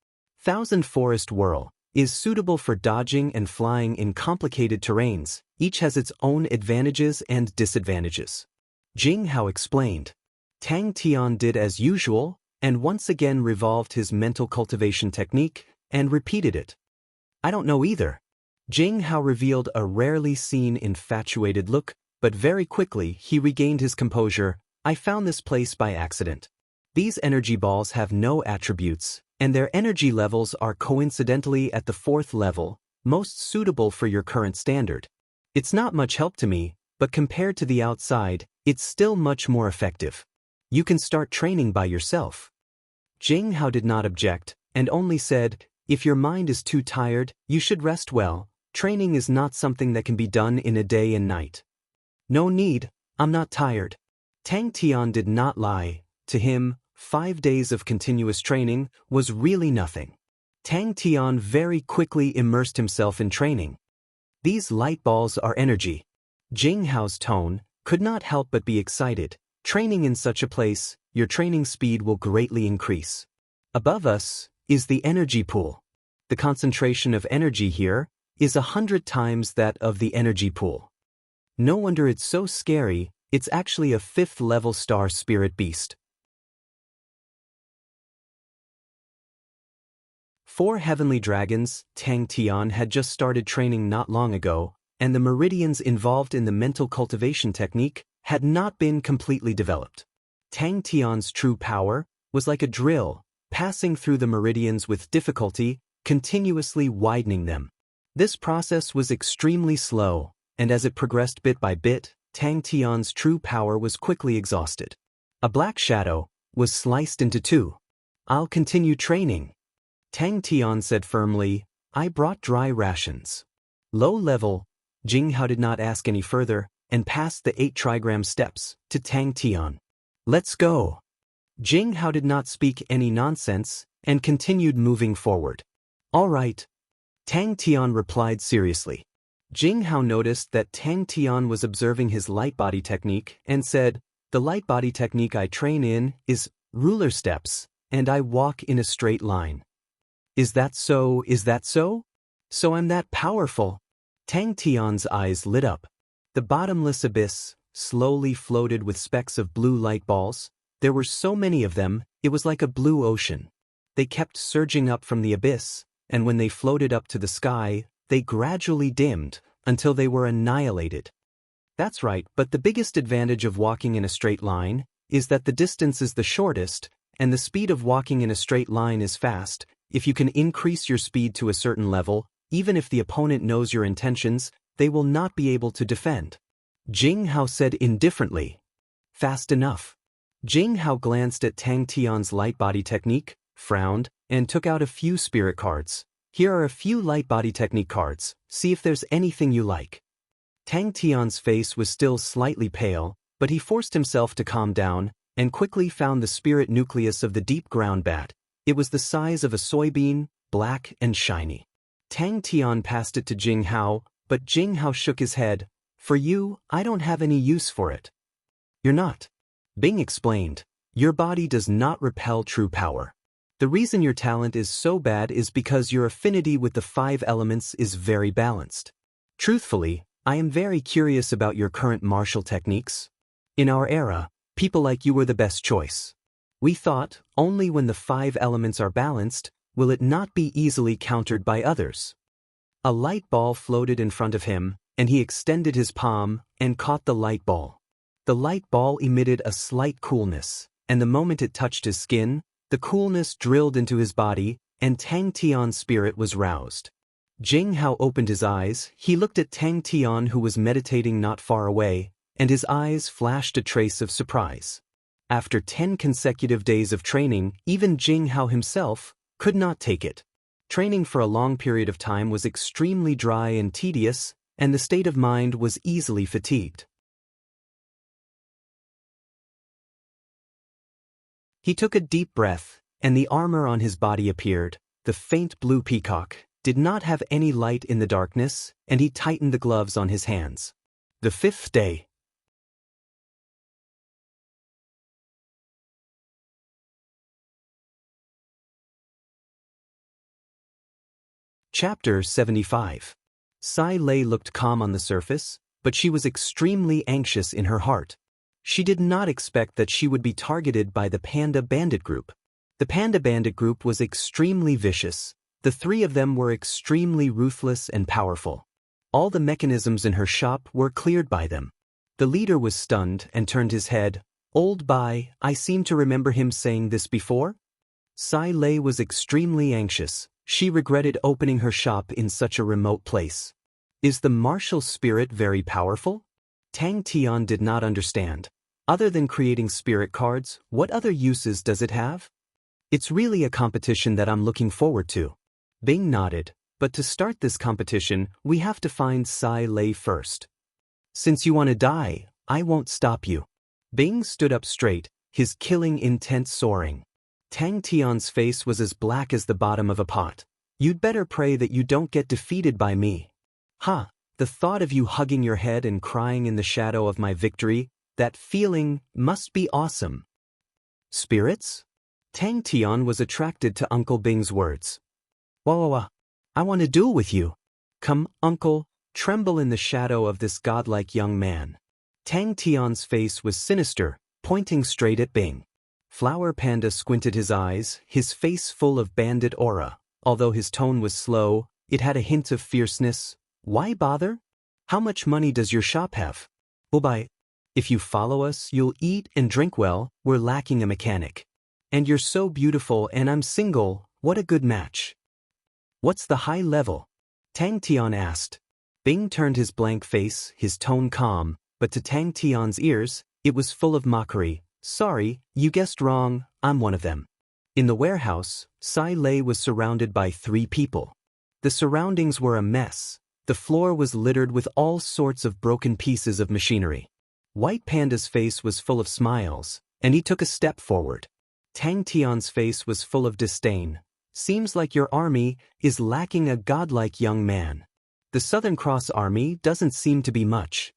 1000 forest whirl is suitable for dodging and flying in complicated terrains, each has its own advantages and disadvantages. Jing Hao explained. Tang Tian did as usual, and once again revolved his mental cultivation technique, and repeated it. I don't know either. Jing Hao revealed a rarely seen infatuated look, but very quickly he regained his composure. I found this place by accident. These energy balls have no attributes, and their energy levels are coincidentally at the 4th level, most suitable for your current standard. It's not much help to me, but compared to the outside, it's still much more effective. You can start training by yourself. Jing Hao did not object, and only said, "If your mind is too tired, you should rest well. Training is not something that can be done in a day and night." "No need, I'm not tired." Tang Tian did not lie. To him, 5 days of continuous training was really nothing. Tang Tian very quickly immersed himself in training. "These light balls are energy." Jing Hao's tone could not help but be excited. "Training in such a place, your training speed will greatly increase. Above us is the energy pool. The concentration of energy here is 100 times that of the energy pool. No wonder it's so scary, it's actually a 5th-level star spirit beast." 4 heavenly dragons. Tang Tian had just started training not long ago, and the meridians involved in the mental cultivation technique had not been completely developed. Tang Tian's true power was like a drill, passing through the meridians with difficulty, continuously widening them. This process was extremely slow, and as it progressed bit by bit, Tang Tian's true power was quickly exhausted. A black shadow was sliced into 2. "I'll continue training," Tang Tian said firmly. "I brought dry rations." Low level, Jing Hao did not ask any further, and passed the 8 trigram steps to Tang Tian. "Let's go." Jing Hao did not speak any nonsense, and continued moving forward. "All right," Tang Tian replied seriously. Jing Hao noticed that Tang Tian was observing his light body technique and said, "The light body technique I train in is ruler steps, and I walk in a straight line." Is that so? Is that so? So I'm that powerful?" Tang Tian's eyes lit up. The bottomless abyss slowly floated with specks of blue light balls. There were so many of them, it was like a blue ocean. They kept surging up from the abyss, and when they floated up to the sky, they gradually dimmed until they were annihilated. That's right, but the biggest advantage of walking in a straight line is that the distance is the shortest, and the speed of walking in a straight line is fast. If you can increase your speed to a certain level, even if the opponent knows your intentions, they will not be able to defend. Jing Hao said indifferently. "Fast enough." Jing Hao glanced at Tang Tian's light body technique, frowned, and took out a few spirit cards. "Here are a few light body technique cards, see if there's anything you like." Tang Tian's face was still slightly pale, but he forced himself to calm down, and quickly found the spirit nucleus of the deep ground bat. It was the size of a soybean, black and shiny. Tang Tian passed it to Jing Hao, but Jing Hao shook his head. "For you, I don't have any use for it." "You're not?" Bing explained. "Your body does not repel true power. The reason your talent is so bad is because your affinity with the 5 elements is very balanced. Truthfully, I am very curious about your current martial techniques. In our era, people like you were the best choice. We thought, only when the 5 elements are balanced, will it not be easily countered by others." A light ball floated in front of him, and he extended his palm and caught the light ball. The light ball emitted a slight coolness, and the moment it touched his skin, the coolness drilled into his body, and Tang Tian's spirit was roused. Jing Hao opened his eyes. He looked at Tang Tian, who was meditating not far away, and his eyes flashed a trace of surprise. After 10 consecutive days of training, even Jing Hao himself could not take it. Training for a long period of time was extremely dry and tedious, and the state of mind was easily fatigued. He took a deep breath, and the armor on his body appeared. The faint blue peacock did not have any light in the darkness, and he tightened the gloves on his hands. The 5th day. Chapter 75. Sai Lei looked calm on the surface, but she was extremely anxious in her heart. She did not expect that she would be targeted by the Panda Bandit Group. The Panda Bandit Group was extremely vicious. The 3 of them were extremely ruthless and powerful. All the mechanisms in her shop were cleared by them. The leader was stunned and turned his head. "Old Bai, I seem to remember him saying this before?" Sai Lei was extremely anxious. She regretted opening her shop in such a remote place. Is the martial spirit very powerful? Tang Tian did not understand. Other than creating spirit cards, what other uses does it have? It's really a competition that I'm looking forward to. Bing nodded, but to start this competition, we have to find Sai Lei first. Since you want to die, I won't stop you. Bing stood up straight, his killing intent soaring. Tang Tian's face was as black as the bottom of a pot. You'd better pray that you don't get defeated by me. Ha, the thought of you hugging your head and crying in the shadow of my victory, that feeling must be awesome. Spirits? Tang Tian was attracted to Uncle Bing's words. Wah, I want to duel with you. Come, uncle, tremble in the shadow of this godlike young man. Tang Tian's face was sinister, pointing straight at Bing. Flower Panda squinted his eyes, his face full of bandit aura. Although his tone was slow, it had a hint of fierceness. Why bother? How much money does your shop have? We'll buy. If you follow us, you'll eat and drink well. We're lacking a mechanic. And you're so beautiful and I'm single, what a good match. What's the high level? Tang Tian asked. Bing turned his blank face, his tone calm, but to Tang Tian's ears, it was full of mockery. Sorry, you guessed wrong, I'm one of them. In the warehouse, Sai Lei was surrounded by 3 people. The surroundings were a mess. The floor was littered with all sorts of broken pieces of machinery. White Panda's face was full of smiles, and he took a step forward. Tang Tian's face was full of disdain. Seems like your army is lacking a godlike young man. The Southern Cross army doesn't seem to be much.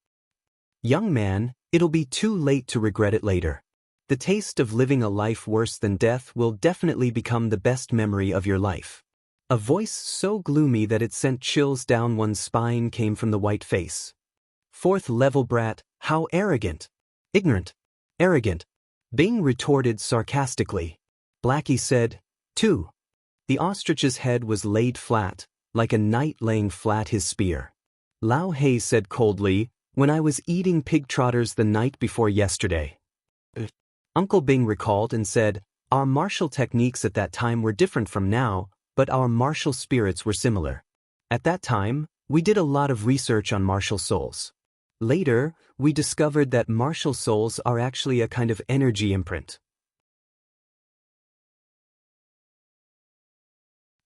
Young man, it'll be too late to regret it later. The taste of living a life worse than death will definitely become the best memory of your life. A voice so gloomy that it sent chills down one's spine came from the white face. 4th level brat, how arrogant. Ignorant. Arrogant. Bing retorted sarcastically. Blackie said, 2. The ostrich's head was laid flat, like a knight laying flat his spear. Lao Hei said coldly, when I was eating pig trotters the night before yesterday. Uncle Bing recalled and said, our martial techniques at that time were different from now, but our martial spirits were similar. At that time, we did a lot of research on martial souls. Later, we discovered that martial souls are actually a kind of energy imprint.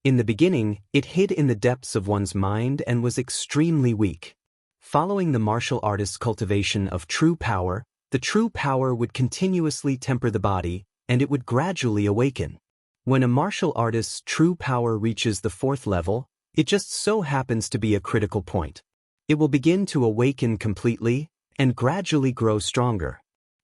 In the beginning, it hid in the depths of one's mind and was extremely weak. Following the martial artist's cultivation of true power, the true power would continuously temper the body, and it would gradually awaken. When a martial artist's true power reaches the 4th level, it just so happens to be a critical point. It will begin to awaken completely, and gradually grow stronger.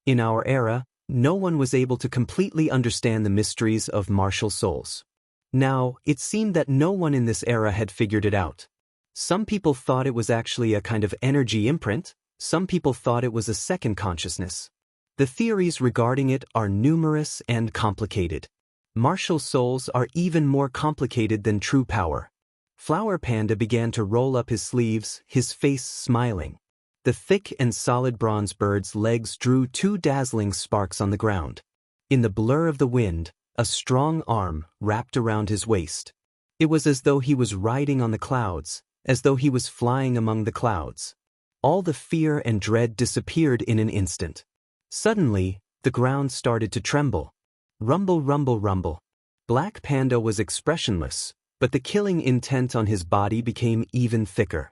In our era, no one was able to completely understand the mysteries of martial souls. Now, it seemed that no one in this era had figured it out. Some people thought it was actually a kind of energy imprint, some people thought it was a second consciousness. The theories regarding it are numerous and complicated. Martial souls are even more complicated than true power. Flower Panda began to roll up his sleeves, his face smiling. The thick and solid bronze bird's legs drew 2 dazzling sparks on the ground. In the blur of the wind, a strong arm wrapped around his waist. It was as though he was riding on the clouds, as though he was flying among the clouds. All the fear and dread disappeared in an instant. Suddenly, the ground started to tremble. Rumble, rumble, rumble. Black Panda was expressionless, but the killing intent on his body became even thicker.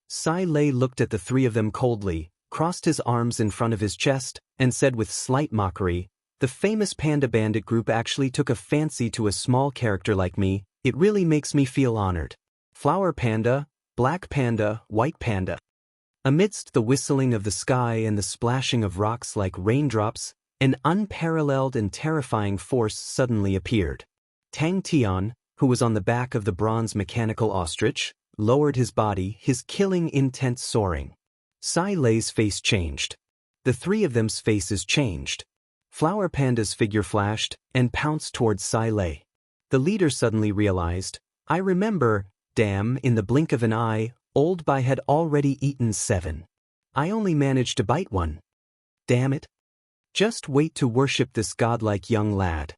Sai Lei looked at the 3 of them coldly, crossed his arms in front of his chest, and said with slight mockery, the famous Panda Bandit group actually took a fancy to a small character like me. It really makes me feel honored. Flower Panda, Black Panda, White Panda. Amidst the whistling of the sky and the splashing of rocks like raindrops, an unparalleled and terrifying force suddenly appeared. Tang Tian, who was on the back of the bronze mechanical ostrich, lowered his body, his killing intent soaring. Sai Lei's face changed. The 3 of them's faces changed. Flower Panda's figure flashed and pounced towards Sai Lei. The leader suddenly realized, I remember, damn, in the blink of an eye, Old Bai had already eaten 7. I only managed to bite 1. Damn it. Just wait to worship this godlike young lad.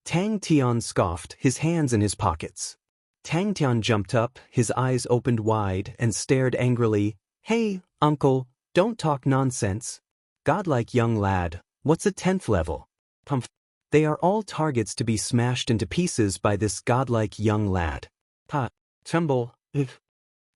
Tang Tian scoffed, his hands in his pockets. Tang Tian jumped up, his eyes opened wide, and stared angrily. Hey, uncle, don't talk nonsense. Godlike young lad, what's a 10th level? Pumph. They are all targets to be smashed into pieces by this godlike young lad. Tremble.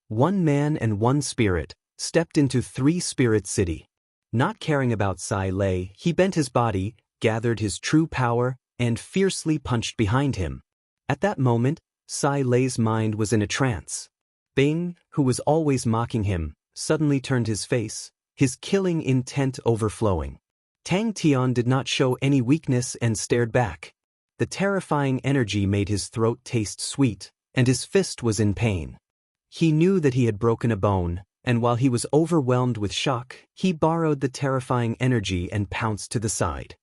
One man and one spirit stepped into Three Spirit City. Not caring about Sai Lei, he bent his body, gathered his true power, and fiercely punched behind him. At that moment, Sai Lei's mind was in a trance. Bing, who was always mocking him, suddenly turned his face, his killing intent overflowing. Tang Tian did not show any weakness and stared back. The terrifying energy made his throat taste sweet, and his fist was in pain. He knew that he had broken a bone, and while he was overwhelmed with shock, he borrowed the terrifying energy and pounced to the side.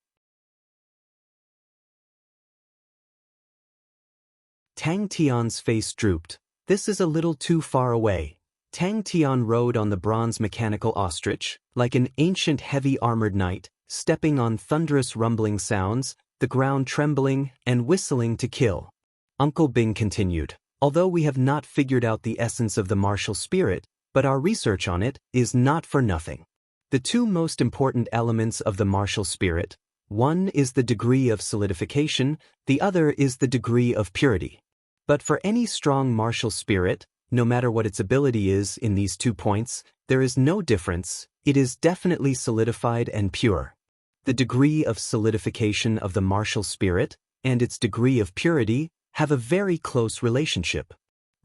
Tang Tian's face drooped. This is a little too far away. Tang Tian rode on the bronze mechanical ostrich, like an ancient heavy-armored knight, stepping on thunderous rumbling sounds, the ground trembling and whistling to kill. Uncle Bing continued, although we have not figured out the essence of the martial spirit, but our research on it is not for nothing. The two most important elements of the martial spirit, one is the degree of solidification, the other is the degree of purity. But for any strong martial spirit, no matter what its ability is in these 2 points, there is no difference, it is definitely solidified and pure. The degree of solidification of the martial spirit and its degree of purity have a very close relationship.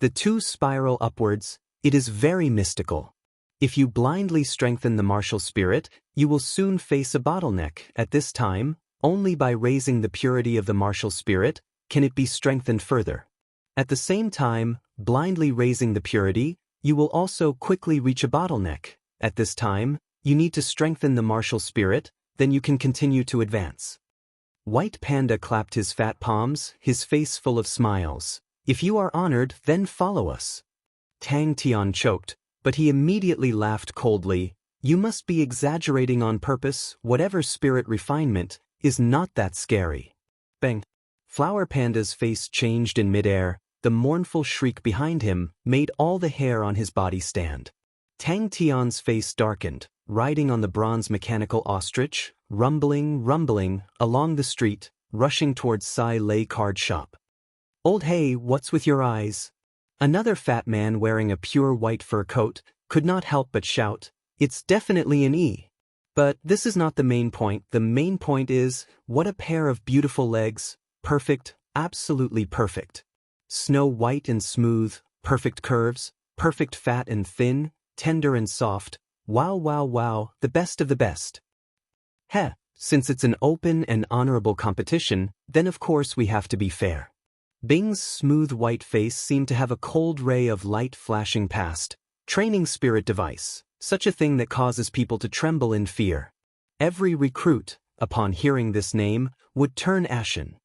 The two spiral upwards, it is very mystical. If you blindly strengthen the martial spirit, you will soon face a bottleneck. At this time, only by raising the purity of the martial spirit can it be strengthened further. At the same time, blindly raising the purity, you will also quickly reach a bottleneck. At this time, you need to strengthen the martial spirit, then you can continue to advance. White Panda clapped his fat palms, his face full of smiles. If you are honored, then follow us. Tang Tian choked, but he immediately laughed coldly. You must be exaggerating on purpose. Whatever spirit refinement is not that scary. Bang. Flower Panda's face changed in midair. The mournful shriek behind him made all the hair on his body stand. Tang Tian's face darkened, riding on the bronze mechanical ostrich, rumbling, along the street, rushing towards Sai Lei card shop. Old hey, what's with your eyes? Another fat man wearing a pure white fur coat could not help but shout, it's definitely an E. But this is not the main point. The main point is, what a pair of beautiful legs, perfect, absolutely perfect. Snow white and smooth, perfect curves, perfect fat and thin, tender and soft, wow, the best of the best. Heh, since it's an open and honorable competition, then of course we have to be fair. Bing's smooth white face seemed to have a cold ray of light flashing past. Training spirit device, such a thing that causes people to tremble in fear. Every recruit, upon hearing this name, would turn ashen.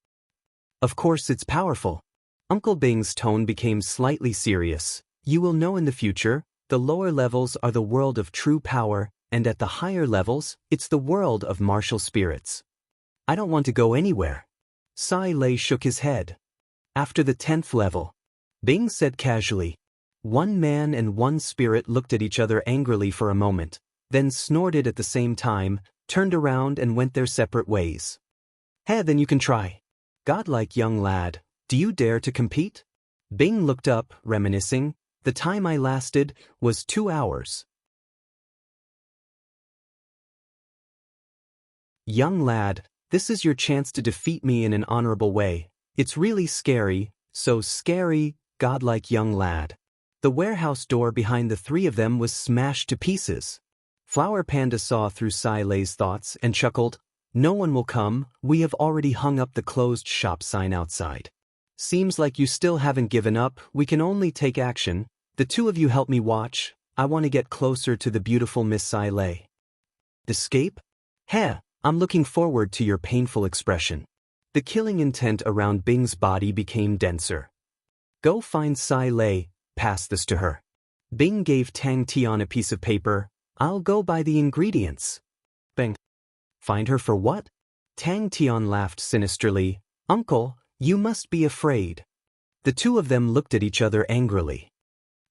Of course it's powerful. Uncle Bing's tone became slightly serious. You will know in the future, the lower levels are the world of true power, and at the higher levels, it's the world of martial spirits. I don't want to go anywhere. Sai Lei shook his head. After the 10th level, Bing said casually. One man and one spirit looked at each other angrily for a moment, then snorted at the same time, turned around and went their separate ways. Hey, then you can try. Godlike young lad, do you dare to compete? Bing looked up, reminiscing. The time I lasted was 2 hours. Young lad, this is your chance to defeat me in an honorable way. It's really scary, so scary, godlike young lad. The warehouse door behind the three of them was smashed to pieces. Flower Panda saw through Sai Lei's thoughts and chuckled, no one will come, we have already hung up the closed shop sign outside. Seems like you still haven't given up, we can only take action. The two of you help me watch, I want to get closer to the beautiful Miss Sai Lei. Escape? Heh, I'm looking forward to your painful expression. The killing intent around Bing's body became denser. Go find Sai Lei, pass this to her. Bing gave Tang Tian a piece of paper. I'll go buy the ingredients. Bing. Find her for what? Tang Tian laughed sinisterly. Uncle, you must be afraid. The two of them looked at each other angrily.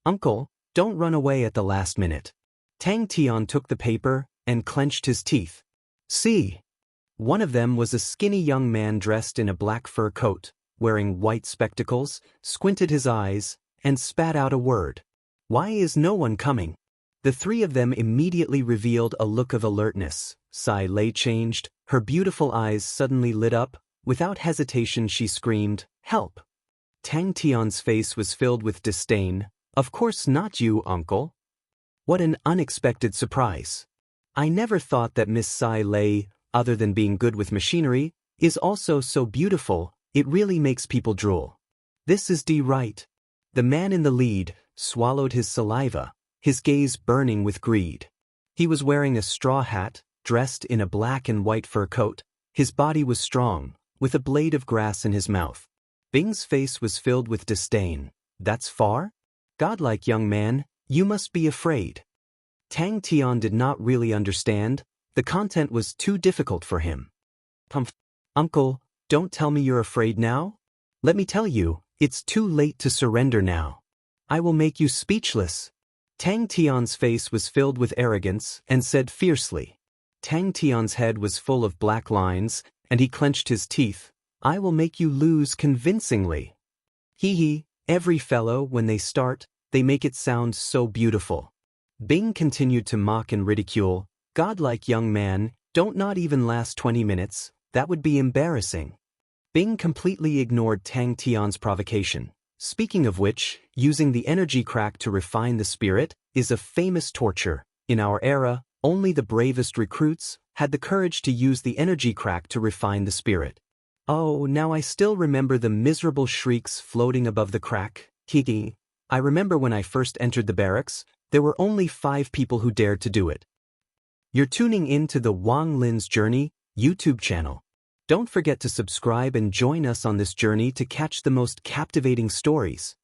Uncle, don't run away at the last minute. Tang Tian took the paper and clenched his teeth. See. One of them was a skinny young man dressed in a black fur coat, wearing white spectacles, squinted his eyes, and spat out a word. "Why is no one coming?" The three of them immediately revealed a look of alertness. Sai Lei changed, her beautiful eyes suddenly lit up. Without hesitation she screamed, "Help!" Tang Tian's face was filled with disdain. "Of course not you, uncle." What an unexpected surprise. I never thought that Miss Sai Lei, other than being good with machinery, is also so beautiful. It really makes people drool. This is right. The man in the lead swallowed his saliva, his gaze burning with greed. He was wearing a straw hat, dressed in a black and white fur coat. His body was strong, with a blade of grass in his mouth. Bing's face was filled with disdain. "That's far? Godlike young man, you must be afraid." Tang Tian did not really understand. The content was too difficult for him. "Uncle, don't tell me you're afraid now. Let me tell you, it's too late to surrender now. I will make you speechless." Tang Tian's face was filled with arrogance and said fiercely. Tang Tian's head was full of black lines, and he clenched his teeth. "I will make you lose convincingly." Hee, every fellow, when they start, they make it sound so beautiful. Bing continued to mock and ridicule. "Godlike young man, don't not even last 20 minutes, that would be embarrassing." Bing completely ignored Tang Tian's provocation. Speaking of which, using the energy crack to refine the spirit is a famous torture. In our era, only the bravest recruits had the courage to use the energy crack to refine the spirit. Oh, now I still remember the miserable shrieks floating above the crack. Hee. I remember when I first entered the barracks, there were only 5 people who dared to do it. You're tuning in to the Wang Lin's Journey YouTube channel. Don't forget to subscribe and join us on this journey to catch the most captivating stories.